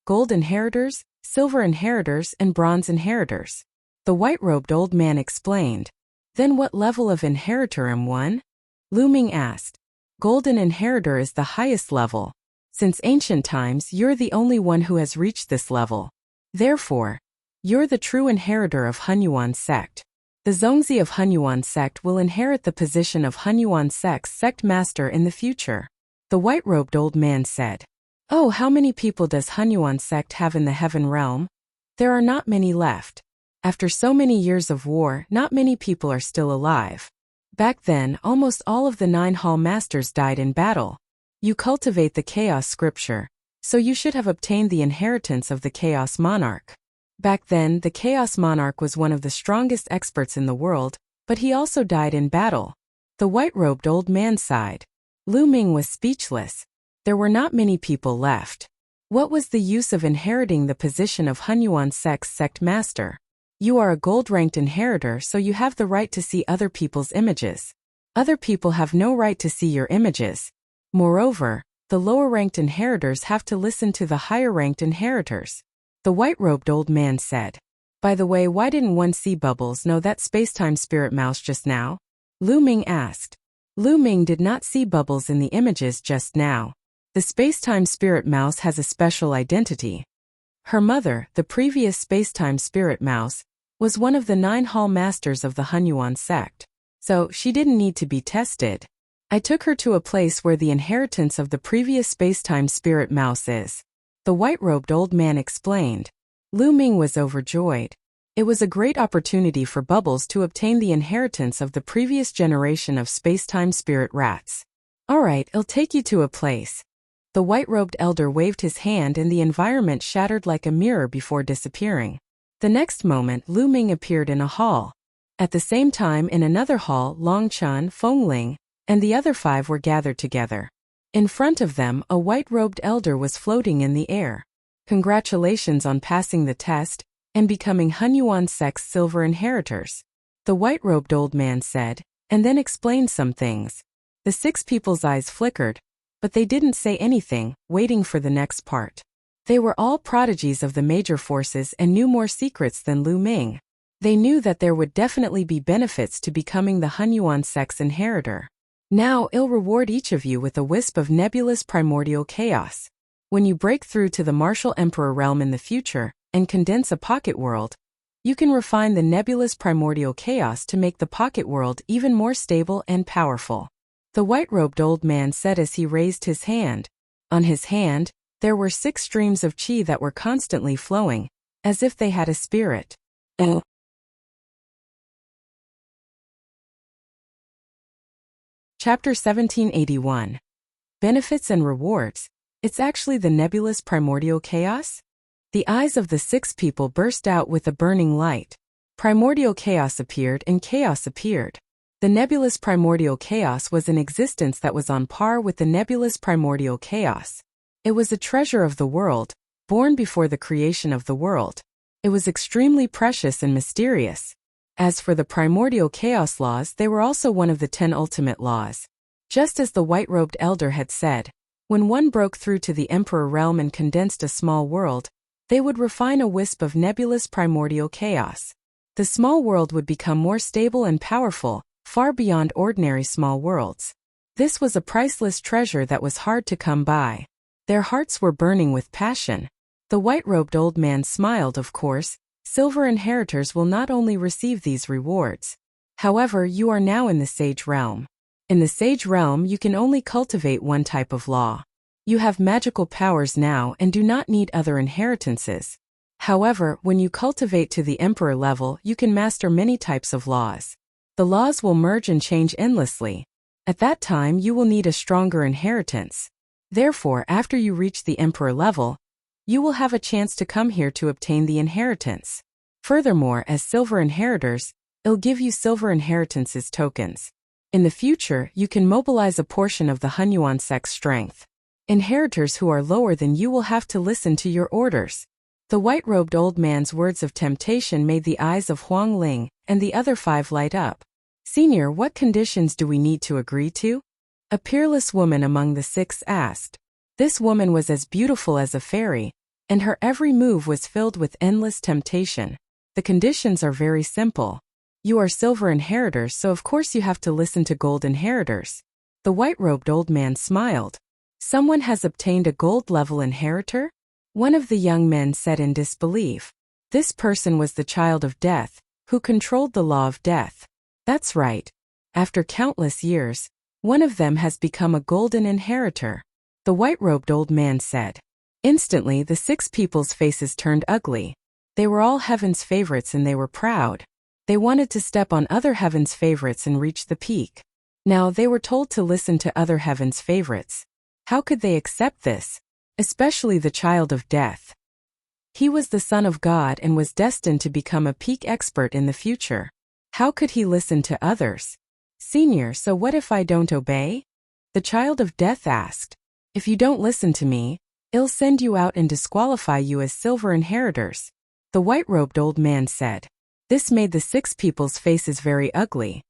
gold inheritors, silver inheritors, and bronze inheritors. The white-robed old man explained. Then what level of inheritor am one? Ming asked. Golden inheritor is the highest level. Since ancient times, you're the only one who has reached this level. Therefore, you're the true inheritor of Hunyuan sect. The Zongzi of Hunyuan sect will inherit the position of Hunyuan sect's sect master in the future. The white-robed old man said. Oh, how many people does Hunyuan sect have in the heaven realm? There are not many left. After so many years of war, not many people are still alive. Back then, almost all of the 9 hall masters died in battle. You cultivate the chaos scripture, so you should have obtained the inheritance of the chaos monarch. Back then, the chaos monarch was one of the strongest experts in the world, but he also died in battle. The white-robed old man sighed. Ming was speechless. There were not many people left. What was the use of inheriting the position of Hunyuan sect's sect master? You are a gold-ranked inheritor, so you have the right to see other people's images. Other people have no right to see your images. Moreover, the lower-ranked inheritors have to listen to the higher-ranked inheritors. The white-robed old man said. By the way, why didn't one see Bubbles know that space-time spirit mouse just now? Ming asked. Ming did not see Bubbles in the images just now. The space-time spirit mouse has a special identity. Her mother, the previous space-time spirit mouse, was one of the 9 hall masters of the Hunyuan sect. So, she didn't need to be tested. I took her to a place where the inheritance of the previous space-time spirit mouse is. The white-robed old man explained. Ming was overjoyed. It was a great opportunity for Bubbles to obtain the inheritance of the previous generation of space-time spirit rats. Alright, I'll take you to a place. The white-robed elder waved his hand and the environment shattered like a mirror before disappearing. The next moment Lu Ming appeared in a hall. At the same time in another hall Long Chen, Feng Ling, and the other 5 were gathered together. In front of them a white-robed elder was floating in the air. Congratulations on passing the test and becoming Hunyuan sect's silver inheritors, the white-robed old man said, and then explained some things. The 6 people's eyes flickered, but they didn't say anything, waiting for the next part. They were all prodigies of the major forces and knew more secrets than Lu Ming. They knew that there would definitely be benefits to becoming the Hunyuan sect's inheritor. Now I'll reward each of you with a wisp of nebulous primordial chaos. When you break through to the martial emperor realm in the future and condense a pocket world, you can refine the nebulous primordial chaos to make the pocket world even more stable and powerful. The white-robed old man said as he raised his hand. On his hand, there were 6 streams of qi that were constantly flowing, as if they had a spirit. Chapter 1781. Benefits and Rewards. It's actually the nebulous primordial chaos? The eyes of the 6 people burst out with a burning light. Primordial chaos appeared and chaos appeared. The nebulous primordial chaos was an existence that was on par with the nebulous primordial chaos. It was a treasure of the world, born before the creation of the world. It was extremely precious and mysterious. As for the primordial chaos laws, they were also one of the 10 ultimate laws. Just as the white-robed elder had said, when one broke through to the emperor realm and condensed a small world, they would refine a wisp of nebulous primordial chaos. The small world would become more stable and powerful, far beyond ordinary small worlds. This was a priceless treasure that was hard to come by. Their hearts were burning with passion. The white-robed old man smiled. Of course, silver inheritors will not only receive these rewards. However, you are now in the sage realm. In the sage realm you can only cultivate one type of law. You have magical powers now and do not need other inheritances. However, when you cultivate to the emperor level you can master many types of laws. The laws will merge and change endlessly. At that time you will need a stronger inheritance. Therefore, after you reach the emperor level, you will have a chance to come here to obtain the inheritance. Furthermore, as silver inheritors, it'll give you silver inheritances tokens. In the future, you can mobilize a portion of the Hunyuan sect's strength. Inheritors who are lower than you will have to listen to your orders. The white-robed old man's words of temptation made the eyes of Huang Ling and the other 5 light up. Senior, what conditions do we need to agree to? A peerless woman among the 6 asked. This woman was as beautiful as a fairy, and her every move was filled with endless temptation. The conditions are very simple. You are silver inheritors, so of course you have to listen to gold inheritors. The white-robed old man smiled. Someone has obtained a gold-level inheritor? One of the young men said in disbelief. This person was the child of death, who controlled the law of death. That's right. After countless years, one of them has become a golden inheritor. The white-robed old man said. Instantly the 6 people's faces turned ugly. They were all heaven's favorites and they were proud. They wanted to step on other heaven's favorites and reach the peak. Now they were told to listen to other heaven's favorites. How could they accept this? Especially the child of death. He was the son of God and was destined to become a peak expert in the future. How could he listen to others? Senior, so what if I don't obey? The child of death asked. If you don't listen to me, I'll send you out and disqualify you as silver inheritors. The white-robed old man said. This made the 6 people's faces very ugly.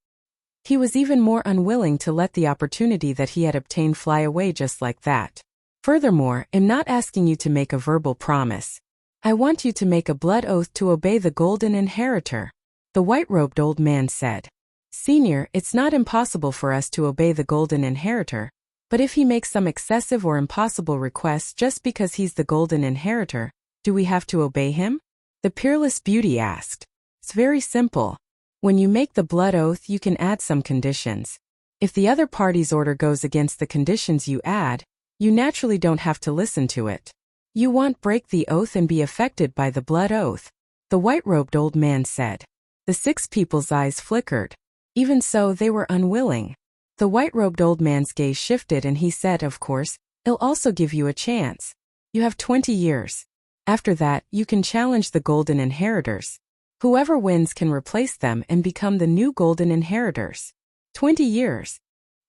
He was even more unwilling to let the opportunity that he had obtained fly away just like that. Furthermore, I'm not asking you to make a verbal promise. I want you to make a blood oath to obey the golden inheritor. The white-robed old man said. Senior, it's not impossible for us to obey the golden inheritor, but if he makes some excessive or impossible requests just because he's the golden inheritor, do we have to obey him? The peerless beauty asked. It's very simple. When you make the blood oath you can add some conditions. If the other party's order goes against the conditions you add, you naturally don't have to listen to it. You won't break the oath and be affected by the blood oath. The white-robed old man said. The 6 people's eyes flickered. Even so, they were unwilling. The white-robed old man's gaze shifted and he said, of course, I'll also give you a chance. You have 20 years. After that, you can challenge the golden inheritors. Whoever wins can replace them and become the new golden inheritors. 20 years.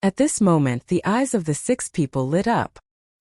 At this moment, the eyes of the 6 people lit up.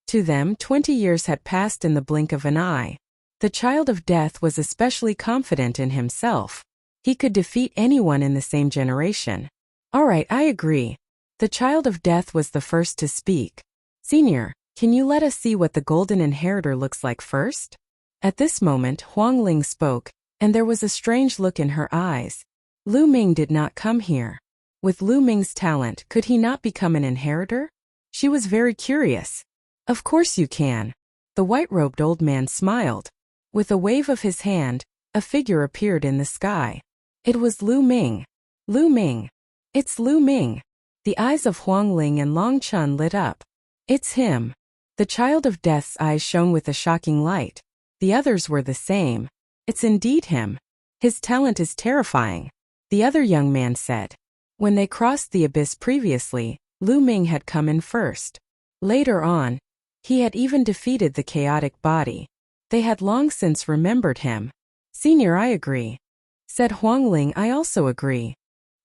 To them, 20 years had passed in the blink of an eye. The child of death was especially confident in himself. He could defeat anyone in the same generation. All right, I agree. The child of death was the first to speak. Senior, can you let us see what the golden inheritor looks like first? At this moment, Huang Ling spoke, and there was a strange look in her eyes. Lu Ming did not come here. With Lu Ming's talent, could he not become an inheritor? She was very curious. Of course you can. The white-robed old man smiled. With a wave of his hand, a figure appeared in the sky. It was Lu Ming. Lu Ming. It's Lu Ming. The eyes of Huang Ling and Long Chun lit up. It's him. The child of death's eyes shone with a shocking light. The others were the same. It's indeed him. His talent is terrifying. The other young man said. When they crossed the abyss previously, Lu Ming had come in first. Later on, he had even defeated the chaotic body. They had long since remembered him. Senior, I agree. Said Huang Ling, I also agree.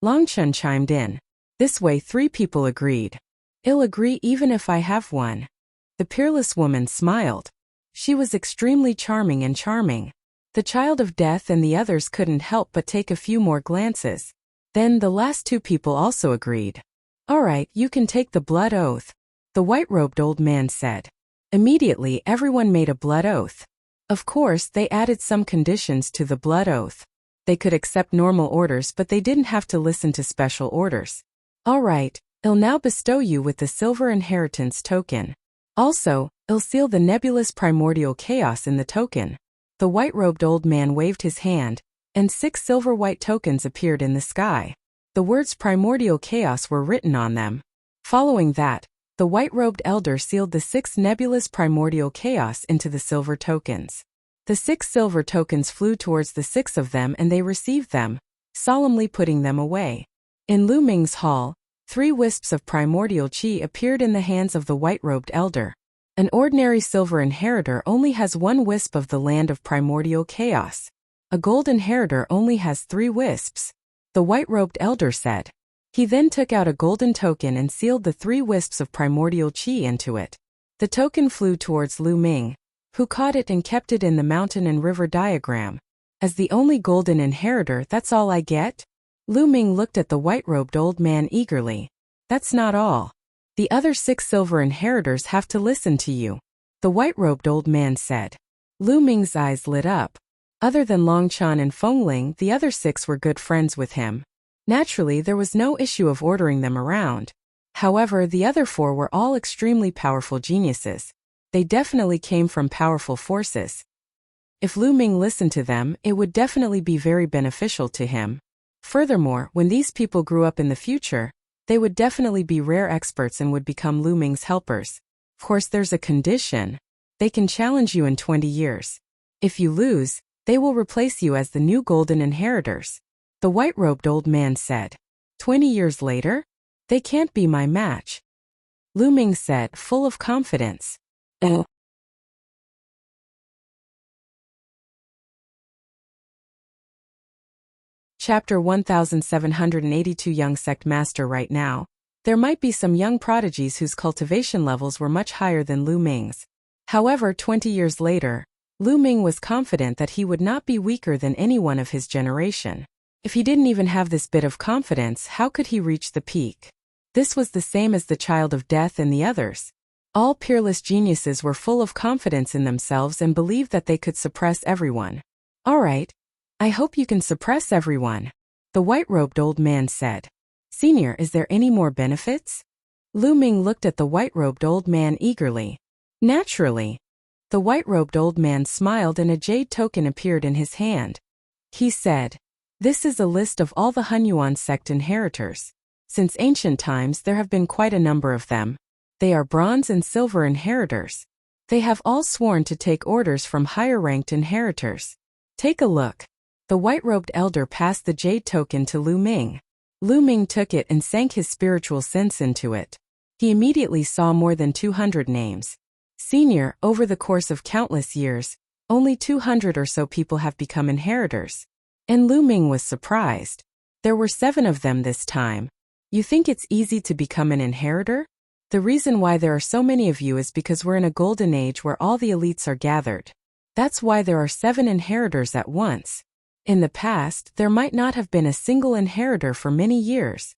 Long Chun chimed in. This way 3 people agreed. I'll agree even if I have one. The peerless woman smiled. She was extremely charming and charming. The child of death and the others couldn't help but take a few more glances. Then the last 2 people also agreed. All right, you can take the blood oath. The white-robed old man said. Immediately everyone made a blood oath. Of course, they added some conditions to the blood oath. They could accept normal orders, but they didn't have to listen to special orders. All right, I'll now bestow you with the silver inheritance token. Also, I'll seal the nebulous primordial chaos in the token. The white-robed old man waved his hand, and 6 silver-white tokens appeared in the sky. The words primordial chaos were written on them. Following that, the white-robed elder sealed the 6 nebulous primordial chaos into the silver tokens. The 6 silver tokens flew towards the 6 of them and they received them, solemnly putting them away. In Lu Ming's hall, 3 wisps of primordial chi appeared in the hands of the white-robed elder. An ordinary silver inheritor only has 1 wisp of the land of primordial chaos. A gold inheritor only has 3 wisps. The white-robed elder said. He then took out a golden token and sealed the 3 wisps of primordial chi into it. The token flew towards Lu Ming, who caught it and kept it in the mountain and river diagram. As the only golden inheritor, that's all I get? Lu Ming looked at the white-robed old man eagerly. That's not all. The other 6 silver inheritors have to listen to you. The white-robed old man said. Lu Ming's eyes lit up. Other than Long Chan and Feng Ling, the other 6 were good friends with him. Naturally, there was no issue of ordering them around. However, the other 4 were all extremely powerful geniuses. They definitely came from powerful forces. If Lu Ming listened to them, it would definitely be very beneficial to him. Furthermore, when these people grew up in the future, they would definitely be rare experts and would become Lu Ming's helpers. Of course, there's a condition. They can challenge you in 20 years. If you lose, they will replace you as the new golden inheritors. The white-robed old man said. 20 years later? They can't be my match. Lu Ming said, full of confidence. Chapter 1782 Young Sect Master. Right now, there might be some young prodigies whose cultivation levels were much higher than Lu Ming's. However, 20 years later, Lu Ming was confident that he would not be weaker than anyone of his generation. If he didn't even have this bit of confidence, how could he reach the peak? This was the same as the child of death and the others. All peerless geniuses were full of confidence in themselves and believed that they could suppress everyone. All right. I hope you can suppress everyone. The white-robed old man said. Senior, is there any more benefits? Lu Ming looked at the white-robed old man eagerly. Naturally. The white-robed old man smiled and a jade token appeared in his hand. He said, this is a list of all the Hunyuan sect inheritors. Since ancient times there have been quite a number of them. They are bronze and silver inheritors. They have all sworn to take orders from higher-ranked inheritors. Take a look. The white-robed elder passed the jade token to Lu Ming. Lu Ming took it and sank his spiritual sense into it. He immediately saw more than 200 names. Senior, over the course of countless years, Only 200 or so people have become inheritors. And Lu Ming was surprised. There were 7 of them this time. You think it's easy to become an inheritor? The reason why there are so many of you is because we're in a golden age where all the elites are gathered. That's why there are 7 inheritors at once. In the past, there might not have been a single inheritor for many years.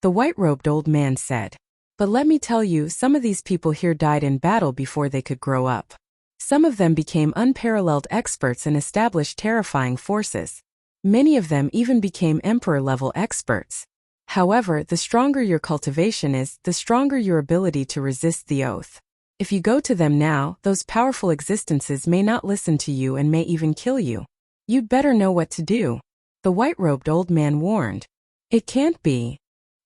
The white-robed old man said. But let me tell you, some of these people here died in battle before they could grow up. Some of them became unparalleled experts and established terrifying forces. Many of them even became emperor-level experts. However, the stronger your cultivation is, the stronger your ability to resist the oath. If you go to them now, those powerful existences may not listen to you and may even kill you. You'd better know what to do. The white-robed old man warned. It can't be.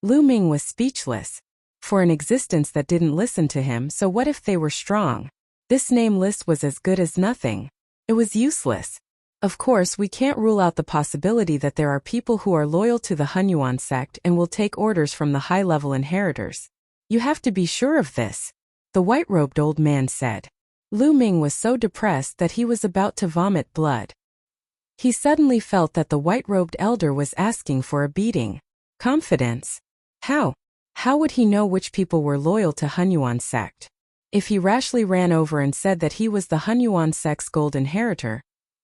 Lu Ming was speechless. For an existence that didn't listen to him, so what if they were strong? This name list was as good as nothing. It was useless. Of course, we can't rule out the possibility that there are people who are loyal to the Hunyuan sect and will take orders from the high-level inheritors. You have to be sure of this. The white-robed old man said. Lu Ming was so depressed that he was about to vomit blood. He suddenly felt that the white-robed elder was asking for a beating. Confidence? How? How would he know which people were loyal to Hunyuan sect? If he rashly ran over and said that he was the Hunyuan sect's gold inheritor,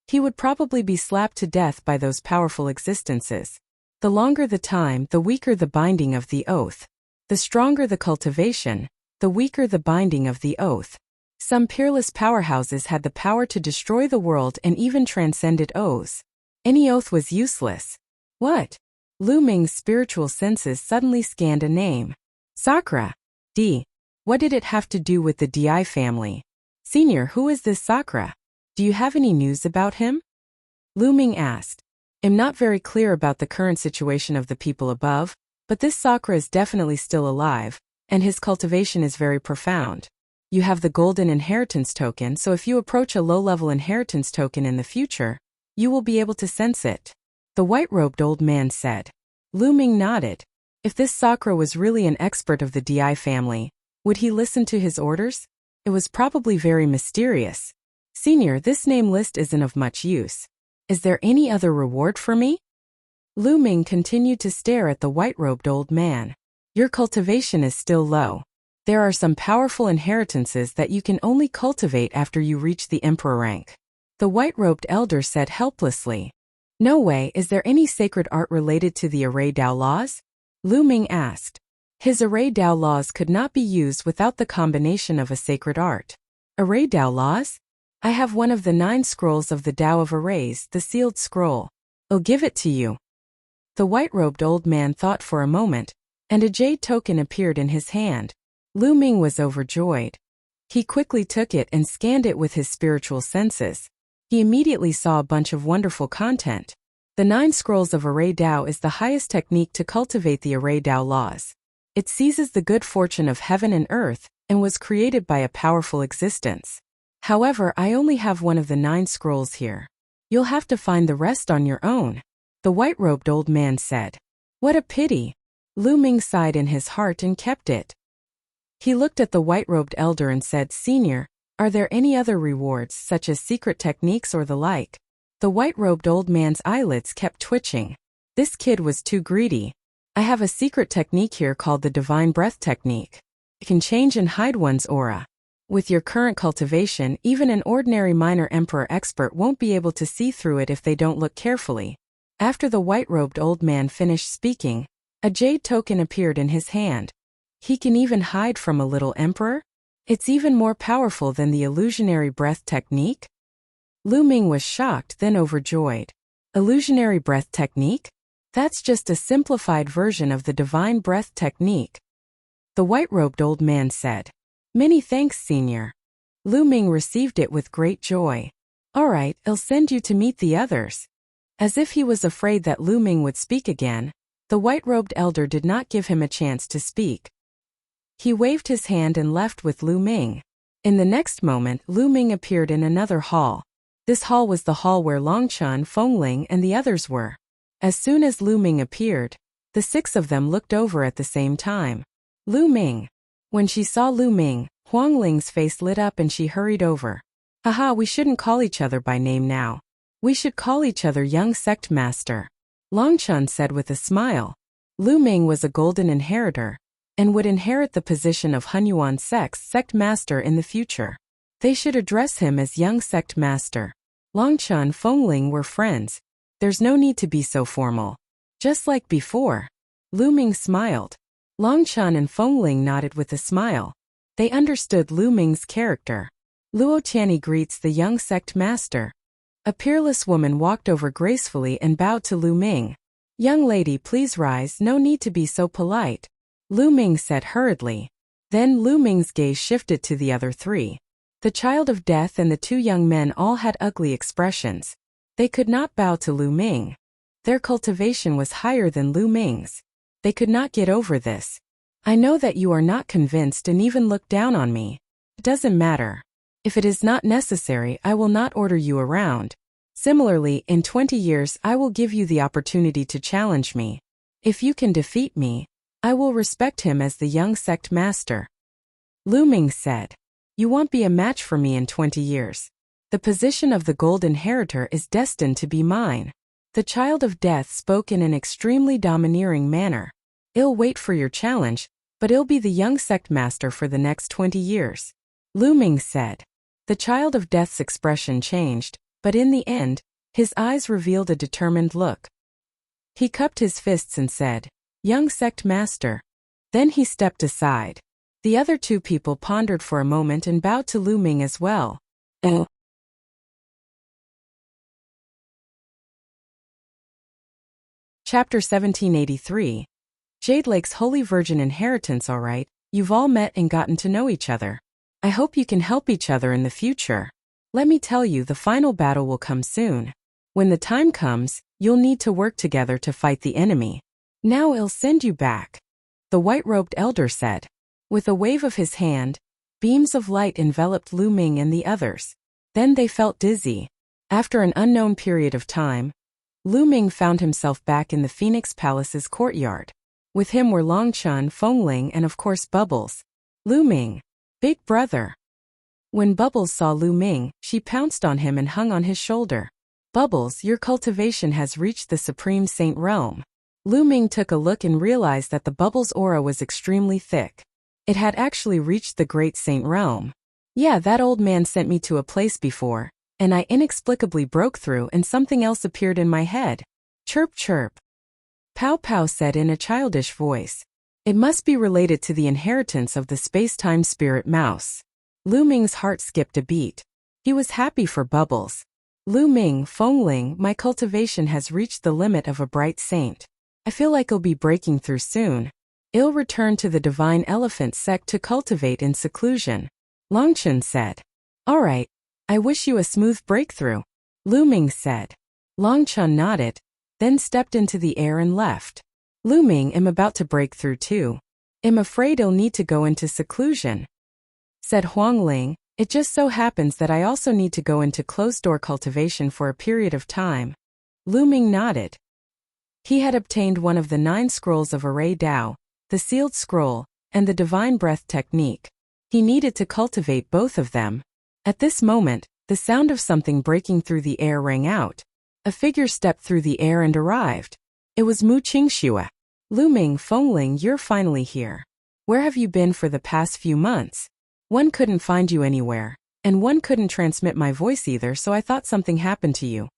he would probably be slapped to death by those powerful existences. The longer the time, the weaker the binding of the oath. The stronger the cultivation, the weaker the binding of the oath. Some peerless powerhouses had the power to destroy the world and even transcended oaths. Any oath was useless. What? Lu Ming's spiritual senses suddenly scanned a name. Sakura. D. What did it have to do with the Di family? Senior, who is this Sakura? Do you have any news about him? Lu Ming asked. I'm not very clear about the current situation of the people above, but this Sakura is definitely still alive, and his cultivation is very profound. You have the golden inheritance token, so if you approach a low-level inheritance token in the future, you will be able to sense it. The white-robed old man said. Lu Ming nodded. If this Sakura was really an expert of the Di family, would he listen to his orders? It was probably very mysterious. Senior, this name list isn't of much use. Is there any other reward for me? Lu Ming continued to stare at the white-robed old man. Your cultivation is still low. There are some powerful inheritances that you can only cultivate after you reach the emperor rank. The white-robed elder said helplessly. No way, is there any sacred art related to the Array Dao laws? Lu Ming asked. His Array Dao laws could not be used without the combination of a sacred art. Array Dao laws? I have one of the 9 scrolls of the Tao of Arrays, the sealed scroll. I'll give it to you. The white-robed old man thought for a moment, and a jade token appeared in his hand. Lu Ming was overjoyed. He quickly took it and scanned it with his spiritual senses. He immediately saw a bunch of wonderful content. The 9 scrolls of Array Dao is the highest technique to cultivate the Array Dao laws. It seizes the good fortune of heaven and earth, and was created by a powerful existence. However, I only have one of the 9 scrolls here. You'll have to find the rest on your own. The white-robed old man said. What a pity. Lu Ming sighed in his heart and kept it. He looked at the white-robed elder and said, Senior, are there any other rewards, such as secret techniques or the like? The white-robed old man's eyelids kept twitching. This kid was too greedy. I have a secret technique here called the Divine Breath Technique. It can change and hide one's aura. With your current cultivation, even an ordinary minor emperor expert won't be able to see through it if they don't look carefully. After the white-robed old man finished speaking, a jade token appeared in his hand. He can even hide from a little emperor? It's even more powerful than the illusionary breath technique? Lu Ming was shocked, then overjoyed. Illusionary breath technique? That's just a simplified version of the divine breath technique. The white-robed old man said. Many thanks, Senior. Lu Ming received it with great joy. All right, I'll send you to meet the others. As if he was afraid that Lu Ming would speak again, the white-robed elder did not give him a chance to speak. He waved his hand and left with Lu Ming. In the next moment, Lu Ming appeared in another hall. This hall was the hall where Longchen, Fengling, and the others were. As soon as Lu Ming appeared, the 6 of them looked over at the same time. Lu Ming. When she saw Lu Ming, Huang Ling's face lit up and she hurried over. Haha, we shouldn't call each other by name now. We should call each other young sect master. Long Chen said with a smile. Lu Ming was a golden inheritor, and would inherit the position of Hunyuan sect master in the future. They should address him as young sect master. Long Chen and Fengling were friends. There's no need to be so formal. Just like before. Lu Ming smiled. Long Chen and Fengling nodded with a smile. They understood Lu Ming's character. Luo Tianyi greets the young sect master. A peerless woman walked over gracefully and bowed to Lu Ming. Young lady, please rise, no need to be so polite. Lu Ming said hurriedly. Then Lu Ming's gaze shifted to the other three. The child of death and the two young men all had ugly expressions. They could not bow to Lu Ming. Their cultivation was higher than Lu Ming's. They could not get over this. I know that you are not convinced and even look down on me. It doesn't matter. If it is not necessary, I will not order you around. Similarly, in 20 years I will give you the opportunity to challenge me. If you can defeat me, I will respect him as the young sect master. Lu Ming said. You won't be a match for me in 20 years. The position of the gold inheritor is destined to be mine. The child of death spoke in an extremely domineering manner. I'll wait for your challenge, but I'll be the young sect master for the next 20 years. Lu Ming said. The child of death's expression changed, but in the end, his eyes revealed a determined look. He cupped his fists and said, Young sect master. Then he stepped aside. The other two people pondered for a moment and bowed to Lu Ming as well. Chapter 1783. Jade Lake's Holy Virgin Inheritance. Alright, you've all met and gotten to know each other. I hope you can help each other in the future. Let me tell you, the final battle will come soon. When the time comes, you'll need to work together to fight the enemy. Now I'll send you back. The white-robed elder said. With a wave of his hand, beams of light enveloped Lu Ming and the others. Then they felt dizzy. After an unknown period of time, Lu Ming found himself back in the Phoenix Palace's courtyard. With him were Long Chen, Fengling, and of course Bubbles. Lu Ming. Big brother. When Bubbles saw Lu Ming, she pounced on him and hung on his shoulder. Bubbles, your cultivation has reached the Supreme Saint realm. Lu Ming took a look and realized that the Bubbles' aura was extremely thick. It had actually reached the Great Saint realm. Yeah, that old man sent me to a place before, and I inexplicably broke through and something else appeared in my head. Chirp chirp. Pow Pow said in a childish voice. It must be related to the inheritance of the space-time spirit mouse. Lu Ming's heart skipped a beat. He was happy for Bubbles. Lu Ming, Fengling, my cultivation has reached the limit of a bright saint. I feel like I'll be breaking through soon. I'll return to the Divine Elephant sect to cultivate in seclusion. Long Chen said. Alright. I wish you a smooth breakthrough. Lu Ming said. Long Chen nodded, then stepped into the air and left. Lu Ming, I'm about to break through too. I'm afraid I'll need to go into seclusion. Said Huang Ling, it just so happens that I also need to go into closed-door cultivation for a period of time. Lu Ming nodded. He had obtained one of the 9 scrolls of Array Dao, the sealed scroll, and the divine breath technique. He needed to cultivate both of them. At this moment, the sound of something breaking through the air rang out. A figure stepped through the air and arrived. It was Mu Qingxue. Lu Ming, Fengling, you're finally here. Where have you been for the past few months? One couldn't find you anywhere, and one couldn't transmit my voice either, so I thought something happened to you.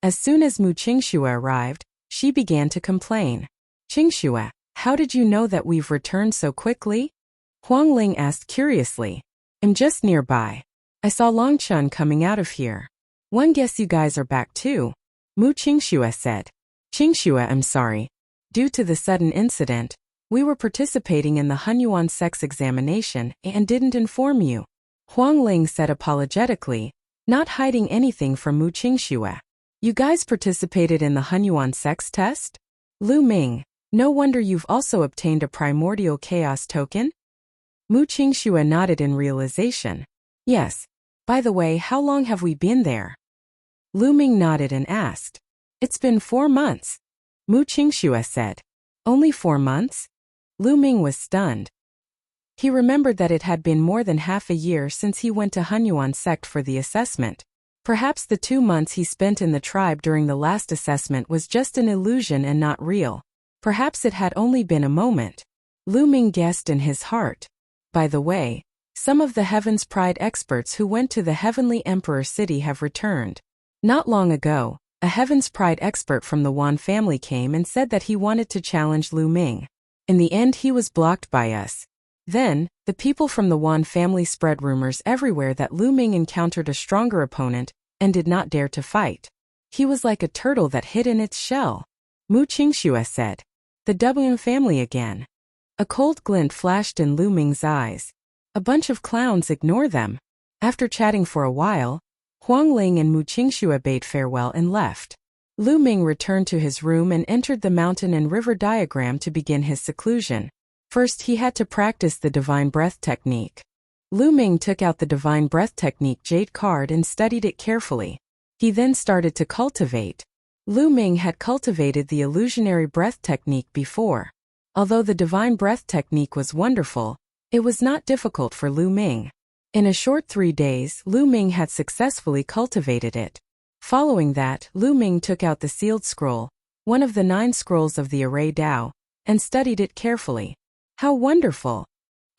As soon as Mu Qingxue arrived, she began to complain. Qingxue, how did you know that we've returned so quickly? Huang Ling asked curiously. I'm just nearby. I saw Long Chen coming out of here. One guess you guys are back too. Mu Qingxue said. Qingxue, I'm sorry. Due to the sudden incident, we were participating in the Hunyuan sect's examination and didn't inform you. Huang Ling said apologetically, not hiding anything from Mu Qingxue. You guys participated in the Hunyuan sect's test? Lu Ming, no wonder you've also obtained a primordial chaos token? Mu Qingxue nodded in realization. Yes. By the way, how long have we been there? Lu Ming nodded and asked. It's been 4 months. Mu Qingxue said. Only 4 months? Lu Ming was stunned. He remembered that it had been more than half a year since he went to Hunyuan sect for the assessment. Perhaps the 2 months he spent in the tribe during the last assessment was just an illusion and not real. Perhaps it had only been a moment. Lu Ming guessed in his heart. By the way, some of the Heaven's Pride experts who went to the Heavenly Emperor City have returned. Not long ago, a Heaven's Pride expert from the Wan family came and said that he wanted to challenge Lu Ming. In the end, he was blocked by us. Then, the people from the Wan family spread rumors everywhere that Lu Ming encountered a stronger opponent and did not dare to fight. He was like a turtle that hid in its shell. Mu Qingxue said. The W family again. A cold glint flashed in Lu Ming's eyes. A bunch of clowns, ignore them. After chatting for a while, Huang Ling and Mu Qingxue bade farewell and left. Lu Ming returned to his room and entered the mountain and river diagram to begin his seclusion. First, he had to practice the divine breath technique. Lu Ming took out the divine breath technique jade card and studied it carefully. He then started to cultivate. Lu Ming had cultivated the illusionary breath technique before. Although the divine breath technique was wonderful, it was not difficult for Lu Ming. In a short 3 days, Lu Ming had successfully cultivated it. Following that, Lu Ming took out the sealed scroll, one of the 9 scrolls of the Array Tao, and studied it carefully. How wonderful!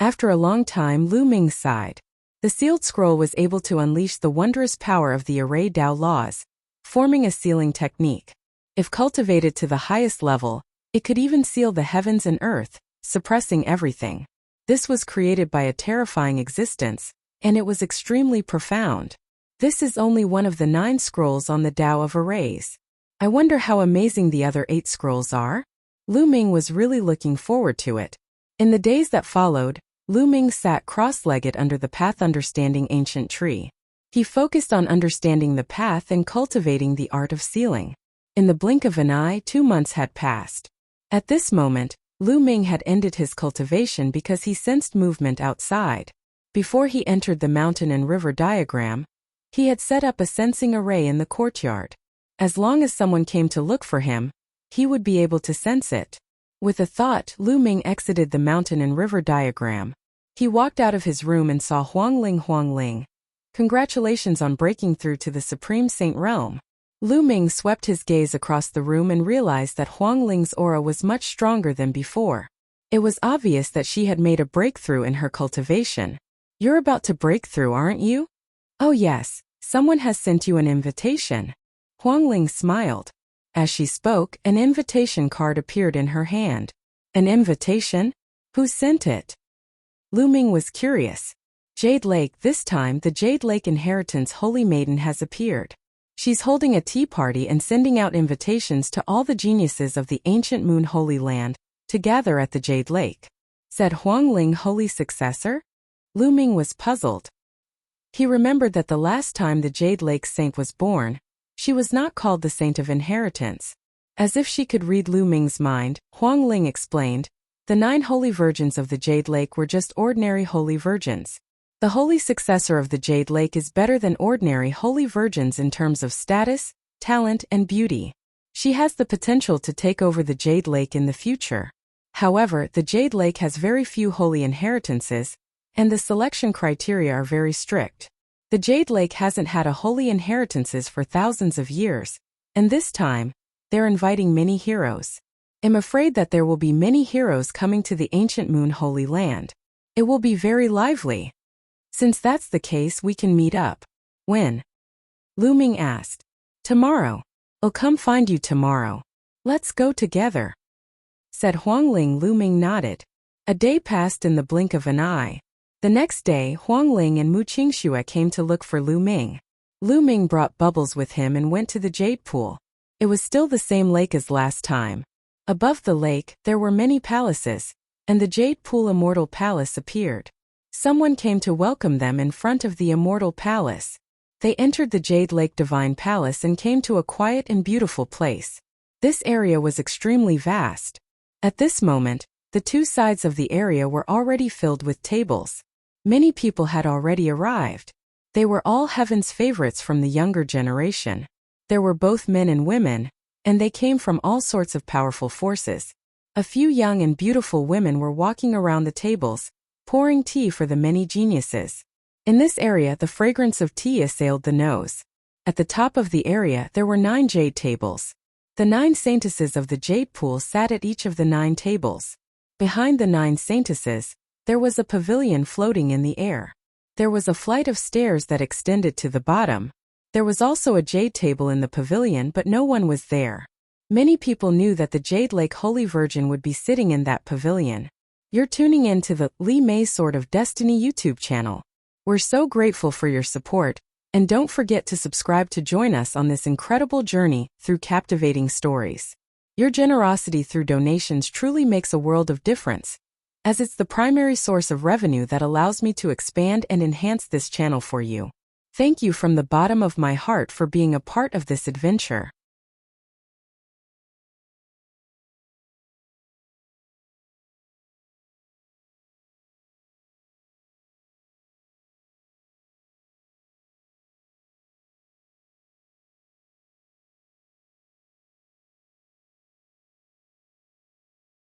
After a long time, Lu Ming sighed. The sealed scroll was able to unleash the wondrous power of the Array Tao laws, forming a sealing technique. If cultivated to the highest level, it could even seal the heavens and earth, suppressing everything. This was created by a terrifying existence, and it was extremely profound. This is only one of the 9 scrolls on the Tao of Arrays. I wonder how amazing the other 8 scrolls are? Lu Ming was really looking forward to it. In the days that followed, Lu Ming sat cross-legged under the path understanding ancient tree. He focused on understanding the path and cultivating the art of sealing. In the blink of an eye, 2 months had passed. At this moment, Lu Ming had ended his cultivation because he sensed movement outside. Before he entered the mountain and river diagram, he had set up a sensing array in the courtyard. As long as someone came to look for him, he would be able to sense it. With a thought, Lu Ming exited the mountain and river diagram. He walked out of his room and saw Huang Ling. Huang Ling. Congratulations on breaking through to the Supreme Saint realm. Lu Ming swept his gaze across the room and realized that Huang Ling's aura was much stronger than before. It was obvious that she had made a breakthrough in her cultivation. You're about to break through, aren't you? Oh yes, someone has sent you an invitation. Huang Ling smiled. As she spoke, an invitation card appeared in her hand. An invitation? Who sent it? Lu Ming was curious. Jade Lake. This time, the Jade Lake Inheritance Holy Maiden has appeared. She's holding a tea party and sending out invitations to all the geniuses of the ancient Moon Holy Land to gather at the Jade Lake. Said Huang Ling, holy successor? Lu Ming was puzzled. He remembered that the last time the Jade Lake Saint was born, she was not called the Saint of Inheritance. As if she could read Lu Ming's mind, Huang Ling explained, the 9 holy virgins of the Jade Lake were just ordinary holy virgins. The holy successor of the Jade Lake is better than ordinary holy virgins in terms of status, talent, and beauty. She has the potential to take over the Jade Lake in the future. However, the Jade Lake has very few holy inheritances, and the selection criteria are very strict. The Jade Lake hasn't had a holy inheritances for thousands of years, and this time, they're inviting many heroes. I'm afraid that there will be many heroes coming to the ancient Moon Holy Land. It will be very lively. Since that's the case, we can meet up. When? Lu Ming asked. Tomorrow. I'll come find you tomorrow. Let's go together. Said Huang Ling. Lu Ming nodded. A day passed in the blink of an eye. The next day, Huang Ling and Mu Qingxue came to look for Lu Ming. Lu Ming brought bubbles with him and went to the jade pool. It was still the same lake as last time. Above the lake, there were many palaces, and the jade pool Immortal Palace appeared. Someone came to welcome them in front of the Immortal Palace. They entered the Jade Lake Divine Palace and came to a quiet and beautiful place. This area was extremely vast. At this moment, the 2 sides of the area were already filled with tables. Many people had already arrived. They were all heaven's favorites from the younger generation. There were both men and women, and they came from all sorts of powerful forces. A few young and beautiful women were walking around the tables, pouring tea for the many geniuses. In this area, the fragrance of tea assailed the nose. At the top of the area, there were 9 jade tables. The 9 saintesses of the jade pool sat at each of the 9 tables. Behind the 9 saintesses, there was a pavilion floating in the air. There was a flight of stairs that extended to the bottom. There was also a jade table in the pavilion, but no one was there. Many people knew that the Jade Lake Holy Virgin would be sitting in that pavilion. You're tuning in to the Li Mei Sword of Destiny YouTube channel. We're so grateful for your support, and don't forget to subscribe to join us on this incredible journey through captivating stories. Your generosity through donations truly makes a world of difference, as it's the primary source of revenue that allows me to expand and enhance this channel for you. Thank you from the bottom of my heart for being a part of this adventure.